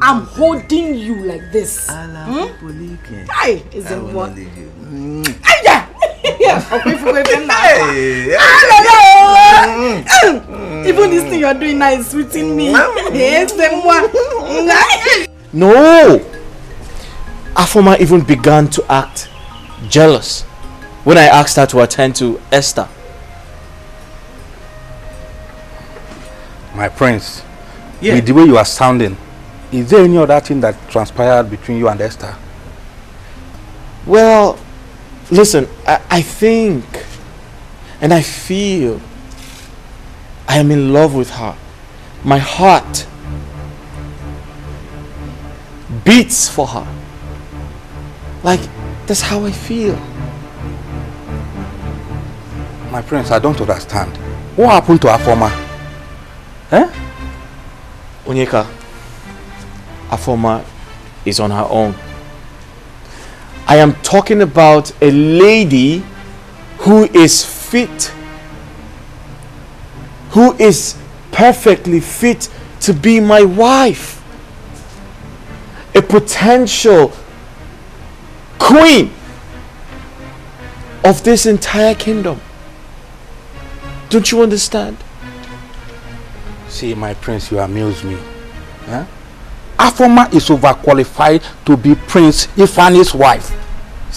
I'm holding you like this. Aye, is it what? Even this thing you're doing now is sweeting me. No! Afoma even began to act jealous when I asked her to attend to Esther. My prince, with the way you are sounding, is there any other thing that transpired between you and Esther? Well, listen, I think and I feel I am in love with her. My heart beats for her. Like, that's how I feel. My prince, I don't understand. What happened to Afoma? Onyeka, Afoma is on her own. I am talking about a lady who is fit, who is perfectly fit to be my wife, a potential queen of this entire kingdom. Don't you understand? See, my prince, you amuse me. Afoma is overqualified to be Prince Ifani's wife.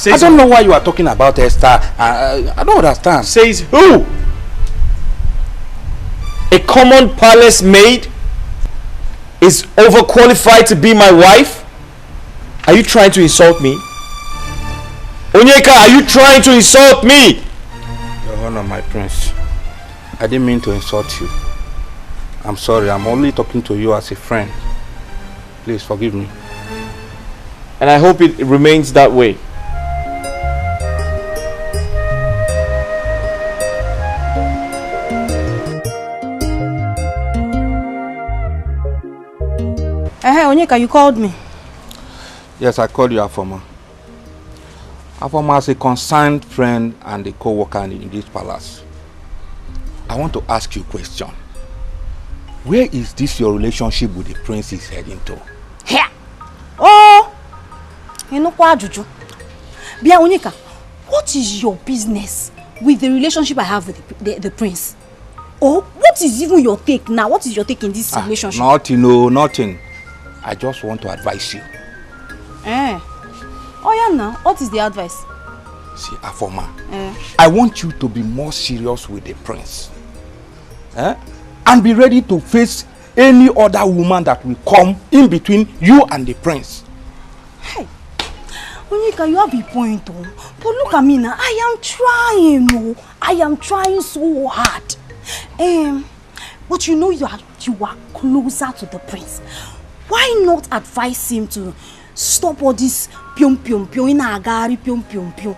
I don't know why you are talking about Esther. I don't understand. Says who? A common palace maid is overqualified to be my wife? Are you trying to insult me? Onyeka, are you trying to insult me? Your Honor, my prince, I didn't mean to insult you. I'm sorry, I'm only talking to you as a friend. Please forgive me. And I hope it remains that way. Hey, Onyeka, you called me. Yes, I called you Afoma. Afoma is a concerned friend and a co-worker in this palace. I want to ask you a question. Where is this your relationship with the prince is heading to? Here. Oh, you know what, Juju? Bia Onyeka, what is your business with the relationship I have with the prince? Oh, what is even your take now? What is your take in this relationship? Nothing, no, nothing. I just want to advise you. Oh yeah, now what is the advice? See, Afoma, I want you to be more serious with the prince. And be ready to face any other woman that will come in between you and the prince. Hey, Onyeka, you have a point, oh. But look at me now. I am trying, oh. I am trying so hard. But you know you are closer to the prince. Why not advise him to stop all this pium pium pium in agari pium pium pium?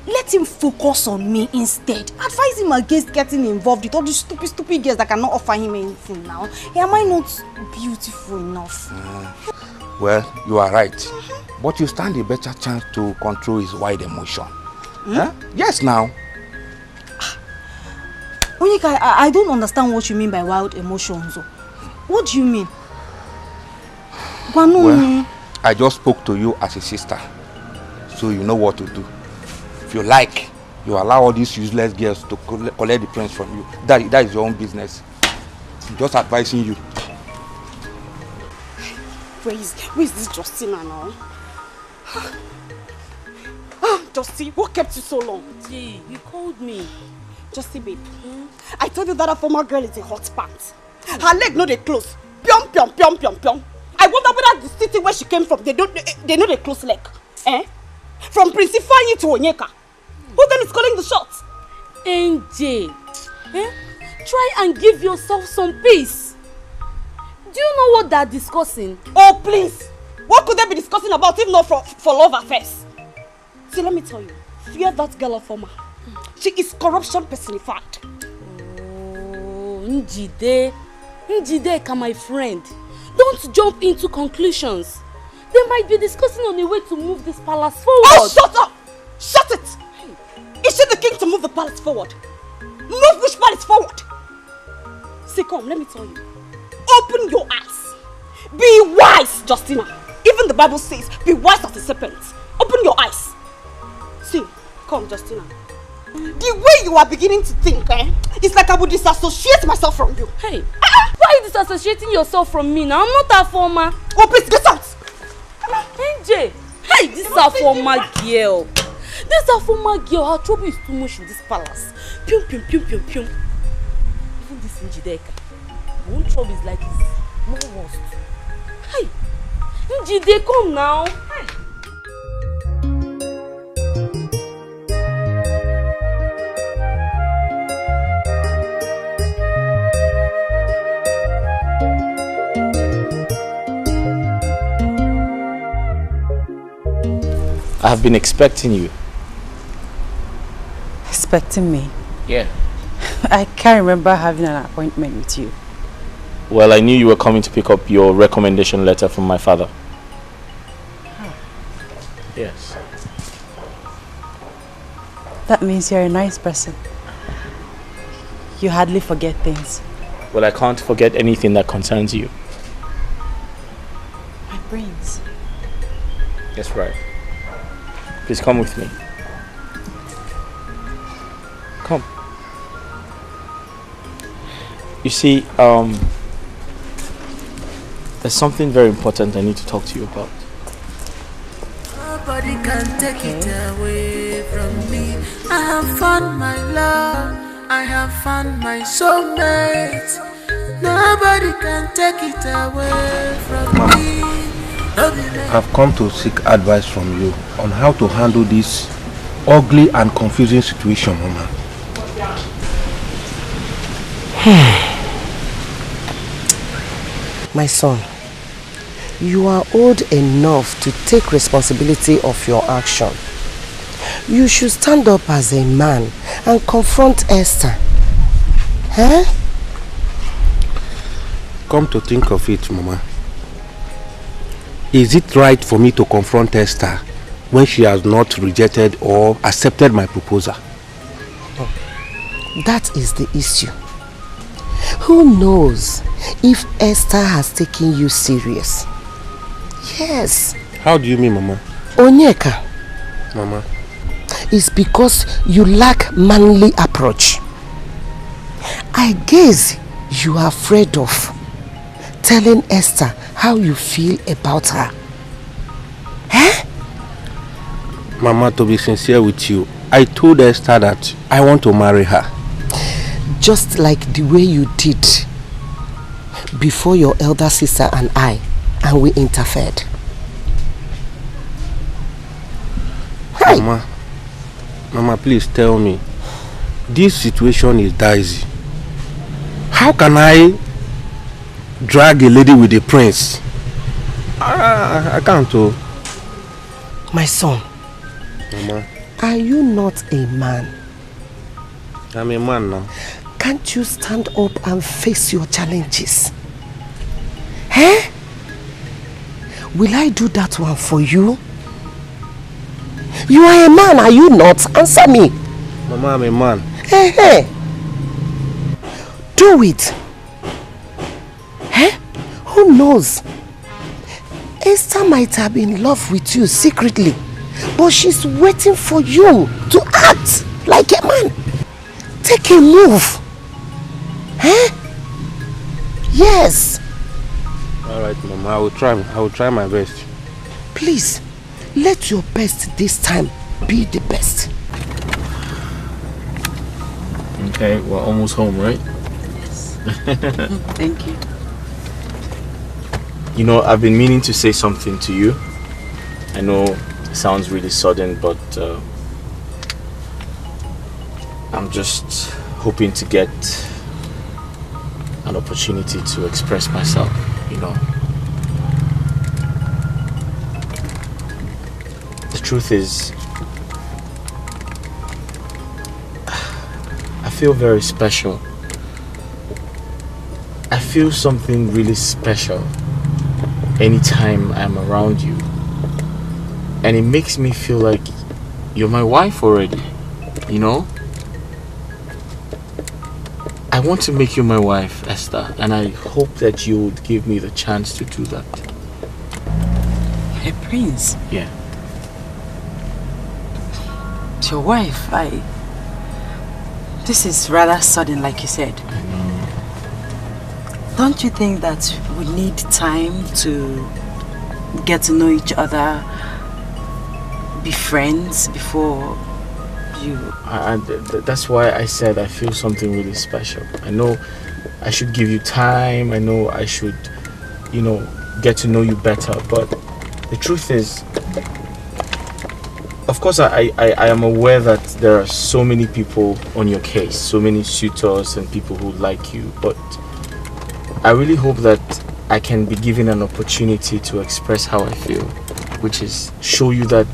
Let him focus on me instead. Advise him against getting involved with all these stupid girls that cannot offer him anything now. Am I not beautiful enough? Well, you are right. but you stand a better chance to control his wild emotion. Huh? Yes, now. Onyeka, I don't understand what you mean by wild emotions. What do you mean? Well, I just spoke to you as a sister, so you know what to do. If you like, you allow all these useless girls to collect the prince from you. That is your own business. I'm just advising you. Where is this Justina now? Justy, what kept you so long? Gee, you called me. Justy, babe. I told you that a former girl is a hot pants. Her leg no they close. Pyong, pyong, pyong, pyong, pyong. I wonder whether the city where she came from, they know they close leg. Eh? From Prince Ifeanyi to Onyeka. Who then is calling the shots? NJ, try and give yourself some peace. Do you know what they're discussing? Oh, please. What could they be discussing about if not for love affairs? See, let me tell you. Fear that girl of Oma. She is corruption personified. Oh, Njide, my friend. Don't jump into conclusions. They might be discussing on a way to move this palace forward. Oh, shut up! Shut it! Is she the king to move the palace forward? Move which palace forward? See, come, let me tell you. Open your eyes. Be wise, Justina. Even the Bible says, be wise as a serpent. Open your eyes. See, come, Justina. The way you are beginning to think, it's like I would disassociate myself from you. Hey, why are you disassociating yourself from me now? I'm not a former. Oh, please, get out! NJ, hey, this is a former girl. This is a former girl. Her trouble is too much in this palace. Pium, pium, pium, pium, pium. Even this Njideka. My own trouble is like this. No worst. Hey, Njide, come now. Hey. I have been expecting you. Expecting me? Yeah. I can't remember having an appointment with you. Well, I knew you were coming to pick up your recommendation letter from my father. Huh. Yes. That means you're a nice person. You hardly forget things. Well, I can't forget anything that concerns you. My brains. That's right. Please come with me. Come. You see, there's something very important I need to talk to you about. Nobody can take it away from me. I have found my love. I have found my soulmate. Nobody can take it away from me. I've come to seek advice from you on how to handle this ugly and confusing situation, Mama. My son, you are old enough to take responsibility of your action. You should stand up as a man and confront Esther. Huh? Come to think of it, Mama. Is it right for me to confront Esther when she has not rejected or accepted my proposal? That is the issue. Who knows if Esther has taken you serious? Yes. How do you mean, Mama? Onyeka. Mama. It's because you lack manly approach. I guess you are afraid of telling Esther how you feel about her. Eh? Mama, to be sincere with you, I told Esther that I want to marry her. Just like the way you did before your elder sister and we interfered. Hey. Mama, please tell me. This situation is dicey. How can I drag a lady with a prince? I can't. Oh. My son. Mama. Are you not a man? I'm a man now. Can't you stand up and face your challenges? Eh? Will I do that one for you You are a man, are you not? Answer me. Mama, I'm a man. Hey, hey. Do it. Eh? Who knows? Esther might have been in love with you secretly, but she's waiting for you to act like a man. Take a move. Eh? Yes. Alright, Mama, I will try my best. Please, let your best this time be the best. Okay, we're almost home, right? Yes. Thank you. You know, I've been meaning to say something to you. I know it sounds really sudden, but I'm just hoping to get an opportunity to express myself, you know. The truth is, I feel very special. I feel something really special anytime I'm around you. And it makes me feel like you're my wife already, you know? I want to make you my wife, Esther, and I hope that you would give me the chance to do that. Hey, Prince. Yeah. It's your wife. This is rather sudden, like you said. I know. Don't you think that we need time to get to know each other, be friends before you... That's why I said I feel something really special. I know I should give you time. I know I should, you know, get to know you better. But the truth is, of course, I am aware that there are so many people on your case, so many suitors and people who like you. But I really hope that I can be given an opportunity to express how I feel, which is show you that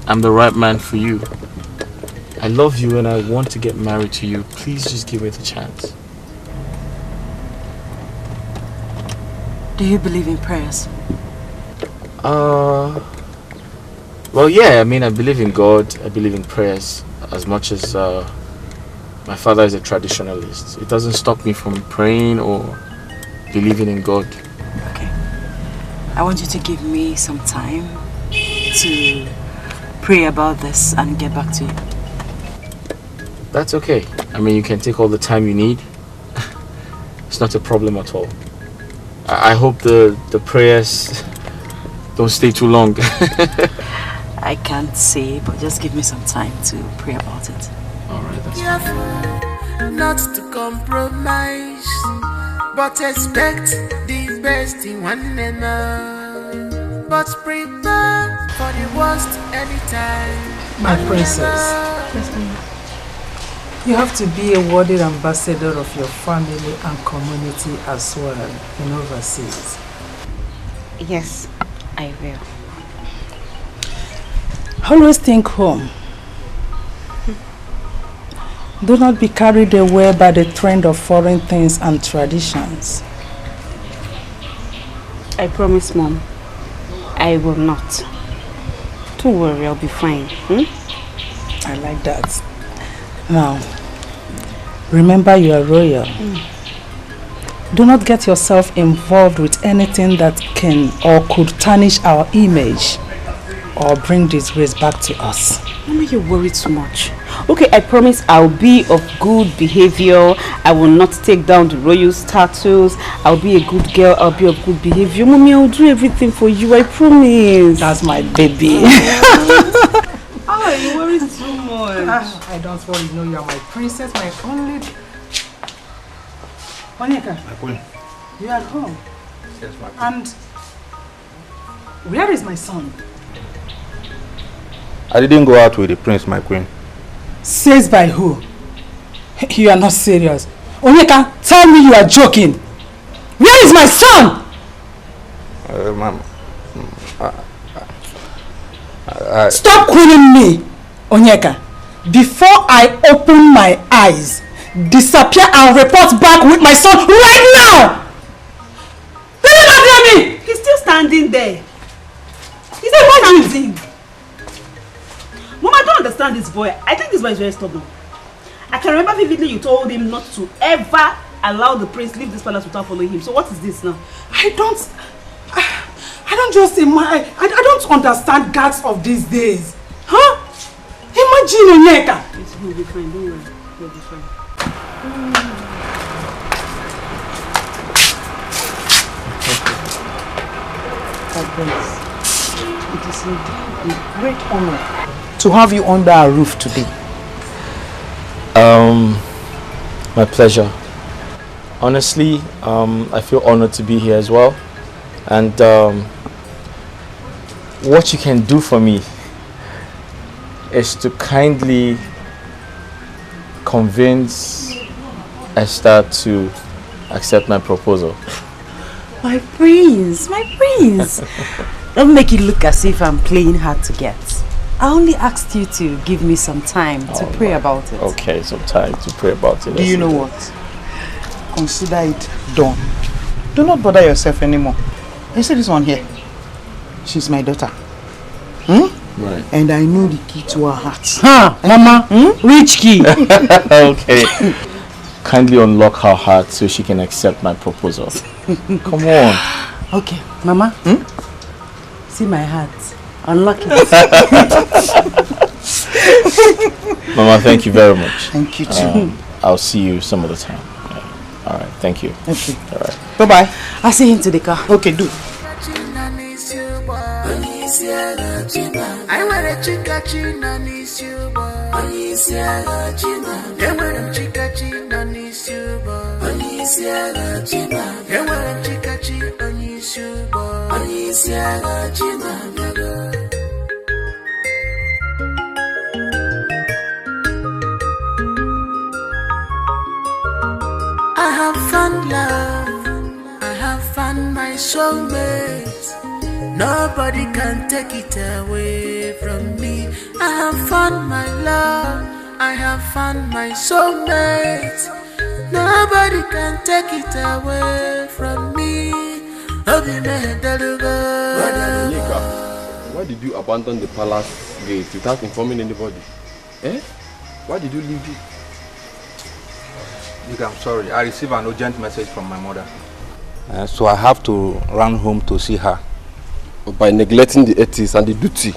I'm the right man for you. I love you and I want to get married to you. Please just give me the chance. Do you believe in prayers? Well, yeah, I mean, I believe in God. I believe in prayers as much as my father is a traditionalist. It doesn't stop me from praying or believing in God. Okay. I want you to give me some time to pray about this and get back to you. That's okay. I mean, you can take all the time you need. It's not a problem at all. I hope the prayers don't stay too long. I can't say, but just give me some time to pray about it. Alright, that's fine. Not to compromise, but expect the best in one another. But prepare for the worst anytime. My princess. You have to be a worthy ambassador of your family and community as well in overseas. Yes, I will. Always think home. Do not be carried away by the trend of foreign things and traditions. I promise, Mom. I will not. Don't worry, I'll be fine. I like that. Now, remember you are royal. Do not get yourself involved with anything that can or could tarnish our image or bring disgrace back to us. Mama, you worry too much. Okay, I promise I'll be of good behavior. I will not take down the royal status. I'll be a good girl. I'll be of good behavior. Mommy, I'll do everything for you. I promise. That's my baby. Oh, you worry too much. I don't worry. You know you are my princess, my only... Monica. My queen. You are at home. Yes, my queen. And where is my son? I didn't go out with the prince, my queen. Says by who? You are not serious. Onyeka, tell me you are joking. Where is my son? Ma'am. Stop calling me, Onyeka. Before I open my eyes, disappear and report back with my son right now! Did you not hear me? He's still standing there. He's standing. Mom, I don't understand this boy. I think this boy is very stubborn. I can remember vividly you told him not to ever allow the prince leave this palace without following him. So what is this now? I don't just I don't understand guards of these days. Huh? Imagine Onyeka. He'll be fine, don't worry. He'll be fine. It is a great honor to have you under our roof today. My pleasure. Honestly, I feel honored to be here as well. And what you can do for me is to kindly convince Esther to accept my proposal. My prince, my prince. Don't make it look as if I'm playing hard to get. I only asked you to give me some time to pray about it. Okay, some time to pray about it. Do you know what? Consider it done. Do not bother yourself anymore. You see this one here? She's my daughter. Right. And I know the key to her heart. Huh, Mama? Which key? Okay. Kindly unlock her heart so she can accept my proposal. Come on. Okay, Mama. See my heart. Unlock it. Mama, thank you very much. Thank you too. I'll see you some other time. All right, thank you. Okay. All right. Bye-bye. I'll see you into the car. Okay, do. I want a chica china niece you boy. Onisia china. I want a chica china niece you boy. Onisia china. I want a chica china niece you boy. Onisia china. I have found love. I have found my soulmate. Nobody can take it away from me. I have found my love. I have found my soulmate. Nobody can take it away from me. Why did you abandon the palace gate without informing anybody? Eh? Why did you leave it? I'm sorry. I received an urgent message from my mother. So I have to run home to see her. By neglecting the ethics and the duty.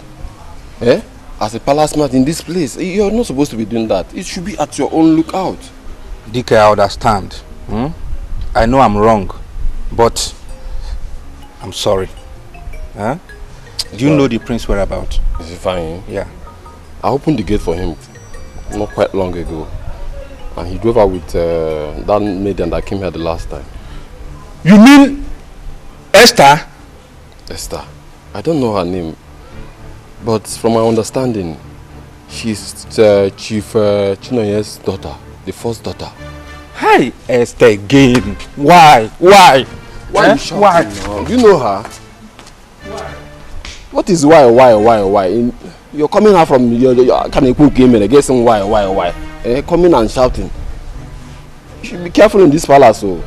Eh? As a palace man in this place, you're not supposed to be doing that. It should be at your own lookout. Dikeh, I understand. I know I'm wrong, but I'm sorry. Huh? Do you know the prince whereabouts? Is he fine? Yeah. I opened the gate for him not quite long ago. And he drove out with that maid that came here the last time. You mean Esther? Esther. I don't know her name. But from my understanding, she's Chief Chinonye's daughter. The first daughter. Hi, Esther again. Why? Why? Why you shouting now? Do you know her? Why? What is why? You're coming out from your Kanekun game and guessing why? Coming and shouting. You should be careful in this palace. Oh.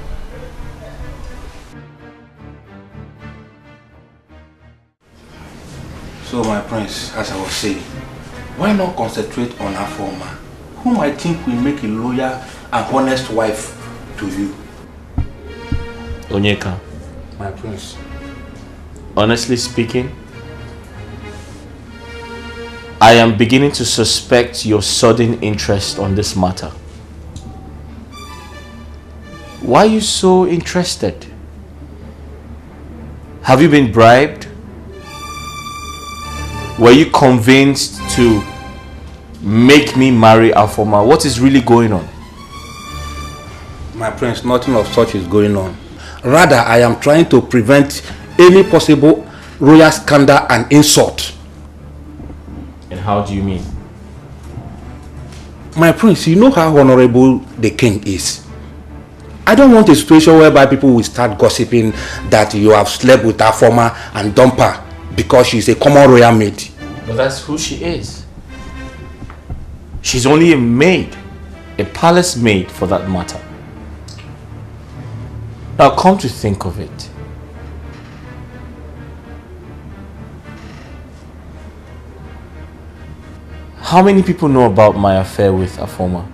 So my prince, as I was saying, why not concentrate on Afoma, whom I think will make a loyal and honest wife to you? Onyeka. My prince. Honestly speaking, I am beginning to suspect your sudden interest on this matter. Why are you so interested? Have you been bribed? Were you convinced to make me marry Afoma? What is really going on? My prince, nothing of such is going on. Rather, I am trying to prevent any possible royal scandal and insult. And how do you mean? My prince, you know how honorable the king is. I don't want a situation whereby people will start gossiping that you have slept with Afoma and dumped her because she's a common royal maid. But that's who she is. She's only a maid. A palace maid for that matter. Now come to think of it. How many people know about my affair with Afoma?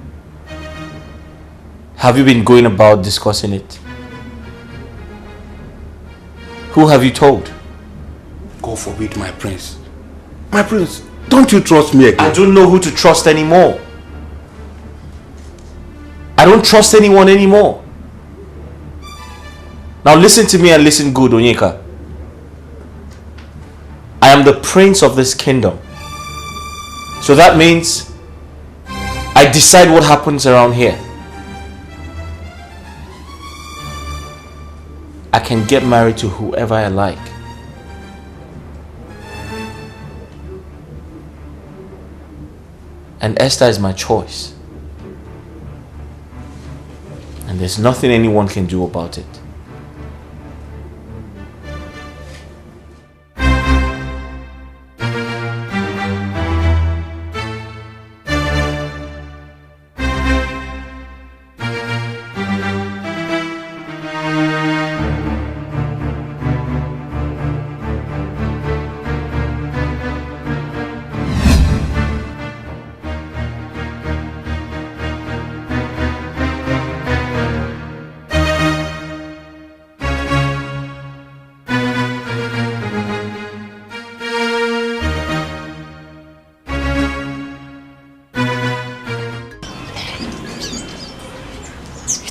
Have you been going about discussing it? Who have you told? God forbid, my prince. My prince, don't you trust me again? I don't know who to trust anymore. I don't trust anyone anymore. Now listen to me and listen good, Onyeka. I am the prince of this kingdom. So that means I decide what happens around here. I can get married to whoever I like. And Esther is my choice. And there's nothing anyone can do about it.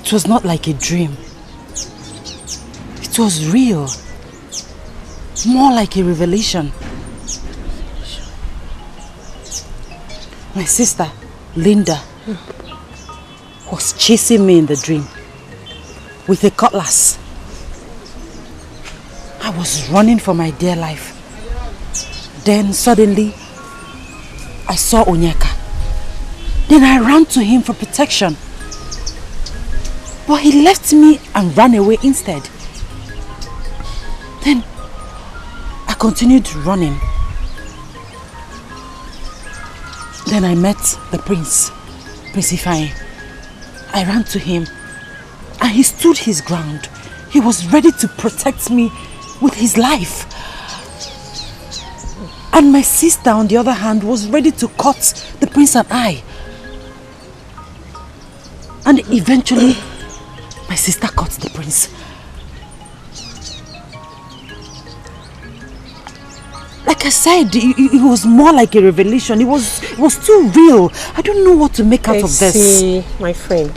It was not like a dream. It was real. More like a revelation. My sister, Linda, was chasing me in the dream with a cutlass. I was running for my dear life. Then suddenly, I saw Onyeka. Then I ran to him for protection. But he left me and ran away instead. Then I continued running. Then I met the prince, Prince Ifeanyi. I ran to him and he stood his ground. He was ready to protect me with his life. And my sister, on the other hand, was ready to cut the prince and I. And eventually, my sister cut the prince. Like I said, it was more like a revelation. It was too real. I don't know what to make out of this. See, my friend,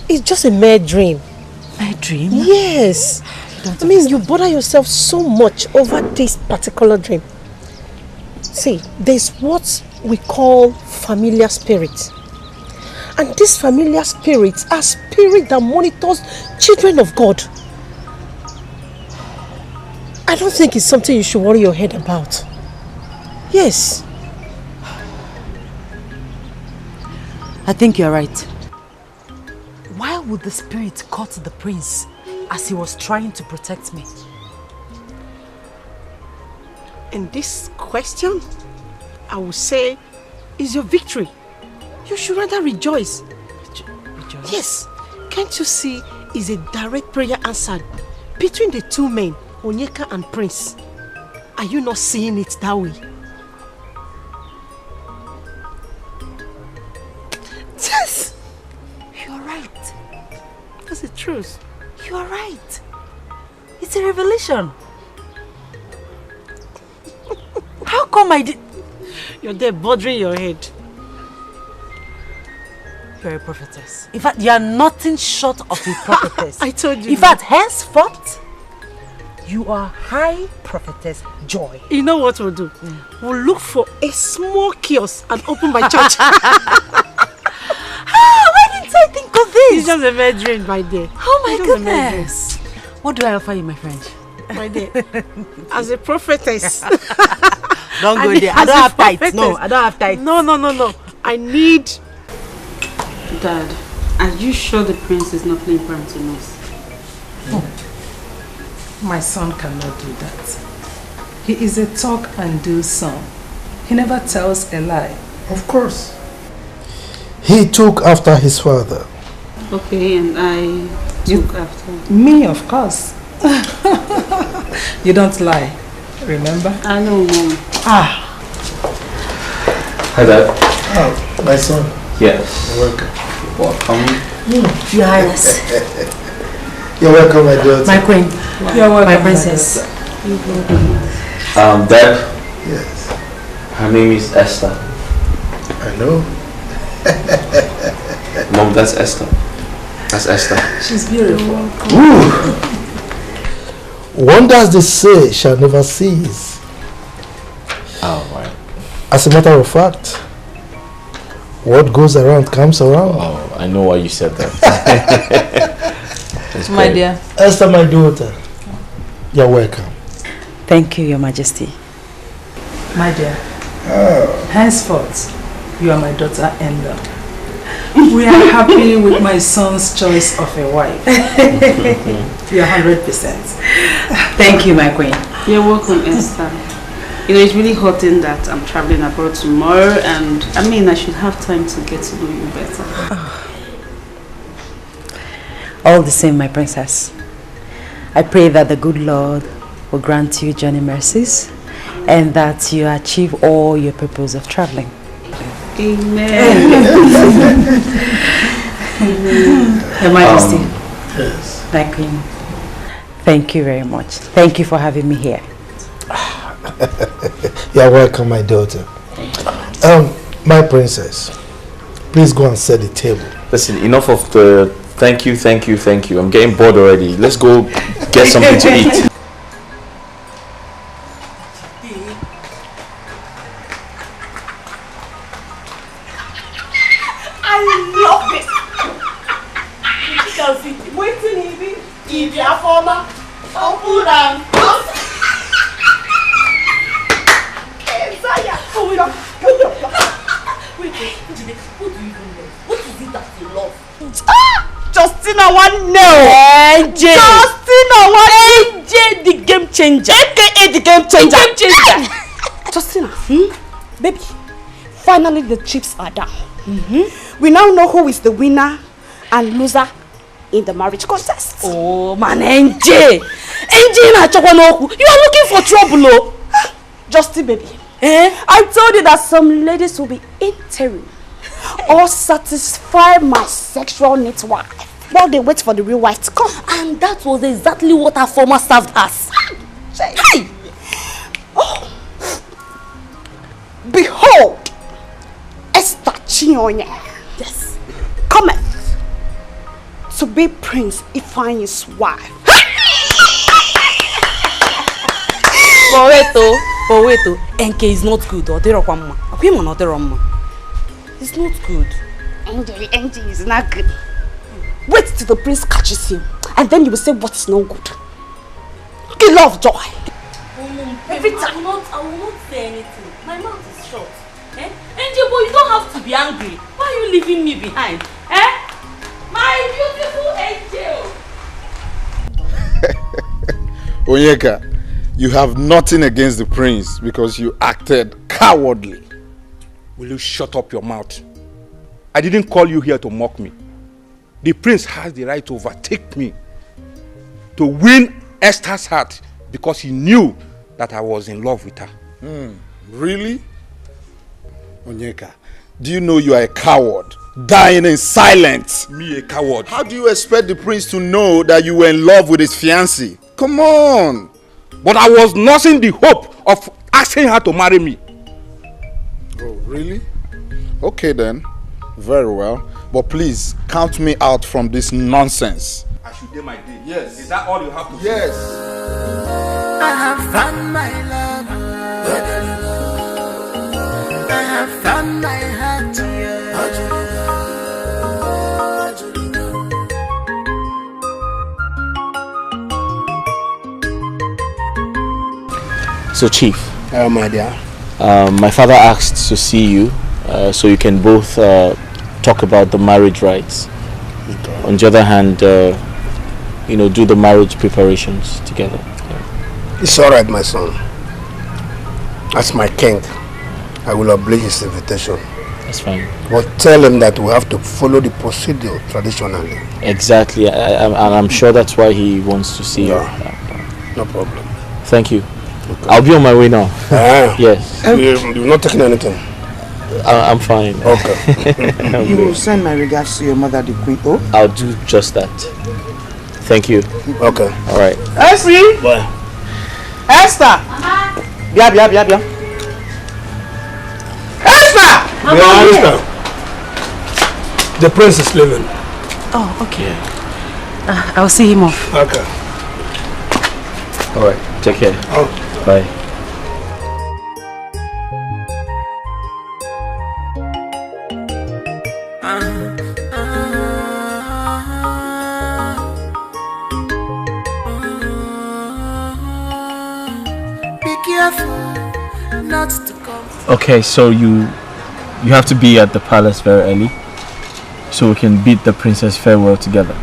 it's just a mere dream. Mere dream? Yes. I mean, you bother yourself so much over this particular dream. See, there's what we call familiar spirit. And these familiar spirits are spirits that monitors children of God. I don't think it's something you should worry your head about. Yes. I think you're right. Why would the spirit cut the prince as he was trying to protect me? And this question, I would say, is your victory. You should rather rejoice. Rejoice? Yes. Can't you see it's a direct prayer answered between the two men, Onyeka and Prince? Are you not seeing it that way? Yes. You're right. That's the truth. You are right. It's a revelation. How come I did... You're there bothering your head. You're a prophetess. In fact, you are nothing short of a prophetess. I told you. In fact, henceforth, you are high prophetess Joy. You know what we'll do? We'll look for a small kiosk and open my church. Why didn't I think of this? It's just a mere dream, my dear. Oh my goodness. What do I offer you, my friend? My dear, as a prophetess. Don't go there. I don't have tithes. No, I don't have tithes. No. I need... Dad, are you sure the prince is not playing pranks on us? My son cannot do that. He is a talk and do son. He never tells a lie. Of course. He took after his father. Okay, and I took after. Me, of course. You don't lie, remember? I know, Mom. Hi, Dad. Oh, my son. Yes. You're welcome. Welcome. Your Highness. You're welcome, my daughter. My queen. You're welcome, my princess. Dad. Yes. Her name is Esther. I know. Mom, that's Esther. That's Esther. She's beautiful. Wonders they say shall never cease. Oh, right. As a matter of fact, what goes around comes around. Oh, I know why you said that. My dear. Esther, my daughter, you're welcome. Thank you, Your Majesty. My dear. Henceforth, you are my daughter Enda. We are happy with my son's choice of a wife. You're 100%. Thank you, my queen. You're welcome, Esther. You know, it's really hurting that I'm traveling abroad tomorrow, and I mean, I should have time to get to know you better. All the same, my princess. I pray that the good Lord will grant you journey mercies and that you achieve all your purpose of traveling. Amen. Your Majesty. Yes. My queen. Thank you very much. Thank you for having me here. You're welcome, my daughter. My princess, please go and set the table. Listen, enough of the thank you. I'm getting bored already. Let's go get something to eat. I love this. You can see it. Waiting, Evie. If you are former, open and What do you even know? What is it that you love? Justina one no. AJ. Justina one AJ, the game changer. AKA the game changer. The game changer. Justina, baby, finally the chips are down. We now know who is the winner and loser in the marriage contest. Oh man, NJ. NJ na chokanoku. You are looking for trouble, oh. Justin, baby. I told you that some ladies will be interim or satisfy my sexual needs while they wait for the real wife to come. And that was exactly what our former served us. Hey! Oh. Behold, Esther Chinonye. Yes. Cometh to be Prince Ifeanyi's wife. But wait, NK is not good. It's not good. NJ is not good. Wait till the prince catches him, and then you will say what is not good. Kill love joy. Every time. I will not say anything. My mouth is shut. NJ, boy, you don't have to be angry. Why are you leaving me behind? My beautiful angel. Onyeka, you have nothing against the prince because you acted cowardly. Will you shut up your mouth? I didn't call you here to mock me. The prince has the right to overtake me, to win Esther's heart because he knew that I was in love with her. Really? Onyeka, do you know you are a coward, dying in silence? Me a coward? How do you expect the prince to know that you were in love with his fiancée? Come on! But I was nursing the hope of asking her to marry me. Oh, really? Okay then. Very well. But please, count me out from this nonsense. I should do my day. Yes. Is that all you have to say? Yes. I have found my love. I have found my heart. So, Chief. My dear. My father asked to see you so you can both talk about the marriage rites. Okay. On the other hand, do the marriage preparations together. Yeah. It's all right, my son. As my king, I will obey his invitation. That's fine. But tell him that we have to follow the procedure traditionally. Exactly. I'm sure that's why he wants to see you. No problem. Thank you. Okay. I'll be on my way now. Yes. You're not taking anything? I'm fine. Okay. You will send my regards to your mother, the queen. Oh? I'll do just that. Thank you. Okay. All right. Esri! Bye. Esther! Bia. Esther! Esther. The prince is leaving. Oh, okay. I'll see him off. Okay. All right. Take care. Oh. Bye. Not to come. Okay, so you have to be at the palace very early so we can bid the princess farewell together.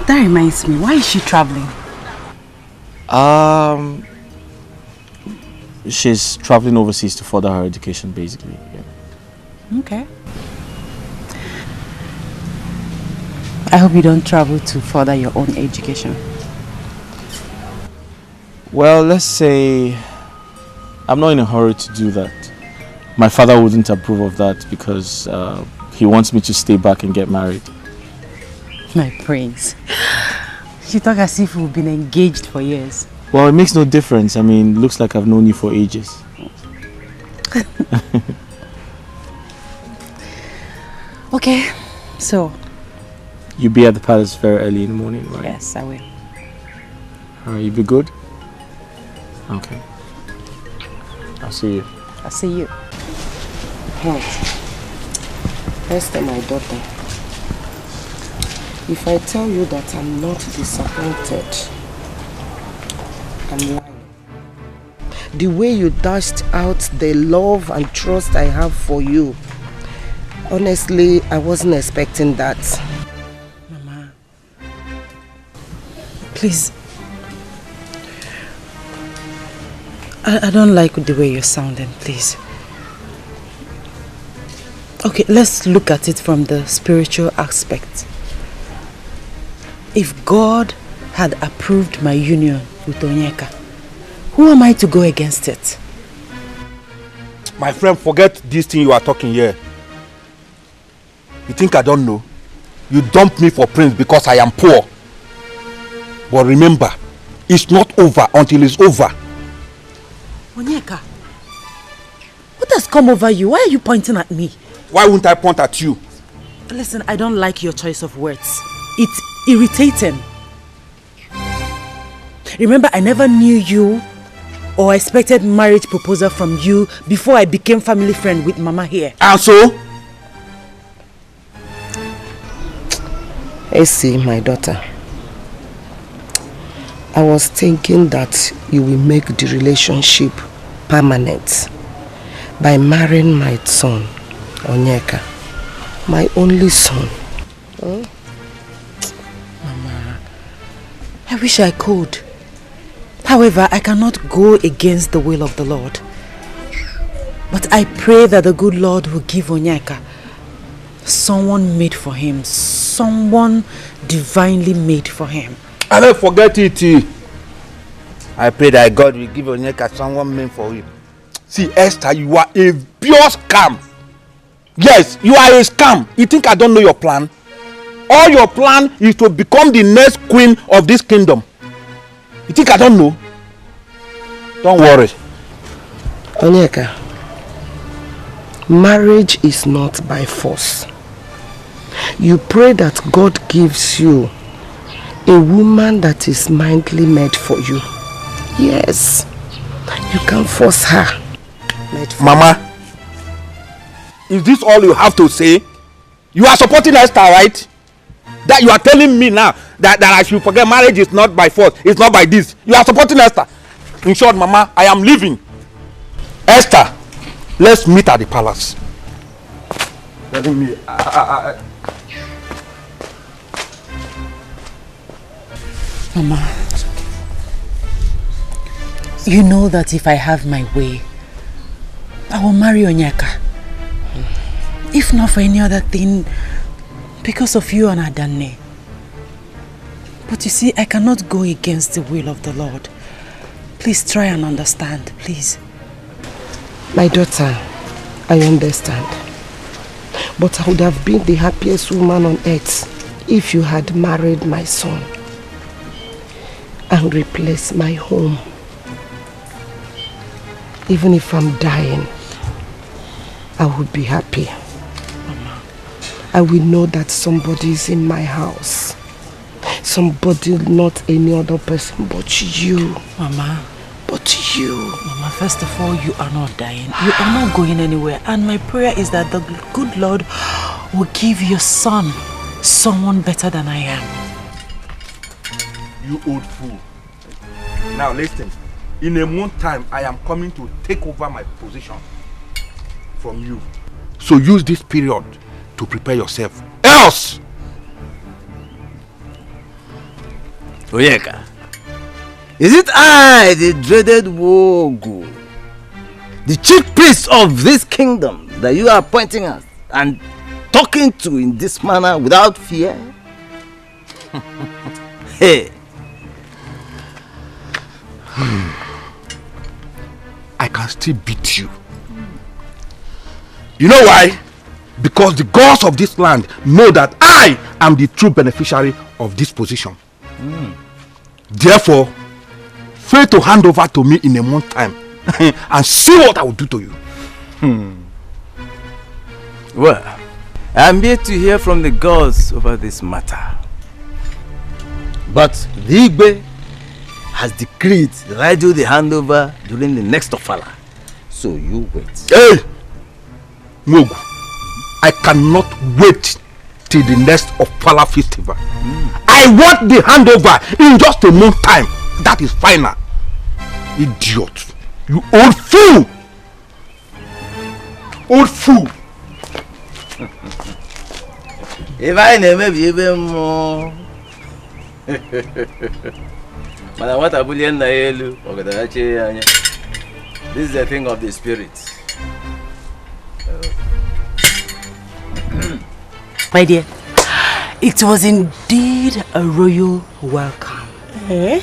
That reminds me, why is she traveling? She's traveling overseas to further her education, basically. Yeah. Okay. I hope you don't travel to further your own education. Well, let's say I'm not in a hurry to do that. My father wouldn't approve of that because he wants me to stay back and get married. My prince. You talk as if we've been engaged for years. Well, it makes no difference. I mean, looks like I've known you for ages. Okay, so... You'll be at the palace very early in the morning, right? Yes, I will. Alright, you be good? Okay. I'll see you. I'll see you. Esther, my daughter, if I tell you that I'm not disappointed, I'm lying. The way you dashed out the love and trust I have for you, honestly, I wasn't expecting that. Mama, please. I don't like the way you're sounding, please. Okay, let's look at it from the spiritual aspect. If God had approved my union with Onyeka, who am I to go against it? My friend, forget this thing you are talking here. You think I don't know? You dumped me for Prince because I am poor. But remember, it's not over until it's over. Onyeka, what has come over you? Why are you pointing at me? Why wouldn't I point at you? Listen, I don't like your choice of words. It's irritating. Remember, I never knew you or expected marriage proposal from you before I became family friend with Mama here. And so? Essie, my daughter, I was thinking that you will make the relationship permanent by marrying my son, Onyeka, my only son. Mama, I wish I could. However, I cannot go against the will of the Lord. But I pray that the good Lord will give Onyeka someone made for him, someone divinely made for him. I don't forget it. I pray that God will give Onyeka someone made for you. See, Esther, you are a pure scam. Yes, you are a scam. You think I don't know your plan? All your plan is to become the next queen of this kingdom. You think I don't know? Don't worry. Onyeka, marriage is not by force. You pray that God gives you a woman that is mindly made for you. Yes, you can force her. Mama, is this all you have to say? You are supporting Esther, right? That you are telling me now that I should forget marriage is not by force, it's not by this. You are supporting Esther. In short, Mama, I am leaving. Esther, let's meet at the palace. Let me. Mama, you know that if I have my way, I will marry Onyeka. If not for any other thing, because of you and Adane. But you see, I cannot go against the will of the Lord. Please try and understand, please. My daughter, I understand. But I would have been the happiest woman on earth if you had married my son and replaced my home. Even if I'm dying, I would be happy. Mama. I will know that somebody is in my house. Somebody, not any other person but you. Mama. But you. Mama, first of all, you are not dying. You are not going anywhere. And my prayer is that the good Lord will give your son someone better than I am. You old fool. Now listen. In a month's time, I am coming to take over my position from you. So use this period to prepare yourself. Else! Onyeka, is it I, the dreaded Wogu, the chief priest of this kingdom, that you are pointing at and talking to in this manner without fear? Hey! I can still beat you. You know why? Because the gods of this land know that I am the true beneficiary of this position. Therefore, fail to hand over to me in a month's time and see what I will do to you. Well, I am yet to hear from the gods over this matter. But the Igbe has decreed that I do the handover during the next Ofala. So you wait. Hey! Mogu, I cannot wait till the next Ofala festival. I want the handover in just a month's time. That is final. Idiot. You old fool! Old fool! If I never be even more. This is a thing of the spirit. My dear, it was indeed a royal welcome. You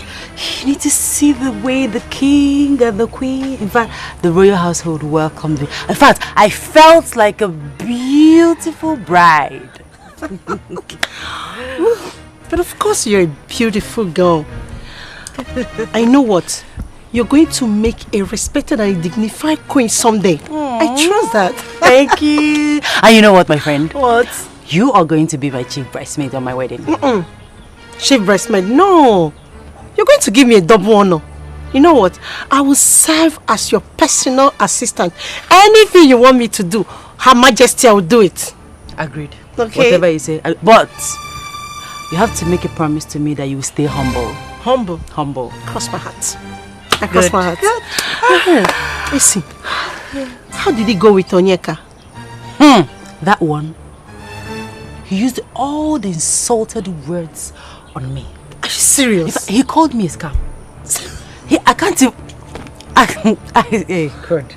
need to see the way the king and the queen, in fact, the royal household welcomed me. In fact, I felt like a beautiful bride. But of course you're a beautiful girl. I know what. You're going to make a respected and dignified queen someday. I trust that. Thank you. And you know what, my friend? What? You are going to be my chief bridesmaid on my wedding. Chief bridesmaid? No. You're going to give me a double honor. You know what? I will serve as your personal assistant. Anything you want me to do, Her Majesty, I will do it. Agreed. Okay. Whatever you say. But you have to make a promise to me that you will stay humble. Humble? Humble. Cross my heart. I cross my heart. Listen. How did he go with Onyeka? That one. He used all the insulted words on me. Are you serious? He called me a scam. I can't even... Hey, God.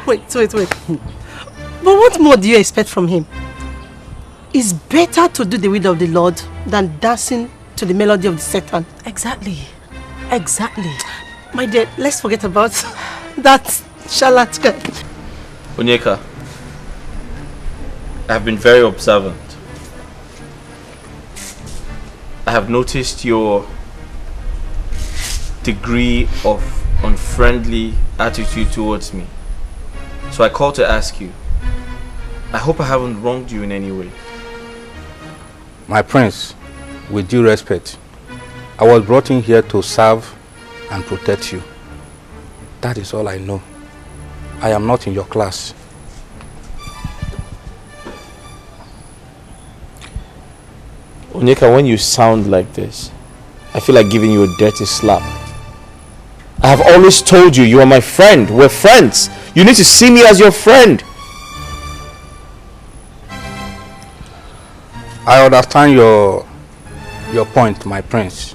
Wait. But what more do you expect from him? It's better to do the will of the Lord than dancing to the melody of the Satan. Exactly. My dear, let's forget about that charlatan. Onyeka, I have been very observant. I have noticed your degree of unfriendly attitude towards me. So I called to ask you. I hope I haven't wronged you in any way. My prince, with due respect, I was brought in here to serve and protect you. That is all I know. I am not in your class. Onyeka, when you sound like this, I feel like giving you a dirty slap. I have always told you, you are my friend. We're friends. You need to see me as your friend. I understand your point, my prince.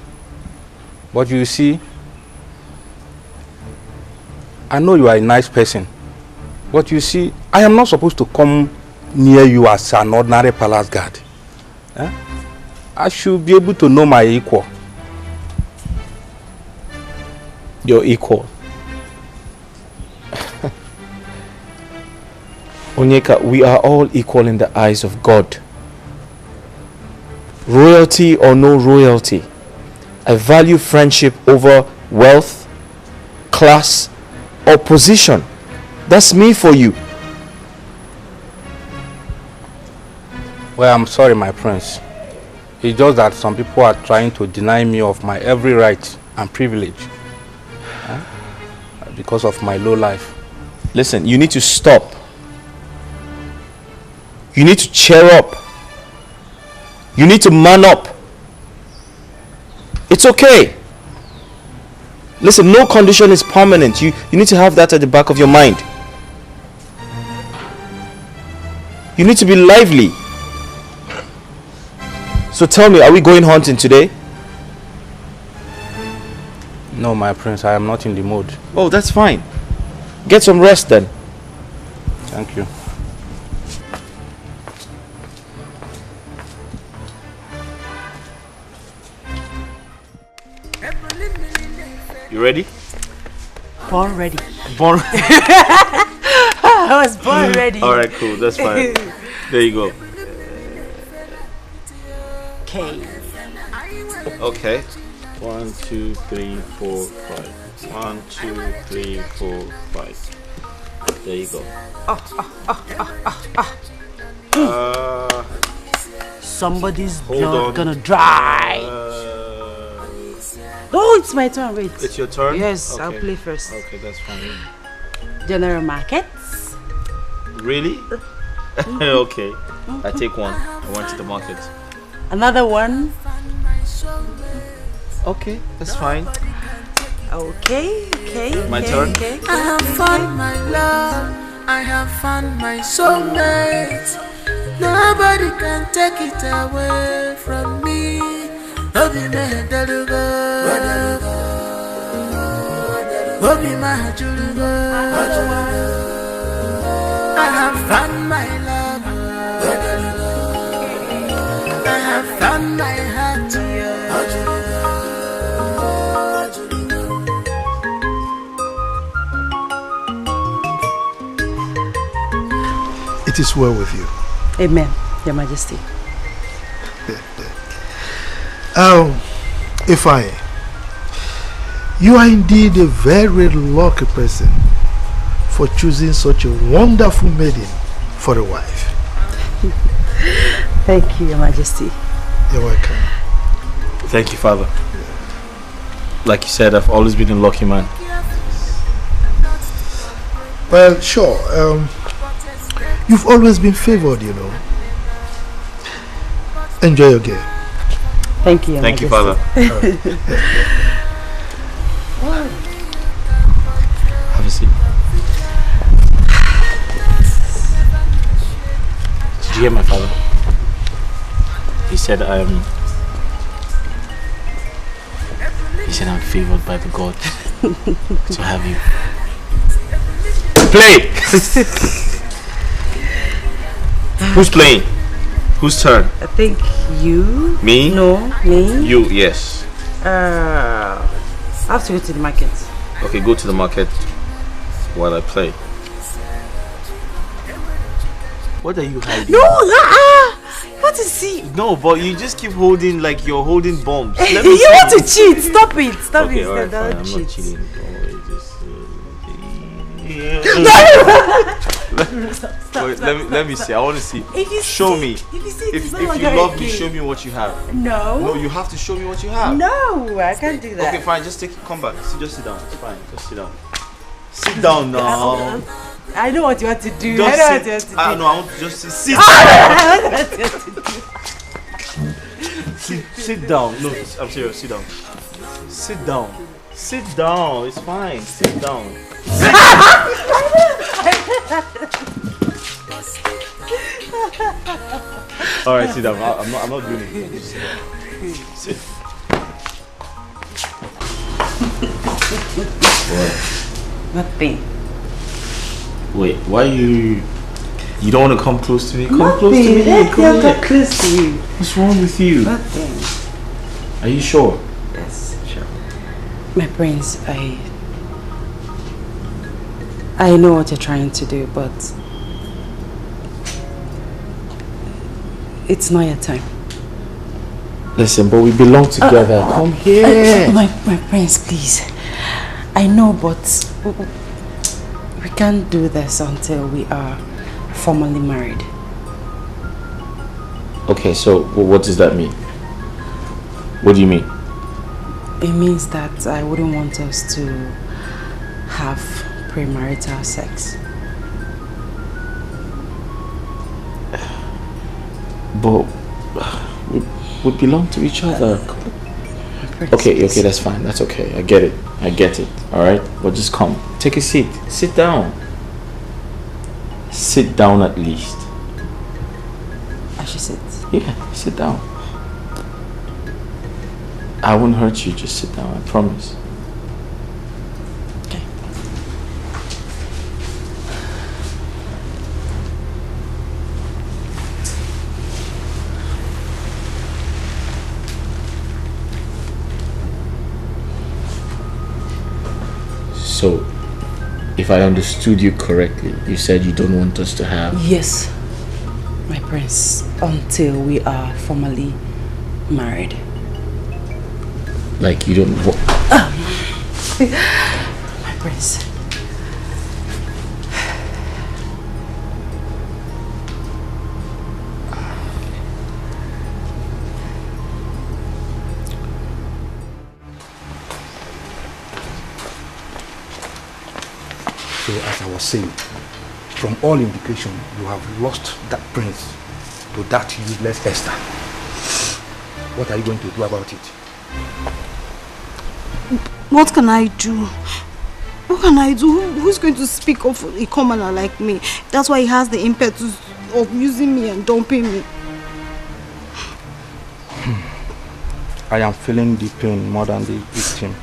But you see, I know you are a nice person. But you see, I am not supposed to come near you as an ordinary palace guard. I should be able to know my equal. Your equal? Onyeka, we are all equal in the eyes of God. Royalty or no royalty, I value friendship over wealth, class, or position. That's me for you. Well, I'm sorry, my prince. It's just that some people are trying to deny me of my every right and privilege because of my low life. Listen, you need to stop. You need to cheer up. You need to man up. It's okay. Listen, no condition is permanent. You need to have that at the back of your mind. You need to be lively. So tell me, are we going hunting today? No, my prince, I am not in the mood. Oh, that's fine. Get some rest then. Thank you. You ready? Born ready. Born. I was born ready. All right, cool. That's fine. There you go. Okay. Okay. 1, 2, 3, 4, 5. 1, 2, 3, 4, 5. There you go. Somebody's Hold blood on. gonna dry. Oh, it's my turn. Wait. It's your turn? Yes, Okay. I'll play first. Okay, that's fine. General markets. Really? Okay. I take one. I went to the market. Another one. Okay, that's fine. Okay. My turn. Okay. I have found my love, I have found my soulmate. Nobody can take it away from me. Obi me dalugo, Obi ma julugo. I have found my love, I have found my heart. It is well with you. Amen, Your Majesty. Ifeanyi, you are indeed a very lucky person for choosing such a wonderful maiden for a wife. Thank you, Your Majesty. You're welcome. Thank you, Father. Like you said, I've always been a lucky man. Well, sure. You've always been favored, you know. Enjoy your game. Thank you, Your Thank you, Majesty. Father. Have a seat. Did you hear my father? He said I'm favored by the gods to have you. Play! Who's playing? Whose turn? I think you. Me? No, me. You, yes. I have to go to the market. Okay, go to the market while I play. What are you hiding? No, what is he? No, but you just keep holding like you're holding bombs. You want to cheat? Stop it! Stop Okay, it! alright, Don't fine. I'm cheat. not cheating. Don't worry, just, Wait, let me see. I want to see. Show me. If you love me, show me what you have. No. No, you have to show me what you have. No, I can't do that. Okay, fine. Just come back. Just sit down. It's fine. Just sit down. Sit down now. I know what you want to do. Just I know sit. what you want to do. I want to just sit. I know what you want to do. Sit down. No, I'm serious. Sit down. Sit down. Sit down. It's fine. Sit down. All right, sit down. I'm not doing it. Just sit down. Sit. Nothing. Wait, why you don't want to come close to me? Come Nothing. close to me. Let Come me here. come close to you. What's wrong with you? Nothing. Are you sure? Yes, sure. My prince, I know what you're trying to do, but It's not your time. Listen, but we belong together. Come here. My prince, please. I know, but we can't do this until we are formally married. Okay, so what does that mean? What do you mean? It means that I wouldn't want us to have premarital sex. But we belong to each other. Okay, that's fine. That's okay. I get it. All right, but just come. Take a seat. Sit down. Sit down at least. I should sit? Yeah, sit down. I won't hurt you. Just sit down. I promise. Okay. So, if I understood you correctly, you said you don't want us to have... Yes, my prince, until we are formally married. Like you don't want... My prince. So as I was saying, from all indication, you have lost that prince to that useless Esther. What are you going to do about it? What can I do? What can I do? Who's going to speak of a commoner like me? That's why he has the impetus of using me and dumping me. I am feeling the pain more than the victim.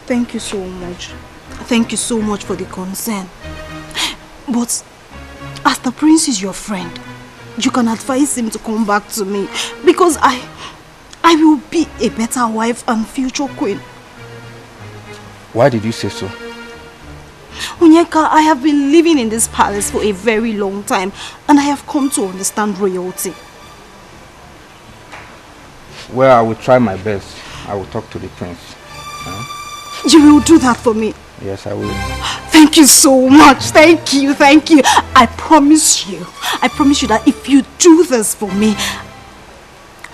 Thank you so much. Thank you so much for the concern. But as the prince is your friend, you can advise him to come back to me, because I will be a better wife and future queen. Why did you say so? Onyeka, I have been living in this palace for a very long time, and I have come to understand royalty. Well, I will try my best. I will talk to the prince. Huh? You will do that for me? Yes, I will. Thank you so much. Thank you. I promise you that if you do this for me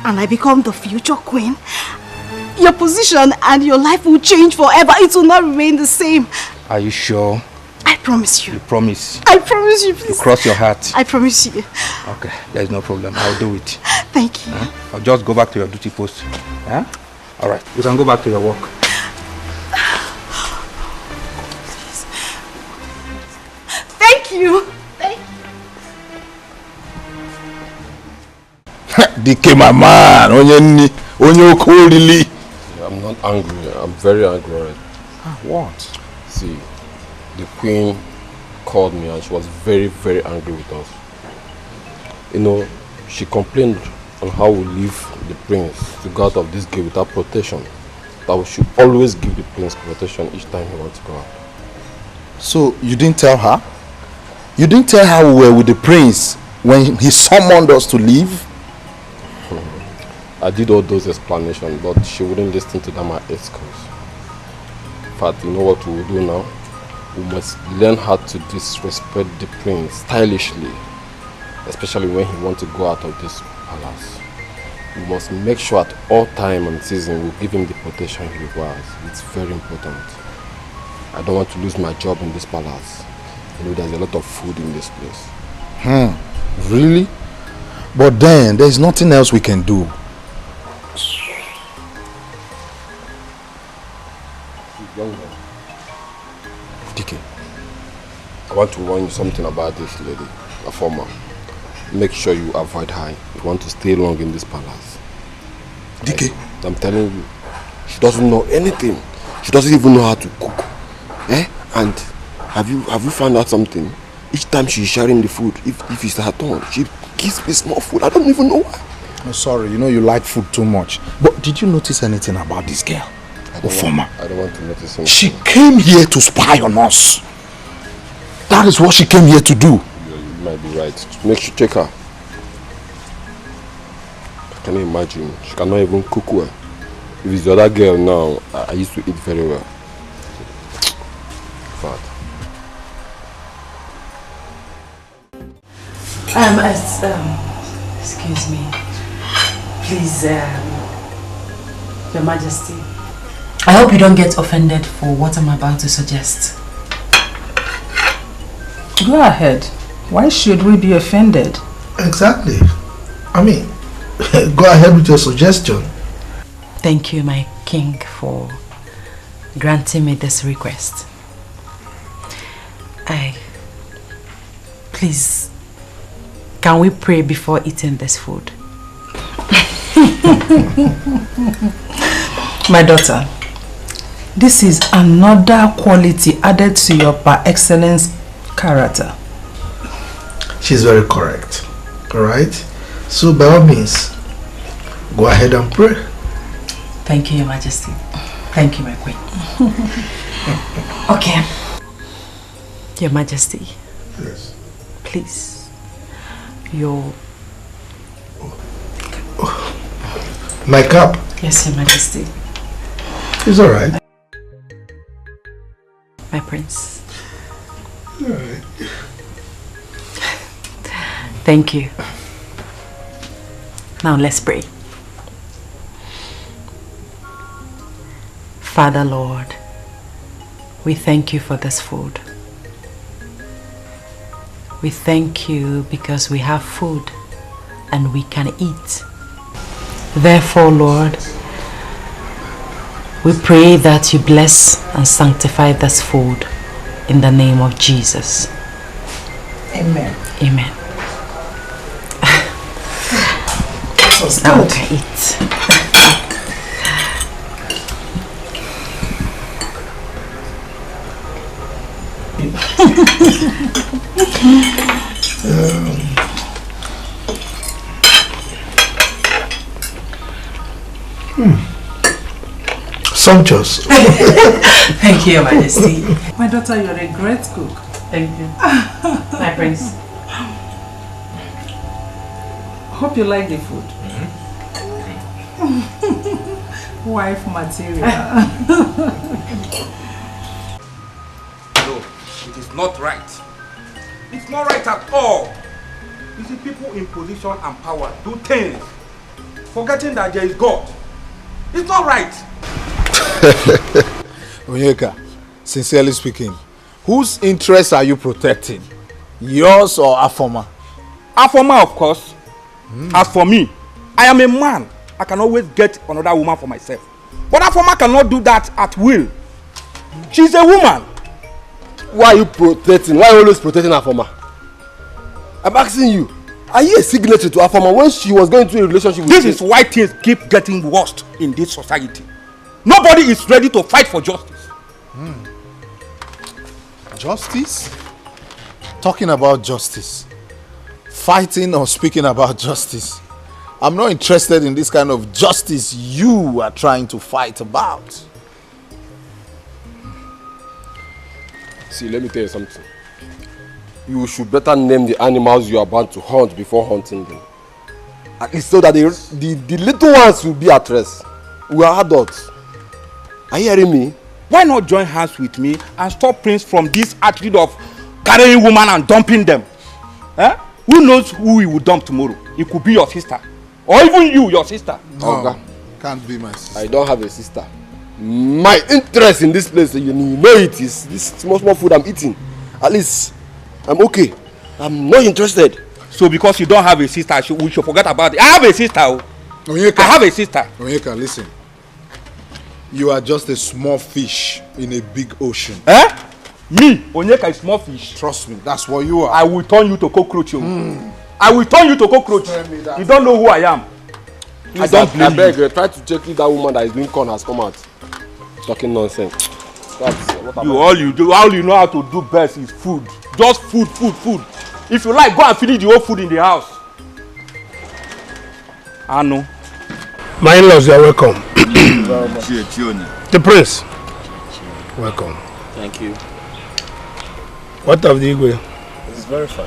and I become the future queen, your position and your life will change forever. It will not remain the same. Are you sure? I promise you. You promise? I promise you, please. You cross your heart? I promise you. Okay, there is no problem. I'll do it. Thank you. I'll just go back to your duty post. Huh? All right, you can go back to your work. Thank you. Dikeh, my man, onye okolili. I'm not angry. I'm very angry already. What? See, the queen called me and she was very, very angry with us. You know, she complained on how we leave the prince to go out of this gate without protection. That we should always give the prince protection each time he wants to go out. So you didn't tell her? You didn't tell her we were with the prince when he summoned us to leave? I did all those explanations, but she wouldn't listen to them at excuse. In fact, you know what we will do now? We must learn how to disrespect the prince stylishly, especially when he wants to go out of this palace. We must make sure at all time and season we give him the protection he requires. It's very important. I don't want to lose my job in this palace. You know, there's a lot of food in this place. Really? But then, there's nothing else we can do. Dikeh, I want to warn you something about this lady, a former. Make sure you avoid her. You want to stay long in this palace. Dikeh? I'm telling you, she doesn't know anything. She doesn't even know how to cook. And have you found out something? Each time she's sharing the food, if it's her turn, she gives me small food. I don't even know why. I'm sorry, you know you like food too much. But did you notice anything about this girl? I don't want to notice anything. She came here to spy on us. That is what she came here to do. Yeah, you might be right. Make sure check her. Can you imagine? She cannot even cook well. If it's the other girl now, I used to eat very well. Bad. Excuse me. Please, Your Majesty. I hope you don't get offended for what I'm about to suggest. Go ahead. Why should we be offended? Exactly. I mean, go ahead with your suggestion. Thank you, my king, for granting me this request. Please, can we pray before eating this food? My daughter, this is another quality added to your par excellence character. She's very correct. Alright? So by all means, go ahead and pray. Thank you, Your Majesty. Thank you, my queen. Okay. Your Majesty. Yes. Please. Your... My cup? Yes, Your Majesty. It's alright. My prince. Alright. Thank you. Now let's pray. Father Lord, we thank you for this food. We thank you because we have food and we can eat. Therefore, Lord, we pray that you bless and sanctify this food in the name of Jesus. Amen. Amen. Now we can eat. Sumptuous. Thank you, Your Majesty. My daughter, you're a great cook. Thank you. My prince. Hope you like the food. Wife material. No, it is not right. It's not right at all. You see, people in position and power do things, forgetting that there is God. It's not right. Onyeka, sincerely speaking, whose interests are you protecting? Yours or Afoma? Afoma, of course. As for me, I am a man. I can always get another woman for myself. But Afoma cannot do that at will. She's a woman. Why are you protecting? Why are you always protecting Afoma? I'm asking you, are you a signatory to Afoma when she was going through a relationship with you? This is why things keep getting worse in this society. Nobody is ready to fight for justice. Justice? Talking about justice. Fighting or speaking about justice. I'm not interested in this kind of justice you are trying to fight about. See, let me tell you something. You should better name the animals you are about to hunt before hunting them. At least so that the little ones will be at rest. We are adults. Are you hearing me? Why not join hands with me and stop Prince from this attitude of carrying women and dumping them? Who knows who he will dump tomorrow? It could be your sister. Or even you, your sister. No, okay. Can't be my sister. I don't have a sister. My interest in this place, you know it is this small food I'm eating. At least, I'm okay. I'm not interested. So because you don't have a sister, we should forget about it. I have a sister. Onyeka, I have a sister. Onyeka, listen. You are just a small fish in a big ocean. Me, Onyeka, is small fish. Trust me, that's what you are. I will turn you to cockroach. I will turn you to cockroach. You don't know who I am. Please, I don't blame you. Try to check if that woman that is doing corn has come out. Talking nonsense. All you know how to do best is food. Just food. If you like, go and finish the whole food in the house. I know. My in-laws, you are welcome. The prince. Welcome. Thank you. What of the Igwe? It's very fine.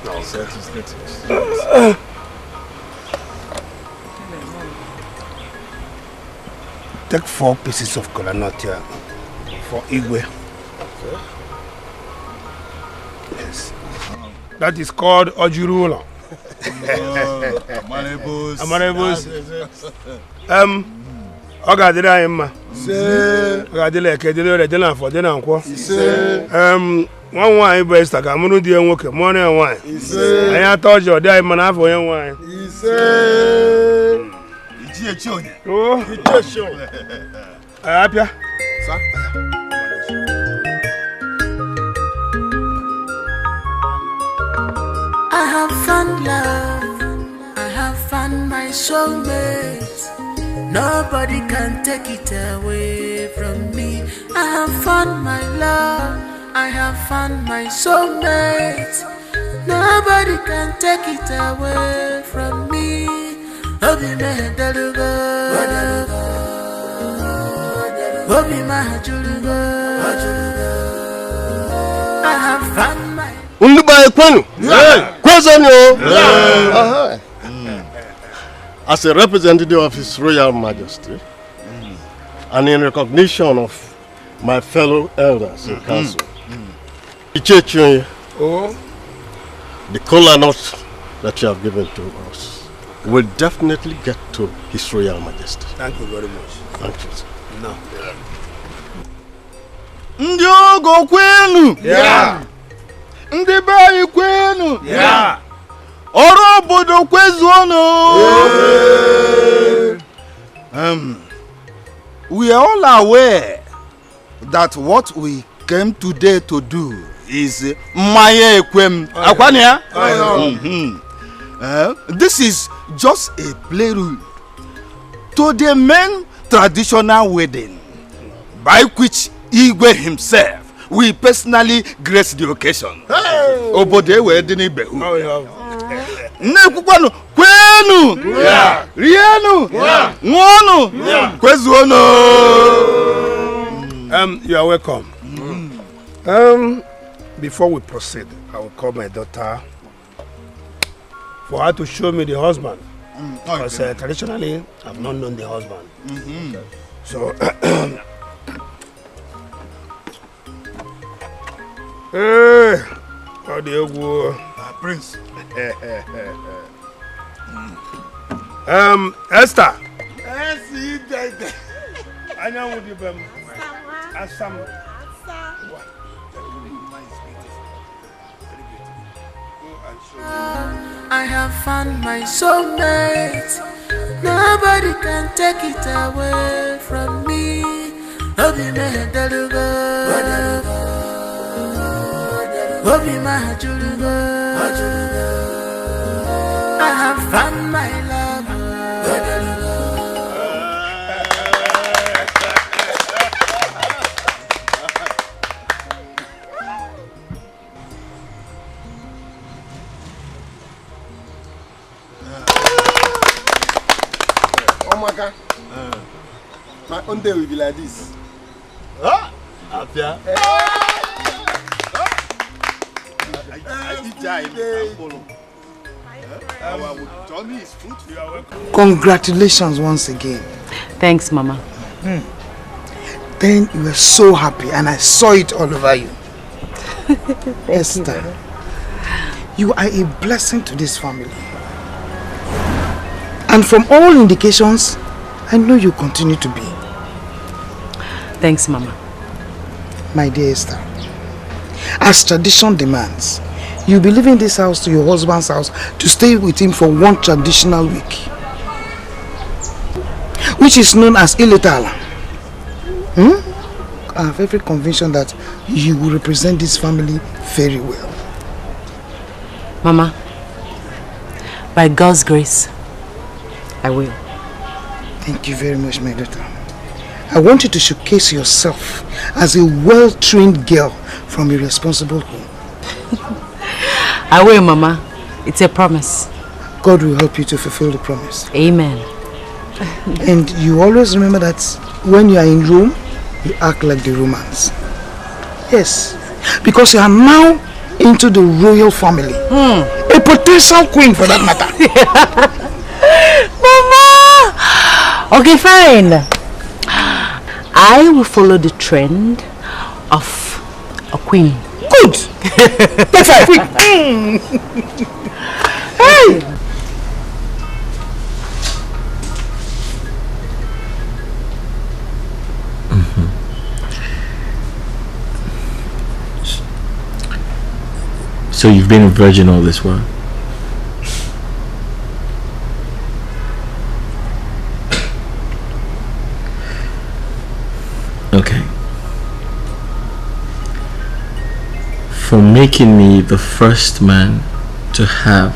No, sir, it's good. Take 4 pieces of kola nut here for Igwe. Yes. That is called Ojurula. Amanebus. Ogadira Emma. Ogadile Kedile Dena for Dena Quo. One wine best like a mono dear worker, money and wine. I told you, die man for young wine. Oh, happy. I have found love, I have found my soulmate. Nobody can take it away from me. I have found my love, I have found my soulmate. Nobody can take it away from me. Obi mehedalugo, Obi mahajulugo. I have found my As a representative of His Royal Majesty, and in recognition of my fellow elders in council, the kola nut that you have given to us will definitely get to His Royal Majesty. Thank you very much. Thank you, sir. No. Ndiogo kwenu. Yeah. Ndibai kwenu. Yeah. Orobodo kwezuono. We are all aware that what we came today to do is Maye Ekwem. Akwanya? This is just a prelude to the main traditional wedding by which Igwe himself will personally grace the occasion. Obode wedding Ibehu. Nekwano kwenu. Rienu. Ngono. Kwezuono. You are welcome. Before we proceed, I will call my daughter for her to show me the husband. Because traditionally, I've not known the husband. So, hey, how do you go? Prince. Esther. I know what you've been. I have found my soulmate. Nobody can take it away from me. Obi mehedalugo, Obi mahajulugo. I have found my love. Oh my God. My own day will be like this. Apia. Congratulations once again. Thanks, Mama. Then you were so happy and I saw it all over you. Esther, you are a blessing to this family. And from all indications, I know you continue to be. Thanks, Mama. My dear Esther, as tradition demands, you'll be leaving this house to your husband's house to stay with him for one traditional week, which is known as Iletala. I have every conviction that you will represent this family very well. Mama, by God's grace, I will. Thank you very much, my daughter. I want you to showcase yourself as a well-trained girl from a responsible home. I will, Mama. It's a promise. God will help you to fulfill the promise. Amen. And you always remember that when you are in Rome, you act like the Romans. Yes, Because you are now into the royal family. A potential queen for that matter. Mama! Okay, fine. I will follow the trend of a queen. Good! That's a queen. Hey! So you've been a virgin all this while? Okay. For making me the first man to have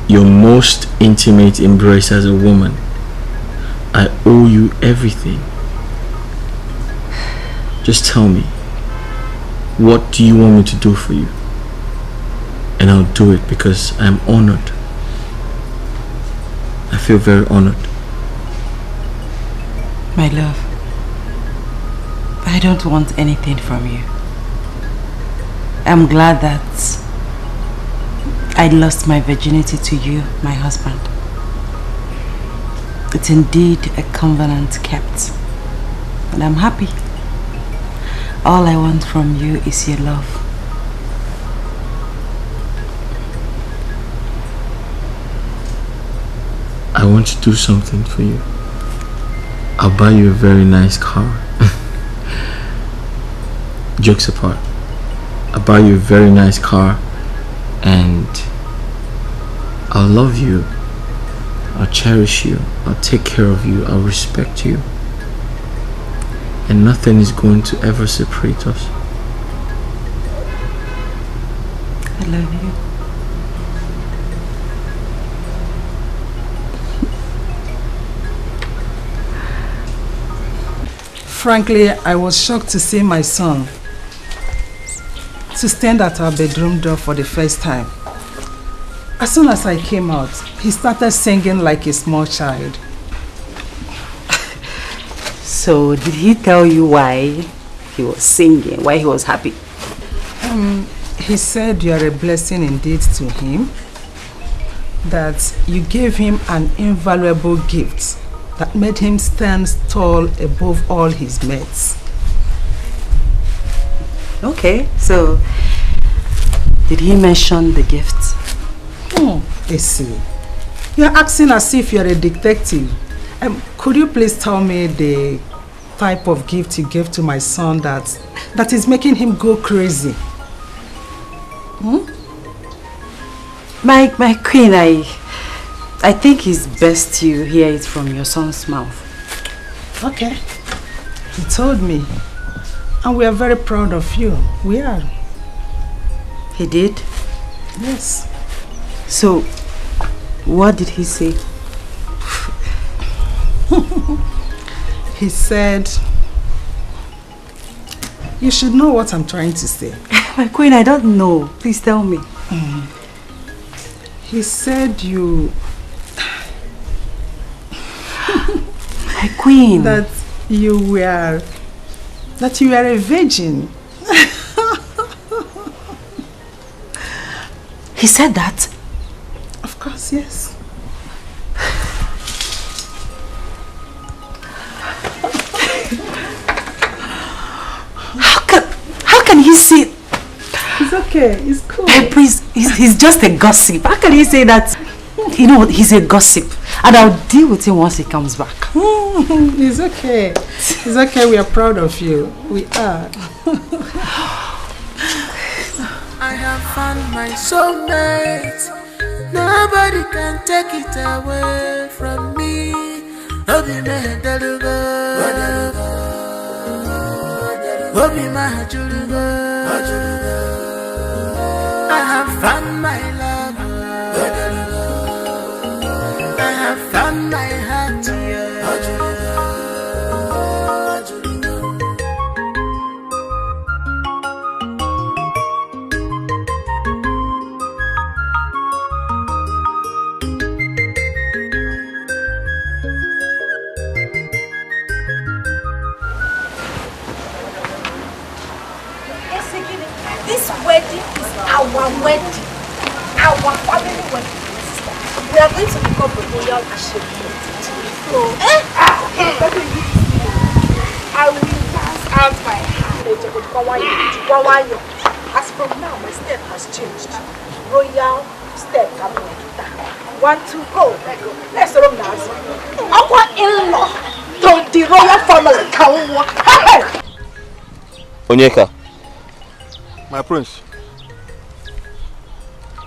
your most intimate embrace as a woman, I owe you everything. Just tell me, what do you want me to do for you? And I'll do it because I'm honored. I feel very honored. My love, I don't want anything from you. I'm glad that I lost my virginity to you, my husband. It's indeed a covenant kept, and I'm happy. All I want from you is your love. I want to do something for you. I'll buy you a very nice car. Jokes apart, I'll buy you a very nice car, and I'll love you. I'll cherish you. I'll take care of you. I'll respect you. And nothing is going to ever separate us. I love you. Frankly, I was shocked to see my son to stand at our bedroom door for the first time. As soon as I came out, he started singing like a small child. So, did he tell you why he was singing, why he was happy? He said you are a blessing indeed to him, that you gave him an invaluable gift that made him stand tall above all his mates. Okay, so did he mention the gift? Essie, you're acting as if you're a detective. Could you please tell me the type of gift you gave to my son that is making him go crazy? My queen, I think it's best you hear it from your son's mouth. Okay. He told me. And we are very proud of you. We are. He did? Yes. So, what did he say? He said, you should know what I'm trying to say. My queen, I don't know. Please tell me. He said you... My queen. That you were a virgin. He said that? Of course, yes. How can he say? It's okay, it's cool. Please, he's just a gossip. How can he say that? You know what, he's a gossip. And I'll deal with him once he comes back. It's okay. It's okay, we are proud of you. We are. I have found my soulmate. Nobody can take it away from me. Obi Mehedalugo, Obi Mahajurugo. I have found my love. I have found my heart here. wedding is our wedding. Our family wedding. We are going to become the royal Asserting. So, I will pass out my hand. As from now, my step has changed. Royal step. 1, 2, go. Let's run now. Our in-law to the royal family. Onyeka. My prince.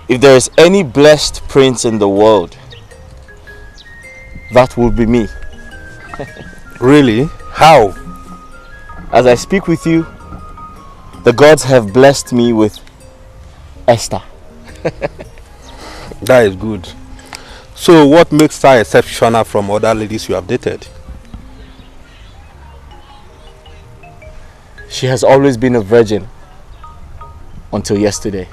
If there is any blessed prince in the world, that would be me. Really? How? As I speak with you, the gods have blessed me with Esther. That is good. So what makes her exceptional from other ladies you have dated? She has always been a virgin until yesterday.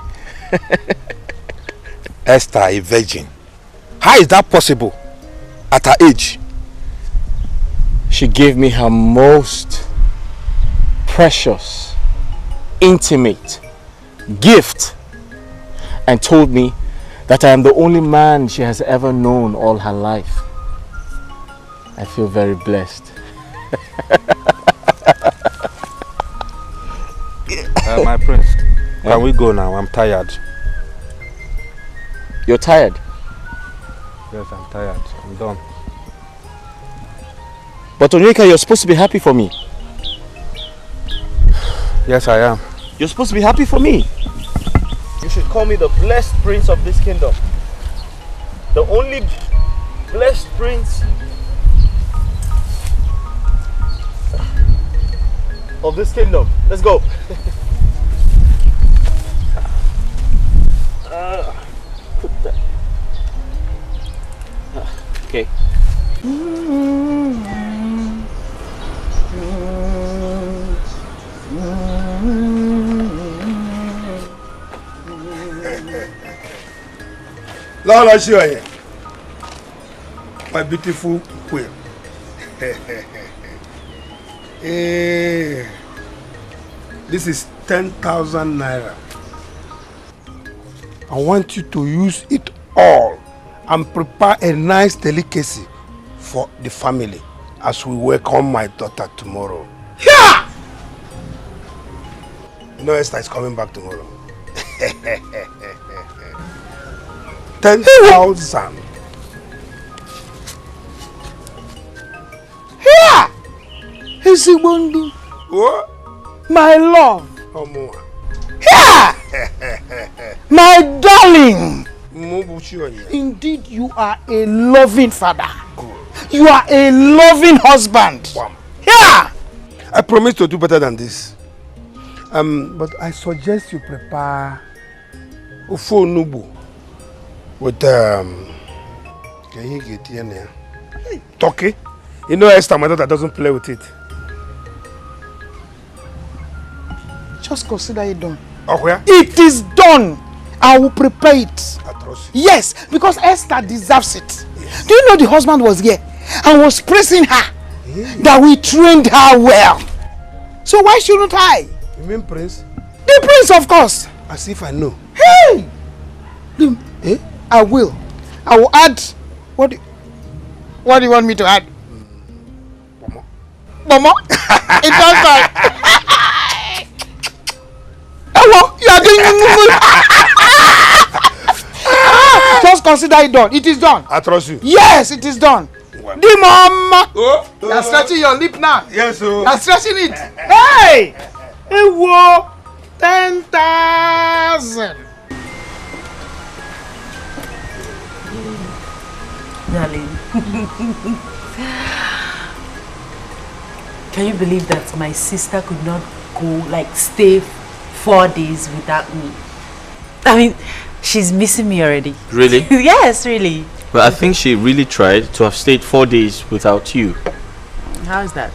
Esther, a virgin? How is that possible at her age? She gave me her most precious, intimate gift and told me that I am the only man she has ever known all her life. I feel very blessed. My prince, can we go now? I'm tired. You're tired? Yes, I'm tired. I'm done. But Onyeka, you're supposed to be happy for me. Yes, I am. You're supposed to be happy for me. You should call me the blessed prince of this kingdom. The only blessed prince of this kingdom. Let's go. Okay. Lord, show you. My beautiful queen. This is 10,000 naira. I want you to use it all and prepare a nice delicacy for the family as we welcome my daughter tomorrow. Yeah! You know Esther is coming back tomorrow. 10,000. Here! Isigbondu. What? My love. Here! My darling. Indeed, you are a loving father. You are a loving husband. Here! I promise to do better than this. But I suggest you prepare Ufo Nubu with can you get here? Turkey. You know Esther, my daughter doesn't play with it. Just consider it done. Oh, where? It is done. I will prepare it. Yes, because Esther deserves it. Yes. Do you know the husband was here and was praising her that we trained her well? So why shouldn't I? You mean Prince? The Prince, of course. As if I know. Hey! I will. I will add. What do you want me to add? Mama? It does right. Hello? You are doing. Just consider it done. It is done. I trust you. Yes, it is done. The mama. You are stretching your lip now. Yes, sir. You are stretching it. Hey! Hey, whoa! 10,000. Darling. Can you believe that my sister could not go, stay 4 days without me? I mean, she's missing me already. Really? Yes, really. Well, I think she really tried to have stayed 4 days without you. How is that?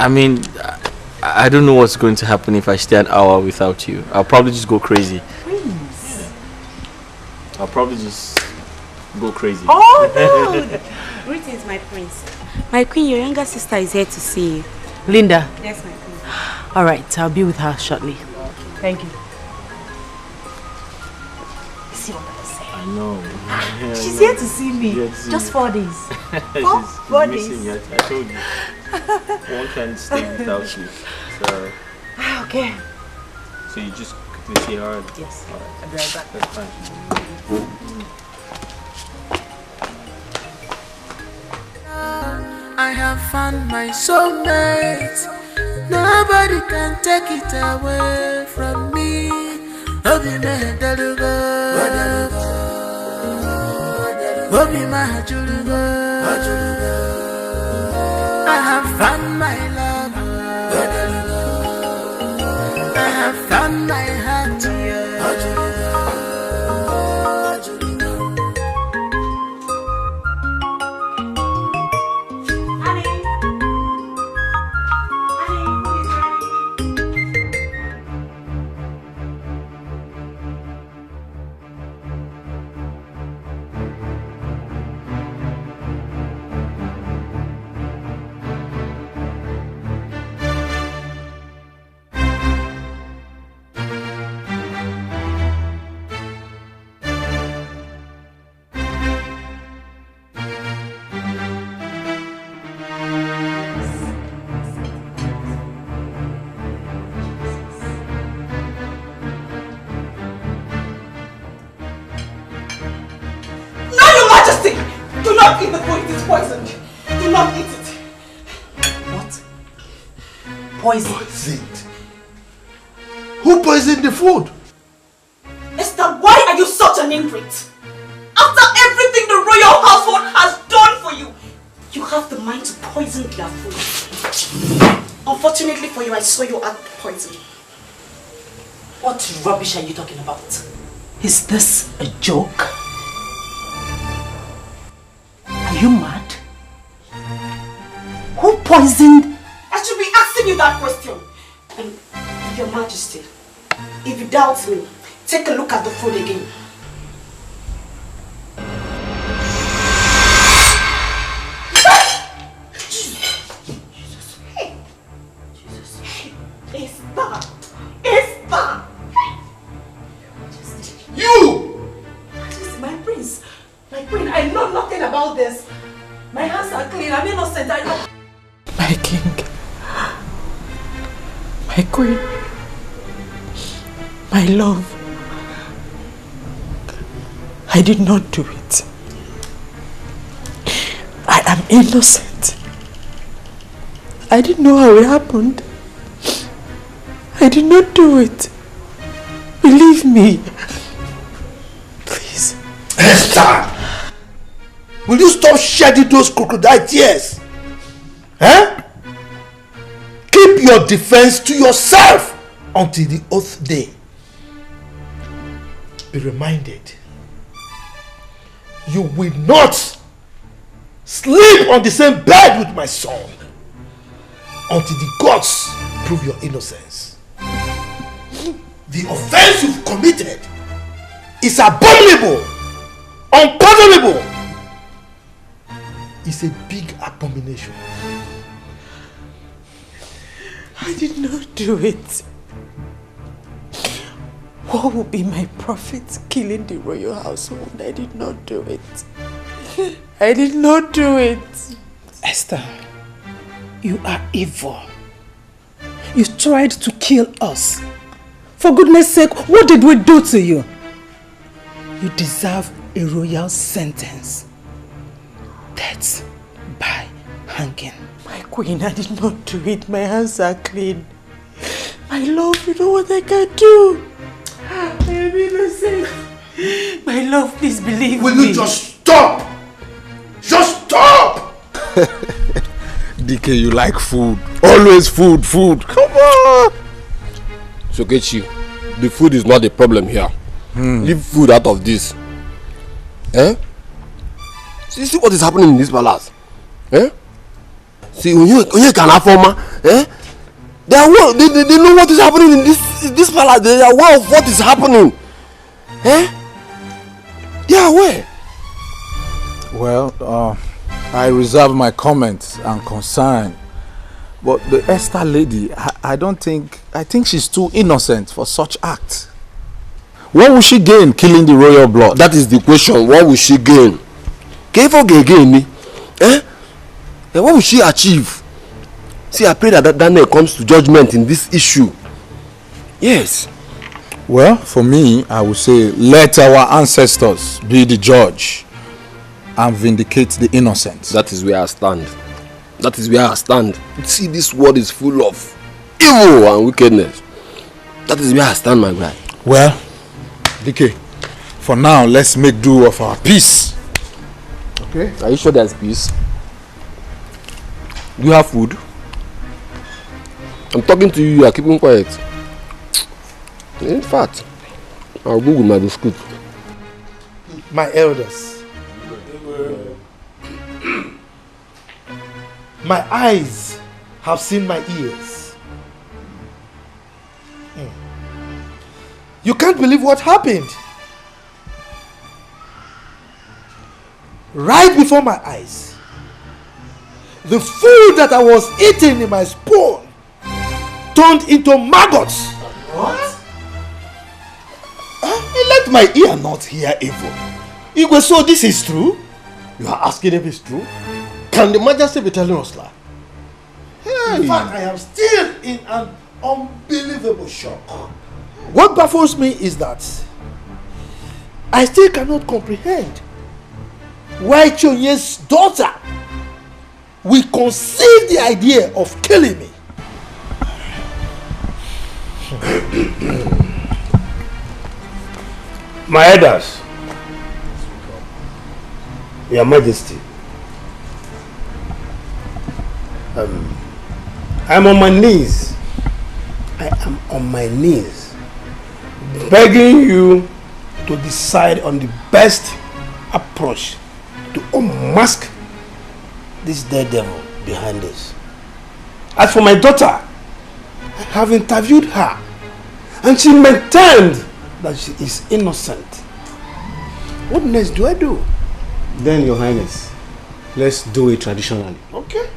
I mean, I don't know what's going to happen if I stay an hour without you. I'll probably just go crazy. Prince. I'll probably just go crazy. Oh, no! Greetings, my prince. My queen, your younger sister is here to see you. Linda. Yes, my queen. All right, I'll be with her shortly. Thank you. see what I'm saying? I know. Yeah, She's I know. here to see me. Here to see Just me. 4 days. She's 4 missing days. you. I told you. One can't stay without you. So. Okay. So you just quickly say her? Yes. Alright. I'll be right back. That's fine. I have found my soulmate. Nobody can take it away from me. Obi me delugo, Obi ma julugo. I have found my love. I have found my heart. Do not eat the food, it is poisoned. Do not eat it. What? Poison? Poisoned? Who poisoned the food? Esther, why are you such an ingrate? After everything the royal household has done for you, you have the mind to poison their food. Unfortunately for you, I saw you add poison. What rubbish are you talking about? Is this a joke? Are you mad? Who poisoned? I should be asking you that question. And Your Majesty, if you doubt me, take a look at the food again. You! My prince, my queen, I know nothing about this. My hands are clean, I'm innocent, I know. My king, my queen, my love, I did not do it. I am innocent. I didn't know how it happened. I did not do it. Believe me. Please. Esther! Will you stop shedding those crocodile tears? Eh? Keep your defense to yourself until the oath day. Be reminded, you will not sleep on the same bed with my son until the gods prove your innocence. The offense you've committed is abominable, unpardonable. It's a big abomination. I did not do it. What will be my profit killing the royal household? I did not do it. I did not do it. Esther, you are evil. You tried to kill us. For goodness sake, what did we do to you? You deserve a royal sentence. Death by hanging. My queen, I did not do it. My hands are clean. My love, you know what I can do. I am innocent. My love, please believe me. Will you just stop? Just stop! Dikeh, you like food. Always food. Come on! Sokechi, the food is not the problem here. Leave food out of this. Eh? See what is happening in this palace? Eh? See, when you can affirm, eh? They know what is happening in this palace. They are aware of what is happening. Eh? They are aware. Well, I reserve my comments and concern. But the Esther lady, I think she's too innocent for such acts. What will she gain killing the royal blood? That is the question. What will she gain? What will she achieve? See, I pray that Daniel comes to judgment in this issue. Yes. Well, for me, I would say let our ancestors be the judge and vindicate the innocent. That is where I stand. That is where I stand. See, this world is full of evil and wickedness. That is where I stand, my guy. Well, Dikeh, for now, let's make do of our peace. Okay. Are you sure there's peace? Do you have food? I'm talking to you, you are keeping quiet. In fact, I'll go with my biscuit. My elders, my eyes have seen my ears. You can't believe what happened. Right before my eyes, the food that I was eating in my spoon turned into maggots. What? Let my ear not hear evil. Igwe, so this is true? You are asking if it's true? Can the Majesty be telling us that? Hey. In fact, I am still in an unbelievable shock. What baffles me is that I still cannot comprehend why Chonye's daughter will conceive the idea of killing me. My elders, Your Majesty, I'm on my knees. I am on my knees, begging you to decide on the best approach to unmask this dead devil behind this. As for my daughter, I have interviewed her, and she maintained that she is innocent. What next do I do? Then, Your Highness, let's do it traditionally. Okay.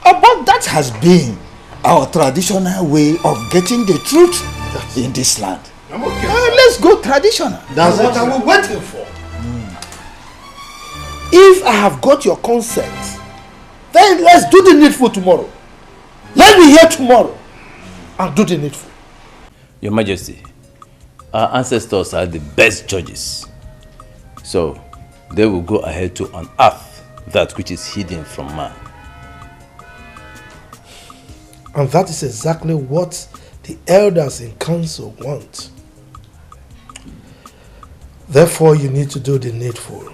But that has been our traditional way of getting the truth in this land. I'm okay. Let's go traditional. That's what I was waiting for. If I have got your consent, then let's do the needful tomorrow. Let me hear tomorrow and do the needful. Your Majesty, our ancestors are the best judges. So, they will go ahead to unearth that which is hidden from man. And that is exactly what the elders in council want. Therefore, you need to do the needful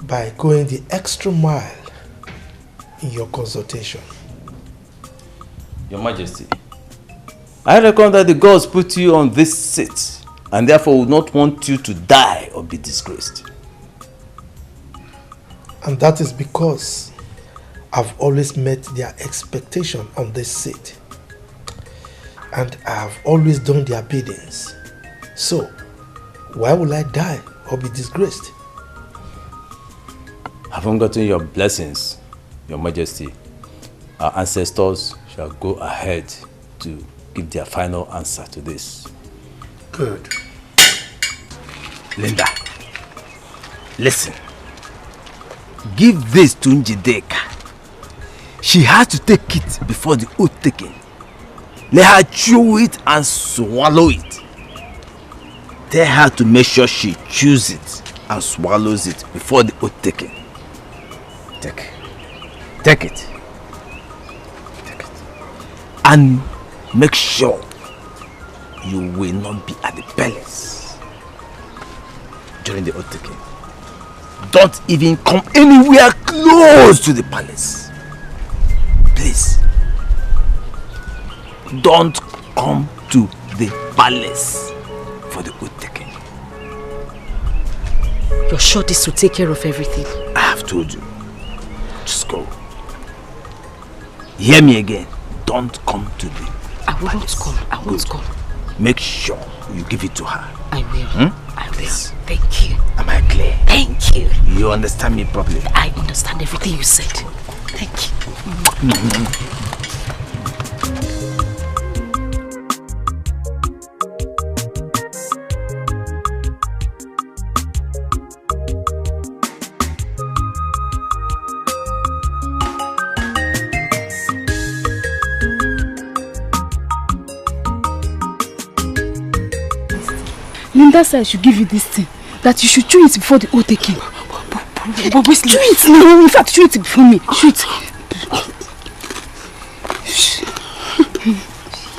by going the extra mile in your consultation. Your Majesty, I reckon that the gods put you on this seat and therefore would not want you to die or be disgraced. And that is because I've always met their expectation on this seat. And I have always done their biddings. So, why will I die or be disgraced? Having gotten your blessings, Your Majesty, our ancestors shall go ahead to give their final answer to this. Good. Linda, listen. Give this to Njideka. She has to take it before the oath taking. Let her chew it and swallow it. Tell her to make sure she chews it and swallows it before the oath taking. Take it. Take it. And make sure you will not be at the palace during the oath taking. Don't even come anywhere close to the palace. Please. Don't come to the palace for the oath taking. You're sure this will take care of everything? I have told you. Just go. Hear me again. Don't come to the palace. Come. I won't come. Make sure you give it to her. I will. I will. Please. Thank you. Am I clear? Thank you. You understand me properly? I understand everything you said. Thank you. Linda said I should give you this thing. That you should chew it before the oath taking. But chew it now. In fact, chew it before me. Chew it.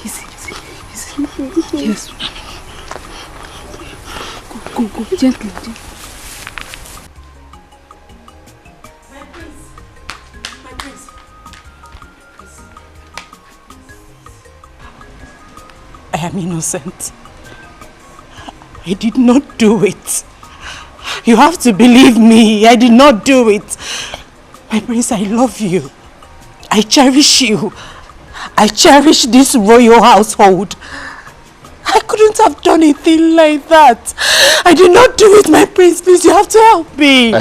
Easy. Yes. Go. Gently. My prince. I am innocent. I did not do it. You have to believe me. I did not do it. My prince, I love you. I cherish you. I cherish this royal household. I couldn't have done a thing like that. I did not do it, my prince. Please, you have to help me.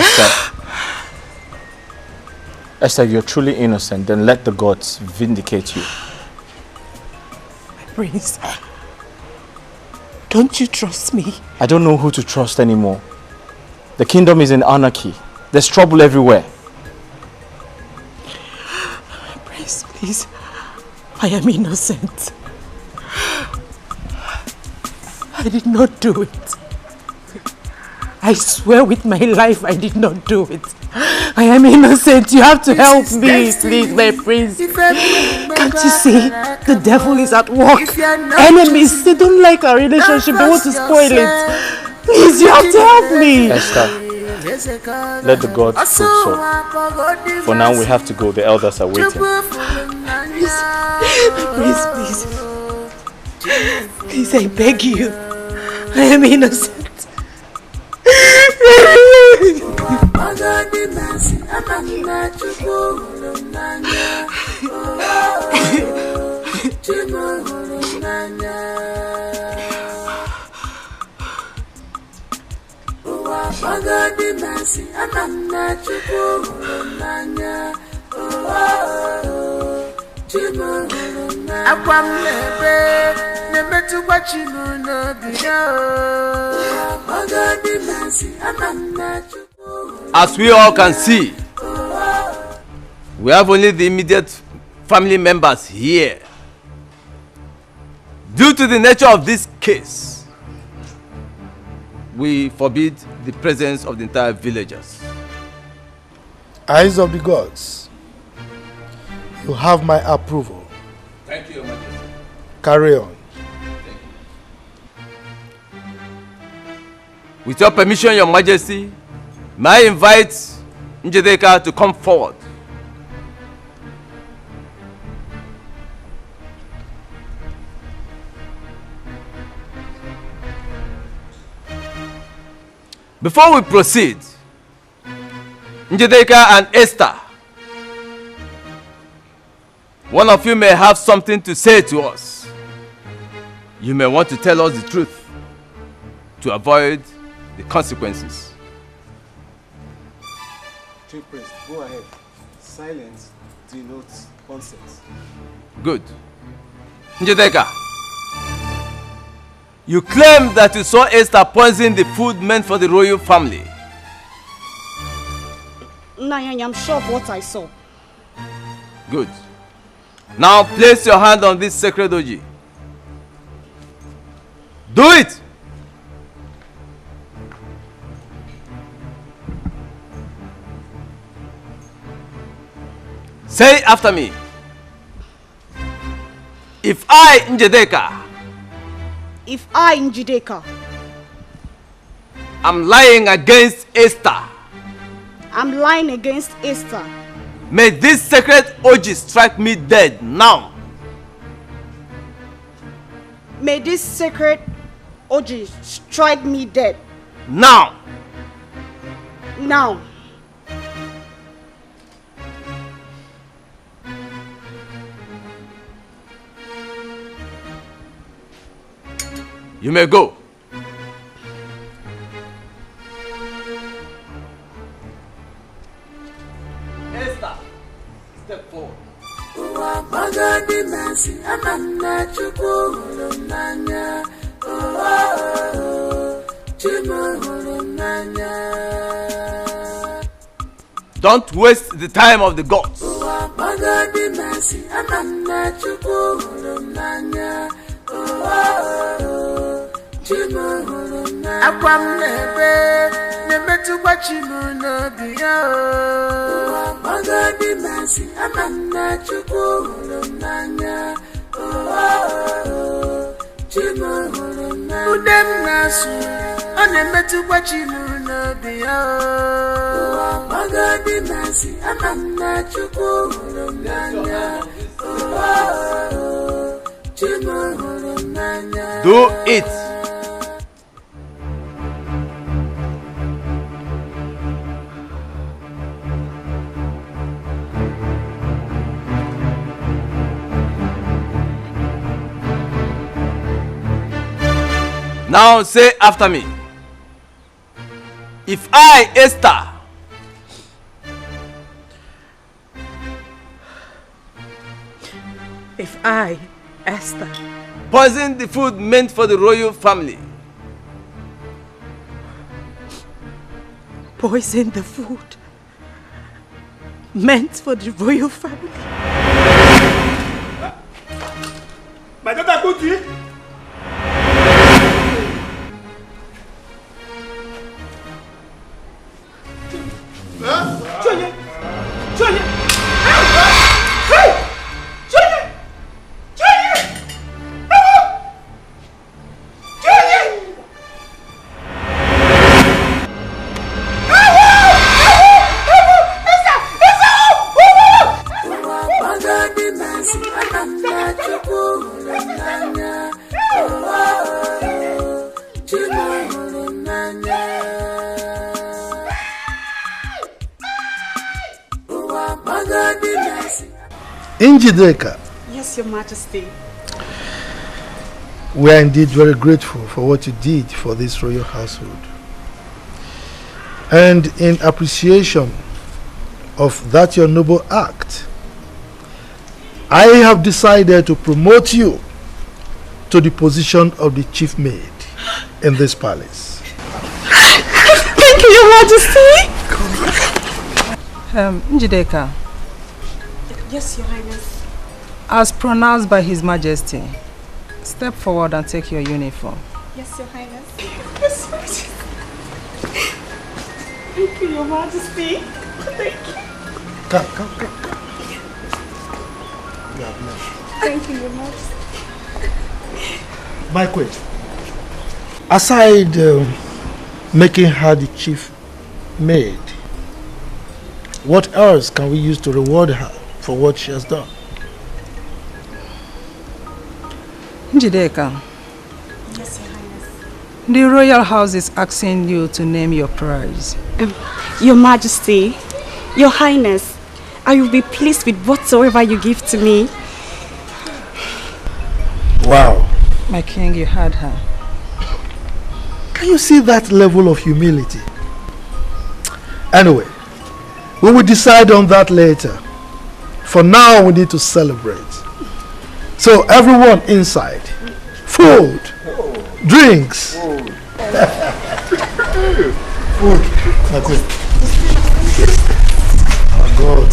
Esther, you're truly innocent. Then let the gods vindicate you. My prince, don't you trust me? I don't know who to trust anymore. The kingdom is in anarchy. There's trouble everywhere. Prince, please. I am innocent. I did not do it. I swear with my life I did not do it. I am innocent. You have to help me, please, my prince. Can't you see? The devil is at work. Enemies, they don't like our relationship. They want to spoil it. Please, you have to help me. Esther, let the gods prove so. For now, we have to go. The elders are waiting. Please, I beg you. I am innocent. As we all can see, we have only the immediate family members here. Due to the nature of this case, we forbid the presence of the entire villagers. Eyes of the gods, you have my approval. Thank you, Your Majesty. Carry on. With your permission, Your Majesty, may I invite Njideka to come forward. Before we proceed, Njideka and Esther, one of you may have something to say to us. You may want to tell us the truth to avoid the consequences. Chief Priest, go ahead. Silence denotes consent. Good. Njideka, you claim that you saw Esther poison the food meant for the royal family. Nanya, I'm sure of what I saw. Good. Now place your hand on this sacred oji. Do it! Say after me. If I, Njideka, I'm lying against Esther, may this sacred oji strike me dead now. May this sacred oji strike me dead. Now. Now. You may go. Esther, step forward. Don't waste the time of the gods. akwam nebe nemetu kwachimu no biya magadi masi amanna chukwu nanya chimu nanya udem nasu onemetu kwachimu no biya magadi masi amanna chukwu nanya chimu nanya. Do it. Now say after me. If I, Esther, poison the food meant for the royal family, Poison the food meant for the royal family. My daughter, go to it. Dikeh, Yes, Your Majesty. we are indeed very grateful for what you did for this royal household. And in appreciation of that your noble act, I have decided to promote you to the position of the chief maid in this palace. Thank you, Your Majesty. Njideka, Yes, Your Highness. as pronounced by His Majesty, step forward and take your uniform. Yes, Your Highness. Yes, Majesty. Thank you, Your Majesty. Thank you. Come. Thank you, Your Majesty. My queen, aside making her the chief maid, what else can we use to reward her for what she has done? Njideka, Yes, Your Highness. the royal house is asking you to name your prize. Your Majesty, Your Highness, I will be pleased with whatsoever you give to me. Wow. My king, you had her. Can you see that level of humility? Anyway, we will decide on that later. For now, we need to celebrate. So everyone inside, food, drinks. Food. My queen. Oh God.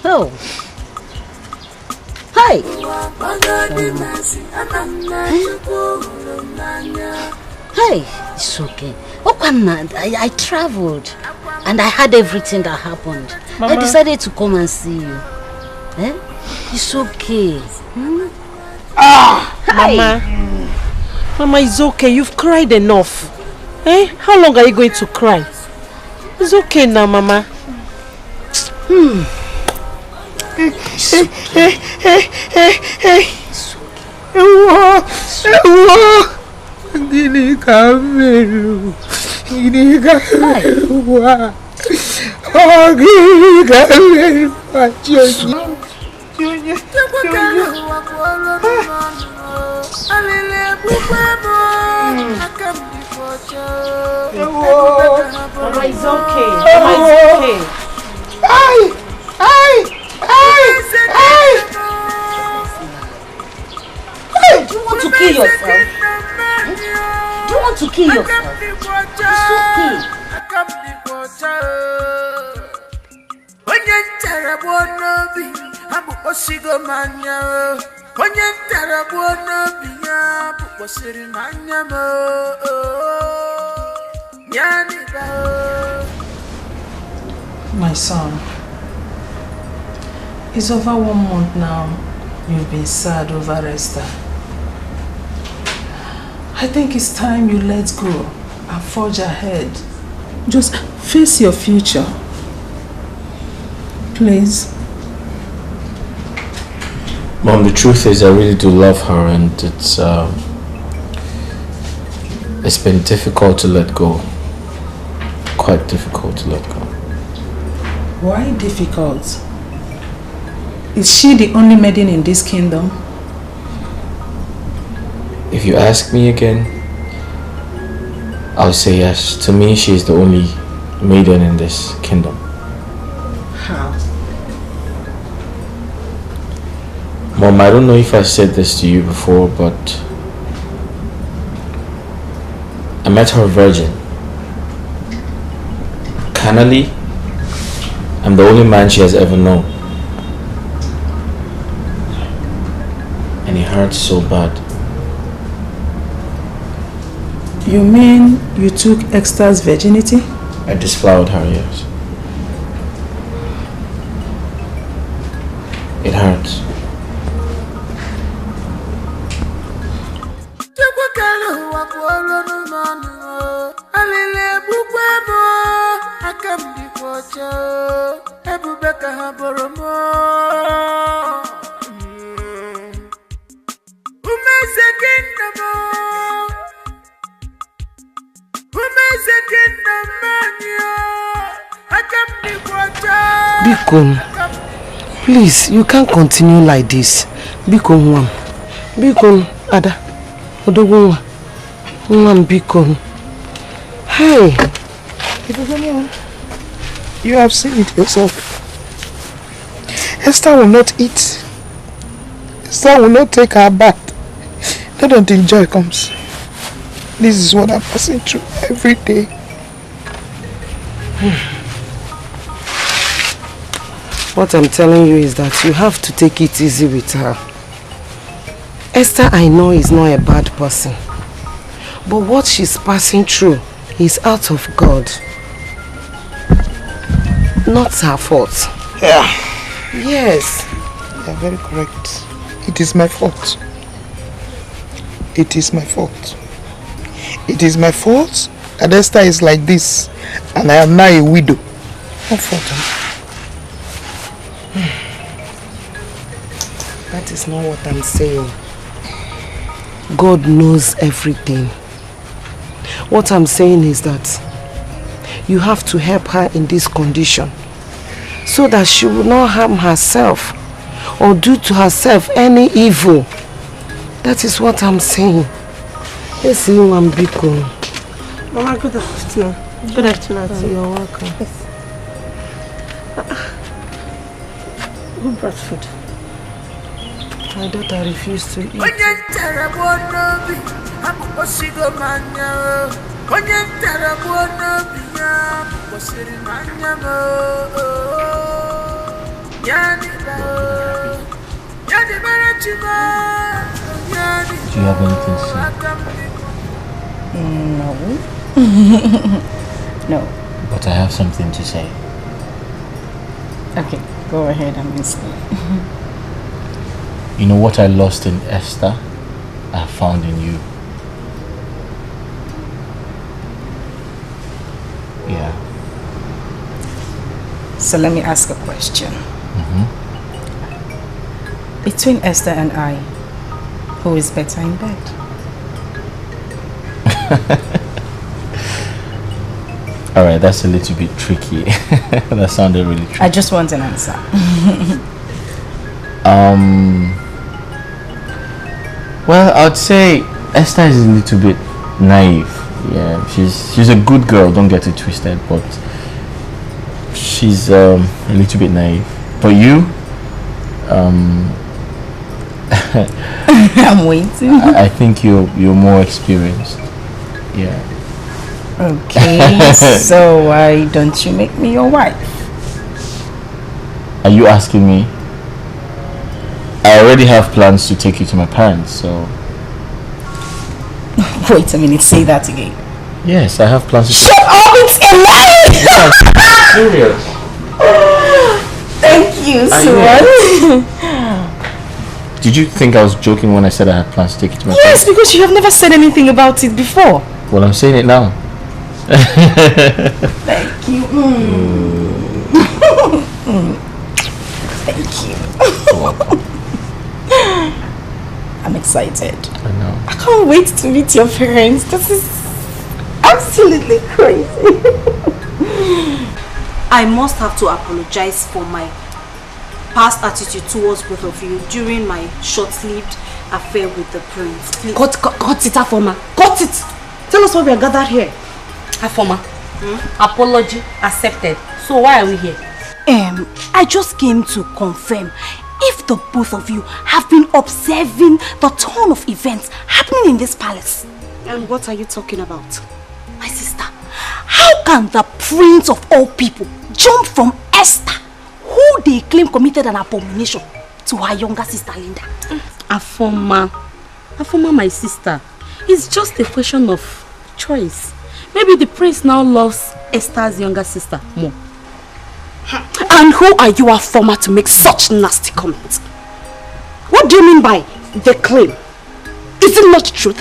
Oh. Hi. Hey, it's okay. I traveled and I had everything that happened. Mama. I decided to come and see you. Eh? It's okay. Hi. Mama. Mama, it's okay. You've cried enough. Eh? How long are you going to cry? It's okay now, Mama. Gini kameru, gini kameru wa, oh gini kameru wa, Joji. Mama, it's okay. Mama, it's okay. Do you want to kill yourself? Do you want to kill yourself? It's okay. Onye ntarabo n'obi abụkpọsigo m anya o. Onye ntarabo n'obi ya abụkpọsiri m anya m o. Nyaniba o. My son, it's over 1 month now you've been sad over Esther. I think it's time you let go and forge ahead. Just face your future. Please. Mom, the truth is I really do love her, and it's been difficult to let go. Quite difficult to let go. Why difficult? Is she the only maiden in this kingdom? If you ask me again, I'll say yes. To me, she is the only maiden in this kingdom. How? Mom, I don't know if I said this to you before, but I met her virgin. Carnally, I'm the only man she has ever known. And it hurts so bad. You mean you took Esther's virginity? I disflowered her, yes. It hurts. Biko, please, you can't continue like this. Biko, Nwam. Biko, Ada. Odogunwa. Nwam, Biko. Hey. You have seen it yourself. Esther will not eat. Esther will not take her bath. Not until joy comes. This is what I'm passing through every day. What I'm telling you is that you have to take it easy with her. Esther, I know, is not a bad person. But what she's passing through is out of God. Not her fault. Yeah. Yes. You are very correct. It is my fault. It is my fault. It is my fault that Esther is like this and I am now a widow. What fault? That is not what I'm saying. God knows everything. What I'm saying is that you have to help her in this condition so that she will not harm herself or do to herself any evil. That is what I'm saying. Let's see you, Ambiko. Mama, good afternoon. Good afternoon. You're welcome. Yes. Who brought food? My daughter refused to eat. Do you have anything to say? No. No. But I have something to say. Okay, go ahead, I'm listening. You know what I lost in Esther, I found in you. Yeah. So let me ask a question. Between Esther and I, who is better in bed? Alright, that's a little bit tricky. That sounded really tricky. I just want an answer. Well, I'd say Esther is a little bit naive. Yeah, she's a good girl, don't get it twisted, but she's a little bit naive. But you, I'm waiting. I think you're more experienced. Yeah. Okay, so why don't you make me your wife? Are you asking me? I already have plans to take you to my parents, so... Wait a minute, say that again. Yes, I have plans to... Shut up, it's a lie! Yes, serious. Thank you so much. Did you think I was joking when I said I had plans to take you to my Yes, parents? because you have never said anything about it before. Well, I'm saying it now. Thank you. Thank you. I'm excited. I know. I can't wait to meet your parents. This is absolutely crazy. I must have to apologize for my past attitude towards both of you during my short-lived affair with the prince. Please. Cut it, Afoma. Cut it. Tell us why we are gathered here. Afoma, apology accepted. So why are we here? I just came to confirm if the both of you have been observing the turn of events happening in this palace. And what are you talking about? My sister, how can the prince of all people jump from Esther, who they claim committed an abomination, to her younger sister Linda? Afoma, my sister, it's just a question of choice. Maybe the prince now loves Esther's younger sister more. And who are you, Afoma, to make such nasty comments? What do you mean by the claim? Is it not the truth?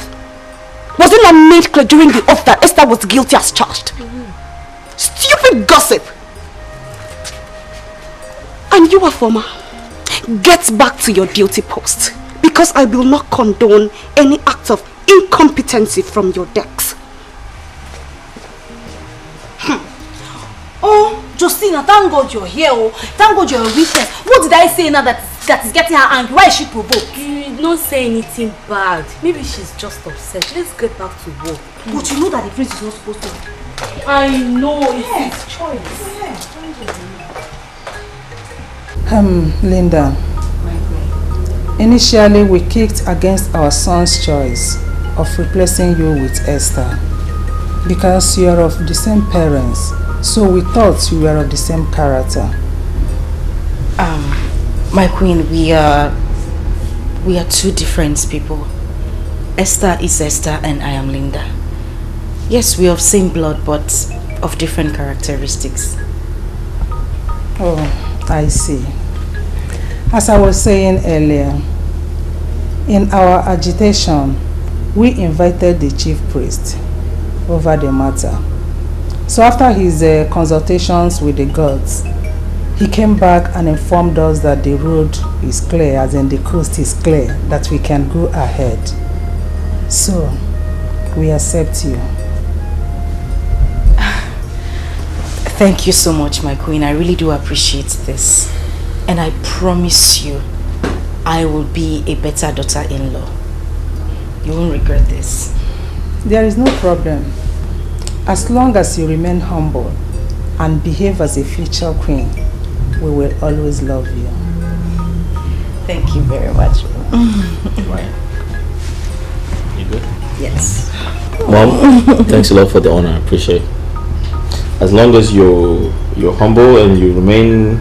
Was it not made clear during the oath that Esther was guilty as charged? Stupid gossip! And you, Afoma, get back to your duty post, because I will not condone any act of incompetency from your decks. Oh, Justina, thank God you're here. Oh, thank God you're a witness. What did I say now that is getting her angry? Why is she provoked? You don't say anything bad. Maybe she's just upset. Let's get back to work. But you know that the prince is not supposed to. I know, it's his choice. Linda. Initially, we kicked against our son's choice of replacing you with Esther because you are of the same parents. So we thought you were of the same character. My queen, we are two different people. Esther is Esther and I am Linda. Yes, we are of same blood but of different characteristics. Oh, I see. As I was saying earlier, in our agitation, we invited the chief priest over the matter. So after his consultations with the gods, he came back and informed us that the road is clear, as in the coast is clear, that we can go ahead. So, we accept you. Thank you so much, my queen. I really do appreciate this. And I promise you, I will be a better daughter-in-law. You won't regret this. There is no problem. As long as you remain humble and behave as a future queen, we will always love you. Thank you very much. Right. You good? Yes. Mom, thanks a lot for the honor. I appreciate it. As long as you're humble and you remain...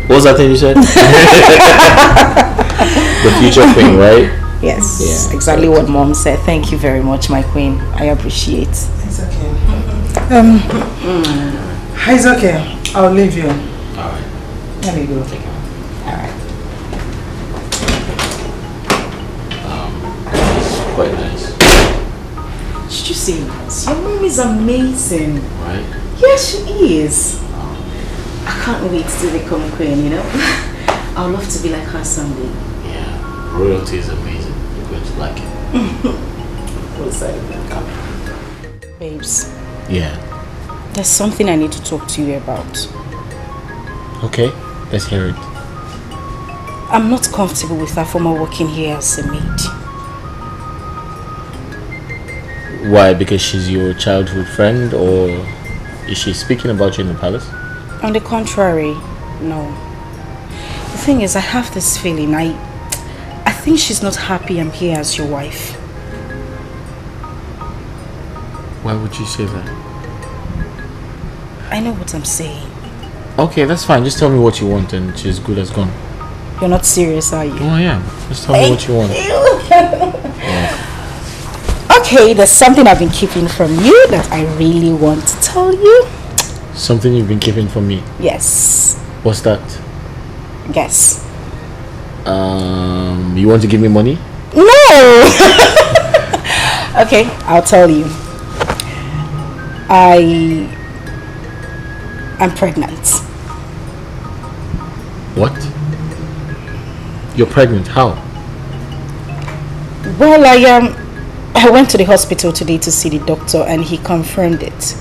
What was that thing you said? The future queen, right? Yes, yeah, exactly what Mom said. Thank you very much, my queen. I appreciate. It's okay. It's okay. I'll leave you. Alright. Let me go. Alright. It's quite nice. Did you see this? Your mom is amazing. Right? Yes, she is. I can't wait to become queen, you know? I would love to be like her someday. Yeah, royalty is amazing. You're going to like it. What's that? Babes. Yeah. There's something I need to talk to you about. Okay, let's hear it. I'm not comfortable with her former working here as a maid. Why? Because she's your childhood friend, or is she speaking about you in the palace? On the contrary, no. The thing is, I have this feeling. I think she's not happy I'm here as your wife. Why would you say that? I know what I'm saying. Okay, that's fine. Just tell me what you want and she's good as gone. You're not serious, are you? Oh, I am. Just tell me what you want. Okay, there's something I've been keeping from you that I really want to tell you. Something you've been keeping from me? Yes. What's that? Guess. You want to give me money? No! Okay, I'll tell you. I'm pregnant. What? You're pregnant? How? Well, I went to the hospital today to see the doctor and he confirmed it.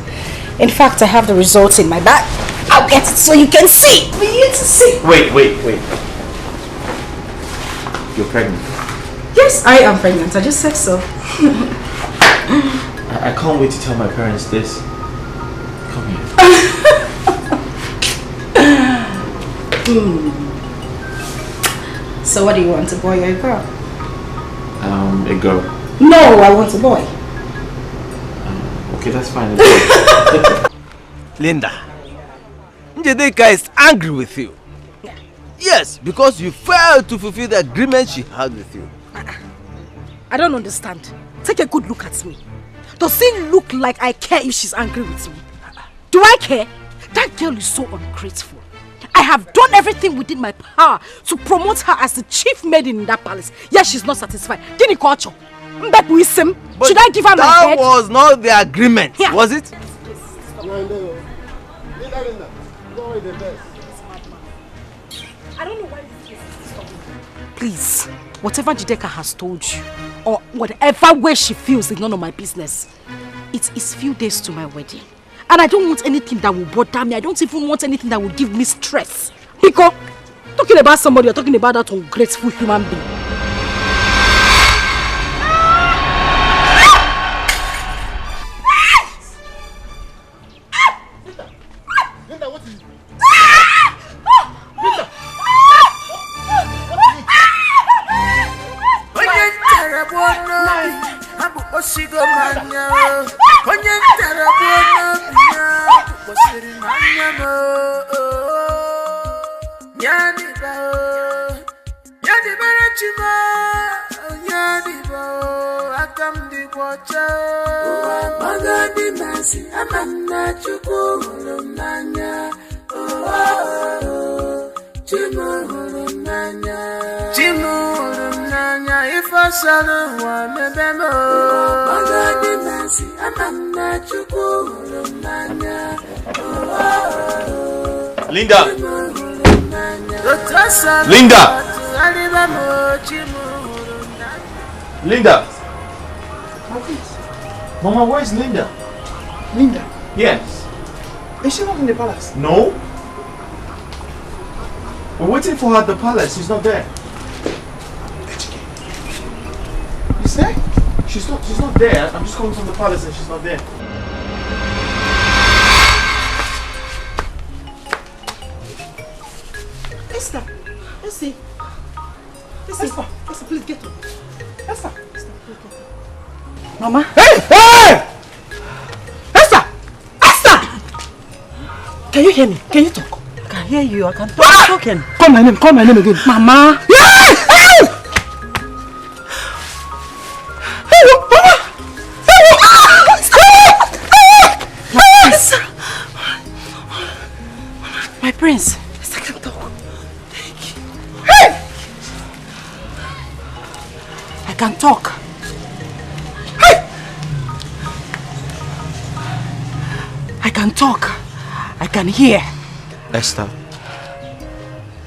In fact, I have the results in my bag. I'll get it so you can see. For you to see. Wait. You're pregnant? Yes, I am pregnant. I just said so. I can't wait to tell my parents this. Come here. So what do you want, a boy or a girl? A girl. No, I want a boy. Okay, that's fine. Linda, Njideka is angry with you. Yes, because you failed to fulfill the agreement she had with you. I don't understand. Take a good look at me. Does it look like I care if she's angry with me? Do I care? That girl is so ungrateful. I have done everything within my power to promote her as the chief maid in that palace. Yet she's not satisfied. Should I give her my head? That was not the agreement, was it? I don't know why this case is stopping. Please, whatever Jideka has told you, or whatever way she feels is none of my business. It is few days to my wedding. And I don't want anything that will bother me. I don't even want anything that will give me stress. Because talking about somebody, you're talking about that ungrateful human being. Linda! Linda! Linda! Mama, where's Linda? Linda? Yes. Is she not in the palace? No? We're waiting for her at the palace. She's not there. You say? She's not there. I'm just calling from the palace and she's not there. Esther, let's see. Esther, please get up. Esther, please get up. Mama. Hey! Esther! Esther! Can you hear me? Can you talk? I can hear you. I can talk. Talking. Call my name again. Mama. My prince. Esther can talk. I can talk. I can talk. I can hear. Esther,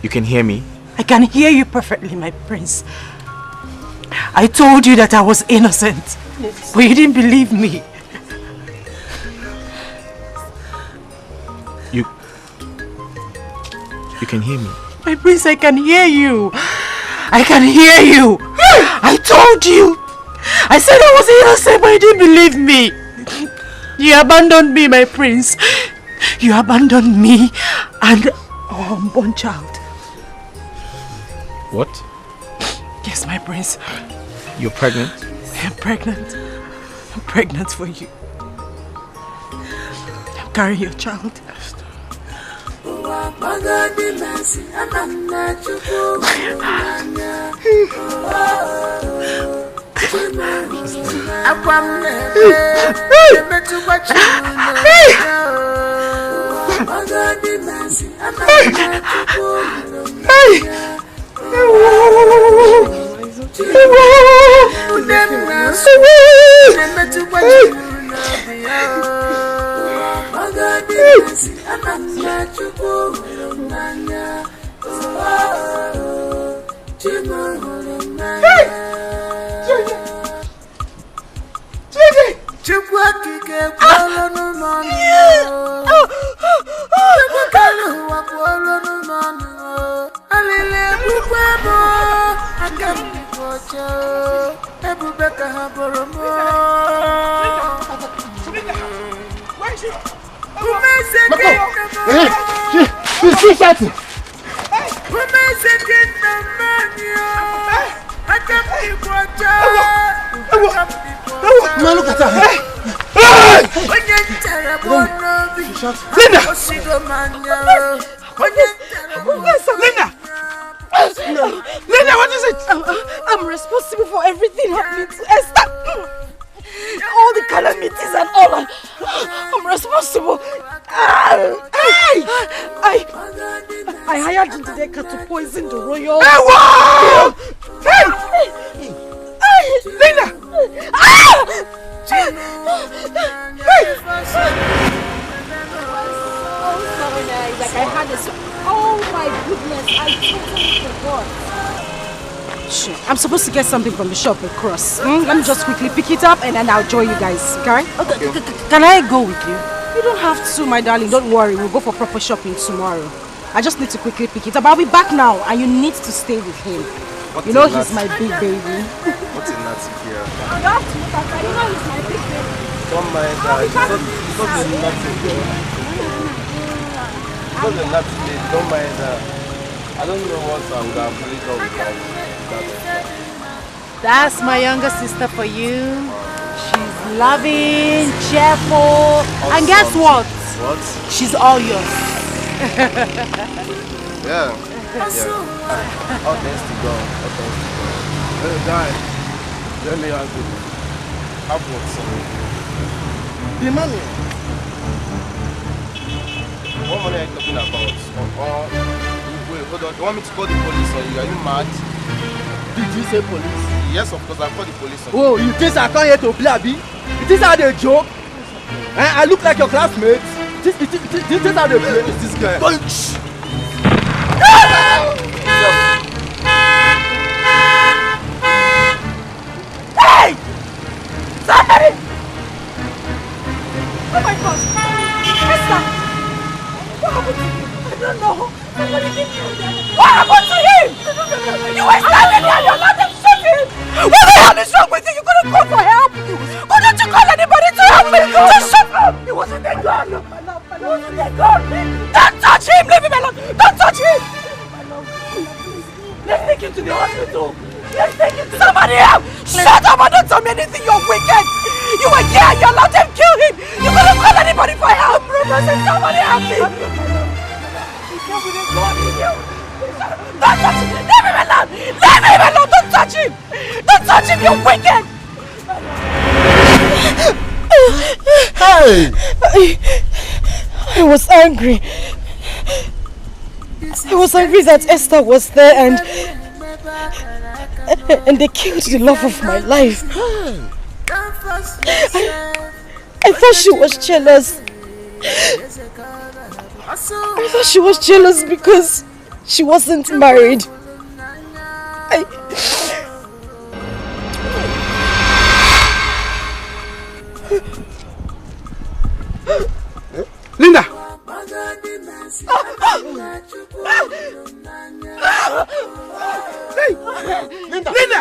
you can hear me? I can hear you perfectly, my prince. I told you that I was innocent, but you didn't believe me. You can hear me? My prince, I can hear you. I can hear you. I told you. I said I was innocent, but you didn't believe me. You abandoned me, my prince. You abandoned me and our unborn child. What? Yes, my prince. You're pregnant? I'm pregnant. I'm pregnant for you. I'm carrying your child. Linda, what is it? I'm responsible for everything happening to Esther. All the calamities and all. I'm responsible. I hired Dikeh to poison the royal. Linda! Oh my goodness, I totally forgot. Sure. I'm supposed to get something from the shop across. Let me just quickly pick it up and then I'll join you guys, okay? Can I go with you? You don't have to, my darling. Don't worry. We'll go for proper shopping tomorrow. I just need to quickly pick it up. I'll be back now and you need to stay with him. You know he's my big baby. What's in that here? You have to look at that. You know he's my big baby. Don't mind that. It's not the nothing here. It's not the nothing. Don't mind that. I don't know what I'm going to put it on without. That's my younger sister for you. She's loving, cheerful, and guess what? What? She's all yours. Yeah. All thanks to God. All thanks to God. Hey, guy. Let me ask you. Have what, son? The money. What money are you talking about? Wait, hold on. You want me to call the police on you? Are you mad? Did you say police? Yes, of course. I'll call the police on you. Oh, you think I come here to play, Abi? You think I dey joke? I look like your classmates. This is how they play. It's this guy. Punch! Hey! Sorry! Oh my God! Esther! What happened to you? I don't know. Somebody did you. What happened to him? You were standing there and you allowed them to shoot him! What the hell is wrong with you? You couldn't call for help! Couldn't you call anybody to help me? Just shut up! He wasn't a gun! He wasn't a gun! Don't touch him! Leave him alone! Don't touch him! Let's take him to the hospital! Let's take him to somebody else! Shut up and don't tell me anything! You're wicked! You were here! You allowed them to kill him! You couldn't call anybody for help! Somebody help me! Don't touch him! Leave him alone! Leave him alone! Don't touch him! Don't touch him! You're wicked! Hey! I was angry. I was angry that Esther was there and they killed the love of my life. I thought she was jealous. I thought she was jealous because she wasn't married. Linda! Hey! Linda! Linda!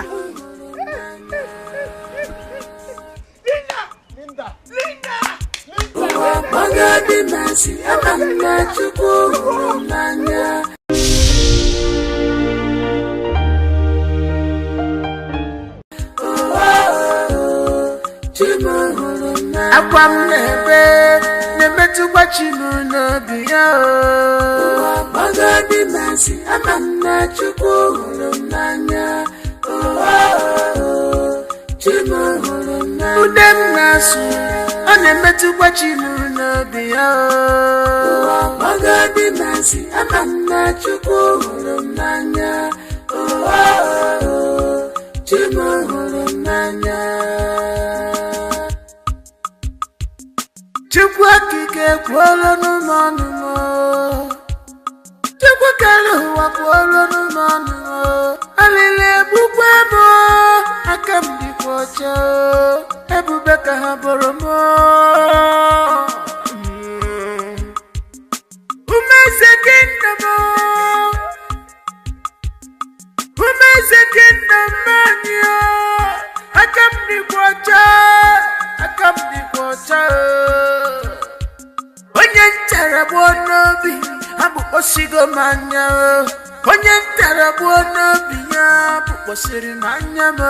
Akwam nebe tu bachi mu no biya. Magadi Masi, Amana Chukulumanya, Chimu Hulumanya, Udem Nasu, Anemetu Wachimu Bia, Magadi Masi, Amana Chukulumanya, Chimu Hulumanya. Chukwa kike kwolo numanumo Chukwa kalu wa kwolo numanumo Alile bukwemo Akamdi kocha Ebube kahaboromo Umeze kindamo Umeze kindamanya Akamdi kocha Akamdi kocha Onye ntara n'obi abụ osigo manya onye ntara n'obi ya bụ kwesịrị manya m